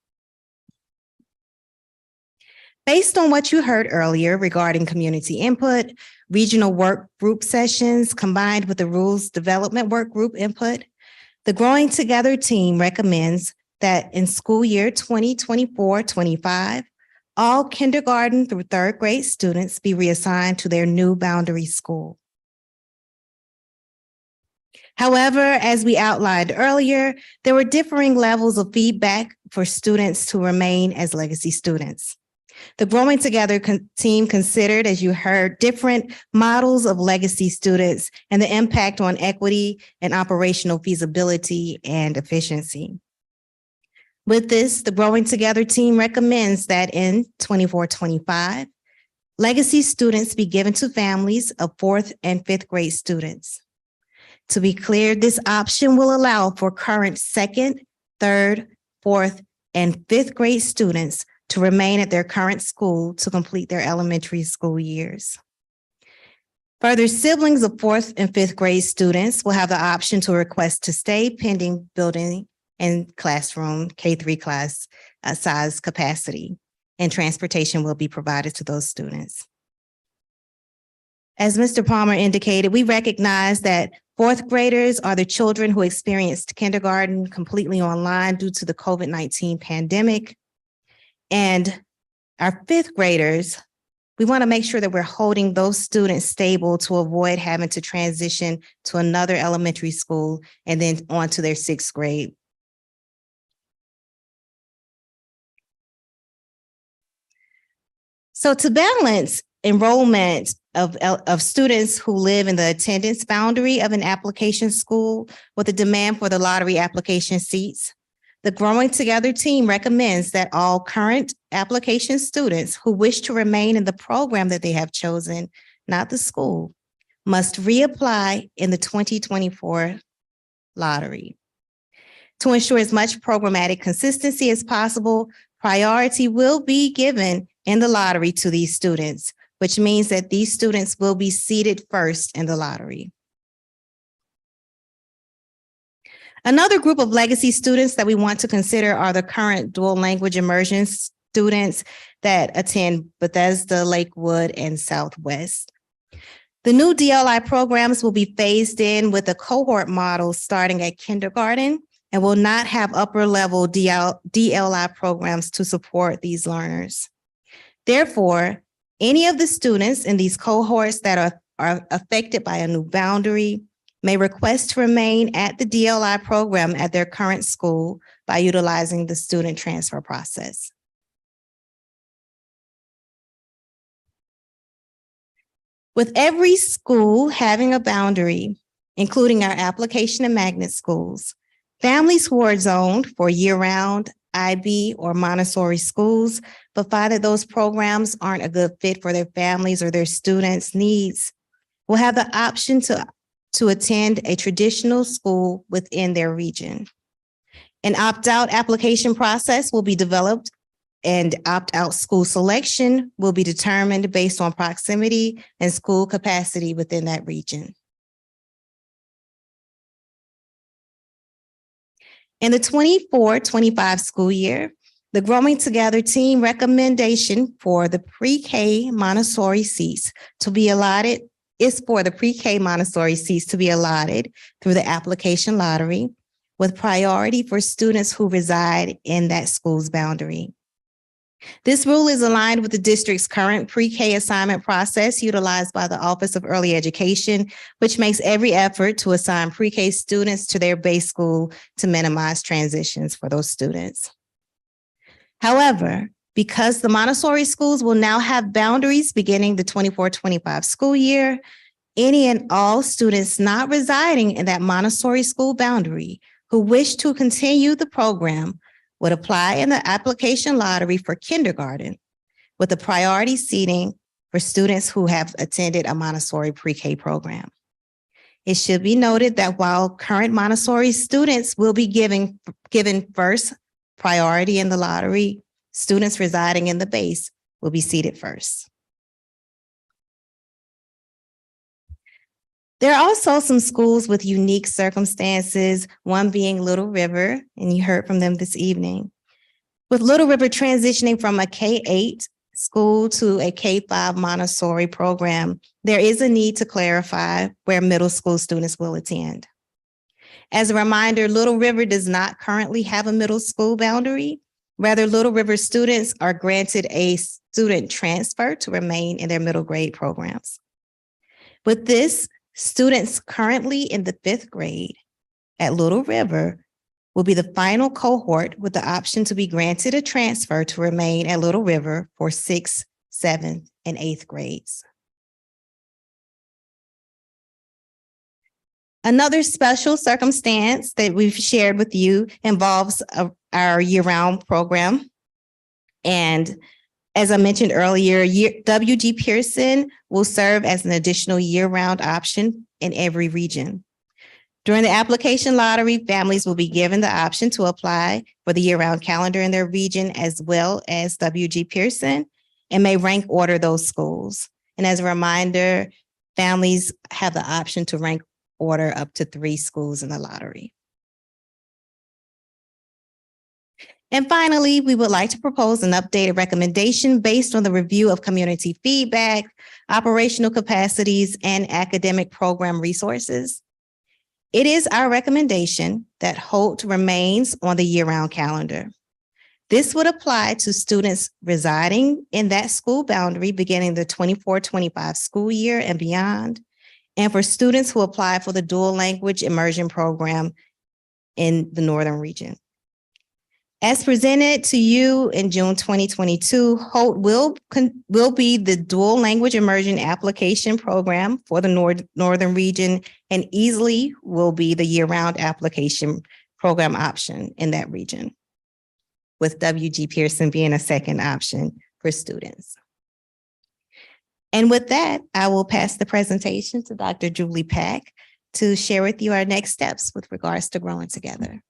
Based on what you heard earlier regarding community input, regional work group sessions combined with the rules development work group input, the Growing Together team recommends that in school year 2024-25, all kindergarten through 3rd grade students be reassigned to their new boundary school. However, as we outlined earlier, there were differing levels of feedback for students to remain as legacy students. The Growing Together team considered, as you heard, different models of legacy students and the impact on equity and operational feasibility and efficiency. With this, the Growing Together team recommends that in 24-25, legacy students be given to families of 4th and 5th grade students. To be clear, this option will allow for current 2nd, 3rd, 4th, and 5th grade students to remain at their current school to complete their elementary school years. Further, siblings of 4th and 5th grade students will have the option to request to stay pending building and classroom K-3 class size capacity, and transportation will be provided to those students. As Mr. Palmer indicated, we recognize that 4th graders are the children who experienced kindergarten completely online due to the COVID-19 pandemic. And our 5th graders, we want to make sure that we're holding those students stable to avoid having to transition to another elementary school and then on to their 6th grade. So to balance enrollment of students who live in the attendance boundary of an application school with the demand for the lottery application seats, the Growing Together team recommends that all current application students who wish to remain in the program that they have chosen, not the school, must reapply in the 2024 lottery. To ensure as much programmatic consistency as possible, priority will be given in the lottery to these students, which means that these students will be seated first in the lottery. Another group of legacy students that we want to consider are the current dual language immersion students that attend Bethesda, Lakewood, and Southwest. The new DLI programs will be phased in with a cohort model starting at kindergarten and will not have upper level DLI programs to support these learners. Therefore, any of the students in these cohorts that are affected by a new boundary may request to remain at the DLI program at their current school by utilizing the student transfer process. With every school having a boundary, including our application and magnet schools, families who are zoned for year-round IB or Montessori schools, but find that those programs aren't a good fit for their families or their students' needs, will have the option to attend a traditional school within their region. An opt-out application process will be developed and opt-out school selection will be determined based on proximity and school capacity within that region. In the 24-25 school year, the Growing Together team recommendation for the pre-K Montessori seats to be allotted is for the pre-K Montessori seats to be allotted through the application lottery with priority for students who reside in that school's boundary. This rule is aligned with the district's current pre-K assignment process utilized by the Office of Early Education, which makes every effort to assign pre-K students to their base school to minimize transitions for those students. However, because the Montessori schools will now have boundaries beginning the 24-25 school year, any and all students not residing in that Montessori school boundary who wish to continue the program would apply in the application lottery for kindergarten, with a priority seating for students who have attended a Montessori pre-K program. It should be noted that while current Montessori students will be given first priority in the lottery, students residing in the base will be seated first. There are also some schools with unique circumstances, one being Little River, and you heard from them this evening. With Little River transitioning from a K-8 school to a K-5 Montessori program, there is a need to clarify where middle school students will attend. As a reminder, Little River does not currently have a middle school boundary. Rather, Little River students are granted a student transfer to remain in their middle grade programs. With this, students currently in the 5th grade at Little River will be the final cohort with the option to be granted a transfer to remain at Little River for 6th, 7th, and 8th grades. Another special circumstance that we've shared with you involves our year-round program. And as I mentioned earlier, W.G. Pearson will serve as an additional year-round option in every region. During the application lottery, families will be given the option to apply for the year-round calendar in their region as well as W.G. Pearson and may rank order those schools. And as a reminder, families have the option to rank order up to 3 schools in the lottery. And finally, we would like to propose an updated recommendation based on the review of community feedback, operational capacities, and academic program resources. It is our recommendation that Holt remains on the year-round calendar. This would apply to students residing in that school boundary beginning the 24-25 school year and beyond, and for students who apply for the dual language immersion program in the Northern region. As presented to you in June 2022, Holt will be the dual language immersion application program for the Northern region and easily will be the year-round application program option in that region, with W.G. Pearson being a second option for students. And with that, I will pass the presentation to Dr. Julie Pack to share with you our next steps with regards to growing together.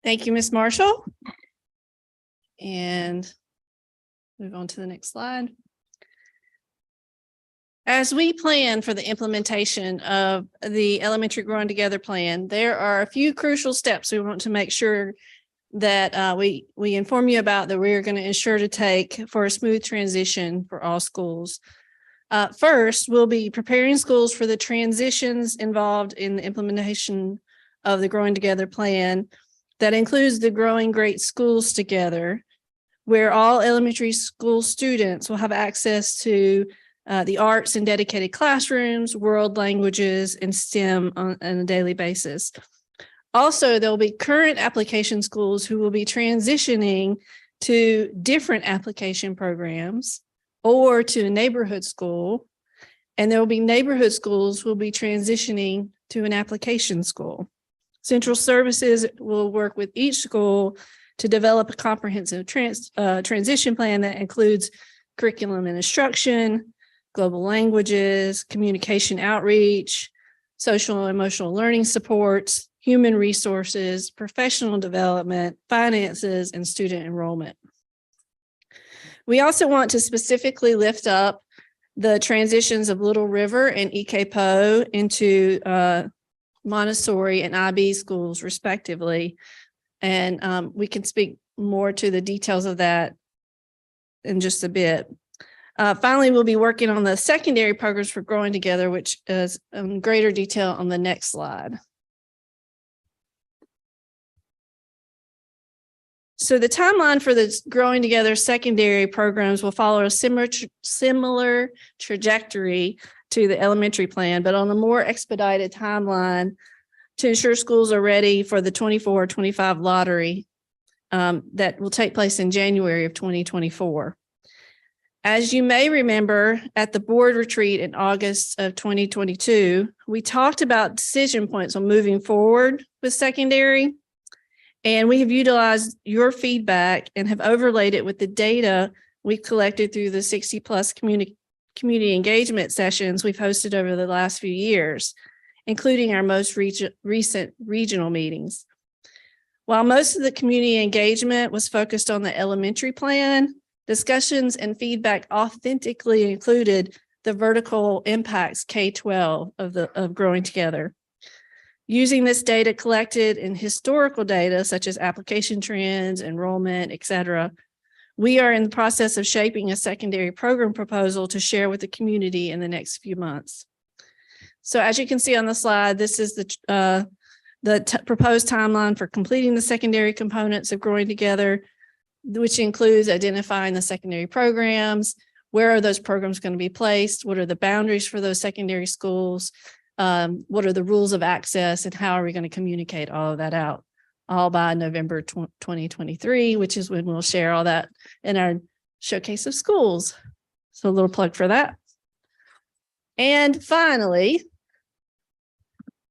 Thank you, Ms. Marshall. And move on to the next slide. As we plan for the implementation of the Elementary Growing Together plan, there are a few crucial steps we want to make sure that we inform you about that we're going to ensure to take for a smooth transition for all schools. First, we'll be preparing schools for the transitions involved in the implementation of the Growing Together plan. That includes the Growing Great Schools Together, where all elementary school students will have access to the arts and dedicated classrooms, world languages, and STEM on a daily basis. Also, there'll be current application schools who will be transitioning to different application programs or to a neighborhood school. And there will be neighborhood schools who will be transitioning to an application school. Central Services will work with each school to develop a comprehensive transition plan that includes curriculum and instruction, global languages, communication outreach, social and emotional learning supports, human resources, professional development, finances, and student enrollment. We also want to specifically lift up the transitions of Little River and EKPO into Montessori and IB schools, respectively. And we can speak more to the details of that in just a bit. Finally, we'll be working on the secondary programs for Growing Together, which is in greater detail on the next slide. So the timeline for the Growing Together secondary programs will follow a similar trajectory to the elementary plan, but on a more expedited timeline to ensure schools are ready for the 24-25 lottery that will take place in January of 2024. As you may remember, at the board retreat in August of 2022, we talked about decision points on moving forward with secondary. And we have utilized your feedback and have overlaid it with the data we've collected through the 60+ community engagement sessions we've hosted over the last few years, including our most recent regional meetings. While most of the community engagement was focused on the elementary plan, discussions and feedback authentically included the vertical impacts K-12 of Growing Together. Using this data collected in historical data, such as application trends, enrollment, et cetera, we are in the process of shaping a secondary program proposal to share with the community in the next few months. So as you can see on the slide, this is the proposed timeline for completing the secondary components of Growing Together, which includes identifying the secondary programs, where are those programs going to be placed, what are the boundaries for those secondary schools, what are the rules of access, and how are we going to communicate all of that out, all by November 2023, which is when we'll share all that in our showcase of schools. So a little plug for that. And finally,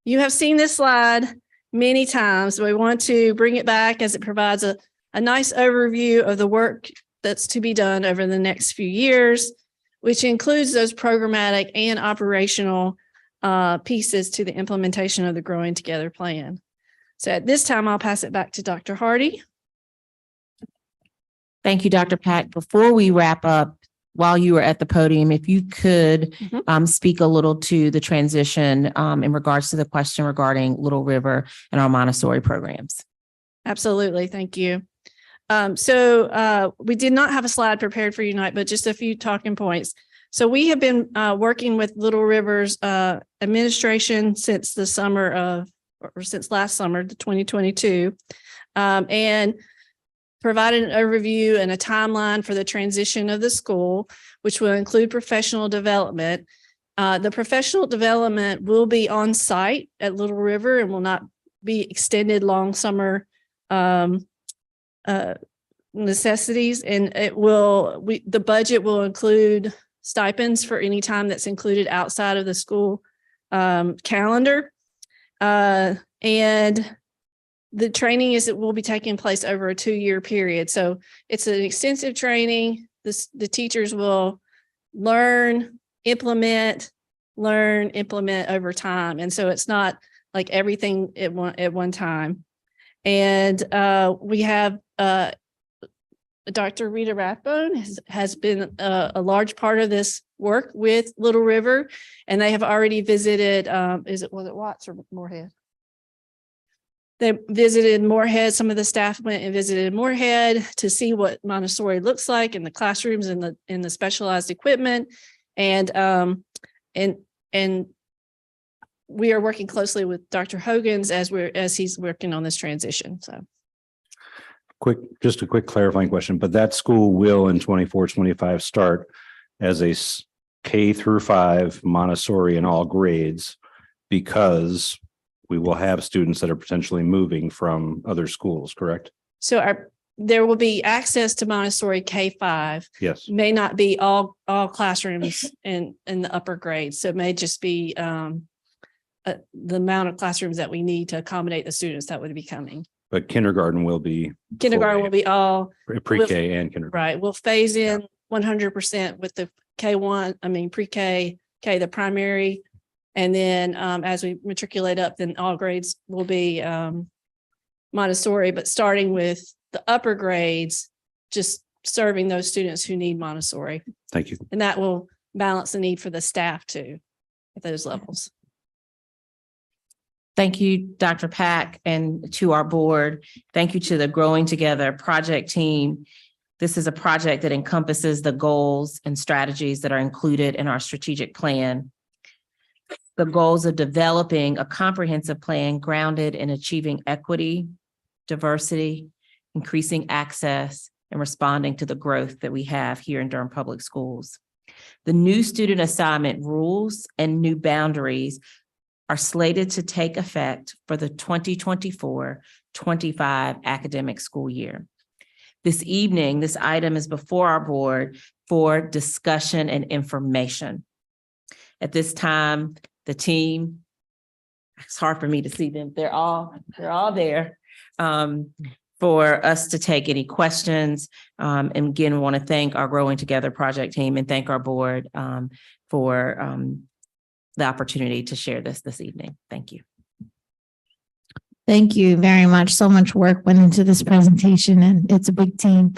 you have seen this slide many times. We want to bring it back as it provides a nice overview of the work that's to be done over the next few years, which includes those programmatic and operational pieces to the implementation of the Growing Together plan. So at this time, I'll pass it back to Dr. Hardy. Thank you, Dr. Pack. Before we wrap up, while you were at the podium, if you could speak a little to the transition in regards to the question regarding Little River and our Montessori programs. Absolutely. Thank you. So we did not have a slide prepared for you tonight, but just a few talking points. So we have been working with Little River's administration since the summer of, or since last summer, 2022, and provided an overview and a timeline for the transition of the school, which will include professional development. The professional development will be on site at Little River and will not be extended long summer necessities. And it will, the budget will include stipends for any time that's included outside of the school calendar. And the training it will be taking place over a 2-year period. So it's an extensive training. The teachers will learn, implement over time. And so it's not like everything at one time. And we have Dr. Rita Rathbone has been a large part of this work with Little River, and they have already visited, was it Watts or Moorhead? They visited Moorhead. Some of the staff went and visited Moorhead to see what Montessori looks like in the classrooms and in the specialized equipment. And we are working closely with Dr. Hogan's as he's working on this transition. So just a quick clarifying question, but that school will in 24-25 start as a K-5 Montessori in all grades, because we will have students that are potentially moving from other schools, correct? So there will be access to Montessori K-5. Yes. May not be all classrooms in the upper grades. So it may just be the amount of classrooms that we need to accommodate the students that would be coming. But kindergarten will be all pre-K and kindergarten. Right. We'll phase in 100% with the K1, pre-K, the primary. And then as we matriculate up, then all grades will be Montessori, but starting with the upper grades, just serving those students who need Montessori. Thank you. And that will balance the need for the staff too at those levels. Thank you, Dr. Pack, and to our board. Thank you to the Growing Together project team. This is a project that encompasses the goals and strategies that are included in our strategic plan. The goals of developing a comprehensive plan grounded in achieving equity, diversity, increasing access, and responding to the growth that we have here in Durham Public Schools. The new student assignment rules and new boundaries are slated to take effect for the 2024-25 academic school year. This evening, this item is before our board for discussion and information. At this time, the team, it's hard for me to see them. They're all there. for us to take any questions. And again, want to thank our Growing Together project team and thank our board for the opportunity to share this evening. Thank you. Thank you very much. So much work went into this presentation and it's a big team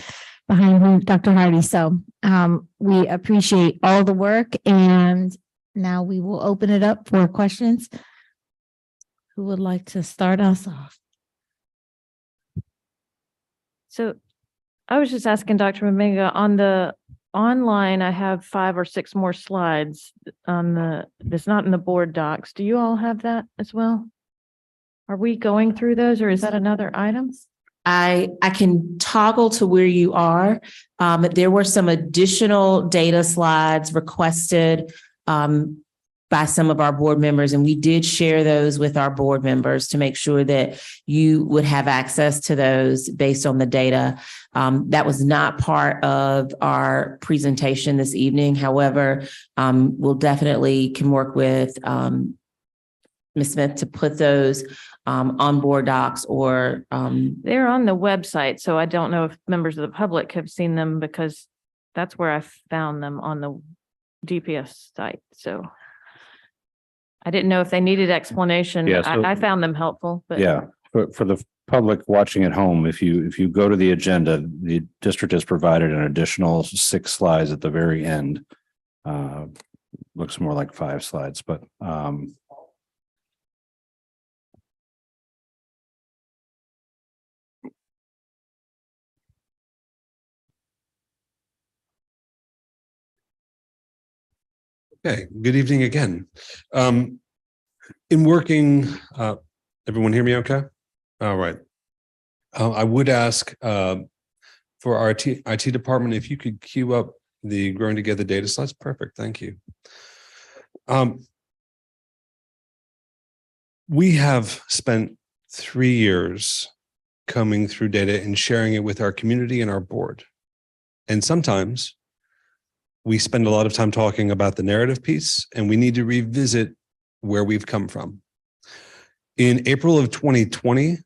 behind you, Dr. Hardy. So we appreciate all the work and now we will open it up for questions. Who would like to start us off? So I was just asking Dr. Mabenga on the online, I have 5 or 6 more slides on that's not in the board docs. Do you all have that as well? Are we going through those or is that another item? I can toggle to where you are. There were some additional data slides requested by some of our board members, and we did share those with our board members to make sure that you would have access to those based on the data. That was not part of our presentation this evening. However, we'll definitely can work with Ms. Smith to put those on board docs or they're on the website. So I don't know if members of the public have seen them because that's where I found them on the DPS site. So I didn't know if they needed explanation. Yeah, so- I found them helpful, but Yeah, for the public watching at home, if you go to the agenda, the district has provided an additional 6 slides at the very end. Looks more like 5 slides, but Okay, good evening again. In working, everyone hear me okay? All right. I would ask for our IT department, if you could queue up the Growing Together data slides. Perfect, thank you. We have spent 3 years combing through data and sharing it with our community and our board. And sometimes we spend a lot of time talking about the narrative piece, and we need to revisit where we've come from. In April of 2020,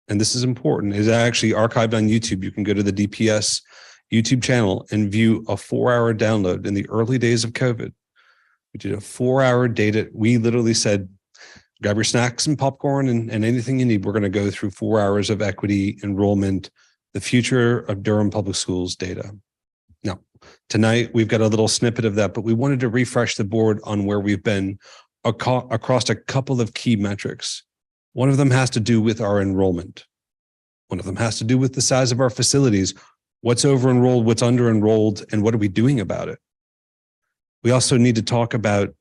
and this is important, is actually archived on YouTube. You can go to the DPS YouTube channel and view a 4-hour download in the early days of COVID. We did a 4-hour data. We literally said, grab your snacks and popcorn and anything you need. We're going to go through 4 hours of equity, enrollment, the future of Durham Public Schools data. Now, tonight we've got a little snippet of that, but we wanted to refresh the board on where we've been across a couple of key metrics. One of them has to do with our enrollment. One of them has to do with the size of our facilities, what's over enrolled, what's under enrolled, and what are we doing about it? We also need to talk about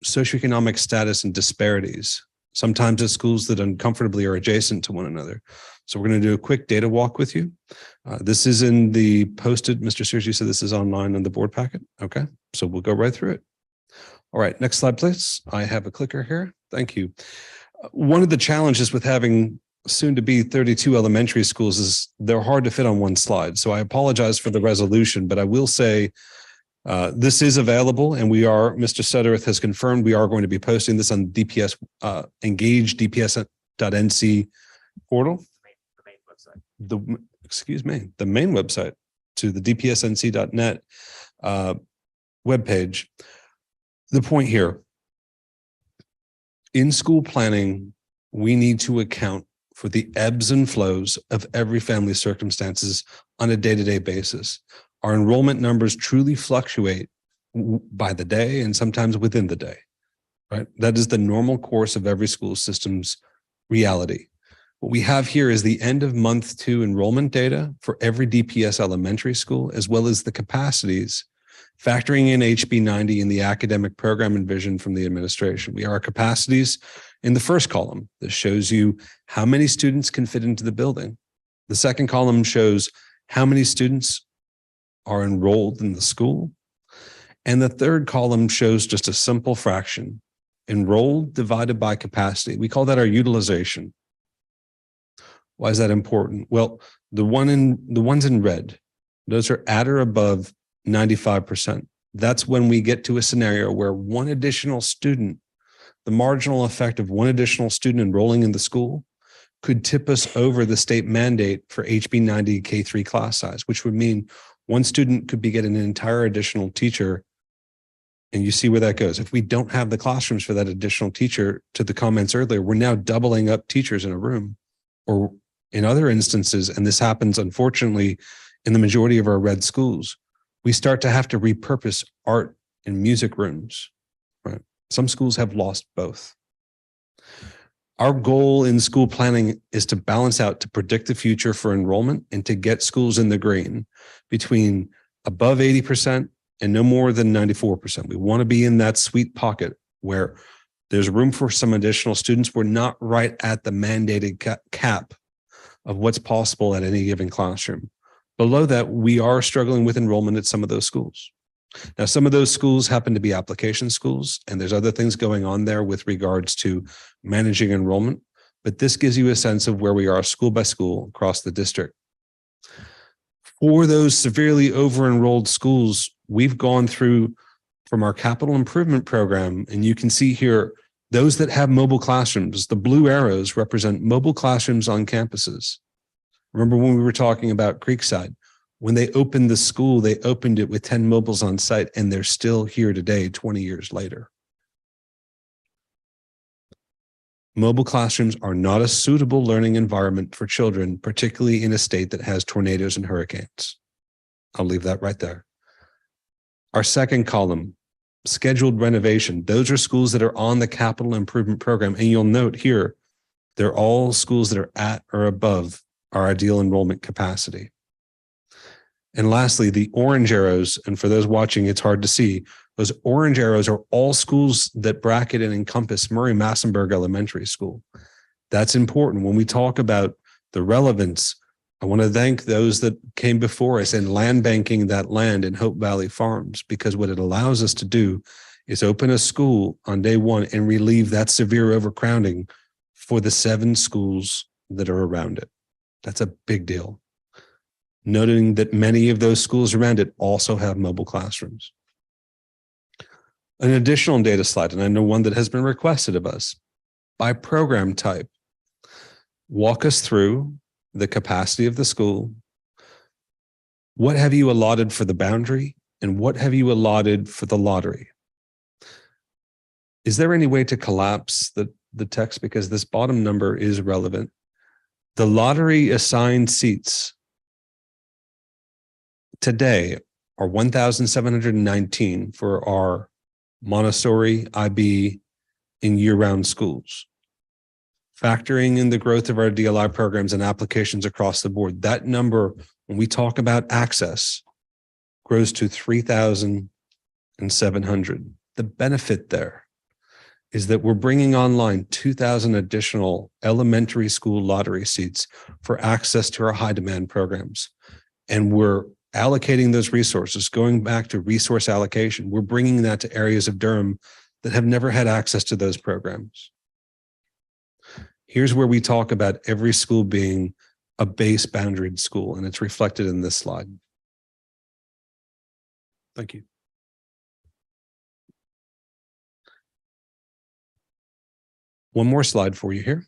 socioeconomic status and disparities, sometimes at schools that uncomfortably are adjacent to one another. So we're going to do a quick data walk with you. This is in the posted, Mr. Sears, you said this is online on the board packet. Okay, so we'll go right through it. All right, next slide, please. I have a clicker here. Thank you. One of the challenges with having soon to be 32 elementary schools is they're hard to fit on one slide. So I apologize for the resolution, but I will say this is available, and we are, Mr. Suttereth has confirmed we are going to be posting this on DPS, engage dps.nc portal. The main website to the dpsnc.net webpage. The point here, in school planning, we need to account for the ebbs and flows of every family's circumstances on a day-to-day basis. Our enrollment numbers truly fluctuate by the day and sometimes within the day, right? That is the normal course of every school system's reality. What we have here is the end of month 2 enrollment data for every DPS elementary school, as well as the capacities, factoring in HB 90 and the academic program and vision from the administration. We have our capacities in the first column. This shows you how many students can fit into the building. The second column shows how many students are enrolled in the school. And the third column shows just a simple fraction, enrolled divided by capacity. We call that our utilization. Why is that important? Well, the ones in red, those are at or above 95%. That's when we get to a scenario where one additional student, the marginal effect of one additional student enrolling in the school could tip us over the state mandate for HB 90 K3 class size, which would mean one student could be getting an entire additional teacher. And you see where that goes. If we don't have the classrooms for that additional teacher, to the comments earlier, we're now doubling up teachers in a room. Or in other instances, and this happens unfortunately in the majority of our red schools, we start to have to repurpose art and music rooms, right? Some schools have lost both. Our goal in school planning is to balance out, to predict the future for enrollment and to get schools in the green between above 80% and no more than 94%. We want to be in that sweet pocket where there's room for some additional students. We're not right at the mandated cap of what's possible at any given classroom. Below that, we are struggling with enrollment at some of those schools. Now, some of those schools happen to be application schools, and there's other things going on there with regards to managing enrollment, but this gives you a sense of where we are school by school across the district. For those severely over-enrolled schools, we've gone through from our capital improvement program, and you can see here, those that have mobile classrooms, the blue arrows represent mobile classrooms on campuses. Remember when we were talking about Creekside? When they opened the school, they opened it with 10 mobiles on site, and they're still here today, 20 years later. Mobile classrooms are not a suitable learning environment for children, particularly in a state that has tornadoes and hurricanes. I'll leave that right there. Our second column, scheduled renovation. Those are schools that are on the capital improvement program. And you'll note here, they're all schools that are at or above our ideal enrollment capacity. And lastly, the orange arrows, and for those watching, it's hard to see, those orange arrows are all schools that bracket and encompass Murray-Massenburg Elementary School. That's important. When we talk about the relevance, I want to thank those that came before us in land banking that land in Hope Valley Farms, because what it allows us to do is open a school on day one and relieve that severe overcrowding for the 7 schools that are around it. That's a big deal. Noting that many of those schools around it also have mobile classrooms. An additional data slide, and I know one that has been requested of us, by program type. Walk us through the capacity of the school. What have you allotted for the boundary, and what have you allotted for the lottery? Is there any way to collapse the text, because this bottom number is relevant? The lottery assigned seats today are 1,719 for our Montessori, IB, in year-round schools. Factoring in the growth of our DLI programs and applications across the board, that number, when we talk about access, grows to 3,700. The benefit there is that we're bringing online 2,000 additional elementary school lottery seats for access to our high demand programs. And we're allocating those resources, going back to resource allocation. We're bringing that to areas of Durham that have never had access to those programs. Here's where we talk about every school being a base boundaried school, and it's reflected in this slide. Thank you. One more slide for you here.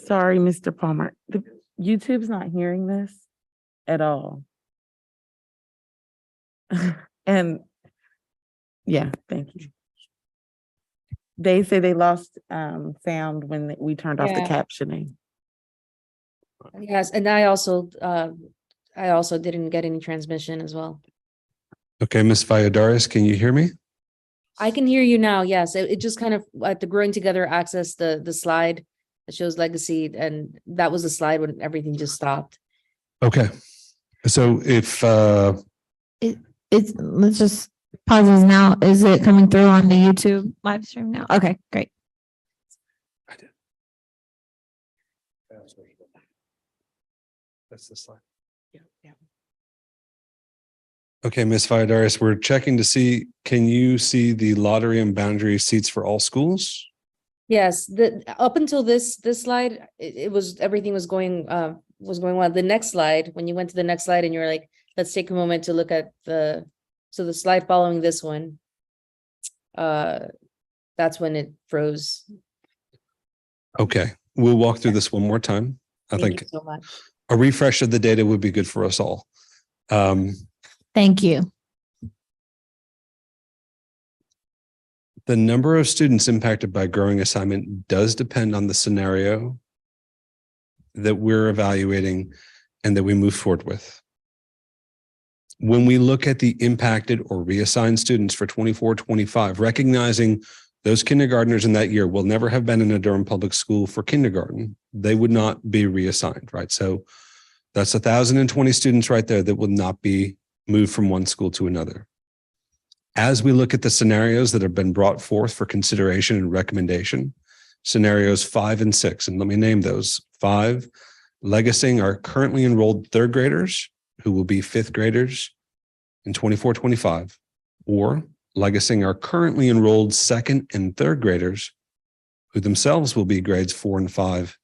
Sorry, Mr. Palmer. The YouTube's not hearing this at all. And yeah, thank you. They say they lost sound when we turned off the Yeah. captioning. Yes, and I also didn't get any transmission as well. Okay, Ms. Valladares, can you hear me? I can hear you now. Yes, it just kind of at the Growing Together access the slide that shows legacy, and that was the slide when everything just stopped. Okay. So if It's, let's just pause this now. Is it coming through on the YouTube live stream now? Okay, great. That's the slide. Yeah. Okay, Ms. Valladares, we're checking to see, can you see the lottery and boundary seats for all schools? Yes, the up until this slide, it was everything was going well. The next slide, when you went to the next slide and you were like, let's take a moment to look at the slide following this one. That's when it froze. Okay, we'll walk through this one more time. I Thank think you so much. a refresh of the data would be good for us all. Thank you. The number of students impacted by growing assignment does depend on the scenario that we're evaluating and that we move forward with. When we look at the impacted or reassigned students for 24-25, recognizing those kindergartners in that year will never have been in a Durham public school for kindergarten, they would not be reassigned, right? So that's 1,020 students right there that will not be moved from one school to another. As we look at the scenarios that have been brought forth for consideration and recommendation, scenarios 5 and 6, and let me name those. 5, legacying our currently enrolled third graders who will be fifth graders in 24-25, or legacying our currently enrolled second and third graders who themselves will be grades 4 and 5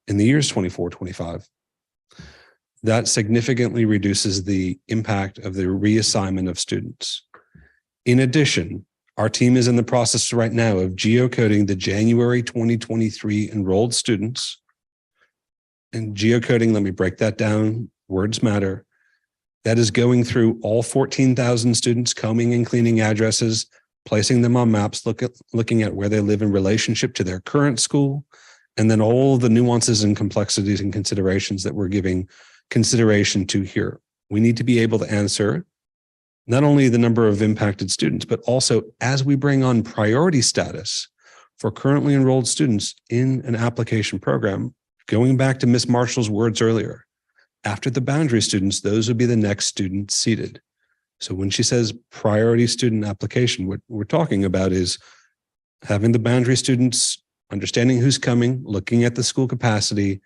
in the years 24-25. That significantly reduces the impact of the reassignment of students. In addition, our team is in the process right now of geocoding the January 2023 enrolled students. And geocoding, let me break that down, words matter. That is going through all 14,000 students, combing and cleaning addresses, placing them on maps, looking at where they live in relationship to their current school, and then all the nuances and complexities and considerations that we're giving consideration to here. We need to be able to answer not only the number of impacted students, but also as we bring on priority status for currently enrolled students in an application program, going back to Ms. Marshall's words earlier, after the boundary students, those would be the next students seated. So when she says priority student application, what we're talking about is having the boundary students, understanding who's coming, looking at the school capacity,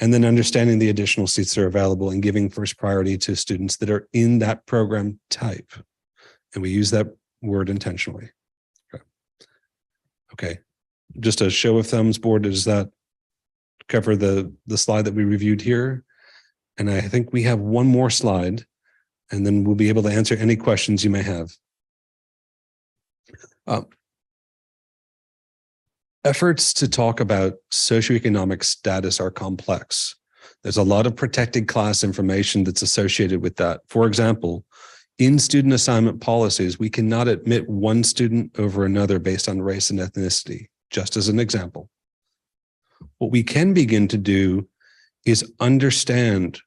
and then understanding the additional seats that are available and giving first priority to students that are in that program type. And we use that word intentionally. Okay. Just a show of thumbs, board, does that cover the slide that we reviewed here? And I think we have one more slide, and then we'll be able to answer any questions you may have. Efforts to talk about socioeconomic status are complex. There's a lot of protected class information that's associated with that. For example, in student assignment policies, we cannot admit one student over another based on race and ethnicity, just as an example. What we can begin to do is understand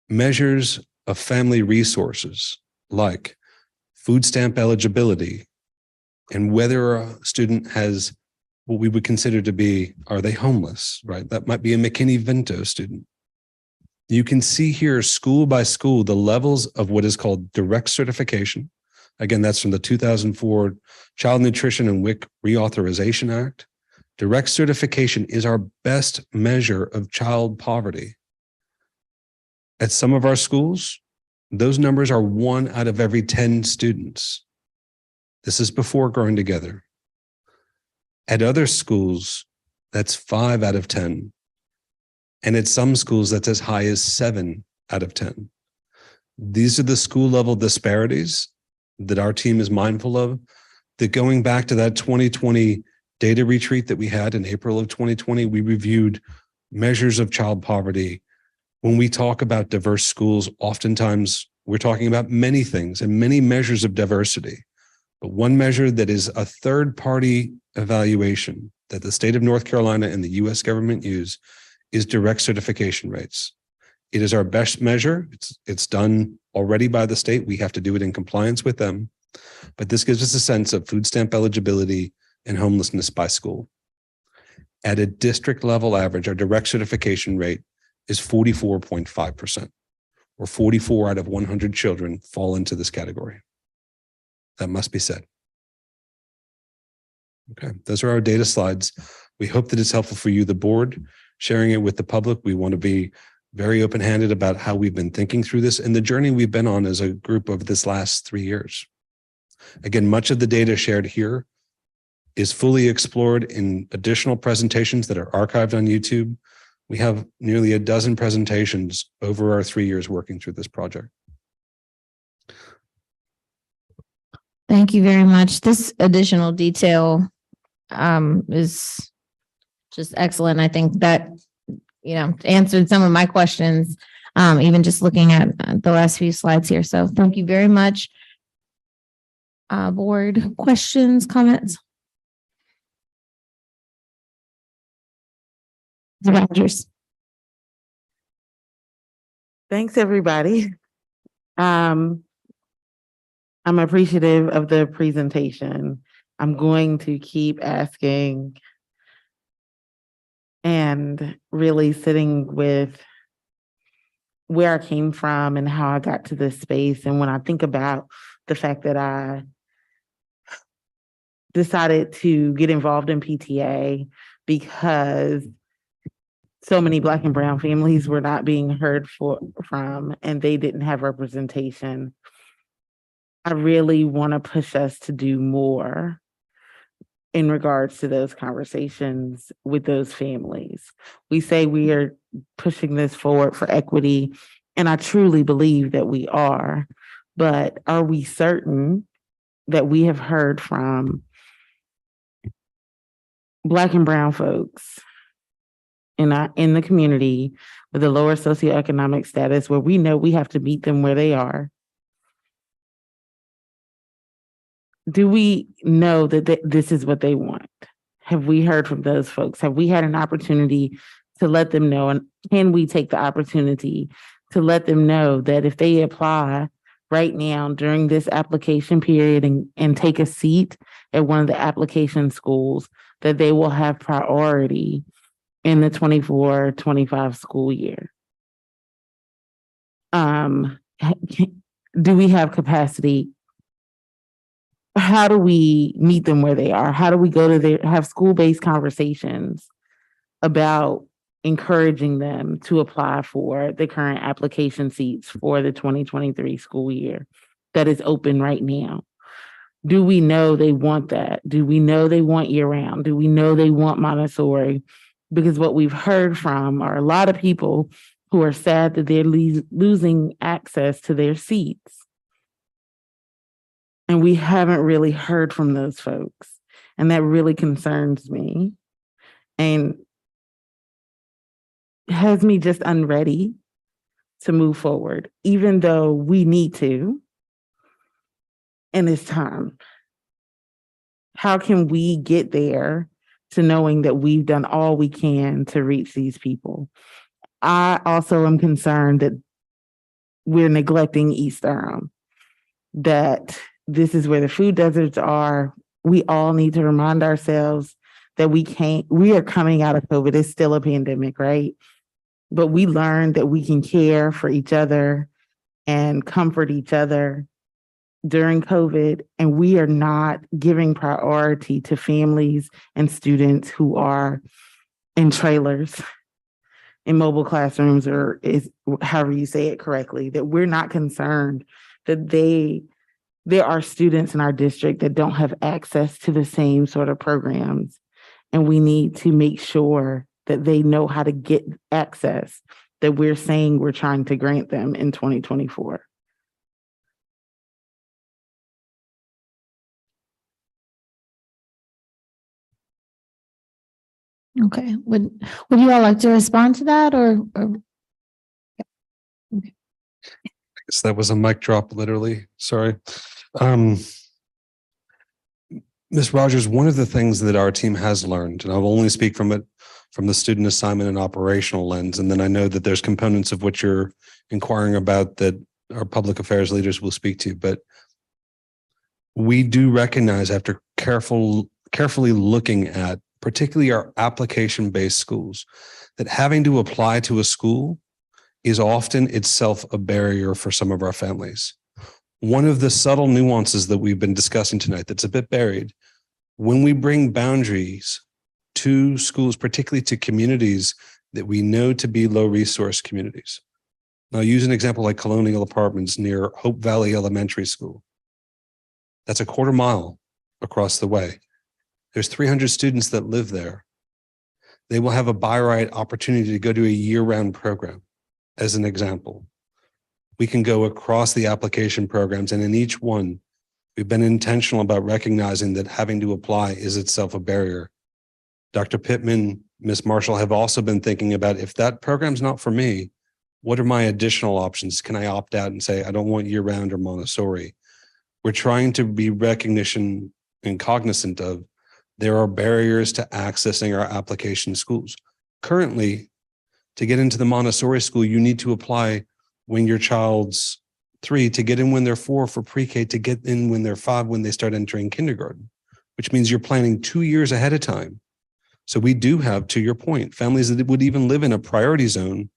measures of family resources like food stamp eligibility and whether a student has what we would consider to be, are they homeless, right? That might be a McKinney-Vento student. You can see here, school by school, the levels of what is called direct certification. Again, that's from the 2004 Child Nutrition and WIC Reauthorization Act. Direct certification is our best measure of child poverty. At some of our schools, those numbers are 1 out of every 10 students. This is before growing together. At other schools, that's 5 out of 10. And at some schools, that's as high as 7 out of 10. These are the school level disparities that our team is mindful of, that going back to that 2020 data retreat that we had in April of 2020, we reviewed measures of child poverty. When we talk about diverse schools, oftentimes we're talking about many things and many measures of diversity. But one measure that is a third-party evaluation that the state of North Carolina and the US government use is direct certification rates. It is our best measure. It's done already by the state. We have to do it in compliance with them. But this gives us a sense of food stamp eligibility and homelessness by school. At a district level average, our direct certification rate is 44.5%, or 44 out of 100 children fall into this category. That must be said. Okay, those are our data slides. We hope that it's helpful for you, the board, sharing it with the public. We want to be very open-handed about how we've been thinking through this and the journey we've been on as a group over this last 3 years. Again, much of the data shared here is fully explored in additional presentations that are archived on YouTube. We have nearly a dozen presentations over our 3 years working through this project. Thank you very much. This additional detail is just excellent. I think that, answered some of my questions, even just looking at the last few slides here. So thank you very much. Board questions, comments? Rogers. Thanks, everybody. I'm appreciative of the presentation. I'm going to keep asking and really sitting with where I came from and how I got to this space. And when I think about the fact that I decided to get involved in PTA because so many Black and brown families were not being heard from, and they didn't have representation. I really want to push us to do more in regards to those conversations with those families. We say we are pushing this forward for equity, and I truly believe that we are, but are we certain that we have heard from Black and brown folks in the community with a lower socioeconomic status where we know we have to meet them where they are? Do we know that this is what they want? Have we heard from those folks? Have we had an opportunity to let them know? And can we take the opportunity to let them know that if they apply right now during this application period and take a seat at one of the application schools, that they will have priority in the 24-25 school year? Do we have capacity? How do we meet them where they are? How do we go to have school-based conversations about encouraging them to apply for the current application seats for the 2023 school year that is open right now? Do we know they want that? Do we know they want year-round? Do we know they want Montessori? Because what we've heard from are a lot of people who are sad that they're losing access to their seats. And we haven't really heard from those folks. And that really concerns me and has me just unready to move forward, even though we need to, and it's time. How can we get there to knowing that we've done all we can to reach these people? I also am concerned that we're neglecting East Durham, that this is where the food deserts are. We all need to remind ourselves that we are coming out of COVID. It's still a pandemic, right? But we learned that we can care for each other and comfort each other during COVID, and we are not giving priority to families and students who are in trailers, in mobile classrooms, or is however you say it correctly, that we're not concerned that there are students in our district that don't have access to the same sort of programs. And we need to make sure that they know how to get access that we're saying we're trying to grant them in 2024. Okay, would you all like to respond to that or? So that was a mic drop, literally. Sorry. Ms. Rogers, one of the things that our team has learned, and I'll only speak from the student assignment and operational lens, and then I know that there's components of what you're inquiring about that our public affairs leaders will speak to, but we do recognize after carefully looking at particularly our application-based schools, that having to apply to a school is often itself a barrier for some of our families. One of the subtle nuances that we've been discussing tonight that's a bit buried, when we bring boundaries to schools, particularly to communities that we know to be low resource communities. I'll use an example like Colonial Apartments near Hope Valley Elementary School. That's a quarter mile across the way. There's 300 students that live there. They will have a by right opportunity to go to a year-round program, as an example. We can go across the application programs, and in each one, we've been intentional about recognizing that having to apply is itself a barrier. Dr. Pittman, Ms. Marshall have also been thinking about, if that program's not for me, what are my additional options? Can I opt out and say, I don't want year-round or Montessori? We're trying to be recognition and cognizant of there are barriers to accessing our application schools. Currently, to get into the Montessori school, you need to apply when your child's 3, to get in when they're 4 for pre-K, to get in when they're 5, when they start entering kindergarten, which means you're planning 2 years ahead of time. So we do have, to your point, families that would even live in a priority zone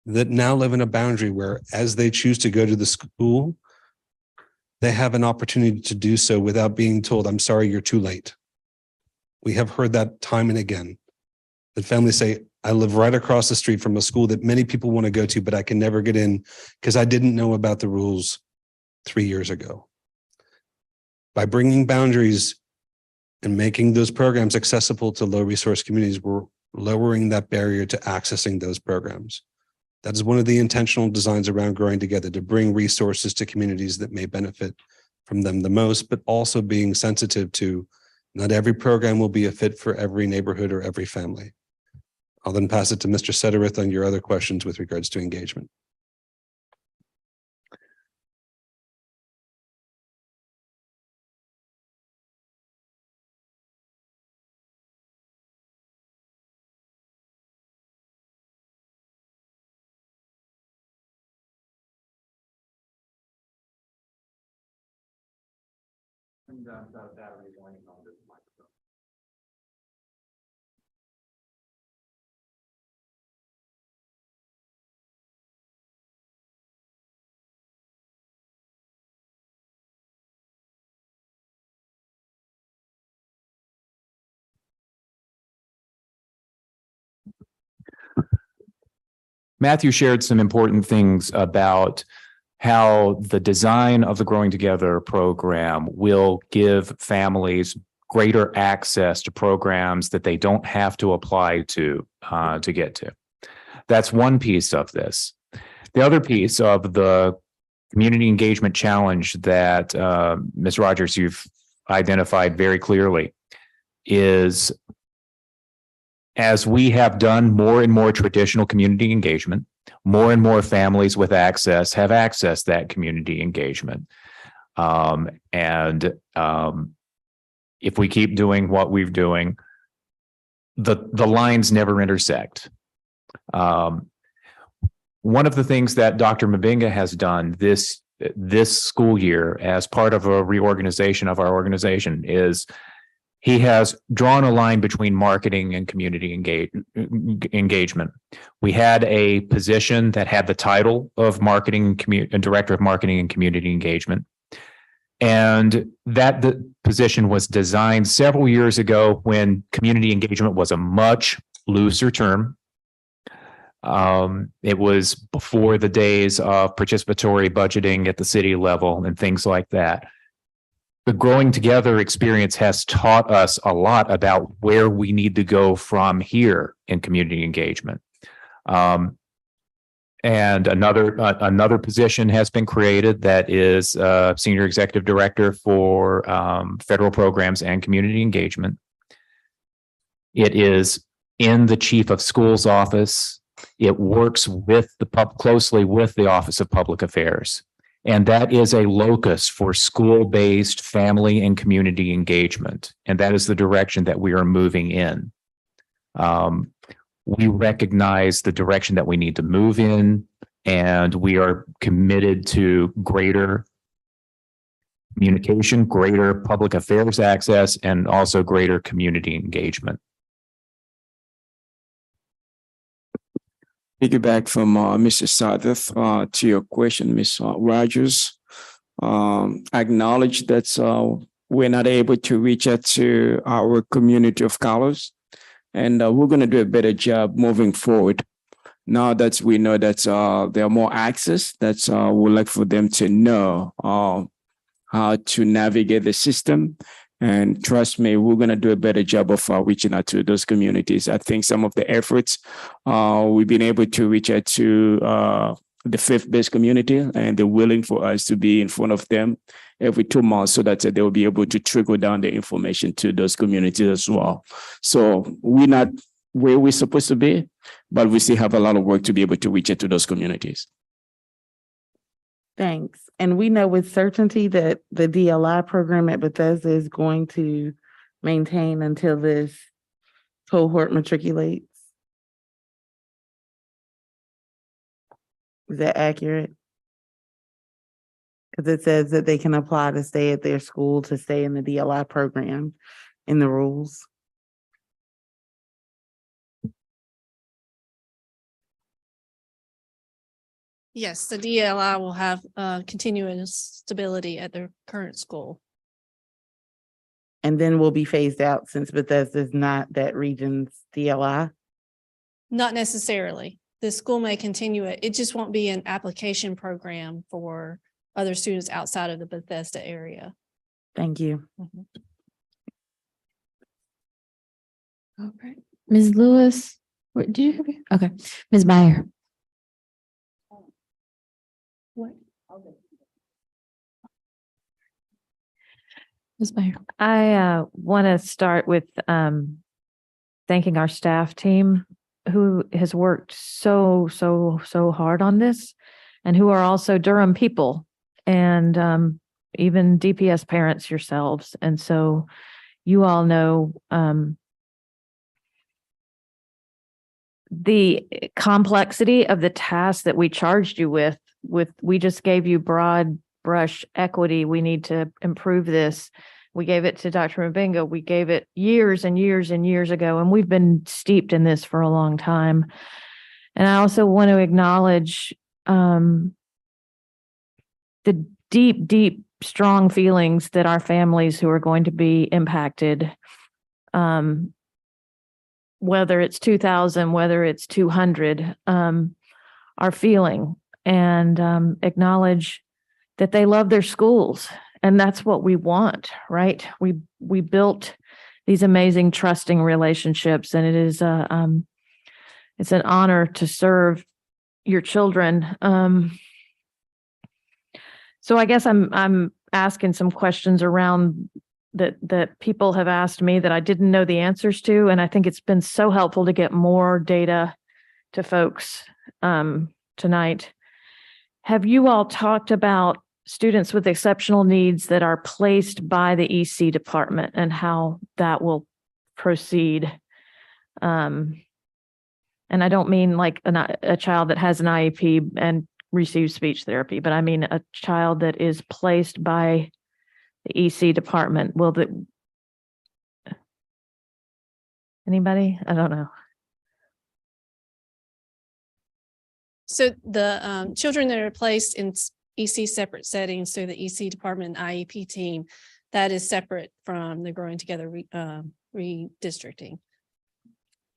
that now live in a boundary where, as they choose to go to the school, they have an opportunity to do so without being told, I'm sorry, you're too late. We have heard that time and again, that families say, I live right across the street from a school that many people want to go to, but I can never get in because I didn't know about the rules 3 years ago. By bringing boundaries and making those programs accessible to low resource communities, we're lowering that barrier to accessing those programs. That is one of the intentional designs around Growing Together, to bring resources to communities that may benefit from them the most, but also being sensitive to not every program will be a fit for every neighborhood or every family. I'll then pass it to Mr. Sedereth on your other questions with regards to engagement. Matthew shared some important things about how the design of the Growing Together program will give families greater access to programs that they don't have to apply to get to. That's one piece of this. The other piece of the community engagement challenge that Ms. Rogers, you've identified very clearly is, as we have done more and more traditional community engagement, more and more families with access have accessed that community engagement. If we keep doing what we're doing, the lines never intersect. One of the things that Dr. Mbinga has done this school year as part of a reorganization of our organization is he has drawn a line between marketing and community engagement. We had a position that had the title of Director of Marketing and Community Engagement. And that position was designed several years ago when community engagement was a much looser term. It was before the days of participatory budgeting at the city level and things like that. The Growing Together experience has taught us a lot about where we need to go from here in community engagement. And another position has been created that is Senior Executive Director for Federal Programs and Community Engagement. It is in the chief of schools office. It works with closely with the Office of Public Affairs. And that is a locus for school-based family and community engagement. And that is the direction that we are moving in. We recognize the direction that we need to move in, and we are committed to greater communication, greater public affairs access, and also greater community engagement. Piggyback from Mr. Sadeth to your question, Ms. Rogers. Acknowledge that we're not able to reach out to our community of colors, and we're going to do a better job moving forward. Now that we know that there are more access, that we'd like for them to know how to navigate the system. And trust me, we're going to do a better job of reaching out to those communities. I think some of the efforts, we've been able to reach out to the faith-based community, and they're willing for us to be in front of them every 2 months so that they will be able to trickle down the information to those communities as well. So we're not where we're supposed to be, but we still have a lot of work to be able to reach out to those communities. Thanks. And we know with certainty that the DLI program at Bethesda is going to maintain until this cohort matriculates. Is that accurate? Because it says that they can apply to stay at their school to stay in the DLI program in the rules. Yes, the DLI will have continuous stability at their current school. And then will be phased out since Bethesda is not that region's DLI. Not necessarily. The school may continue it. It just won't be an application program for other students outside of the Bethesda area. Thank you. Mhm. All right. Ms. Lewis, what did you have? Okay. Ms. Meyer. Ms. Meyer. I want to start with thanking our staff team who has worked so hard on this, and who are also Durham people, and even DPS parents yourselves. And so you all know the complexity of the task that we charged you with. We just gave you broad brush equity. We need to improve this. We gave it to Dr. Mbinga. We gave it years and years and years ago, and we've been steeped in this for a long time. And I also want to acknowledge the deep, strong feelings that our families who are going to be impacted, whether it's 2,000, whether it's 200, are feeling, and acknowledge that they love their schools. And that's what we want, right? We built these amazing trusting relationships, and it is it's an honor to serve your children. So I guess I'm asking some questions around that people have asked me that I didn't know the answers to, and I think it's been so helpful to get more data to folks tonight. Have you all talked about students with exceptional needs that are placed by the EC department and how that will proceed? And I don't mean like a child that has an IEP and receives speech therapy, but I mean a child that is placed by the EC department. Anybody? I don't know. So the children that are placed in EC separate settings through the EC department and IEP team, that is separate from the Growing Together redistricting.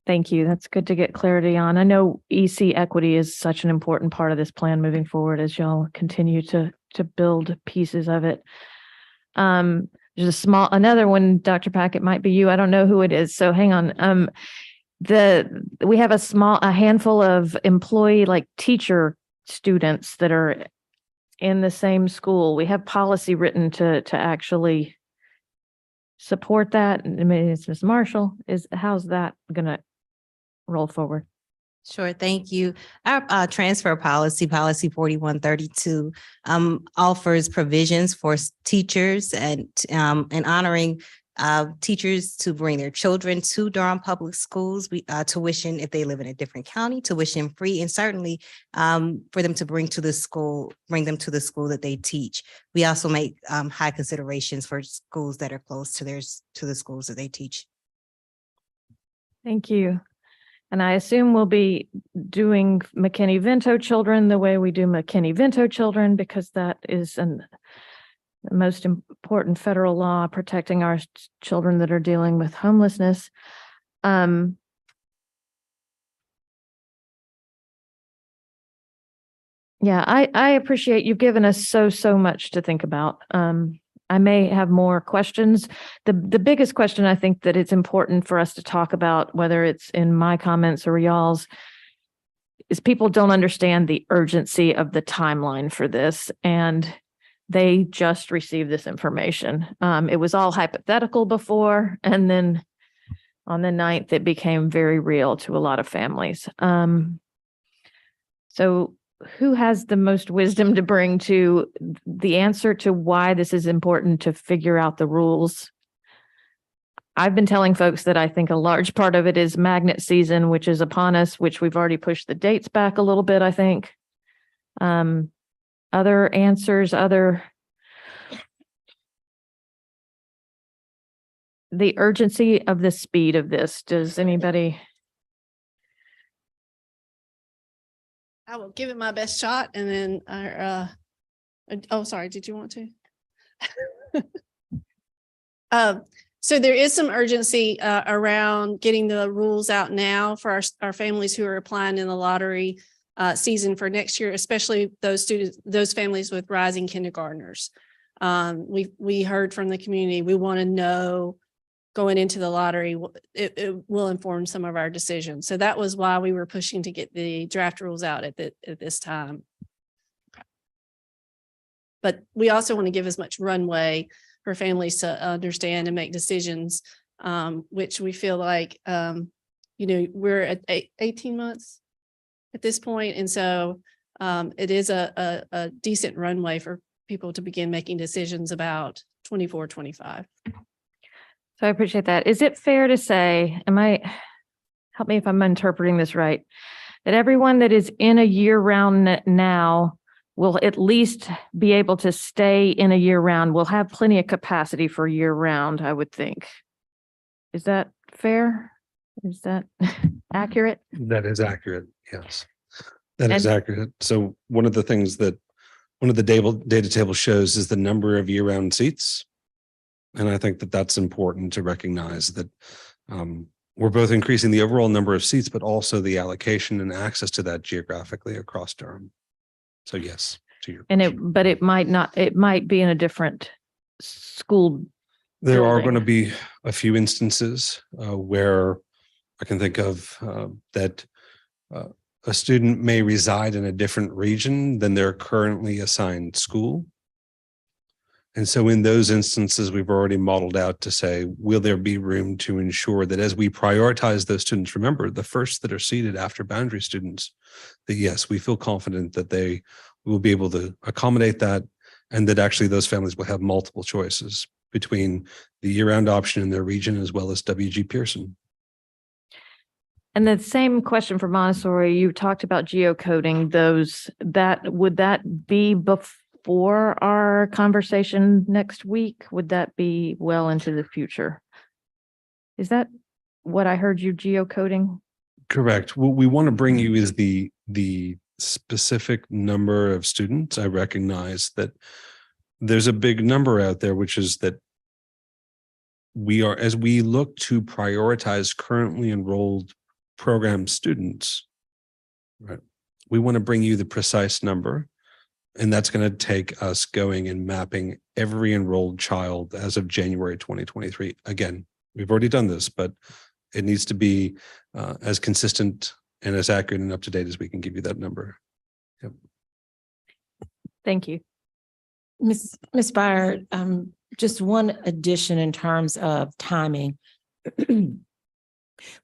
Thank you. That's good to get clarity on. I know EC equity is such an important part of this plan moving forward as y'all continue to build pieces of it. There's another one, Dr. Pack, it might be you. I don't know who it is. So hang on. We have a handful of employee, like teacher students that are in the same school. We have policy written to actually support that. I mean, it's Ms. Marshall. How's that gonna roll forward. Sure, thank you. Our transfer policy, policy 4132, offers provisions for teachers and honoring teachers to bring their children to Durham Public Schools. We tuition if they live in a different county, tuition free, and certainly for them to bring them to the school that they teach. We also make high considerations for schools that are close to the schools that they teach. Thank you. And I assume we'll be doing McKinney-Vento children the way we do McKinney-Vento children, because that is the most important federal law protecting our children that are dealing with homelessness. Yeah, I appreciate you've given us so much to think about. I may have more questions. The biggest question I think that it's important for us to talk about, whether it's in my comments or y'all's, is people don't understand the urgency of the timeline for this, and they just received this information. It was all hypothetical before, and then on the 9th, it became very real to a lot of families. So who has the most wisdom to bring to the answer to why this is important to figure out the rules? I've been telling folks that I think a large part of it is magnet season, which is upon us, which we've already pushed the dates back a little bit, I think. Other answers, the urgency of the speed of this, does anybody? I will give it my best shot, and then oh, sorry, did you want to? So there is some urgency around getting the rules out now for our families who are applying in the lottery season for next year, especially those families with rising kindergartners. We heard from the community. We want to know going into the lottery, it will inform some of our decisions. So that was why we were pushing to get the draft rules out at this time. But we also want to give as much runway for families to understand and make decisions, which we feel like, we're at 18 months at this point. And so it is a decent runway for people to begin making decisions about 24, 25. So I appreciate that. Is it fair to say, help me if I'm interpreting this right, that everyone that is in a year round now will at least be able to stay in a year round? We'll have plenty of capacity for year round, I would think. Is that fair? Is that accurate? That is accurate. Yes, that is accurate. So one of the things that one of the data table shows is the number of year-round seats. And I think that that's important to recognize that we're both increasing the overall number of seats, but also the allocation and access to that geographically across Durham. So yes, to your question. But it might be in a different school. There are building. going to be a few instances where I can think of that a student may reside in a different region than their currently assigned school. And so in those instances, we've already modeled out to say, will there be room to ensure that as we prioritize those students, remember the first that are seated after boundary students, that yes, we feel confident that they will be able to accommodate that, and that actually those families will have multiple choices between the year-round option in their region as well as W.G. Pearson. And the same question for Montessori, you talked about geocoding those, would that be before our conversation next week? Would that be well into the future? Is that what I heard you geocoding? Correct. What we want to bring you is the specific number of students. I recognize that there's a big number out there, which is that as we look to prioritize currently enrolled program students, right? We want to bring you the precise number. And that's going to take us going and mapping every enrolled child as of January 2023. Again, we've already done this, but it needs to be as consistent and as accurate and up to date as we can give you that number. Yep. Thank you. Ms. Byer, just one addition in terms of timing.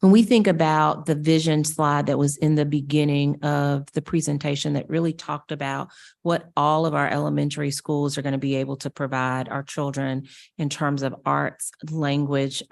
When we think about the vision slide that was in the beginning of the presentation that really talked about what all of our elementary schools are going to be able to provide our children in terms of arts, language,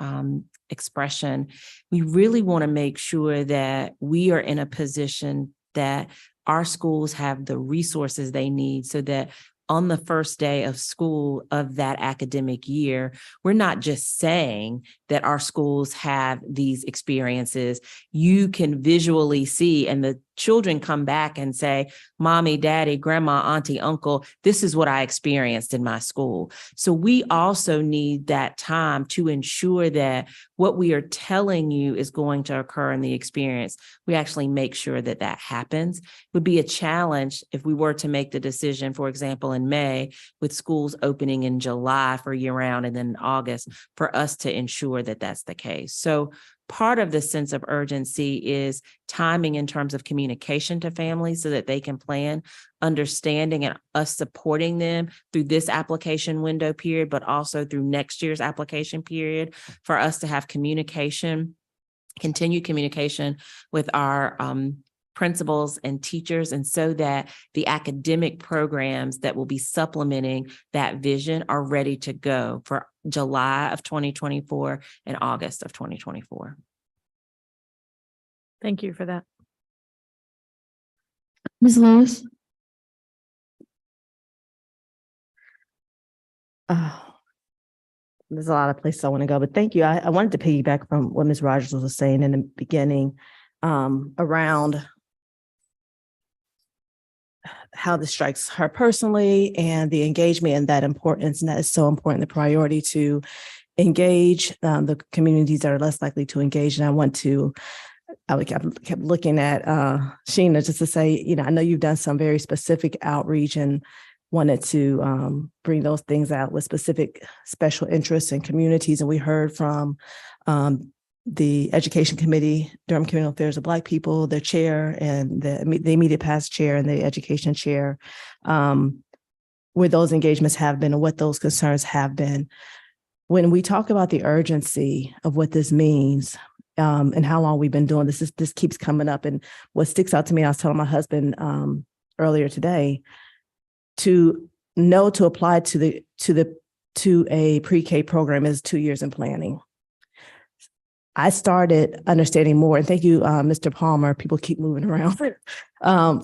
expression, we really want to make sure that we are in a position that our schools have the resources they need so that on the first day of school of that academic year, we're not just saying that our schools have these experiences. You can visually see, and the children come back and say, Mommy, Daddy, Grandma, Auntie, Uncle, this is what I experienced in my school. So we also need that time to ensure that what we are telling you is going to occur in the experience. We actually make sure that that happens. It would be a challenge if we were to make the decision, for example, in May, with schools opening in July for year round and then in August, for us to ensure that that's the case. So part of the sense of urgency is timing in terms of communication to families so that they can plan, understanding and us supporting them through this application window period, but also through next year's application period for us to have communication, continued communication with our principals and teachers, and so that the academic programs that will be supplementing that vision are ready to go for July of 2024 and August of 2024. Thank you for that. Ms. Lewis? There's a lot of places I want to go, but thank you. I wanted to piggyback from what Ms. Rogers was saying in the beginning around how this strikes her personally and the engagement and that importance. And that is so important, the priority to engage the communities that are less likely to engage. And I kept looking at Sheena just to say, you know, I know you've done some very specific outreach and wanted to bring those things out with specific special interests and communities. And we heard from the Education Committee, Durham Communal Affairs of Black People, their chair and the immediate past chair and the education chair, where those engagements have been and what those concerns have been. When we talk about the urgency of what this means and how long we've been doing this, this keeps coming up. And what sticks out to me, I was telling my husband earlier today, to know to apply to a pre-K program is 2 years in planning. I started understanding more, and thank you, Mr. Palmer. People keep moving around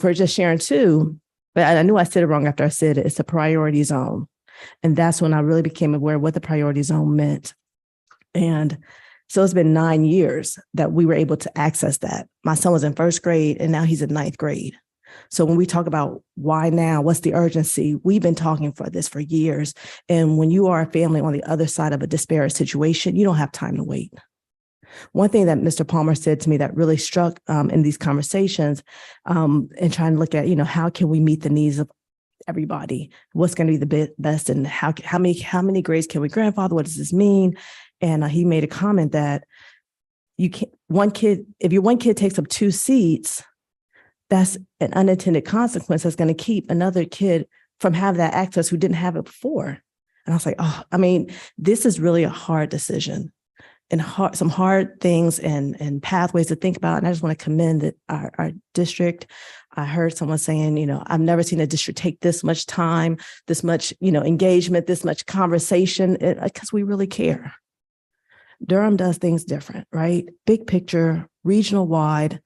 for just sharing too. But I knew I said it wrong after I said it. It's a priority zone. And that's when I really became aware of what the priority zone meant. And so it's been 9 years that we were able to access that. My son was in first grade and now he's in ninth grade. So when we talk about why now, what's the urgency? We've been talking for this for years. And when you are a family on the other side of a disparate situation, you don't have time to wait. One thing that Mr. Palmer said to me that really struck in these conversations and trying to look at, you know, how can we meet the needs of everybody? What's going to be the best, and how many grades can we grandfather? What does this mean? And he made a comment that if your one kid takes up 2 seats, that's an unintended consequence that's going to keep another kid from having that access who didn't have it before. And I was like, oh, I mean, this is really a hard decision and some hard things and pathways to think about. And I just want to commend our district. I heard someone saying, you know, I've never seen a district take this much time, this much, you know, engagement, this much conversation, because we really care. Durham does things different, right? Big picture, regional wide.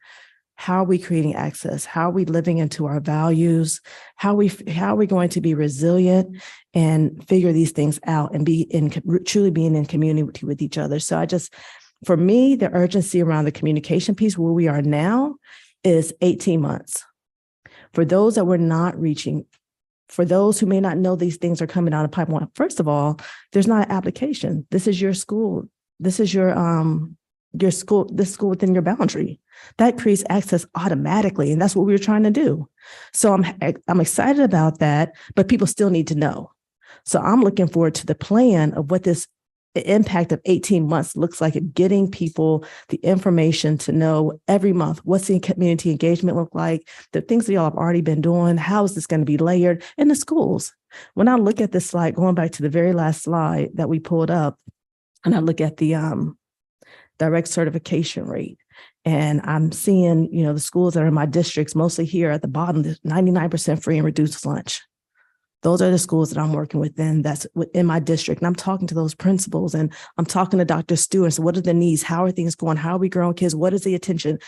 How are we creating access? How are we living into our values? How are we going to be resilient and figure these things out and truly being in community with each other? So for me, the urgency around the communication piece where we are now is 18 months. For those that we're not reaching, for those who may not know these things are coming down the pipeline, first of all, there's not an application. This is your school. This is your school, this school within your boundary. That creates access automatically. And that's what we were trying to do. So I'm excited about that, but people still need to know. So I'm looking forward to the plan of what this impact of 18 months looks like of getting people the information to know every month, what's the community engagement look like, the things that y'all have already been doing, how is this going to be layered in the schools. When I look at this slide, going back to the very last slide that we pulled up, and I look at the direct certification rate. And I'm seeing, the schools that are in my districts, mostly here at the bottom, 99% free and reduced lunch. Those are the schools that I'm working within, that's within my district. And I'm talking to those principals and I'm talking to Dr. Stewart. So what are the needs? How are things going? How are we growing kids? What is the attention?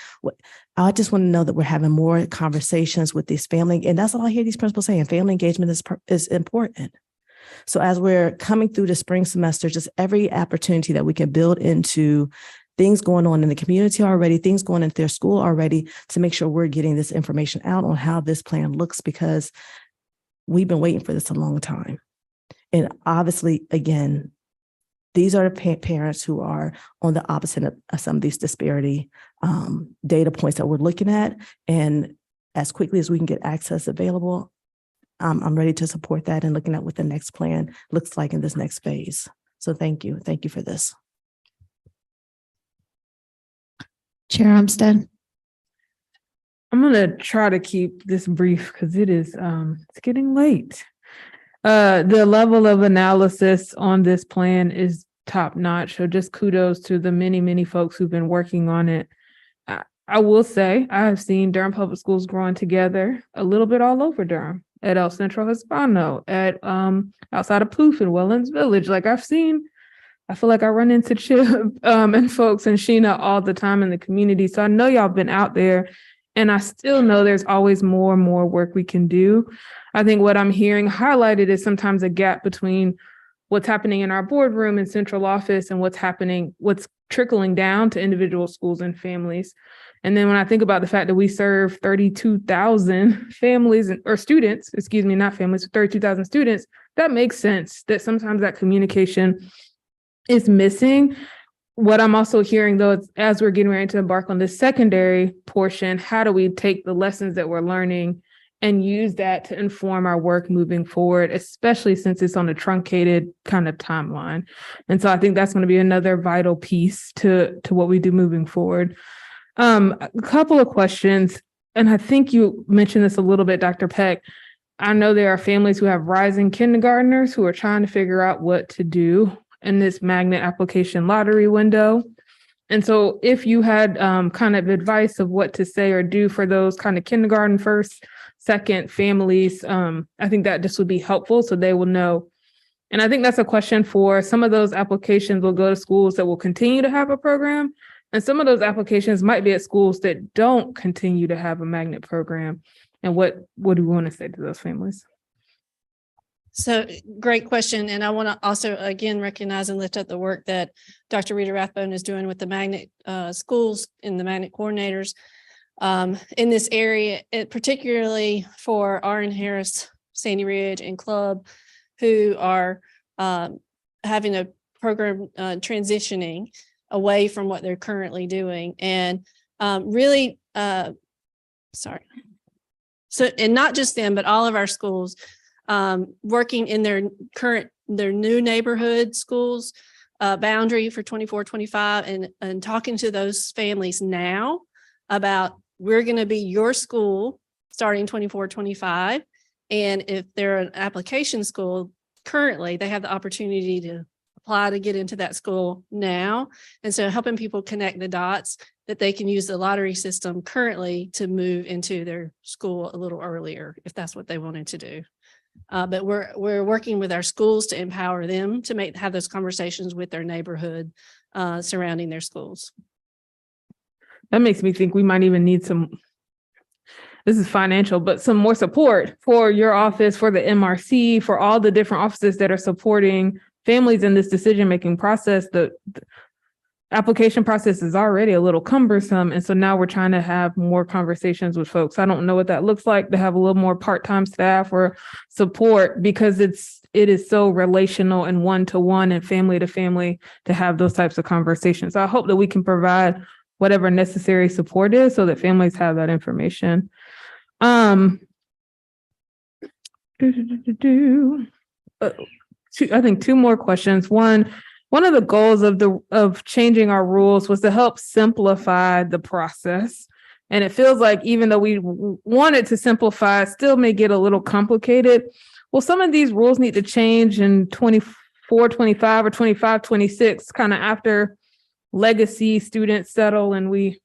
I just want to know that we're having more conversations with these family. And that's all I hear these principals saying. Family engagement is important. So as we're coming through the spring semester, just every opportunity that we can build into things going on in the community already, things going into their school already, to make sure we're getting this information out on how this plan looks, because we've been waiting for this a long time. And obviously, again, these are the parents who are on the opposite of some of these disparity data points that we're looking at. And as quickly as we can get access available, I'm ready to support that and looking at what the next plan looks like in this next phase. So thank you. Thank you for this. Chair Umstead. I'm going to try to keep this brief because it's getting late. The level of analysis on this plan is top notch. So just kudos to the many, many folks who've been working on it. I will say I have seen Durham Public Schools growing together a little bit all over Durham, at El Centro Hispano, at outside of Poof and Wellens Village. Like I feel like I run into Chip and folks and Sheena all the time in the community. So I know y'all been out there. And I still know there's always more and more work we can do. I think what I'm hearing highlighted is sometimes a gap between what's happening in our boardroom and central office and what's trickling down to individual schools and families. And then when I think about the fact that we serve 32,000 families or students, not families, 32,000 students, that makes sense that sometimes that communication is missing. What I'm also hearing, though, is as we're getting ready to embark on this secondary portion, how do we take the lessons that we're learning and use that to inform our work moving forward, especially since it's on a truncated kind of timeline. And so I think that's going to be another vital piece to what we do moving forward. A couple of questions, and I think you mentioned this a little bit, Dr. Peck. I know there are families who have rising kindergartners who are trying to figure out what to do in this magnet application lottery window. And so if you had kind of advice of what to say or do for those kind of kindergarten, first, second families, I think that just would be helpful so they will know. And I think that's a question for some of those applications will go to schools that will continue to have a program. And some of those applications might be at schools that don't continue to have a magnet program. And what do we want to say to those families? So great question. And I want to also, again, recognize and lift up the work that Dr. Rita Rathbone is doing with the magnet schools and the magnet coordinators in this area, particularly for R.N. Harris, Sandy Ridge, and Club, who are having a program transitioning away from what they're currently doing. And really, So, and not just them, but all of our schools working in their new neighborhood schools boundary for 24-25 and talking to those families now about we're going to be your school starting 24-25. And if they're an application school currently, they have the opportunity to apply to get into that school now. And so helping people connect the dots that they can use the lottery system currently to move into their school a little earlier if that's what they wanted to do. But we're working with our schools to empower them to have those conversations with their neighborhood surrounding their schools. That makes me think we might even need this is financial, but some more support for your office, for the MRC, for all the different offices that are supporting families in this decision-making process. The application process is already a little cumbersome. And so now we're trying to have more conversations with folks. I don't know what that looks like to have a little more part-time staff or support because it is so relational and one-to-one and family to family to have those types of conversations. So I hope that we can provide whatever necessary support is so that families have that information. I think two more questions. One of the goals of changing our rules was to help simplify the process. And it feels like even though we wanted to simplify, it still may get a little complicated. Well, some of these rules need to change in 24, 25, or 25, 26, kind of after legacy students settle and we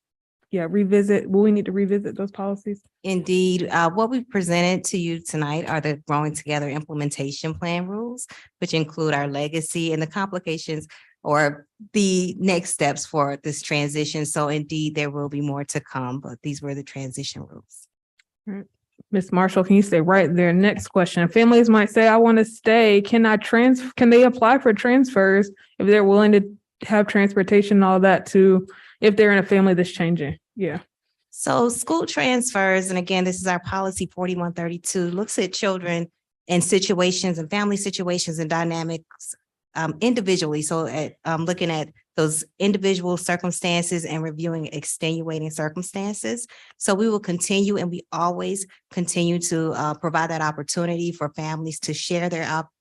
revisit, will we need to revisit those policies? Indeed, what we presented to you tonight are the Growing Together implementation plan rules, which include our legacy and the complications or the next steps for this transition. So indeed, there will be more to come, but these were the transition rules. Ms. Marshall, can you stay right there? Next question. Families might say, I want to stay. Can they apply for transfers if they're willing to have transportation and all that too, if they're in a family that's changing? Yeah. So school transfers, and again, this is our policy 4132, looks at children and situations and family situations and dynamics individually. So looking at those individual circumstances and reviewing extenuating circumstances. So we will continue, and we always continue to provide that opportunity for families to share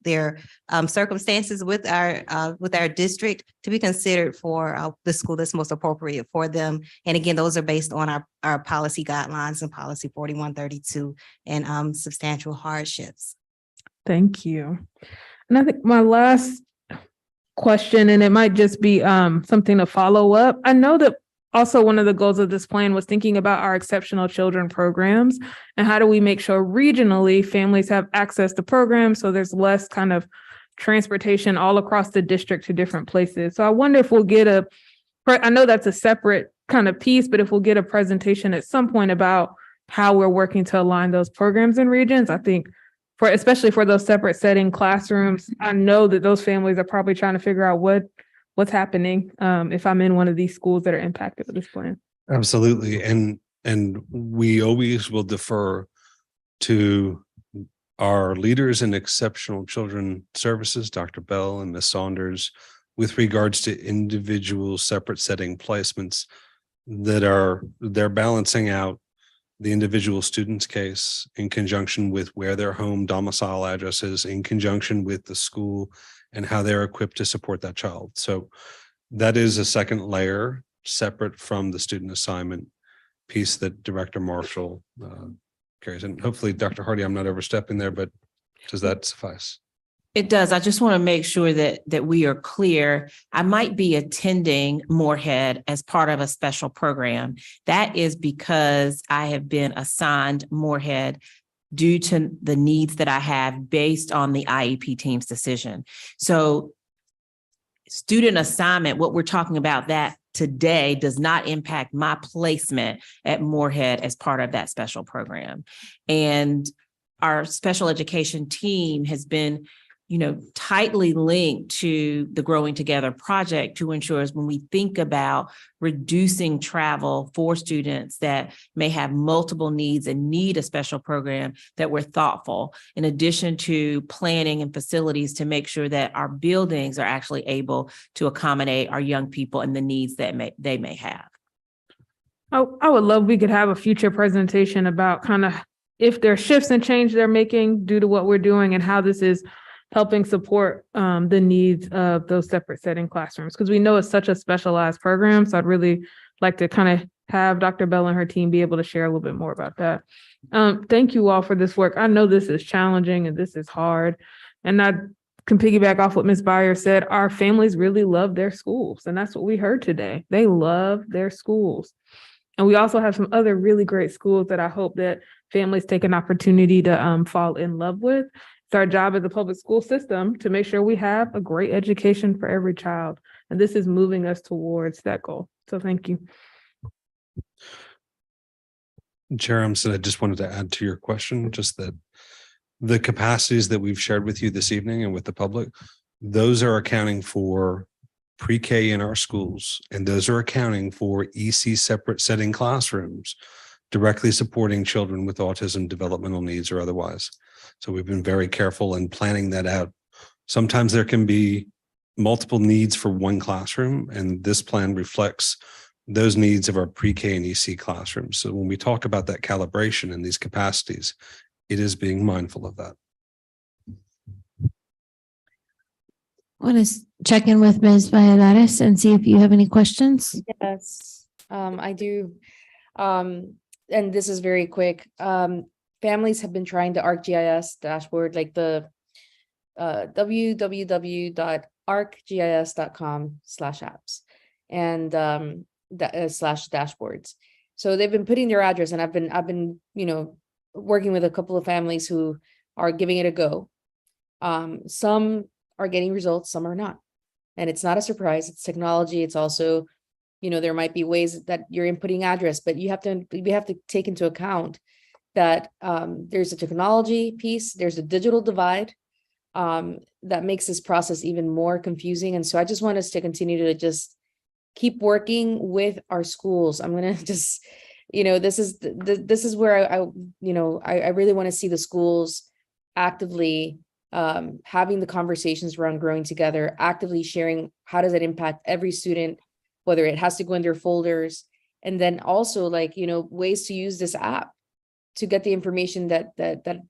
their circumstances with our district to be considered for the school that's most appropriate for them. And again, those are based on our policy guidelines and policy 4132 and substantial hardships. Thank you. And I think my last question, and it might just be something to follow up. I know that also one of the goals of this plan was thinking about our exceptional children programs and how do we make sure regionally families have access to programs so there's less kind of transportation all across the district to different places. So I wonder if we'll get I know that's a separate kind of piece, but if we'll get a presentation at some point about how we're working to align those programs in regions. I think especially for those separate setting classrooms, I know that those families are probably trying to figure out what's happening if I'm in one of these schools that are impacted with this plan. Absolutely. And we always will defer to our leaders in exceptional children services, Dr. Bell and Ms. Saunders, with regards to individual separate setting placements they're balancing out the individual student's case in conjunction with where their home domicile address is, in conjunction with the school and how they're equipped to support that child. So that is a second layer separate from the student assignment piece that Director Marshall carries. And hopefully, Dr. Hardy, I'm not overstepping there, but does that suffice? It does. I just want to make sure that we are clear. I might be attending Moorhead as part of a special program. That is because I have been assigned Moorhead due to the needs that I have based on the IEP team's decision. So student assignment, what we're talking about that today does not impact my placement at Moorhead as part of that special program. And our special education team has been tightly linked to the Growing Together project to ensure when we think about reducing travel for students that may have multiple needs and need a special program, that we're thoughtful, in addition to planning and facilities to make sure that our buildings are actually able to accommodate our young people and the needs that they may have. I would love we could have a future presentation about kind of if there are shifts and change they're making due to what we're doing and how this is helping support the needs of those separate setting classrooms, because we know it's such a specialized program. So I'd really like to kind of have Dr. Bell and her team be able to share a little bit more about that. Thank you all for this work. I know this is challenging and this is hard. And I can piggyback off what Ms. Beyer said. Our families really love their schools. And that's what we heard today. They love their schools. And we also have some other really great schools that I hope that families take an opportunity to fall in love with. It's our job as a public school system to make sure we have a great education for every child. And this is moving us towards that goal. So thank you. Chair Umstead, I just wanted to add to your question, just that the capacities that we've shared with you this evening and with the public, those are accounting for pre-K in our schools, and those are accounting for EC separate setting classrooms, directly supporting children with autism, developmental needs, or otherwise. So we've been very careful in planning that out. Sometimes there can be multiple needs for one classroom, and this plan reflects those needs of our pre-K and EC classrooms. So when we talk about that calibration and these capacities, it is being mindful of that. I want to check in with Ms. Valladares and see if you have any questions. Yes, I do. And this is very quick. Families have been trying the ArcGIS dashboard, like the www.arcgis.com/apps. and slash dashboards. So they've been putting their address, and I've been, working with a couple of families who are giving it a go. Some are getting results, some are not. And it's not a surprise. It's technology. It's also, there might be ways that you're inputting address, but we have to take into account that there's a technology piece, there's a digital divide that makes this process even more confusing. And so I just want us to continue to just keep working with our schools. I'm going to just, this is where I really want to see the schools actively having the conversations around growing together, actively sharing how does it impact every student, whether it has to go in their folders, and then also ways to use this app to get the information that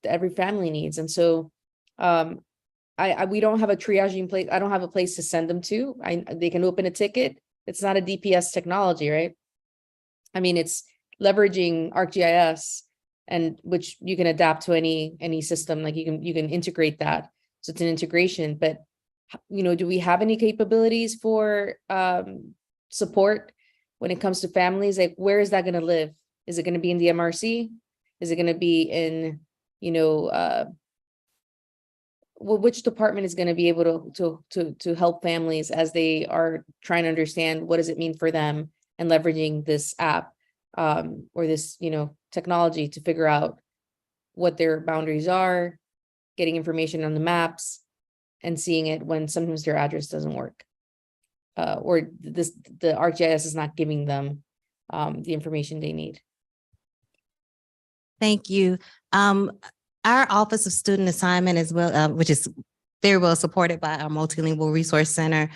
every family needs. And so we don't have a triaging place. I don't have a place to send them to. They can open a ticket. It's not a DPS technology, right? I mean, it's leveraging ArcGIS, and which you can adapt to any system. Like you can integrate that. So it's an integration, but do we have any capabilities for support when it comes to families? Like, where is that going to live? Is it going to be in the MRC? Is it going to be in, which department is going to be able to help families as they are trying to understand what does it mean for them, and leveraging this app or this, technology to figure out what their boundaries are, getting information on the maps, and seeing it when sometimes their address doesn't work, or the ArcGIS is not giving them the information they need. Thank you. Our Office of Student Assignment as well, which is very well supported by our Multilingual Resource Center,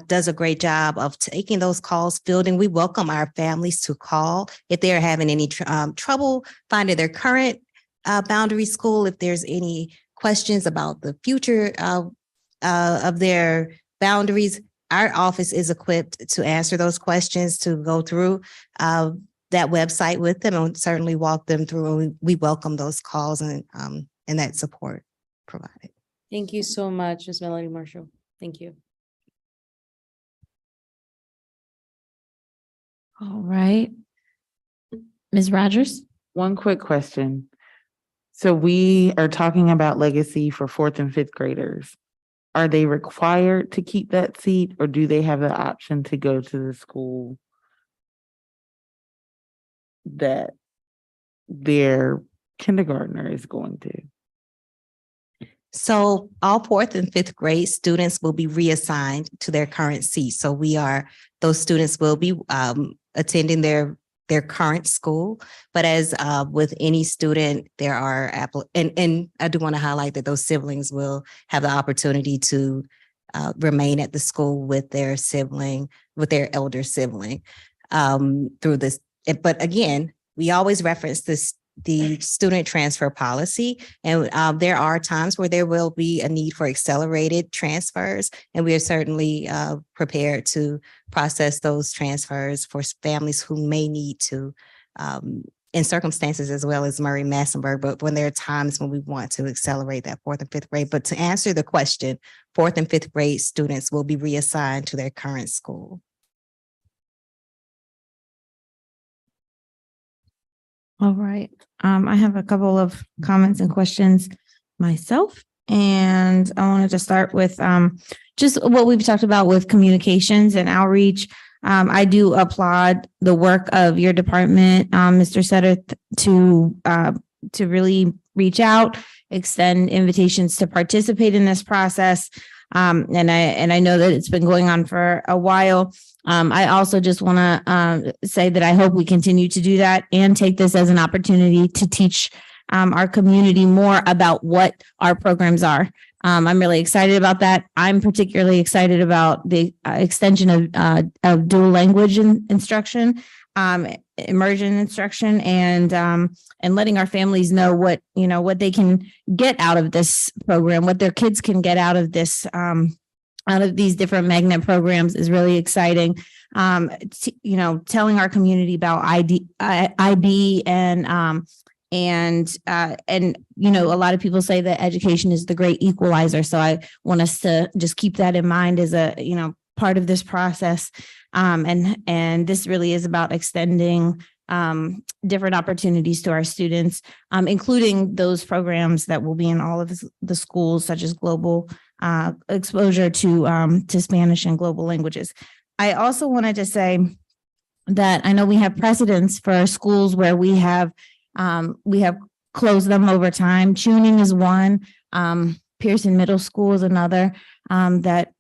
does a great job of taking those calls, fielding. We welcome our families to call if they're having any trouble finding their current boundary school, if there's any questions about the future of their boundaries. Our office is equipped to answer those questions, to go through that website with them and certainly walk them through. We welcome those calls and that support provided. Thank you so much, Ms. Melody Marshall. Thank you. All right. Ms. Rogers? One quick question. So we are talking about legacy for 4th and 5th graders. Are they required to keep that seat, or do they have the option to go to the school that their kindergartner is going to? So all 4th and 5th grade students will be reassigned to their current seat. So those students will be attending their current school. But as with any student, there are and I do want to highlight that those siblings will have the opportunity to remain at the school with their elder sibling through this. But again, we always reference the student transfer policy, and there are times where there will be a need for accelerated transfers, and we are certainly prepared to process those transfers for families who may need to, in circumstances as well as Murray Massenburg, but when there are times when we want to accelerate that 4th and 5th grade. But to answer the question, 4th and 5th grade students will be reassigned to their current school. All right. I have a couple of comments and questions myself, and I wanted to start with just what we've talked about with communications and outreach. I do applaud the work of your department, Mr. Sutter, to really reach out, extend invitations to participate in this process. And I know that it's been going on for a while. I also just want to say that I hope we continue to do that and take this as an opportunity to teach our community more about what our programs are. I'm really excited about that. I'm particularly excited about the extension of dual language instruction, immersion instruction, and letting our families know what they can get out of this program, what their kids can get out of this, out of these different magnet programs is really exciting. Telling our community about IB and a lot of people say that education is the great equalizer. So I want us to just keep that in mind as a, part of this process. And this really is about extending different opportunities to our students, including those programs that will be in all of the schools, such as global exposure to Spanish and global languages. I also wanted to say that I know we have precedents for schools where we have closed them over time. Tuning is one. Pearson Middle School is another that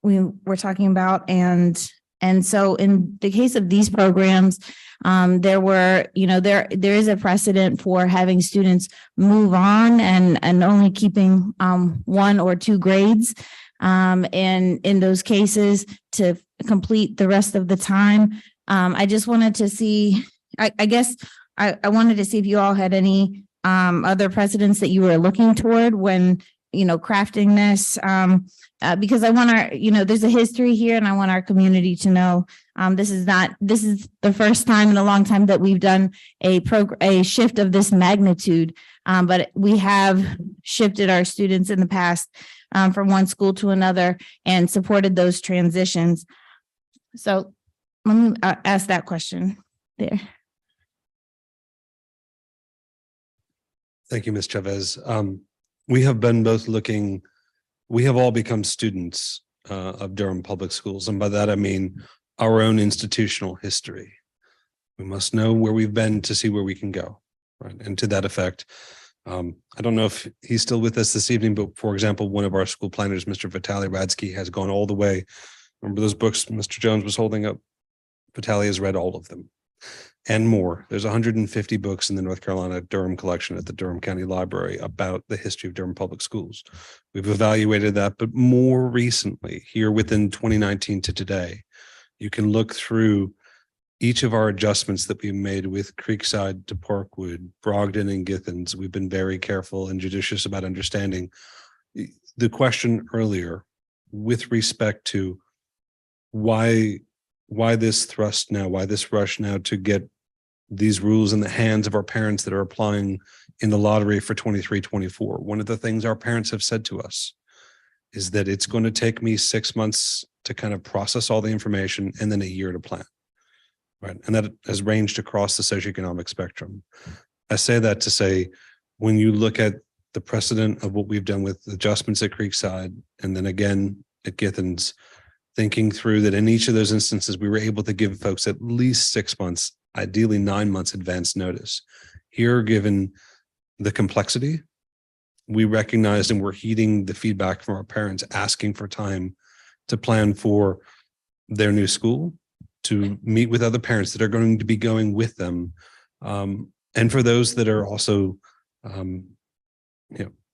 we were talking about. And so in the case of these programs, there is a precedent for having students move on and only keeping 1 or 2 grades in those cases to complete the rest of the time. I just wanted to see, I guess I wanted to see if you all had any other precedents that you were looking toward when crafting this, because I want there's a history here, and I want our community to know this is the first time in a long time that we've done a shift of this magnitude, but we have shifted our students in the past from one school to another and supported those transitions. So let me ask that question there. Thank you, Ms. Chavez. We have been both looking, we have all become students of Durham Public Schools. And by that, I mean our own institutional history. We must know where we've been to see where we can go. Right. And to that effect, I don't know if he's still with us this evening, but for example, one of our school planners, Mr. Vitaly Radsky, has gone all the way. Remember those books Mr. Jones was holding up? Vitaly has read all of them and more. There's 150 books in the North Carolina Durham collection at the Durham County Library about the history of Durham Public Schools. We've evaluated that, but more recently, here within 2019 to today, you can look through each of our adjustments that we made with Creekside to Parkwood, Brogdon and Githens. We've been very careful and judicious about understanding the question earlier with respect to why this thrust now, why this rush now to get these rules in the hands of our parents that are applying in the lottery for 23-24. One of the things our parents have said to us is that it's going to take me 6 months to kind of process all the information and then a year to plan. Right. And that has ranged across the socioeconomic spectrum. I say that to say, when you look at the precedent of what we've done with adjustments at Creekside, and then again at Githens, thinking through that in each of those instances, we were able to give folks at least 6 months, ideally 9 months advance notice. Here, given the complexity, we recognized and we're heeding the feedback from our parents, asking for time to plan for their new school, to meet with other parents that are going to be going with them. And for those that are also,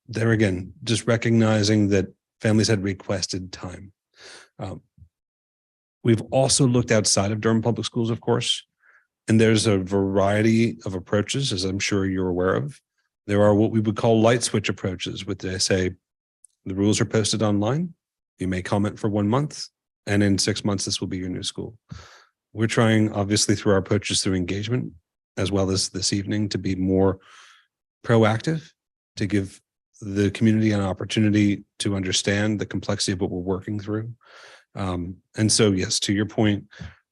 there again, just recognizing that families had requested time. We've also looked outside of Durham Public Schools, of course, and there's a variety of approaches, as I'm sure you're aware of. There are what we would call light switch approaches, which they say the rules are posted online. You may comment for 1 month, and in 6 months, this will be your new school. We're trying, obviously, through our approaches through engagement, as well as this evening, to be more proactive, to give the community an opportunity to understand the complexity of what we're working through. And so, yes, to your point,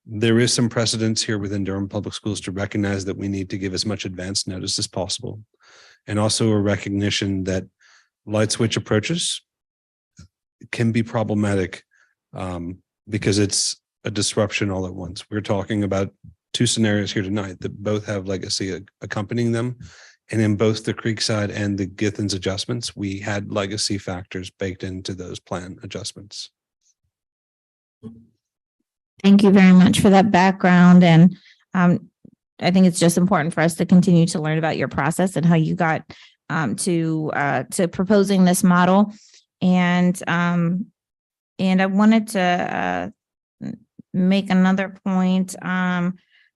there is some precedence here within Durham Public Schools to recognize that we need to give as much advance notice as possible. And also a recognition that light switch approaches can be problematic because it's a disruption all at once. We're talking about 2 scenarios here tonight that both have legacy accompanying them. And in both the Creekside and the Githens adjustments, we had legacy factors baked into those plan adjustments. Thank you very much for that background. And I think it's just important for us to continue to learn about your process and how you got to proposing this model. And I wanted to make another point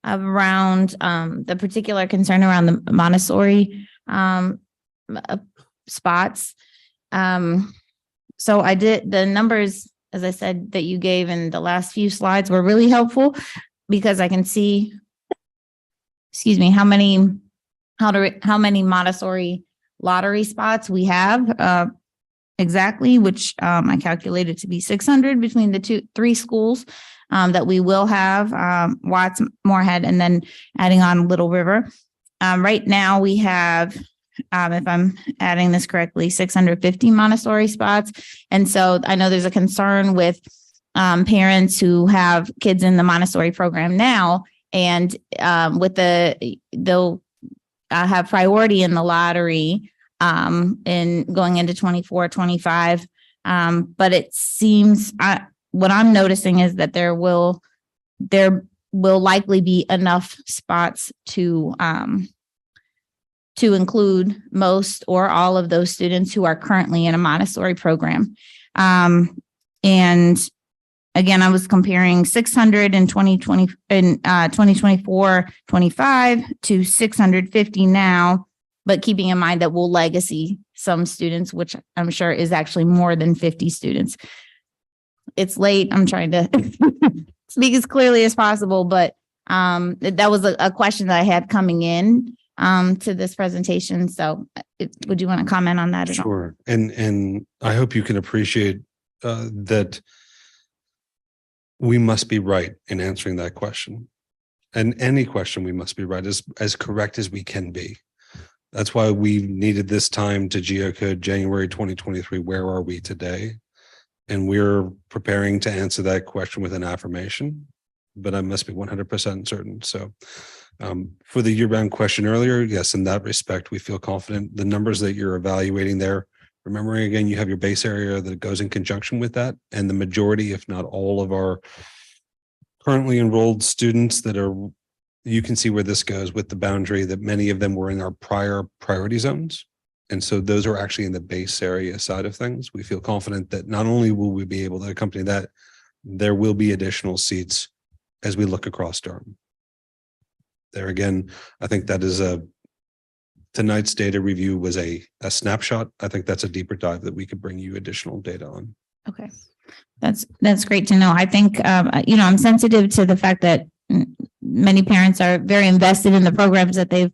around the particular concern around the Montessori spots. So I did the numbers, as I said, that you gave in the last few slides were really helpful because I can see, how many Montessori lottery spots we have exactly, which I calculated to be 600 between the three schools that we will have, Watts, Moorhead, and then adding on Little River. Right now we have, if I'm adding this correctly, 650 Montessori spots. And so I know there's a concern with parents who have kids in the Montessori program now, and they'll have priority in the lottery in going into 24, 25. But it seems, what I'm noticing is that there will likely be enough spots to include most or all of those students who are currently in a Montessori program. And again, I was comparing 600 in 2024-25 to 650 now, but keeping in mind that we'll legacy some students, which I'm sure is actually more than 50 students. It's late. I'm trying to speak as clearly as possible, but that was a question that I had coming in to this presentation. So would you want to comment on that at all? Sure. And I hope you can appreciate that we must be right in answering that question. And any question, we must be right, as correct as we can be. That's why we needed this time to geocode January 2023. Where are we today? And we're preparing to answer that question with an affirmation, but I must be 100% certain. So for the year-round question earlier, yes, in that respect, we feel confident. The numbers that you're evaluating there, remembering again, you have your base area that goes in conjunction with that, and the majority, if not all of our currently enrolled students that are, you can see where this goes with the boundary that many of them were in our prior priority zones. And so those are actually in the base area side of things. We feel confident that not only will we be able to accompany that, there will be additional seats as we look across Durham. There again, I think that is tonight's data review was a snapshot. I think that's a deeper dive that we could bring you additional data on. Okay. That's great to know. I think, I'm sensitive to the fact that many parents are very invested in the programs that they've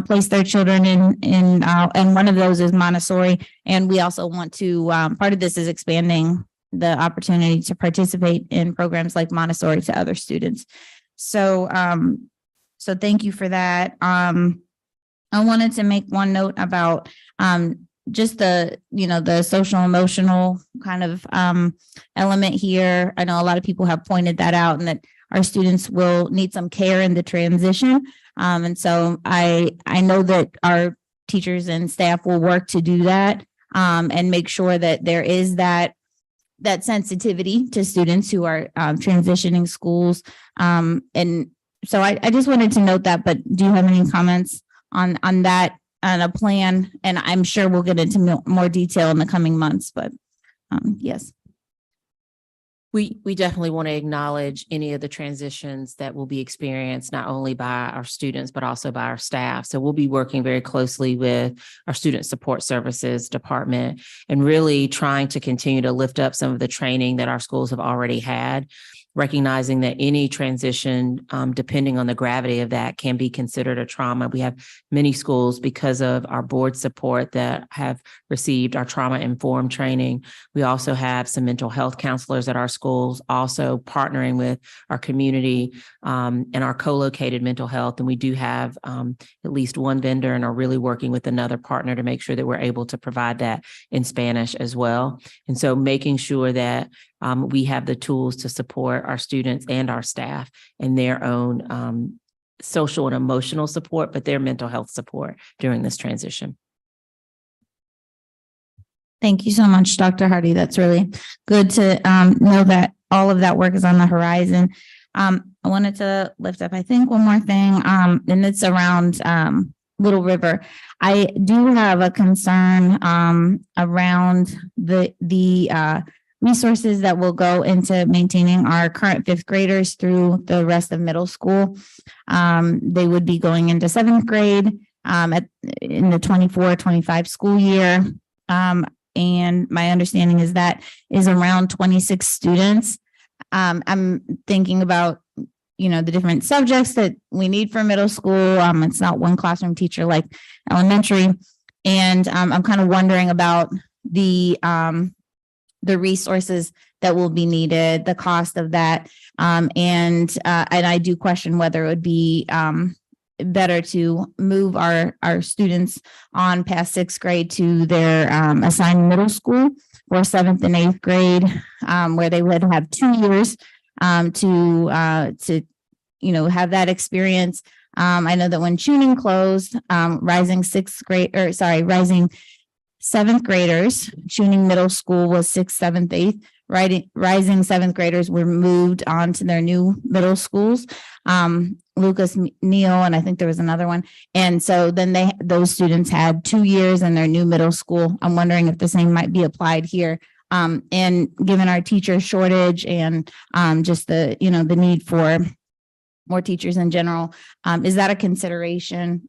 placed their children in, and one of those is Montessori. And we also want to, part of this is expanding the opportunity to participate in programs like Montessori to other students. So, so thank you for that. I wanted to make one note about just the social emotional kind of element here. I know a lot of people have pointed that out, and that our students will need some care in the transition. And so I know that our teachers and staff will work to do that and make sure that there is that sensitivity to students who are transitioning schools. And so I just wanted to note that, but do you have any comments on that, on a plan? And I'm sure we'll get into more detail in the coming months, but yes. We definitely want to acknowledge any of the transitions that will be experienced, not only by our students, but also by our staff. So we'll be working very closely with our Student Support Services Department and really trying to continue to lift up some of the training that our schools have already had, recognizing that any transition, depending on the gravity of that, can be considered a trauma. We have many schools, because of our board support, that have received our trauma-informed training. We also have some mental health counselors at our schools, also partnering with our community and our co-located mental health. And we do have at least one vendor and are really working with another partner to make sure that we're able to provide that in Spanish as well. And so making sure that we have the tools to support our students and our staff in their own social and emotional support, but their mental health support during this transition. Thank you so much, Dr. Hardy. That's really good to know that all of that work is on the horizon. I wanted to lift up, I think, one more thing, and it's around Little River. I do have a concern around the resources that will go into maintaining our current fifth graders through the rest of middle school. They would be going into seventh grade in the 24-25 school year. And my understanding is that is around 26 students. I'm thinking about, the different subjects that we need for middle school. It's not one classroom teacher like elementary. And I'm kind of wondering about the resources that will be needed, the cost of that. And I do question whether it would be better to move our students on past sixth grade to their assigned middle school or seventh and eighth grade, where they would have 2 years to have that experience. I know that when tuning closed, rising seventh graders, tuning middle school was sixth, seventh, eighth. Rising seventh graders were moved on to their new middle schools. Lucas, Neal, and I think there was another one. And so then those students had 2 years in their new middle school. I'm wondering if the same might be applied here. And given our teacher shortage and just the need for more teachers in general, is that a consideration?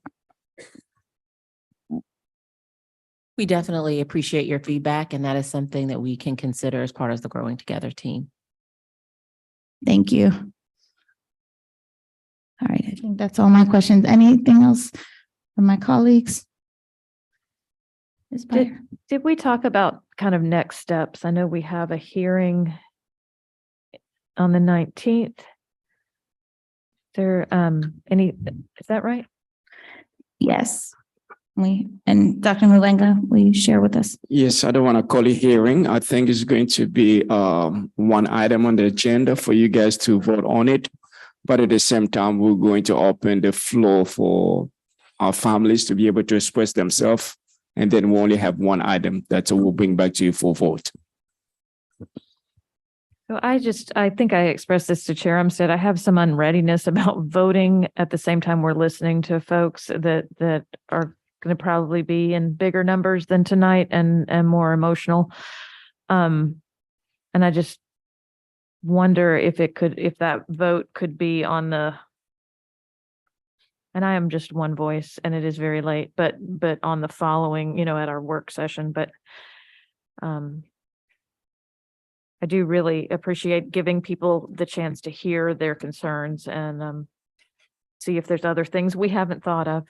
We definitely appreciate your feedback, and that is something that we can consider as part of the Growing Together team. Thank you. All right, I think that's all my questions. Anything else from my colleagues? Did we talk about kind of next steps? I know we have a hearing on the 19th. Is that right? Yes. And Dr. Mulenga, will you share with us? Yes, I don't want to call it hearing. I think it's going to be one item on the agenda for you guys to vote on it. But at the same time, we're going to open the floor for our families to be able to express themselves. And then we only have one item that we'll bring back to you for vote. So I think I expressed this to Chair Umstead. I have some unreadiness about voting at the same time we're listening to folks that are going to probably be in bigger numbers than tonight and more emotional. And I just wonder if that vote could be on the, and I am just one voice and it is very late, but on the following, at our work session, but I do really appreciate giving people the chance to hear their concerns and see if there's other things we haven't thought of.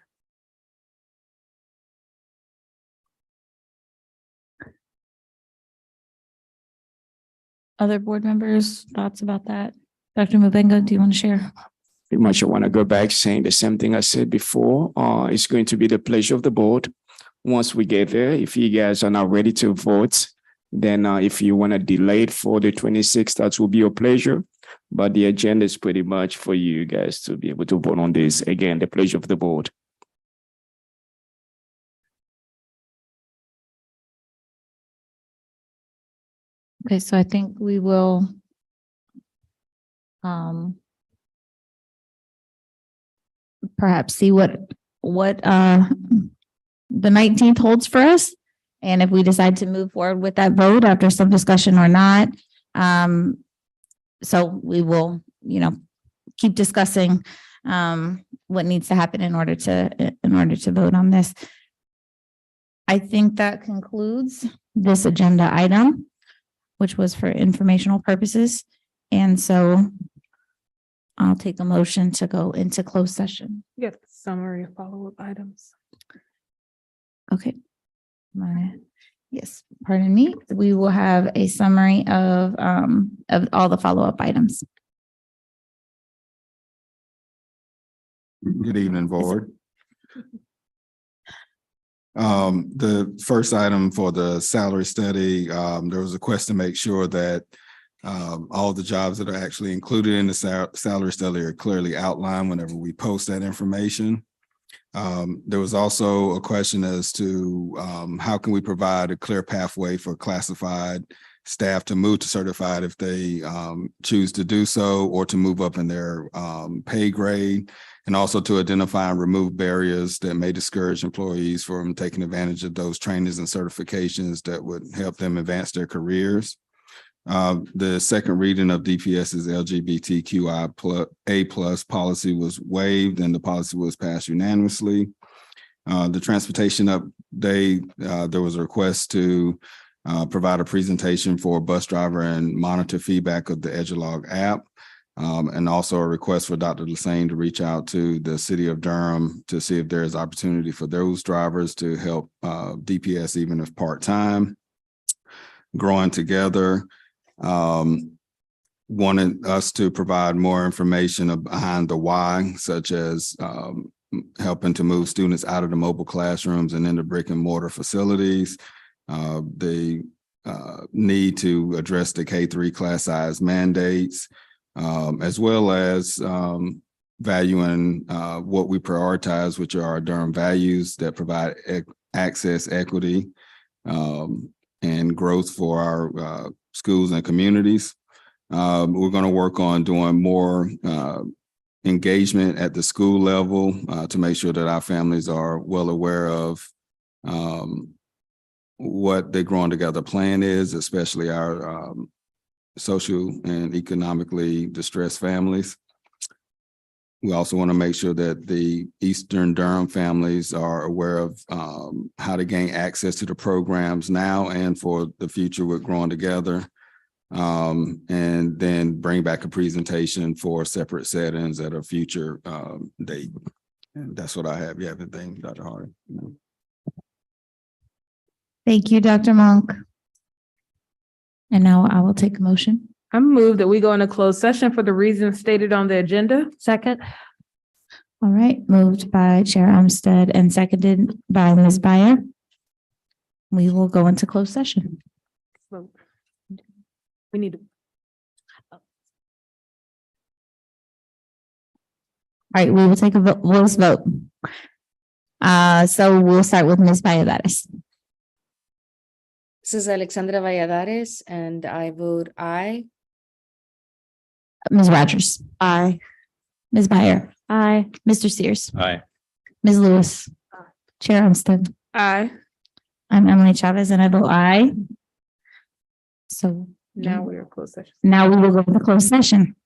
Other board members, thoughts about that? Dr. Mubenga, do you want to share? Pretty much I want to go back saying the same thing I said before. It's going to be the pleasure of the board. Once we get there, if you guys are not ready to vote, then if you want to delay it for the 26th, that will be your pleasure. But the agenda is pretty much for you guys to be able to vote on this. Again, the pleasure of the board. Okay, so I think we will perhaps see what the 19th holds for us. And if we decide to move forward with that vote after some discussion or not. So we will, keep discussing what needs to happen in order to vote on this. I think that concludes this agenda item, which was for informational purposes. And so I'll take a motion to go into closed session. Get the summary of follow-up items. Okay. Yes, pardon me. We will have a summary of all the follow-up items. Good evening, board. The first item for the salary study, there was a request to make sure that all the jobs that are actually included in the salary study are clearly outlined whenever we post that information. There was also a question as to how can we provide a clear pathway for classified staff to move to certified if they choose to do so, or to move up in their pay grade, and also to identify and remove barriers that may discourage employees from taking advantage of those trainings and certifications that would help them advance their careers. The second reading of DPS's LGBTQIA+ policy was waived and the policy was passed unanimously. The transportation update, there was a request to provide a presentation for a bus driver and monitor feedback of the Edgelog app. And also a request for Dr. Lassane to reach out to the city of Durham to see if there is opportunity for those drivers to help DPS even if part-time. growing together. Wanted us to provide more information behind the why, such as helping to move students out of the mobile classrooms and into brick and mortar facilities. The need to address the K-3 class size mandates, as well as valuing what we prioritize, which are our Durham values that provide access, equity, and growth for our schools and communities. We're going to work on doing more engagement at the school level to make sure that our families are well aware of what the Growing Together plan is, especially our social and economically distressed families. We also want to make sure that the Eastern Durham families are aware of how to gain access to the programs now and for the future with Growing Together. And then bring back a presentation for separate settings at a future date. And that's what I have. You have anything, Dr. Hardy? No. Thank you, Dr. Monk. And now I will take a motion. I move that we go into closed session for the reasons stated on the agenda. Second. All right, moved by Chair Umstead and seconded by Ms. Byer. We will go into closed session. We need to. All right, we will take a voice vote. So we'll start with Ms. Valladares. This is Alexandra Valladares, and I vote aye. Ms. Rogers. Aye. Ms. Byer. Aye. Mr. Sears. Aye. Ms. Lewis. Chair Umstead. Aye. I'm Emily Chavez and I vote aye. So Now we are closed session. now we will go to closed session.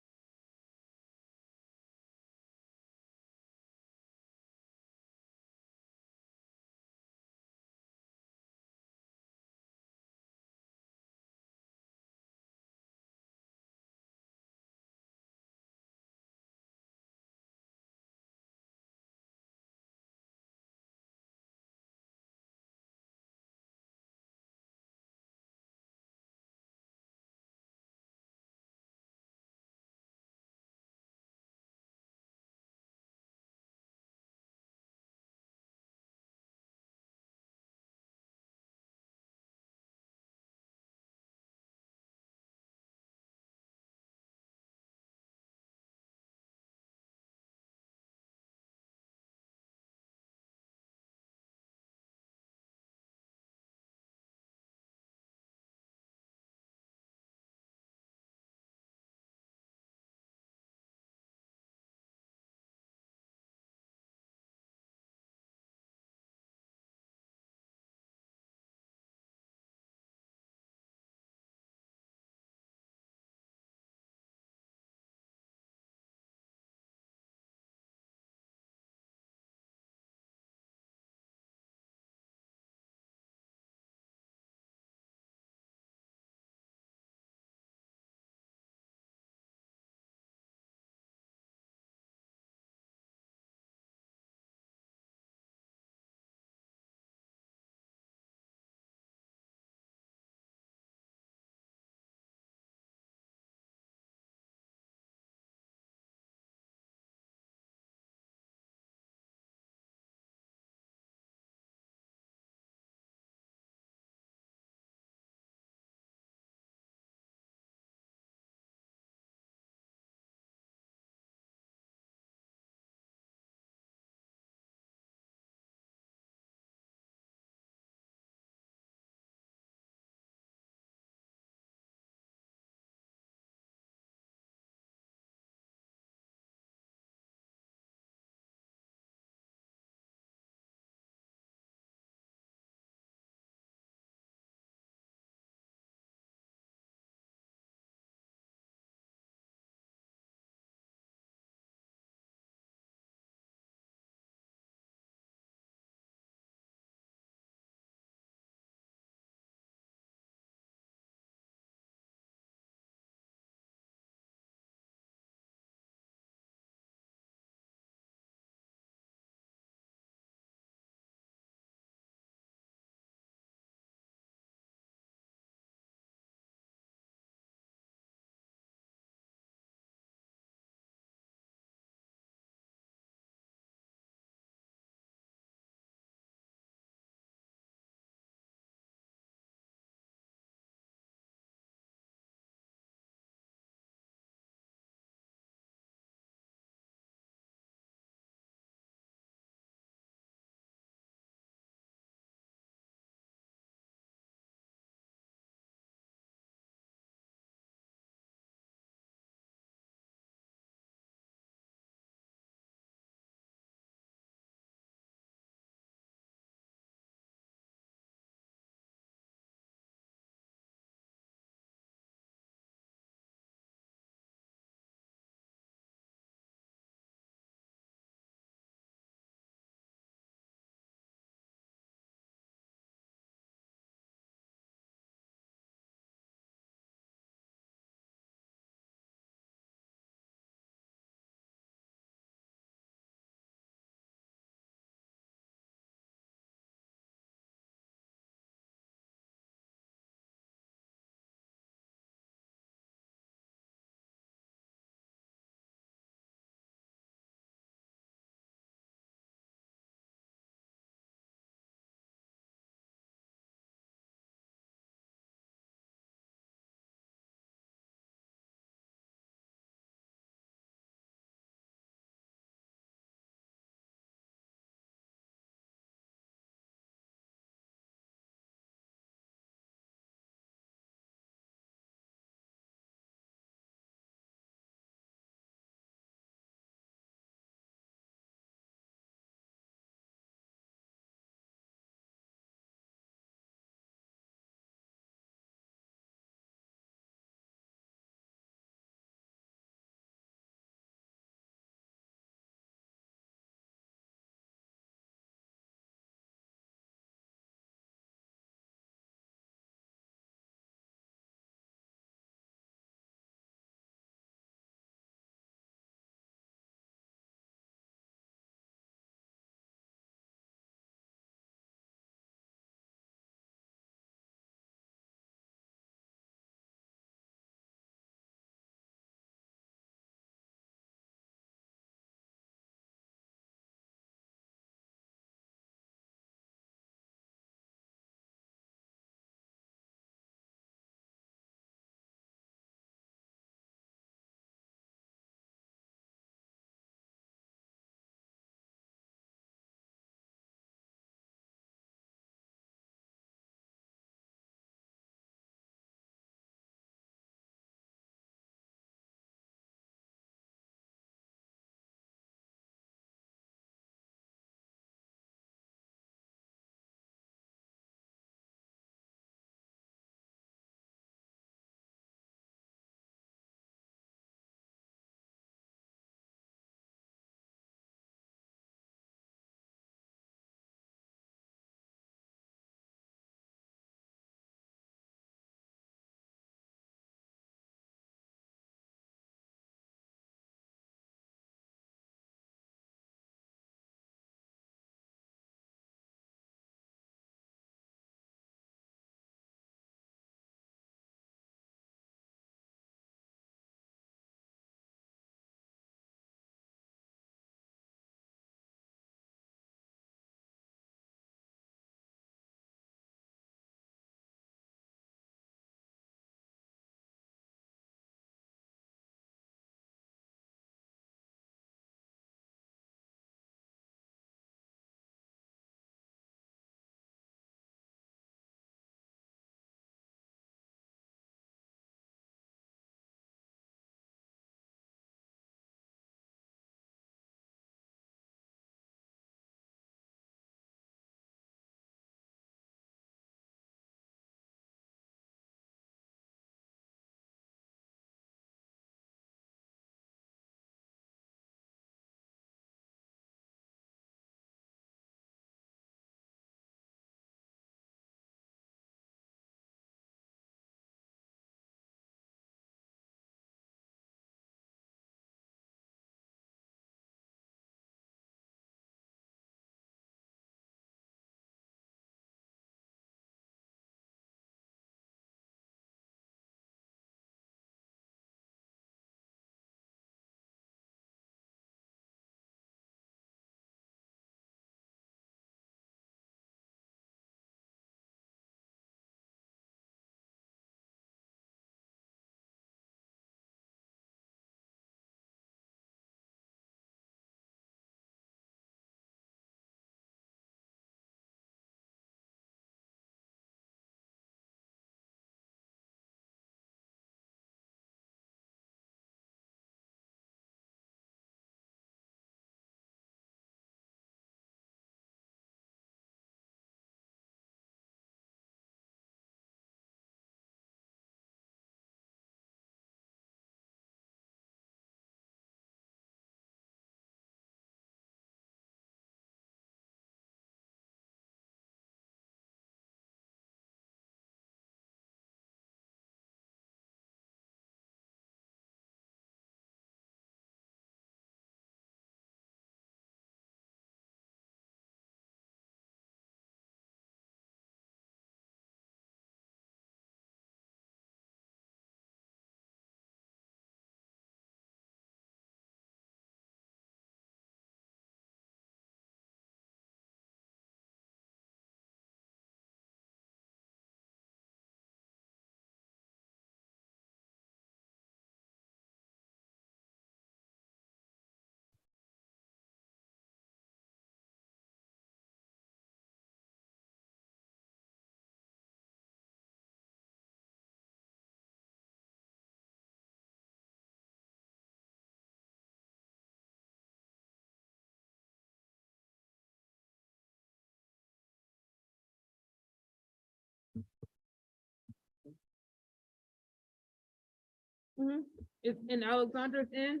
And Alexandra's in.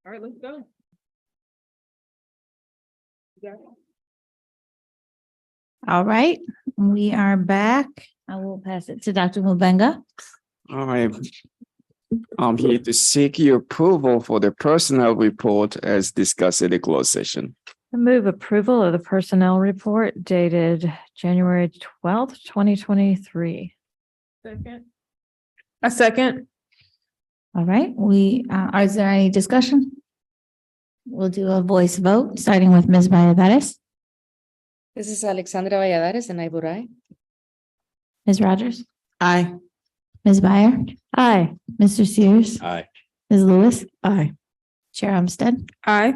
All right, let's go. All right, we are back. I will pass it to Dr. Mubenga. I'm here to seek your approval for the personnel report as discussed in the closed session. I move approval of the personnel report dated January 12th, 2023. Second. A second. All right, is there any discussion? We'll do a voice vote, starting with Ms. Valladares. This is Alexandra Valladares and I vote aye. Ms. Rogers? Aye. Ms. Byer? Aye. Mr. Sears? Aye. Ms. Lewis? Aye. Chair Umstead? Aye.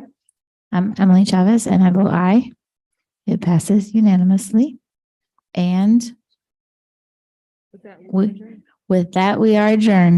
I'm Emily Chavez and I vote aye. It passes unanimously. And with that, we are adjourned.